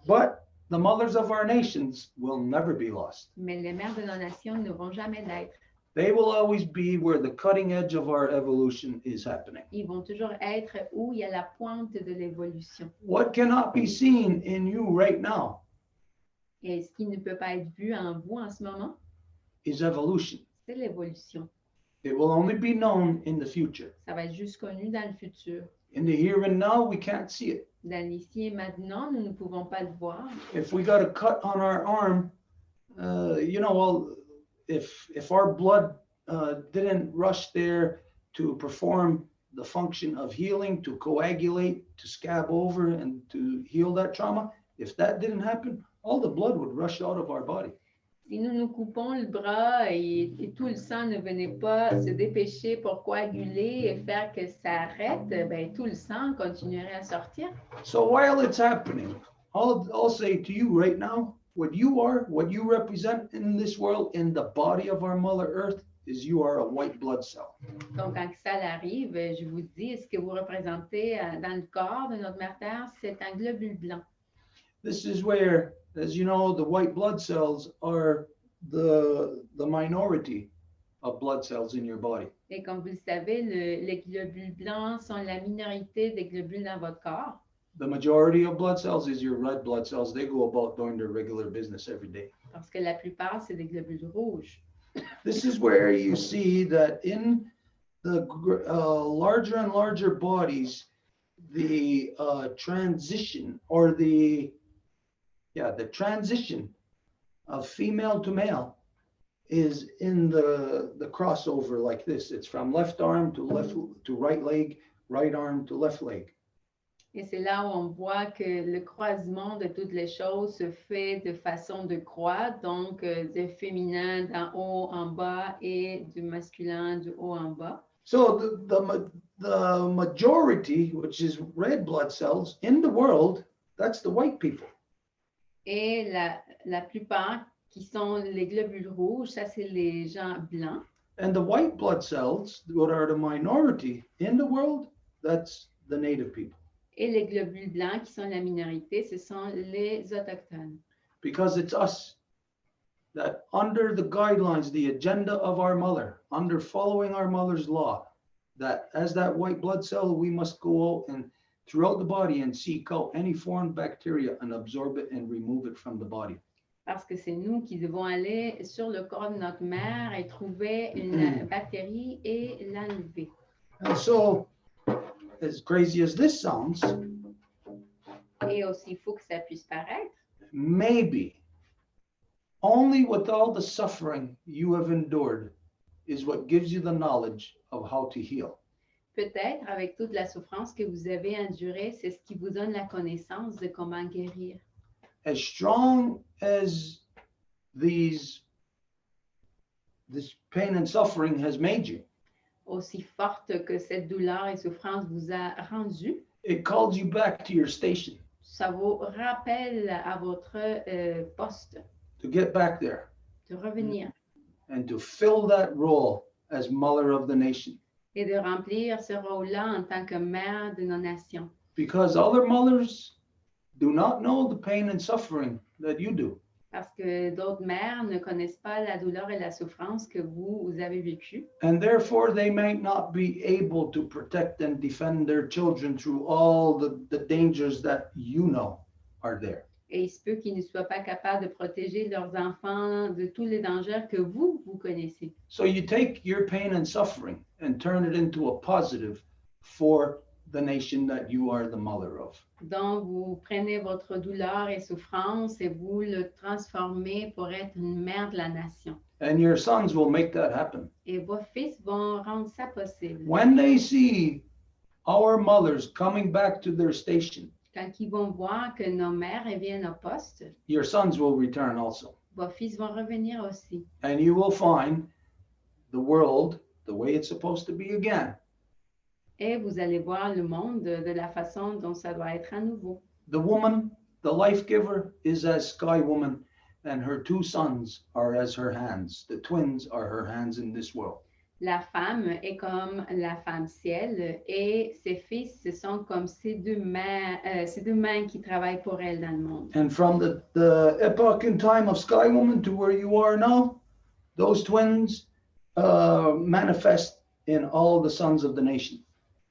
Speaker 1: But the mothers of our nations will never be lost.
Speaker 2: Mais les mères de nos nations ne vont jamais l'être.
Speaker 1: They will always be where the cutting edge of our evolution is happening.
Speaker 2: Ils vont toujours être où il y a la pointe de l'évolution.
Speaker 1: What cannot be seen in you right now
Speaker 2: Et ce qui ne peut pas être vu en vous en ce moment,
Speaker 1: is evolution.
Speaker 2: c'est l'évolution.
Speaker 1: It will only be known in the future.
Speaker 2: Ça va être juste connu dans le futur.
Speaker 1: In the here and now, we can't see it.
Speaker 2: Dans l'ici et maintenant, nous ne pouvons pas le voir.
Speaker 1: If we got a cut on our arm, well, if our blood didn't rush there to perform the function of healing, to coagulate, to scab over, and to heal that trauma, if that didn't happen, all the blood would rush out of our body.
Speaker 2: Si nous nous coupons le bras et tout le sang ne venait pas se dépêcher pour coaguler et faire que ça arrête, ben, tout le sang continuerait à sortir.
Speaker 1: So while it's happening, I'll say to you right now, what you represent in this world, in the body of our Mother Earth, is you are a white blood cell.
Speaker 2: Donc, quand ça arrive, je vous dis, ce que vous représentez dans le corps de notre mère Terre, c'est un globule blanc.
Speaker 1: This is where, as you know, the white blood cells are the minority of blood cells in your body.
Speaker 2: Et comme vous le savez, les globules blancs sont la minorité des globules dans votre corps.
Speaker 1: The majority of blood cells is your red blood cells. They go about doing their regular business every day.
Speaker 2: Parce que la plupart, c'est des globules rouges.
Speaker 1: This is where you see that in the larger and larger bodies, the transition or the transition of female to male is in the crossover like this. It's from left arm to right leg, right arm to left leg.
Speaker 2: Et c'est là où on voit que le croisement de toutes les choses se fait de façon de croix, donc du féminin d'en haut en bas et du masculin du haut en bas.
Speaker 1: So the majority, which is red blood cells in the world, that's the white people.
Speaker 2: Et la plupart qui sont les globules rouges, ça c'est les gens blancs.
Speaker 1: And the white blood cells, what are the minority in the world, that's the native people.
Speaker 2: Et les globules blancs qui sont la minorité, ce sont les autochtones.
Speaker 1: Because it's us that under the guidelines, the agenda of our mother, under following our mother's law, that as that white blood cell, we must go out and throughout the body and seek out any foreign bacteria and absorb it and remove it from the body.
Speaker 2: Parce que c'est nous qui devons aller sur le corps de notre mère et trouver une bactérie et l'enlever.
Speaker 1: And so, as crazy as this sounds,
Speaker 2: Et aussi fou que ça puisse paraître,
Speaker 1: maybe only with all the suffering you have endured is what gives you the knowledge of how to heal.
Speaker 2: peut-être avec toute la souffrance que vous avez endurée, c'est ce qui vous donne la connaissance de comment guérir.
Speaker 1: As strong as this pain and suffering has made you,
Speaker 2: Aussi forte que cette douleur et souffrance vous a rendu,
Speaker 1: it calls you back to your station
Speaker 2: ça vous rappelle à votre poste
Speaker 1: to get back there
Speaker 2: de revenir
Speaker 1: and to fill that role as mother of the nation.
Speaker 2: et de remplir ce rôle-là en tant que mère de nos nations.
Speaker 1: Because other mothers do not know the pain and suffering that you do.
Speaker 2: Parce que d'autres mères ne connaissent pas la douleur et la souffrance que vous avez vécues.
Speaker 1: And therefore, they may not be able to protect and defend their children through all the dangers that you know are there.
Speaker 2: Et il se peut qu'ils ne soient pas capables de protéger leurs enfants de tous les dangers que vous connaissez.
Speaker 1: So you take your pain and suffering and turn it into a positive for the nation that you are the mother of.
Speaker 2: Donc, vous prenez votre douleur et souffrance et vous le transformez pour être une mère de la nation.
Speaker 1: And your sons will make that happen.
Speaker 2: Et vos fils vont rendre ça possible.
Speaker 1: When they see our mothers coming back to their station,
Speaker 2: Quand ils vont voir que nos mères viennent au poste,
Speaker 1: your sons will return also.
Speaker 2: vos fils vont revenir aussi.
Speaker 1: And you will find the world the way it's supposed to be again.
Speaker 2: Et vous allez voir le monde de la façon dont ça doit être à nouveau.
Speaker 1: The woman, the life giver, is as Sky Woman, and her two sons are as her hands. The twins are her hands in this world.
Speaker 2: La femme est comme la femme ciel et ses fils, ce sont comme ces deux mains qui travaillent pour elle dans le monde.
Speaker 1: And from the epoch in time of Sky Woman to where you are now, those twins manifest in all the sons of the nation.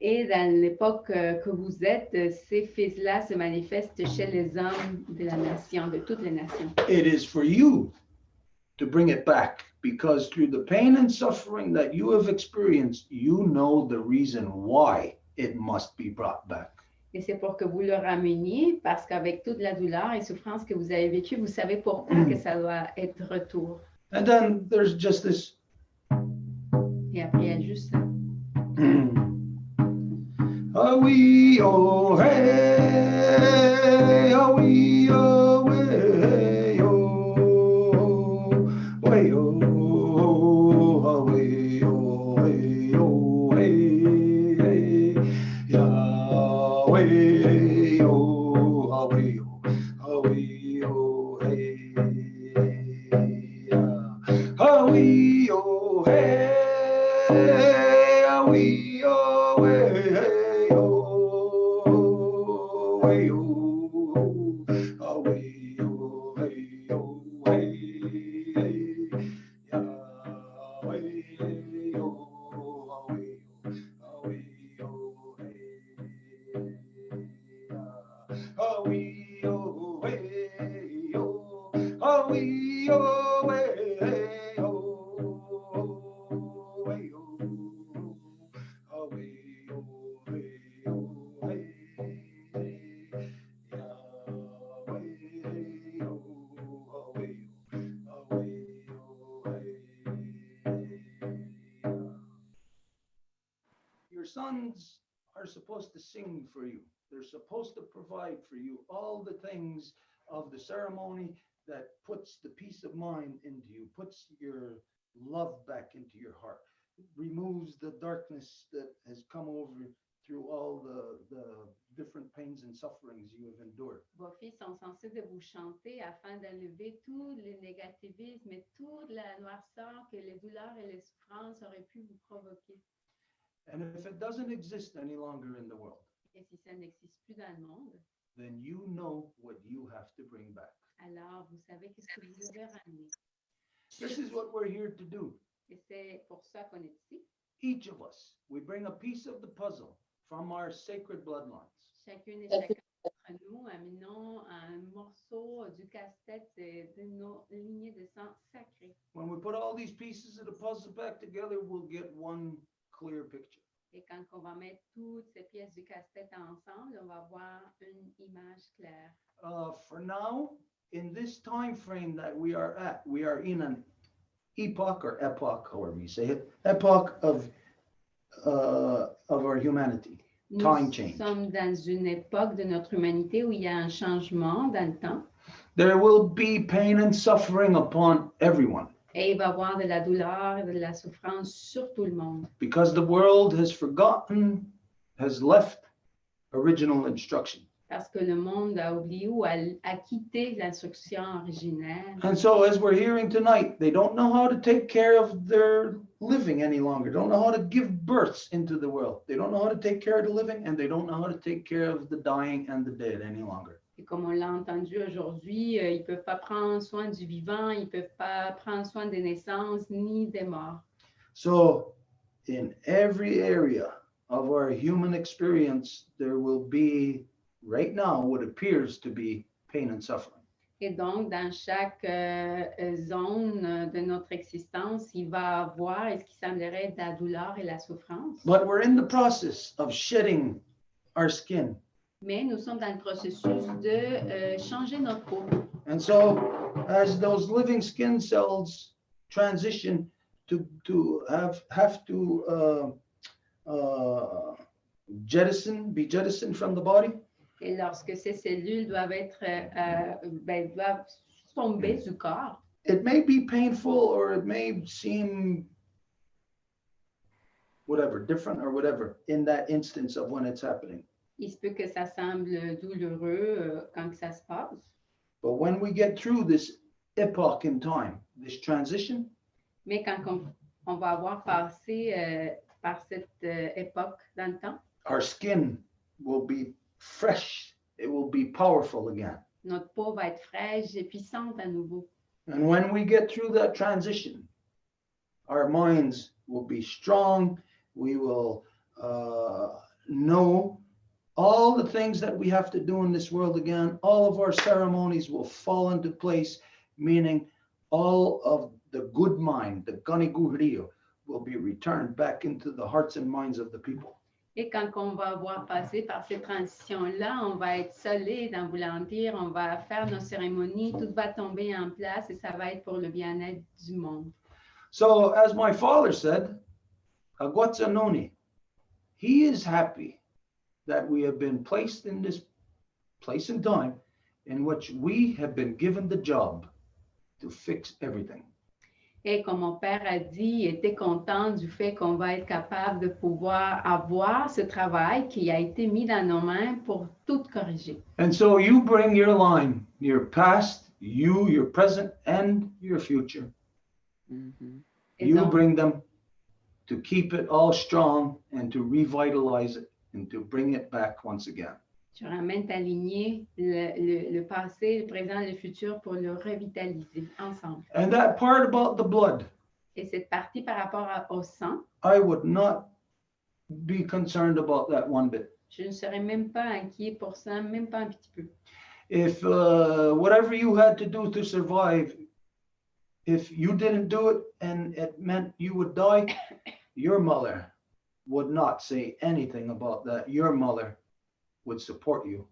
Speaker 2: Et dans l'époque que vous êtes, ces fils-là se manifestent chez les hommes de la nation, de toutes les nations.
Speaker 1: It is for you to bring it back, because through the pain and suffering that you have experienced, you know the reason why it must be brought back.
Speaker 2: Et c'est pour que vous le rameniez, parce qu'avec toute la douleur et souffrance que vous avez vécue, vous savez pourquoi que ça doit être retour.
Speaker 1: And then there's just this.
Speaker 2: Et après, il y a juste ça.
Speaker 1: Ah oui, oh, hey, ah oui, oh, hey, oh, way, oh, ah oui, oh, hey, oh, hey, hey, Yahweh, oh, ah oui, oh, hey, ah oui, oh, hey, ah oui, oh, hey. Your sons are supposed to sing for you. They're supposed to provide for you all the things of the ceremony that puts the peace of mind into you, puts your love back into your heart. removes the darkness that has come over through all the different pains and sufferings you have endured.
Speaker 2: Vos fils sont censés de vous chanter afin d'enlever tout le négativisme et toute la noirceur que les douleurs et les souffrances auraient pu vous provoquer.
Speaker 1: And if it doesn't exist any longer in the world,
Speaker 2: Et si ça n'existe plus dans le monde,
Speaker 1: then you know what you have to bring back.
Speaker 2: alors vous savez qu'est-ce que vous devez ramener.
Speaker 1: This is what we're here to do.
Speaker 2: Et c'est pour ça qu'on est ici.
Speaker 1: Each of us, we bring a piece of the puzzle from our sacred bloodlines.
Speaker 2: Chacune et chacun d'entre nous amenons un morceau du casse-tête de nos lignées de sang sacrées.
Speaker 1: When we put all these pieces of the puzzle back together, we'll get one clear picture.
Speaker 2: Et quand on va mettre toutes ces pièces du casse-tête ensemble, on va voir une image claire.
Speaker 1: For now, in this time frame that we are in an epoch, however you say it, epoch of our humanity. Time
Speaker 2: Nous
Speaker 1: change.
Speaker 2: sommes dans une époque de notre humanité où il y a un changement dans le temps
Speaker 1: There will be pain and suffering upon everyone
Speaker 2: et il va y avoir de la douleur et de la souffrance sur tout le monde
Speaker 1: because the world has left original instruction.
Speaker 2: parce que le monde a oublié ou a quitté l'instruction originelle.
Speaker 1: And so, as we're hearing tonight, they don't know how to take care of their living any longer. Don't know how to give births into the world. They don't know how to take care of the living, and they don't know how to take care of the dying and the dead any longer.
Speaker 2: Et comme on l'a entendu aujourd'hui, ils ne peuvent pas prendre soin du vivant, ils ne peuvent pas prendre soin des naissances ni des morts.
Speaker 1: So, in every area of our human experience, there will be, right now, what appears to be pain and suffering.
Speaker 2: Et donc, dans chaque zone de notre existence, il va y avoir ce qui semblerait de la douleur et la souffrance.
Speaker 1: But we're in the process of shedding our skin.
Speaker 2: Mais nous sommes dans le processus de changer notre peau.
Speaker 1: And so, as those living skin cells transition to have to be jettisoned from the body,
Speaker 2: Et lorsque ces cellules doivent doivent tomber du corps,
Speaker 1: it may be painful or it may seem different or whatever in that instance of when it's happening.
Speaker 2: il se peut que ça semble douloureux quand ça se passe.
Speaker 1: But when we get through this epoch in time, this transition,
Speaker 2: Mais quand on va avoir passé par cette époque dans le temps,
Speaker 1: our skin will be fresh. It will be powerful again.
Speaker 2: notre peau va être fraîche et puissante à nouveau.
Speaker 1: And when we get through that transition, our minds will be strong. We will know all the things that we have to do in this world again. All of our ceremonies will fall into place, meaning all of the good mind, the ganigurio, will be returned back into the hearts and minds of the people.
Speaker 2: Et quand on va avoir passé par ces transitions-là, on va être solide en voulant dire, on va faire nos cérémonies, tout va tomber en place et ça va être pour le bien-être du monde.
Speaker 1: So, as my father said, Agwatsanoni, he is happy that we have been placed in this place and time in which we have been given the job to fix everything.
Speaker 2: Et comme mon père a dit, il était content du fait qu'on va être capable de pouvoir avoir ce travail qui a été mis dans nos mains pour tout corriger.
Speaker 1: And so you bring your line, your past, your present, and your future.
Speaker 2: Et
Speaker 1: You
Speaker 2: donc,
Speaker 1: bring them to keep it all strong and to revitalize it and to bring it back once again.
Speaker 2: tu ramènes ta lignée, le passé, le présent, le futur pour le revitaliser ensemble.
Speaker 1: And that part about the blood,
Speaker 2: Et cette partie par rapport au sang,
Speaker 1: I would not be concerned about that one bit.
Speaker 2: je ne serais même pas inquiet pour ça, même pas un petit peu.
Speaker 1: If whatever you had to do to survive, if you didn't do it and it meant you would die, your mother would not say anything about that. Your mother would support you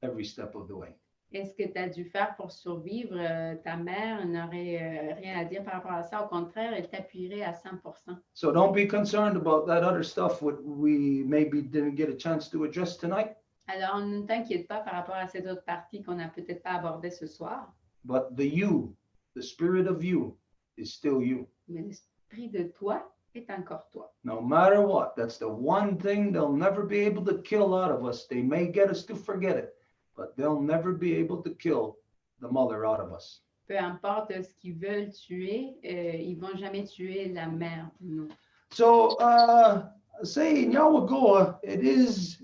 Speaker 1: every step of the way.
Speaker 2: Est-ce que tu as dû faire pour survivre? Ta mère n'aurait rien à dire par rapport à ça. Au contraire, elle t'appuierait à 100%.
Speaker 1: So don't be concerned about that other stuff what we maybe didn't get a chance to address tonight.
Speaker 2: Alors, ne t'inquiète pas par rapport à cette autre partie qu'on n'a peut-être pas abordée ce soir.
Speaker 1: But the spirit of you is still you.
Speaker 2: Mais l'esprit de toi est encore toi.
Speaker 1: No matter what, that's the one thing they'll never be able to kill out of us. They may get us to forget it, but they'll never be able to kill the mother out of us.
Speaker 2: Peu importe ce qu'ils veulent tuer, ils vont jamais tuer la mère de nous.
Speaker 1: So, say Nyawagoa, it is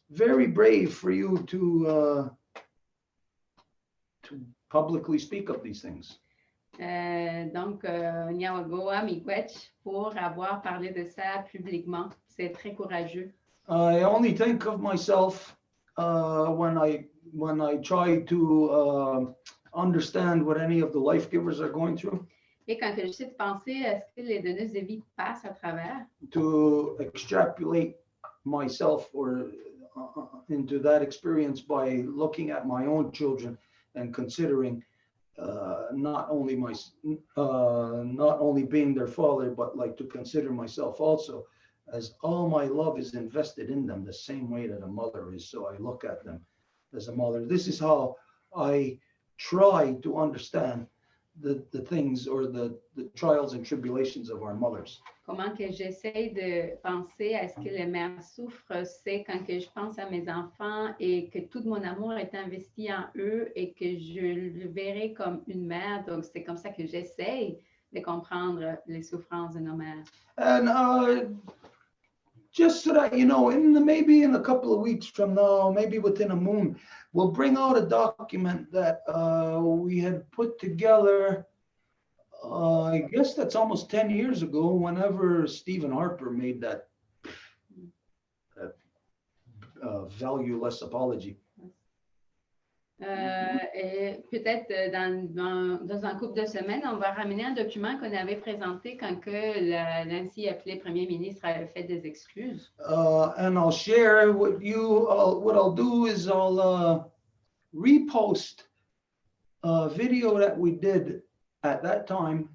Speaker 1: very brave for you to publicly speak of these things.
Speaker 2: Donc, Nyawagoa, Miigwech, pour avoir parlé de ça publiquement, c'est très courageux.
Speaker 1: I only think of myself when I try to understand what any of the life givers are going through.
Speaker 2: Et quand j'essaie de penser à ce que les donneuses de vie passent à travers,
Speaker 1: To extrapolate myself or into that experience by looking at my own children and considering not only being their father, but like to consider myself also, as all my love is invested in them the same way that a mother is. So I look at them as a mother. This is how I try to understand the things or the trials and tribulations of our mothers.
Speaker 2: comment que j'essaie de penser à ce que les mères souffrent, c'est quand que je pense à mes enfants et que tout mon amour est investi en eux et que je le verrai comme une mère. Donc, c'est comme ça que j'essaie de comprendre les souffrances de nos mères.
Speaker 1: And just so that you know, maybe in a couple of weeks from now, maybe within a moon, we'll bring out a document that we had put together. I guess that's almost 10 years ago, whenever Stephen Harper made that valueless apology.
Speaker 2: Et peut-être dans un couple de semaines, on va ramener un document qu'on avait présenté quand que l'ainsi appelé premier ministre avait fait des excuses.
Speaker 1: And I'll share with you, what I'll do is I'll repost a video that we did at that time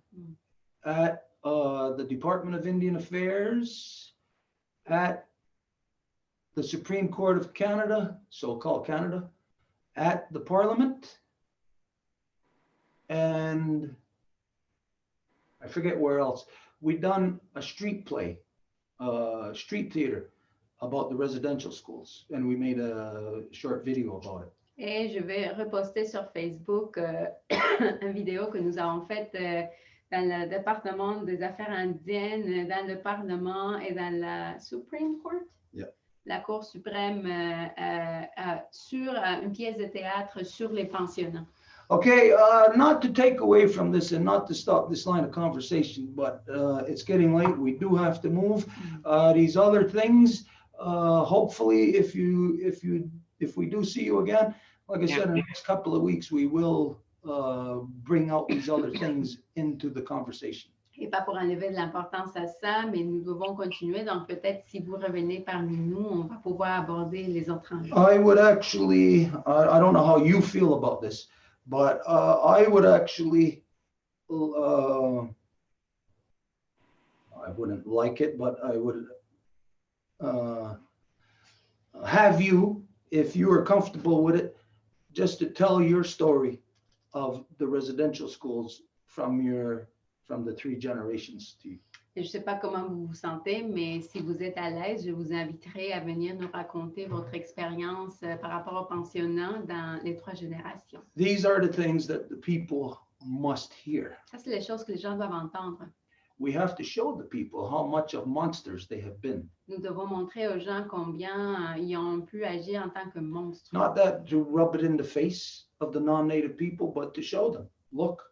Speaker 1: at the Department of Indian Affairs, at the Supreme Court of Canada, so-called Canada, at the Parliament, and I forget where else. We've done a street play, street theater about the residential schools, and we made a short video about it.
Speaker 2: Et je vais reposter sur Facebook une vidéo que nous avons faite dans le département des affaires indiennes, dans le Parlement et dans la Supreme Court, la Cour suprême, sur une pièce de théâtre sur les pensionnats.
Speaker 1: Okay, not to take away from this and not to stop this line of conversation, but it's getting late. We do have to move. These other things, hopefully, if we do see you again, like I said, in the next couple of weeks, we will bring out these other things into the conversation.
Speaker 2: Et pas pour enlever de l'importance à ça, mais nous devons continuer. Donc, peut-être si vous revenez parmi nous, on va pouvoir aborder les autres enjeux.
Speaker 1: I would actually, I don't know how you feel about this, but I would actually, I wouldn't like it, but I would have you, if you are comfortable with it, just to tell your story of the residential schools from the three generations to you.
Speaker 2: Je ne sais pas comment vous vous sentez, mais si vous êtes à l'aise, je vous inviterai à venir nous raconter votre expérience par rapport au pensionnat dans les 3 générations.
Speaker 1: These are the things that the people must hear.
Speaker 2: Ça, c'est les choses que les gens doivent entendre.
Speaker 1: We have to show the people how much of monsters they have been.
Speaker 2: Nous devons montrer aux gens combien ils ont pu agir en tant que monstres.
Speaker 1: Not that to rub it in the face of the non-native people, but to show them, look,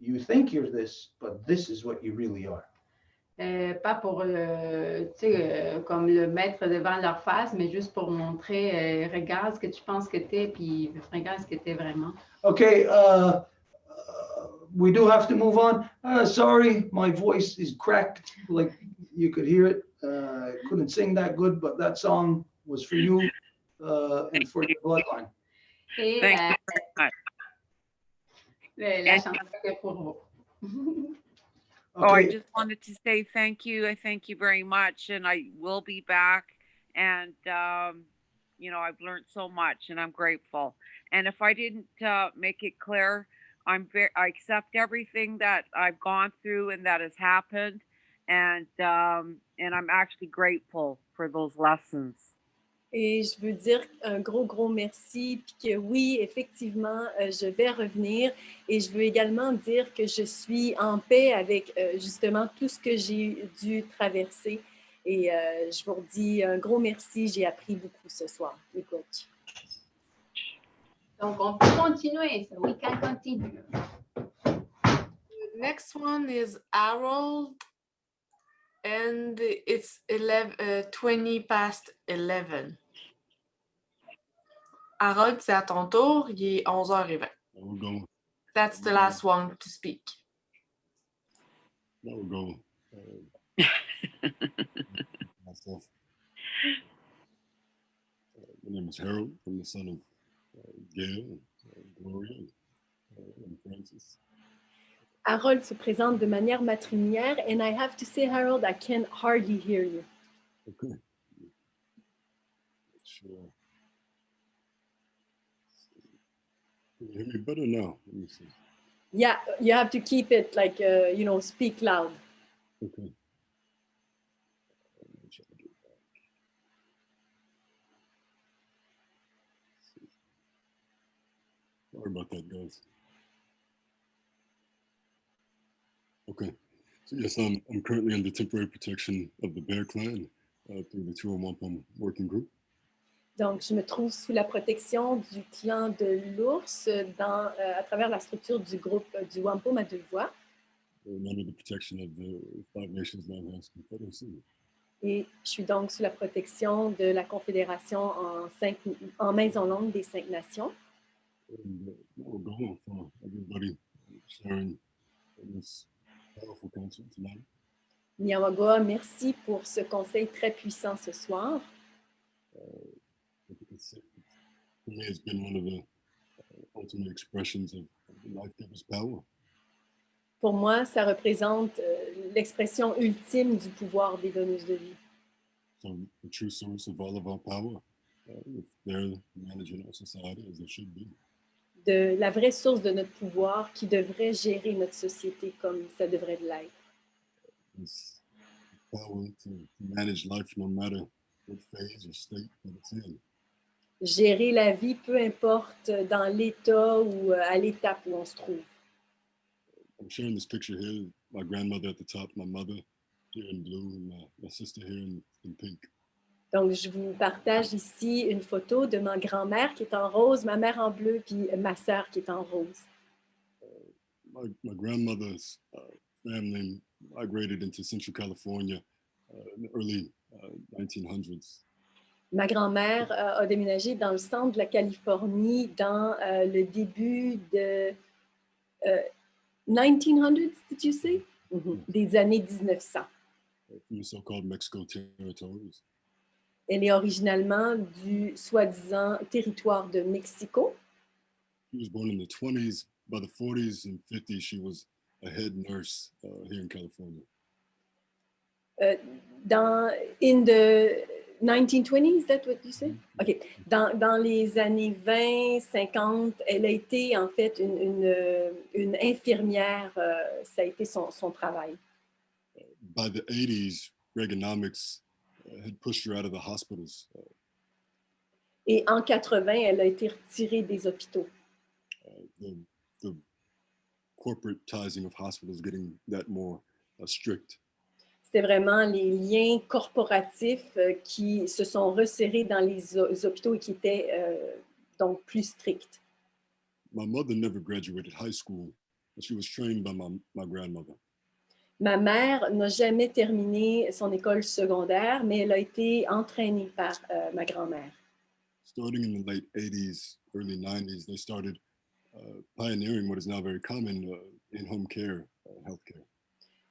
Speaker 1: you think you're this, but this is what you really are.
Speaker 2: Pas pour comme le mettre devant leur face, mais juste pour montrer, regarde ce que tu penses que tu es, puis regarde ce que tu es vraiment.
Speaker 1: Okay, we do have to move on. Sorry, my voice is cracked, like you could hear it. I couldn't sing that good, but that song was for you and for your bloodline.
Speaker 2: Et
Speaker 11: Thank you very much.
Speaker 2: la chanson est pour vous.
Speaker 11: Oh, I
Speaker 1: Okay.
Speaker 11: just wanted to say thank you. I thank you very much, and I will be back. And I've learned so much, and I'm grateful. And if I didn't make it clear, I accept everything that I've gone through and that has happened,
Speaker 12: and I'm actually grateful for those lessons.
Speaker 5: Et je veux dire un gros merci, puis que oui, effectivement, je vais revenir. Et je veux également dire que je suis en paix avec justement tout ce que j'ai dû traverser. Et je vous redis un gros merci, j'ai appris beaucoup ce soir, les coachs.
Speaker 2: Donc, on peut continuer, so we can continue.
Speaker 4: The next one is Harold, and it's 20 past 11. Harold, c'est à ton tour, il est 11h20.
Speaker 13: We'll go.
Speaker 4: That's the last one to speak.
Speaker 13: We'll go. Myself. My name is Harold. I'm the son of Gail, Gloria, and Francis.
Speaker 5: Harold se présente de manière matrilinéaire, and I have to say, Harold, I can hardly hear you.
Speaker 13: Okay. Sure. Can you hear me better now? Let me see.
Speaker 5: Yeah, you have to keep it like, speak loud.
Speaker 13: Okay. Sorry about that, guys. Okay. So yes, I'm currently under temporary protection of the Bear Clan through the Row Wampum working group.
Speaker 5: Donc, je me trouve sous la protection du clan de l'ours à travers la structure du groupe du Wampum à Deux Voies.
Speaker 13: And under the protection of the Five Nations Land-House Confederacy.
Speaker 5: Et je suis donc sous la protection de la Confédération en maison longue des 5 nations.
Speaker 13: And we're going for everybody sharing this powerful council tonight.
Speaker 5: Nyamagoa, merci pour ce conseil très puissant ce soir.
Speaker 13: For me, it's been one of the ultimate expressions of the life giver's power.
Speaker 5: Pour moi, ça représente l'expression ultime du pouvoir des donneuses de vie.
Speaker 13: So the true source of all of our power, if they're managing our society as they should be.
Speaker 5: De la vraie source de notre pouvoir qui devrait gérer notre société comme ça devrait l'être.
Speaker 13: It's power to manage life no matter what phase or state that it's in.
Speaker 5: Gérer la vie, peu importe dans l'état ou à l'étape où on se trouve.
Speaker 13: I'm sharing this picture here, my grandmother at the top, my mother here in blue, and my sister here in pink.
Speaker 5: Donc, je vous partage ici une photo de ma grand-mère qui est en rose, ma mère en bleu, puis ma sœur qui est en rose.
Speaker 13: My grandmother's family migrated into Central California in the early 1900s.
Speaker 5: Ma grand-mère a déménagé dans le centre de la Californie dans le début de 1900s, did you say? Des années 1900.
Speaker 13: From the so-called Mexico territories.
Speaker 5: Elle est originalement du soi-disant territoire de Mexico.
Speaker 13: She was born in the 20s. By the 40s and 50s, she was a head nurse here in California.
Speaker 5: In the 1920s, is that what you said? OK. Dans les années 20, 50, elle a été en fait une infirmière. Ça a été son travail.
Speaker 13: By the 80s, Reaganomics had pushed her out of the hospitals.
Speaker 5: Et en 80, elle a été retirée des hôpitaux.
Speaker 13: The corporatizing of hospitals getting that more strict.
Speaker 5: C'était vraiment les liens corporatifs qui se sont resserrés dans les hôpitaux et qui étaient donc plus stricts.
Speaker 13: My mother never graduated high school, but she was trained by my grandmother.
Speaker 5: Ma mère n'a jamais terminé son école secondaire, mais elle a été entraînée par ma grand-mère.
Speaker 13: Starting in the late 80s, early 90s, they started pioneering what is now very common in-home care, healthcare.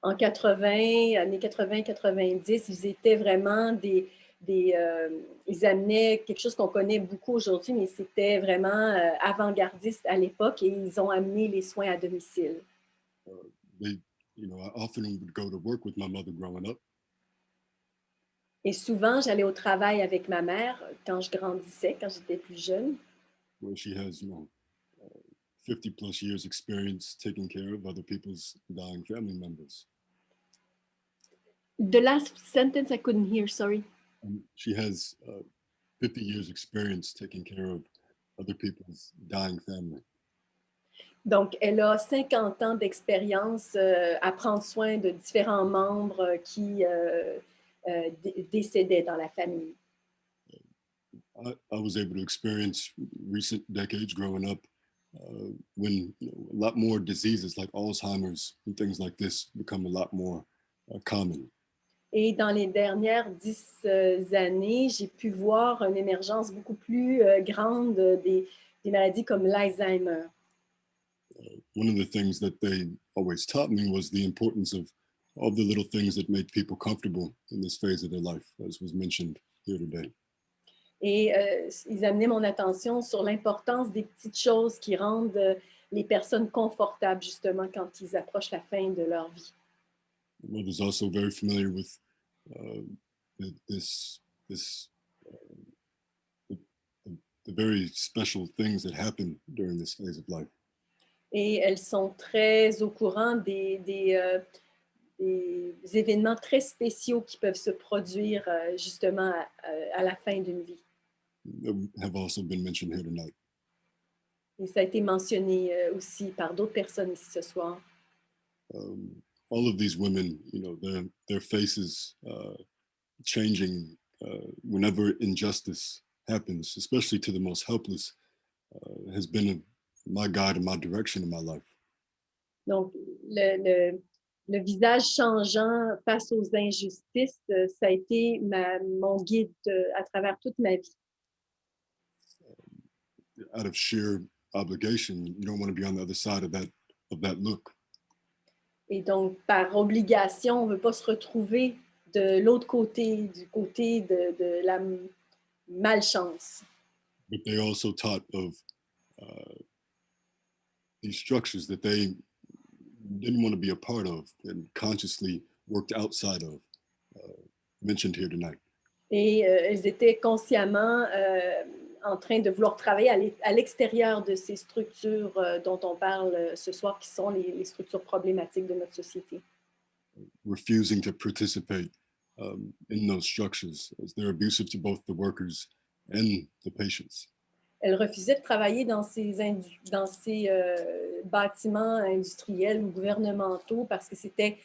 Speaker 5: En 80, années 80-90, ils étaient vraiment ils amenaient quelque chose qu'on connaît beaucoup aujourd'hui, mais c'était vraiment avant-gardiste à l'époque et ils ont amené les soins à domicile.
Speaker 13: I often would go to work with my mother growing up.
Speaker 5: Et souvent, j'allais au travail avec ma mère quand je grandissais, quand j'étais plus jeune.
Speaker 13: Where she has, 50 plus years experience taking care of other people's dying family members.
Speaker 5: The last sentence I couldn't hear, sorry.
Speaker 13: She has 50 years experience taking care of other people's dying family.
Speaker 5: Donc, elle a 50 ans d'expérience à prendre soin de différents membres qui décédaient dans la famille.
Speaker 13: I was able to experience recent decades growing up when a lot more diseases like Alzheimer's and things like this become a lot more common.
Speaker 5: Et dans les dernières 10 années, j'ai pu voir une émergence beaucoup plus grande des maladies comme l'Alzheimer.
Speaker 13: One of the things that they always taught me was the importance of all the little things that make people comfortable in this phase of their life, as was mentioned here today.
Speaker 5: Et ils amenaient mon attention sur l'importance des petites choses qui rendent les personnes confortables, justement, quand ils approchent la fin de leur vie.
Speaker 13: My mother's also very familiar with the very special things that happen during this phase of life.
Speaker 5: Et elles sont très au courant des événements très spéciaux qui peuvent se produire justement à la fin d'une vie.
Speaker 13: That have also been mentioned here tonight.
Speaker 5: Et ça a été mentionné aussi par d'autres personnes ici ce soir.
Speaker 13: All of these women, you know, their faces changing whenever injustice happens, especially to the most helpless, has been my guide and my direction in my life.
Speaker 5: Donc, le visage changeant face aux injustices, ça a été mon guide à travers toute ma vie.
Speaker 13: Out of sheer obligation, you don't want to be on the other side of that look.
Speaker 5: Et donc, par obligation, on ne veut pas se retrouver de l'autre côté, du côté de la malchance.
Speaker 13: But they also taught of these structures that they didn't want to be a part of and consciously worked outside of, mentioned here tonight.
Speaker 5: Et elles étaient consciemment en train de vouloir travailler à l'extérieur de ces structures dont on parle ce soir, qui sont les structures problématiques de notre société.
Speaker 13: Refusing to participate in those structures as they're abusive to both the workers and the patients.
Speaker 5: Elles refusaient de travailler dans ces bâtiments industriels ou gouvernementaux parce que c'était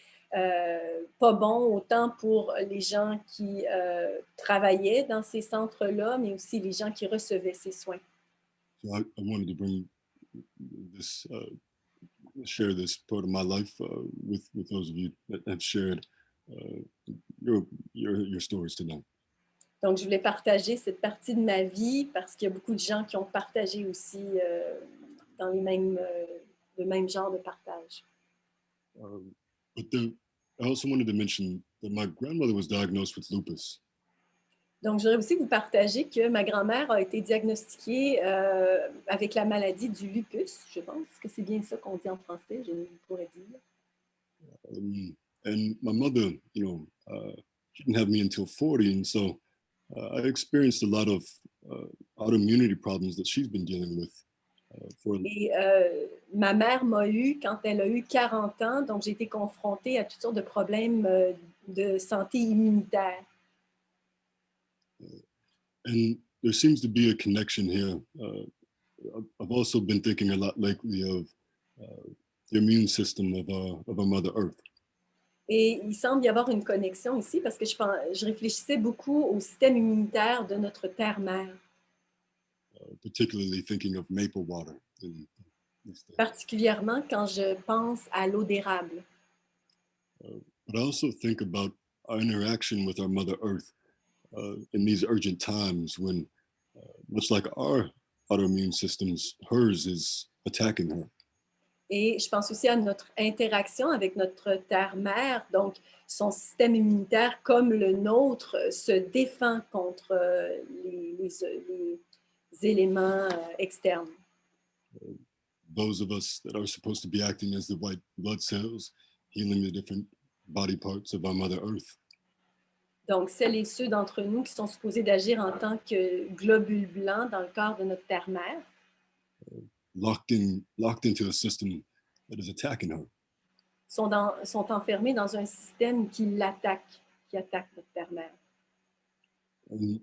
Speaker 5: pas bon autant pour les gens qui travaillaient dans ces centres-là, mais aussi les gens qui recevaient ces soins.
Speaker 13: So I wanted to bring this, share this part of my life with those of you that have shared your stories tonight.
Speaker 5: Donc, je voulais partager cette partie de ma vie parce qu'il y a beaucoup de gens qui ont partagé aussi dans le même genre de partage.
Speaker 13: But I also wanted to mention that my grandmother was diagnosed with lupus.
Speaker 5: Donc, j'aurais aussi vous partager que ma grand-mère a été diagnostiquée avec la maladie du lupus. Je pense que c'est bien ça qu'on dit en français, je pourrais dire.
Speaker 13: And my mother, you know, she didn't have me until 40, and so I experienced a lot of autoimmunity problems that she's been dealing with.
Speaker 5: Et ma mère m'a eu quand elle a eu 40 ans, donc j'ai été confrontée à toutes sortes de problèmes de santé immunitaire.
Speaker 13: And there seems to be a connection here. I've also been thinking a lot lately of the immune system of our Mother Earth.
Speaker 5: Et il semble y avoir une connexion ici parce que je réfléchissais beaucoup au système immunitaire de notre terre-mère.
Speaker 13: Particularly thinking of maple water.
Speaker 5: Particulièrement quand je pense à l'eau d'érable.
Speaker 13: But I also think about our interaction with our Mother Earth in these urgent times when, much like our autoimmune systems, hers is attacking her.
Speaker 5: Et je pense aussi à notre interaction avec notre terre-mère. Donc, son système immunitaire, comme le nôtre, se défend contre les éléments externes.
Speaker 13: Those of us that are supposed to be acting as the white blood cells, healing the different body parts of our Mother Earth.
Speaker 5: Donc, celles et ceux d'entre nous qui sont supposés d'agir en tant que globules blancs dans le corps de notre terre-mère.
Speaker 13: Locked into a system that is attacking her.
Speaker 5: Sont enfermés dans un système qui l'attaque. qui attaquent notre terre-mère.
Speaker 13: And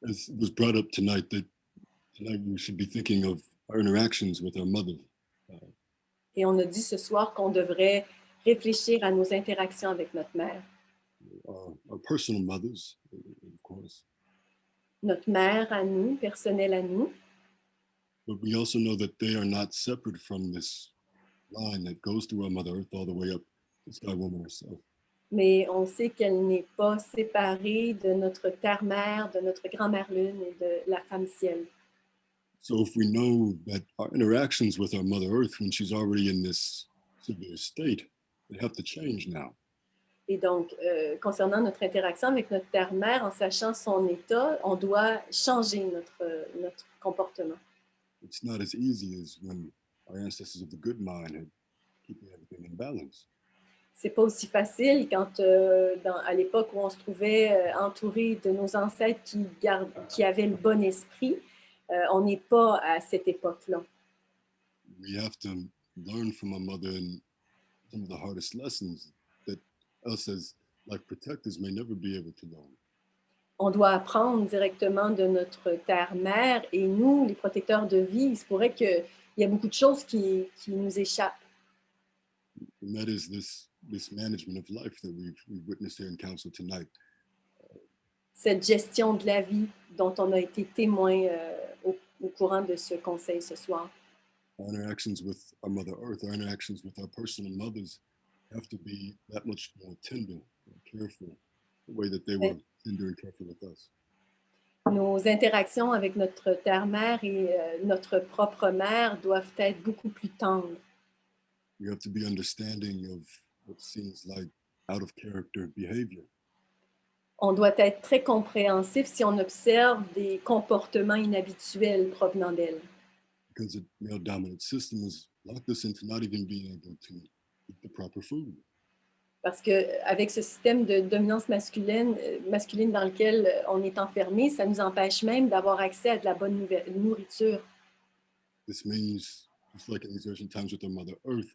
Speaker 13: as was brought up tonight, that tonight we should be thinking of our interactions with our mother.
Speaker 5: Et on a dit ce soir qu'on devrait réfléchir à nos interactions avec notre mère.
Speaker 13: Our personal mothers, of course.
Speaker 5: Notre mère à nous, personnelle à nous.
Speaker 13: But we also know that they are not separate from this line that goes through our Mother Earth all the way up to Sky Woman herself.
Speaker 5: Mais on sait qu'elle n'est pas séparée de notre terre-mère, de notre grand-mère lune et de la femme ciel.
Speaker 13: So if we know that our interactions with our Mother Earth, when she's already in this severe state, they have to change now.
Speaker 5: Et donc, concernant notre interaction avec notre terre-mère, en sachant son état, on doit changer notre comportement.
Speaker 13: It's not as easy as when our ancestors of the good mind had keeping everything in balance.
Speaker 5: C'est pas aussi facile quand, à l'époque où on se trouvait entouré de nos ancêtres qui avaient le bon esprit, on n'est pas à cette époque-là.
Speaker 13: We have to learn from our mother and some of the hardest lessons that us as life protectors may never be able to learn.
Speaker 5: On doit apprendre directement de notre terre-mère et nous, les protecteurs de vie, il se pourrait qu'il y ait beaucoup de choses qui nous échappent.
Speaker 13: And that is this management of life that we've witnessed here in council tonight.
Speaker 5: Cette gestion de la vie dont on a été témoin au courant de ce conseil ce soir.
Speaker 13: Our interactions with our Mother Earth, our interactions with our personal mothers have to be that much more tender and careful, the way that they were tender and careful with us.
Speaker 5: Nos interactions avec notre terre-mère et notre propre mère doivent être beaucoup plus tendres.
Speaker 13: We have to be understanding of what seems like out of character behavior.
Speaker 5: On doit être très compréhensif si on observe des comportements inhabituels provenant d'elle.
Speaker 13: Because the male-dominant system has locked us into not even being able to eat the proper food.
Speaker 5: Parce qu'avec ce système de dominance masculine dans lequel on est enfermé, ça nous empêche même d'avoir accès à de la bonne nourriture.
Speaker 13: This means, just like in these ancient times with our Mother Earth,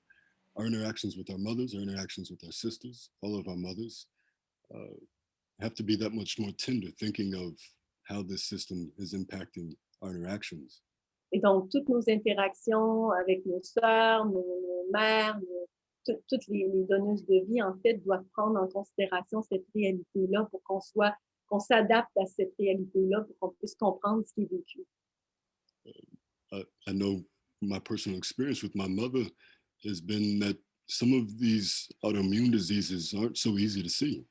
Speaker 13: our interactions with our mothers, our interactions with our sisters, all of our mothers, have to be that much more tender, thinking of how this system is impacting our interactions.
Speaker 5: Et donc, toutes nos interactions avec nos sœurs, nos mères, toutes les donneuses de vie, en fait, doivent prendre en considération cette réalité-là pour qu'on s'adapte à cette réalité-là, pour qu'on puisse comprendre ce qui est vécu.
Speaker 13: I know my personal experience with my mother has been that some of these autoimmune diseases aren't so easy to see.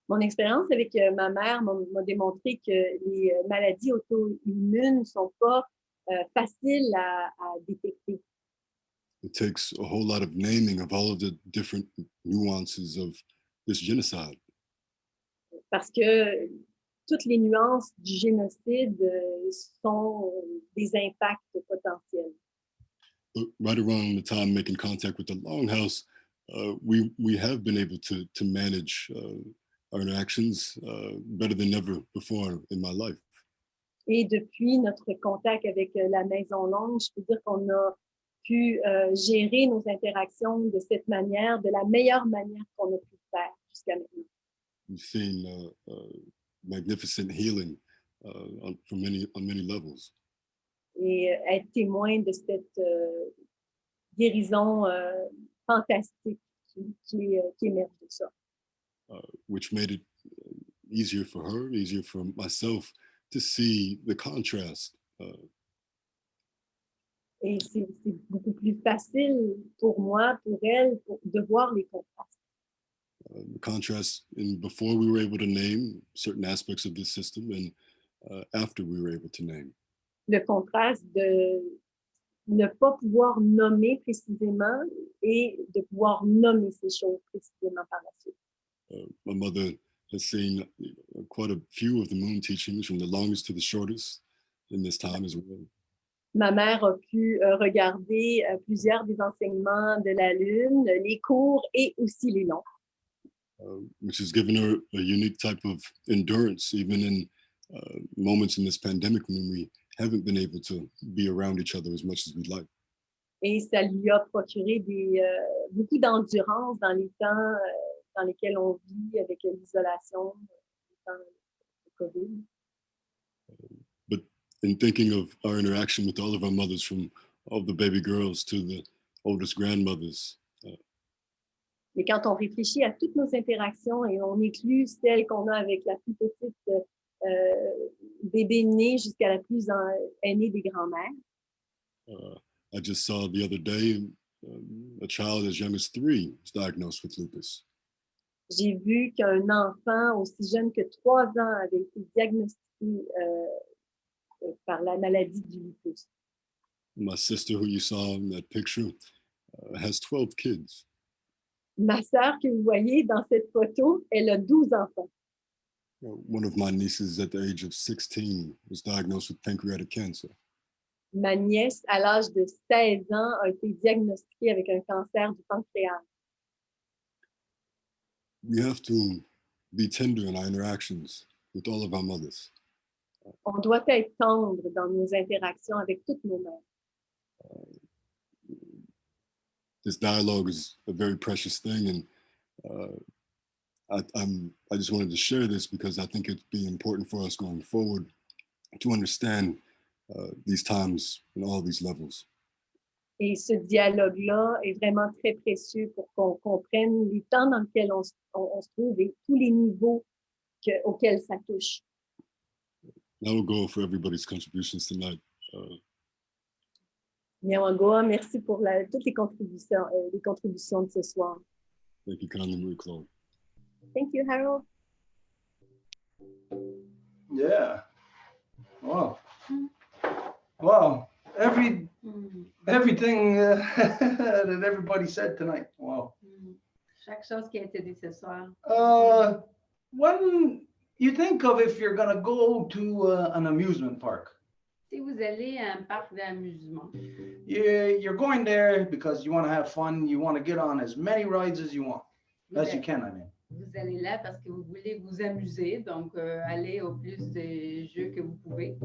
Speaker 5: Mon expérience avec ma mère m'a démontré que les maladies auto-immunes ne sont pas faciles à détecter.
Speaker 13: It takes a whole lot of naming of all of the different nuances of this genocide.
Speaker 5: Parce que toutes les nuances du génocide sont des impacts potentiels.
Speaker 13: But right around the time making contact with the Longhouse, we have been able to manage our interactions better than ever before in my life.
Speaker 5: Et depuis notre contact avec la Maison Longue, je peux dire qu'on a pu gérer nos interactions de cette manière, de la meilleure manière qu'on a pu le faire jusqu'à maintenant.
Speaker 13: We've seen magnificent healing on many levels.
Speaker 5: Et être témoin de cette guérison fantastique qui émerge de ça.
Speaker 13: Which made it easier for her, easier for myself to see the contrast.
Speaker 5: Et c'est beaucoup plus facile pour moi, pour elle, de voir les contrastes.
Speaker 13: The contrast in before we were able to name certain aspects of this system and after we were able to name.
Speaker 5: Le contraste de ne pas pouvoir nommer précisément et de pouvoir nommer ces choses précisément par la suite.
Speaker 13: My mother has seen quite a few of the moon teachings from the longest to the shortest in this time as well.
Speaker 5: Ma mère a pu regarder plusieurs des enseignements de la Lune, les courts et aussi les longs.
Speaker 13: Which has given her a unique type of endurance, even in moments in this pandemic when we haven't been able to be around each other as much as we'd like.
Speaker 5: Et ça lui a procuré beaucoup d'endurance dans les temps dans lesquels on vit avec l'isolation, le COVID.
Speaker 13: But in thinking of our interaction with all of our mothers, from all the baby girls to the oldest grandmothers,
Speaker 5: Mais quand on réfléchit à toutes nos interactions et on inclut celles qu'on a avec la plus petite bébé né jusqu'à la plus aînée des grands-mères,
Speaker 13: I just saw the other day a child as young as 3 was diagnosed with lupus.
Speaker 5: j'ai vu qu'un enfant aussi jeune que 3 ans avait été diagnostiqué par la maladie du lupus.
Speaker 13: My sister, who you saw in that picture, has 12 kids.
Speaker 5: Ma sœur que vous voyez dans cette photo, elle a 12 enfants.
Speaker 13: One of my nieces at the age of 16 was diagnosed with pancreatic cancer.
Speaker 5: Ma nièce, à l'âge de 16 ans, a été diagnostiquée avec un cancer du pancréas.
Speaker 13: We have to be tender in our interactions with all of our mothers.
Speaker 5: On doit être tendre dans nos interactions avec toutes nos mères.
Speaker 13: This dialogue is a very precious thing, and I just wanted to share this because I think it'd be important for us going forward to understand these times and all these levels.
Speaker 5: Et ce dialogue-là est vraiment très précieux pour qu'on comprenne les temps dans lesquels on se trouve et tous les niveaux auxquels ça touche.
Speaker 13: That will go for everybody's contributions tonight.
Speaker 5: Nyawangoa, merci pour toutes les contributions de ce soir.
Speaker 13: Thank you kindly, Marie-Claude.
Speaker 5: Thank you, Harold.
Speaker 1: Yeah. Wow. Wow. Everything that everybody said tonight. Wow.
Speaker 2: Chaque chose qui a été dit ce soir.
Speaker 1: When you think of if you're going to go to an amusement park,
Speaker 2: Si vous allez à un parc d'amusement,
Speaker 1: you're going there because you want to have fun. You want to get on as many rides as you want, as you can, I mean.
Speaker 2: vous allez là parce que vous voulez vous amuser, donc allez au plus des jeux que vous pouvez.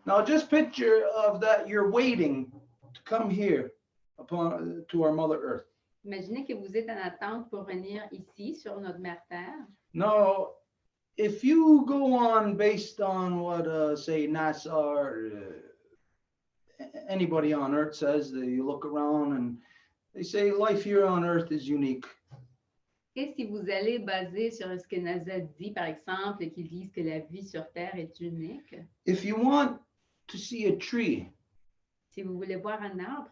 Speaker 1: Now just picture of that you're waiting to come here to our Mother Earth.
Speaker 2: Imaginez que vous êtes en attente pour venir ici sur notre mère Terre.
Speaker 1: Now, if you go on based on what, say, NASA or anybody on Earth says, you look around and they say life here on Earth is unique.
Speaker 2: Et si vous allez baser sur ce que NASA dit, par exemple, et qu'ils disent que la vie sur Terre est unique,
Speaker 1: If you want to see a tree,
Speaker 2: si vous voulez voir un arbre,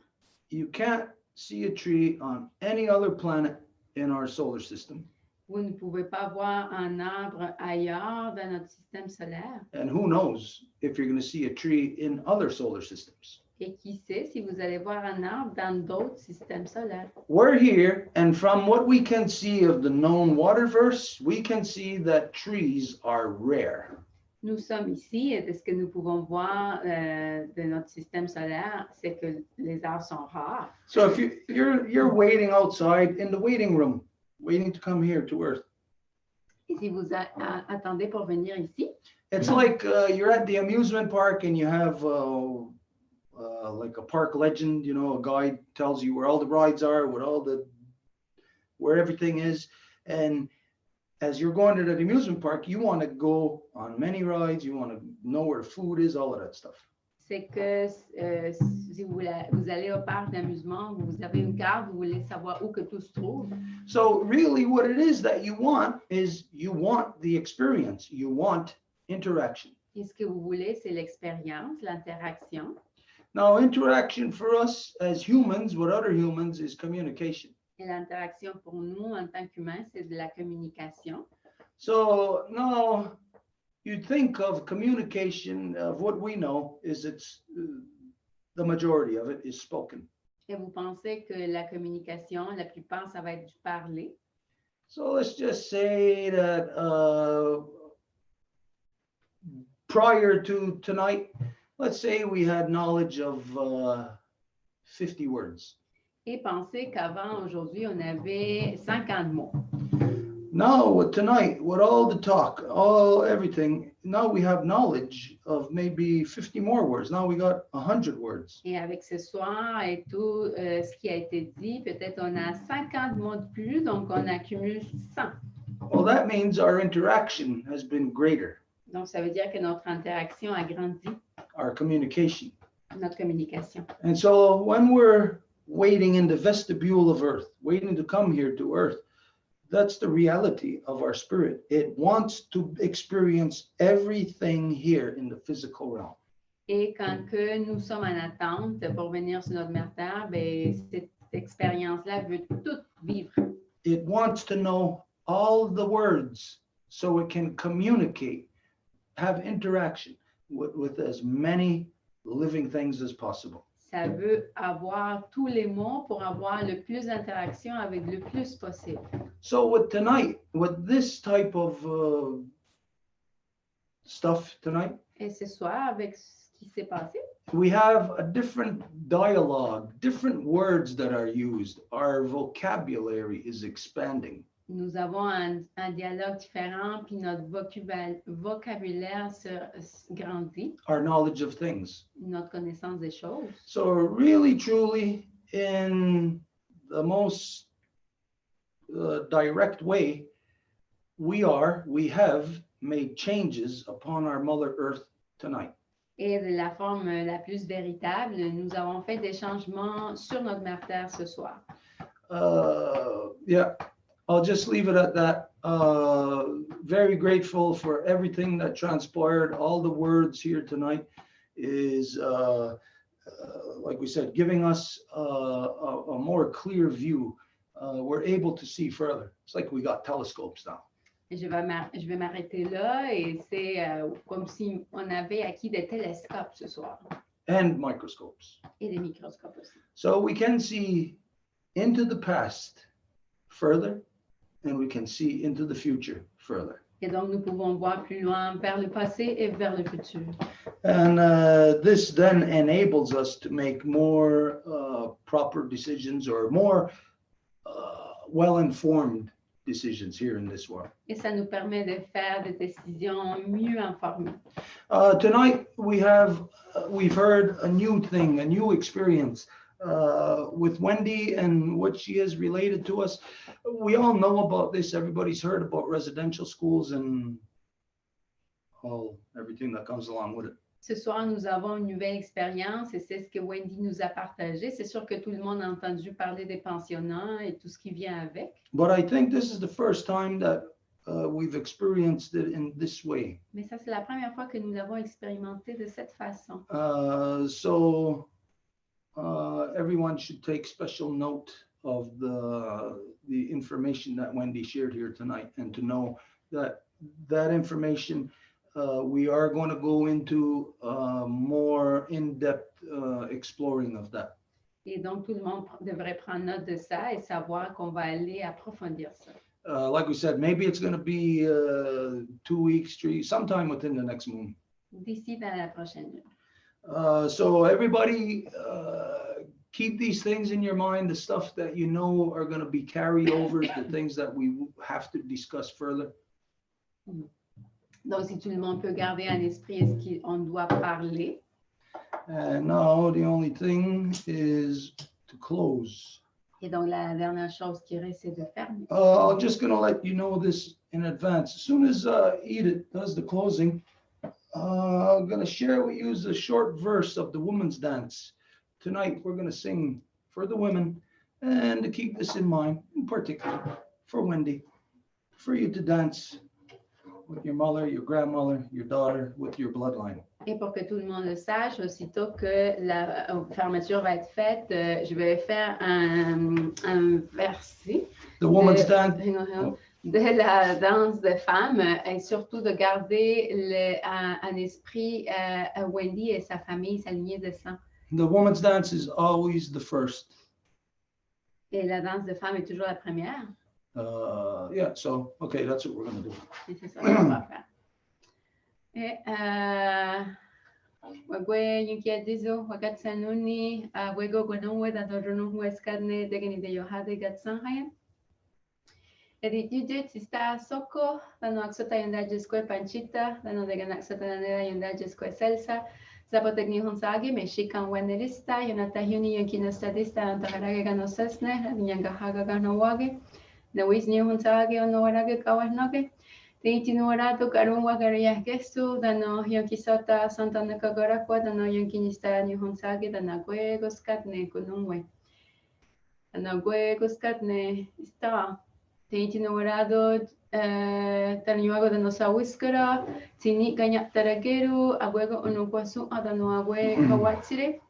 Speaker 1: you can't see a tree on any other planet in our solar system.
Speaker 2: vous ne pouvez pas voir un arbre ailleurs dans notre système solaire.
Speaker 1: And who knows if you're going to see a tree in other solar systems.
Speaker 2: Et qui sait si vous allez voir un arbre dans d'autres systèmes solaires.
Speaker 1: We're here, and from what we can see of the known waterverse, we can see that trees are rare.
Speaker 2: Nous sommes ici et de ce que nous pouvons voir de notre système solaire, c'est que les arbres sont rares.
Speaker 1: So if you're waiting outside in the waiting room, waiting to come here to Earth,
Speaker 2: Et si vous attendez pour venir ici,
Speaker 1: it's like you're at the amusement park and you have like a park legend, you know, a guide tells you where all the rides are, where everything is. And as you're going to the amusement park, you want to go on many rides, you want to know where the food is, all of that stuff.
Speaker 2: c'est que si vous allez au parc d'amusement, vous avez une carte, vous voulez savoir où que tout se trouve.
Speaker 1: So really what it is that you want is you want the experience, you want interaction.
Speaker 2: Et ce que vous voulez, c'est l'expérience, l'interaction.
Speaker 1: Now, interaction for us as humans with other humans is communication.
Speaker 2: Et l'interaction pour nous, en tant qu'humains, c'est de la communication.
Speaker 1: So now you think of communication, of what we know is the majority of it is spoken.
Speaker 2: Et vous pensez que la communication, la plupart, ça va être du parler.
Speaker 1: So let's just say that prior to tonight, let's say we had knowledge of 50 words.
Speaker 2: Et pensez qu'avant, aujourd'hui, on avait 50 mots.
Speaker 1: Now, tonight, with all the talk, everything, now we have knowledge of maybe 50 more words. Now we got 100 words.
Speaker 2: Et avec ce soir et tout ce qui a été dit, peut-être on a 50 mots de plus, donc on accumule 100.
Speaker 1: Well, that means our interaction has been greater,
Speaker 2: Donc, ça veut dire que notre interaction a grandi,
Speaker 1: our communication.
Speaker 2: notre communication.
Speaker 1: And so when we're waiting in the vestibule of earth, waiting to come here to earth, that's the reality of our spirit. It wants to experience everything here in the physical realm.
Speaker 2: Et quand que nous sommes en attente pour venir sur notre mère terre, ben, cette expérience-là veut tout vivre.
Speaker 1: It wants to know all the words so it can communicate, have interaction with as many living things as possible.
Speaker 2: Ça veut avoir tous les mots pour avoir le plus d'interaction avec le plus possible.
Speaker 1: So with tonight, with this type of stuff tonight,
Speaker 2: Et ce soir, avec ce qui s'est passé,
Speaker 1: we have a different dialogue, different words that are used. Our vocabulary is expanding.
Speaker 2: nous avons un dialogue différent, puis notre vocabulaire se grandit,
Speaker 1: Our knowledge of things.
Speaker 2: notre connaissance des choses.
Speaker 1: So really, truly, in the most direct way, we have made changes upon our Mother Earth tonight.
Speaker 2: Et de la forme la plus véritable, nous avons fait des changements sur notre mère terre ce soir.
Speaker 1: Yeah, I'll just leave it at that. Very grateful for everything that transpired. All the words here tonight is, like we said, giving us a more clear view. We're able to see further. It's like we got telescopes now.
Speaker 2: Et je vais m'arrêter là et c'est comme si on avait acquis des télescopes ce soir.
Speaker 1: And microscopes.
Speaker 2: Et des microscopes aussi.
Speaker 1: So we can see into the past further, and we can see into the future further.
Speaker 2: Et donc, nous pouvons voir plus loin vers le passé et vers le futur.
Speaker 1: And this then enables us to make more proper decisions or more well-informed decisions here in this world.
Speaker 2: Et ça nous permet de faire des décisions mieux informées.
Speaker 1: Tonight we've heard a new thing, a new experience with Wendy and what she has related to us. We all know about this. Everybody's heard about residential schools and everything that comes along with it.
Speaker 2: Ce soir, nous avons une nouvelle expérience et c'est ce que Wendy nous a partagé. C'est sûr que tout le monde a entendu parler des pensionnats et tout ce qui vient avec.
Speaker 1: But I think this is the first time that we've experienced it in this way.
Speaker 2: Mais ça, c'est la première fois que nous l'avons expérimenté de cette façon.
Speaker 1: So everyone should take special note of the information that Wendy shared here tonight, and to know that information we are going to go into more in-depth exploring of that.
Speaker 2: Et donc, tout le monde devrait prendre note de ça et savoir qu'on va aller approfondir ça.
Speaker 1: Like we said, maybe it's going to be 2 weeks, 3, sometime within the next moon.
Speaker 2: D'ici dans la prochaine lune.
Speaker 1: So everybody keep these things in your mind, the stuff that you know are going to be carryovers, the things that we have to discuss further.
Speaker 2: Donc, si tout le monde peut garder en esprit ce qu'on doit parler.
Speaker 1: And now the only thing is to close.
Speaker 2: Et donc, la dernière chose qui reste, c'est de fermer.
Speaker 1: I'm just going to let you know this in advance. As soon as Edith does the closing, I'm going to share with you a short verse of the women's dance. Tonight, we're going to sing for the women, and to keep this in mind, in particular, for Wendy, for you to dance with your mother, your grandmother, your daughter, with your bloodline.
Speaker 2: Et pour que tout le monde le sache, aussitôt que la fermeture va être faite, je vais faire un verset
Speaker 1: The woman's dance.
Speaker 2: De la danse de femmes et surtout de garder en esprit Wendy et sa famille, sa lignée de sang.
Speaker 1: The woman's dance is always the first.
Speaker 2: Et la danse de femmes est toujours la première.
Speaker 1: Yeah, so, okay, that's what we're going to do.
Speaker 2: Et c'est ça qu'on va faire. Et wagwe yukia dizo wagatsanuni wego gonowe da dorono hueskadne degani de yohade gatsanhayan. Edit Judith, Sista Soko, Dano Aksota Yonda Jesque Panchita, Dano de Ganaxota Yonda Jesque Celsa, Zapotecni Honsagi, Mexican Wenelista, Yonata Huni Yankinostadista, Antaharage Ganosesne, Yangahaga Ganawage, the Wisni Honsagi on Noarage Kawanage, the Itinorato Karunwa Garias Gestu, Dano Yankisota, Santa Nakagarakwa, Dano Yankinista, New Honsagi, Danagwe, Goscatne, Kunumwe, Danagwe, Goscatne, Star. Tem namorado tanyoago da nossa whiskera, tini ganha tarageru, aguego onoquasu adano ague kawatsire.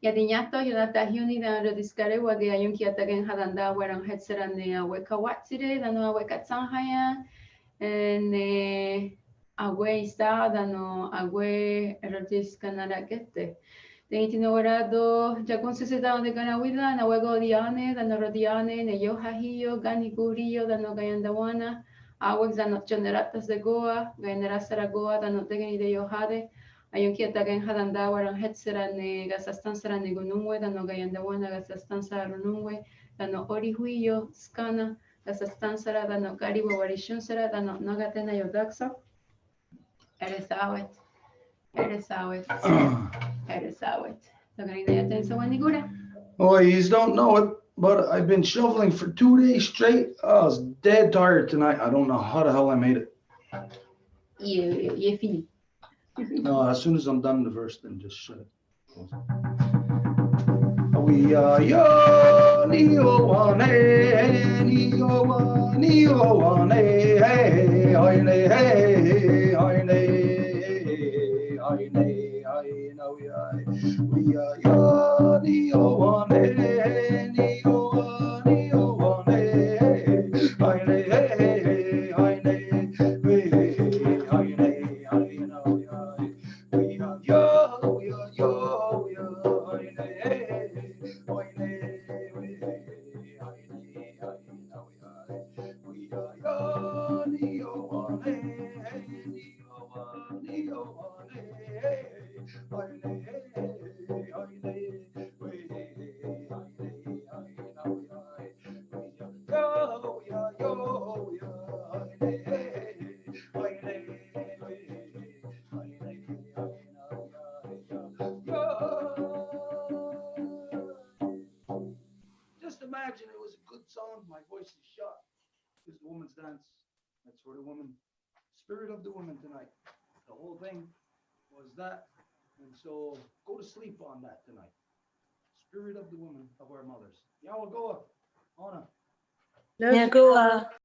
Speaker 2: Yadinyato yonata hyuni da rodiscare wage ayunki atagen hadanda warang hetserane ague kawatsire, dano ague katsanhaya, ne ague ista dano ague rodiscanaragete. Tem namorado já com sociedade de Ganawida, na Wego Diane, da Norodiane, ne Yohahio, Ganigurio, da no Gayandawana, Awex da no Generatas de Goa, Gayanarasara Goa, da no Tegani de Yohade, Ayunki Atagan Hadanda, and Hetsera ne Gasastansara ne Gunumwe, da no Gayandawana, Gasastansa Runumwe, da no Orihuio, Scana, Gasastansara, da no Gariwa Warishunsara, da no Nagatena Yodaxa, Eresawet.
Speaker 1: Oh, you don't know it, but I've been shoveling for 2 days straight. I was dead tired tonight. I don't know how the hell I made it.
Speaker 2: You fini.
Speaker 1: No, as soon as I'm done the verse, then just shut it. We are yo, neo one, neo one, neo one, hey, hey, hey, we are yo, neo one, neo one, neo one, hey, Just imagine it was a good song. My voice is shot. This is the woman's dance. That's for the woman, spirit of the woman tonight. The whole thing was that. And so go to sleep on that tonight. Spirit of the woman of our mothers. Yawagoa, Anna.
Speaker 3: Nyagoa.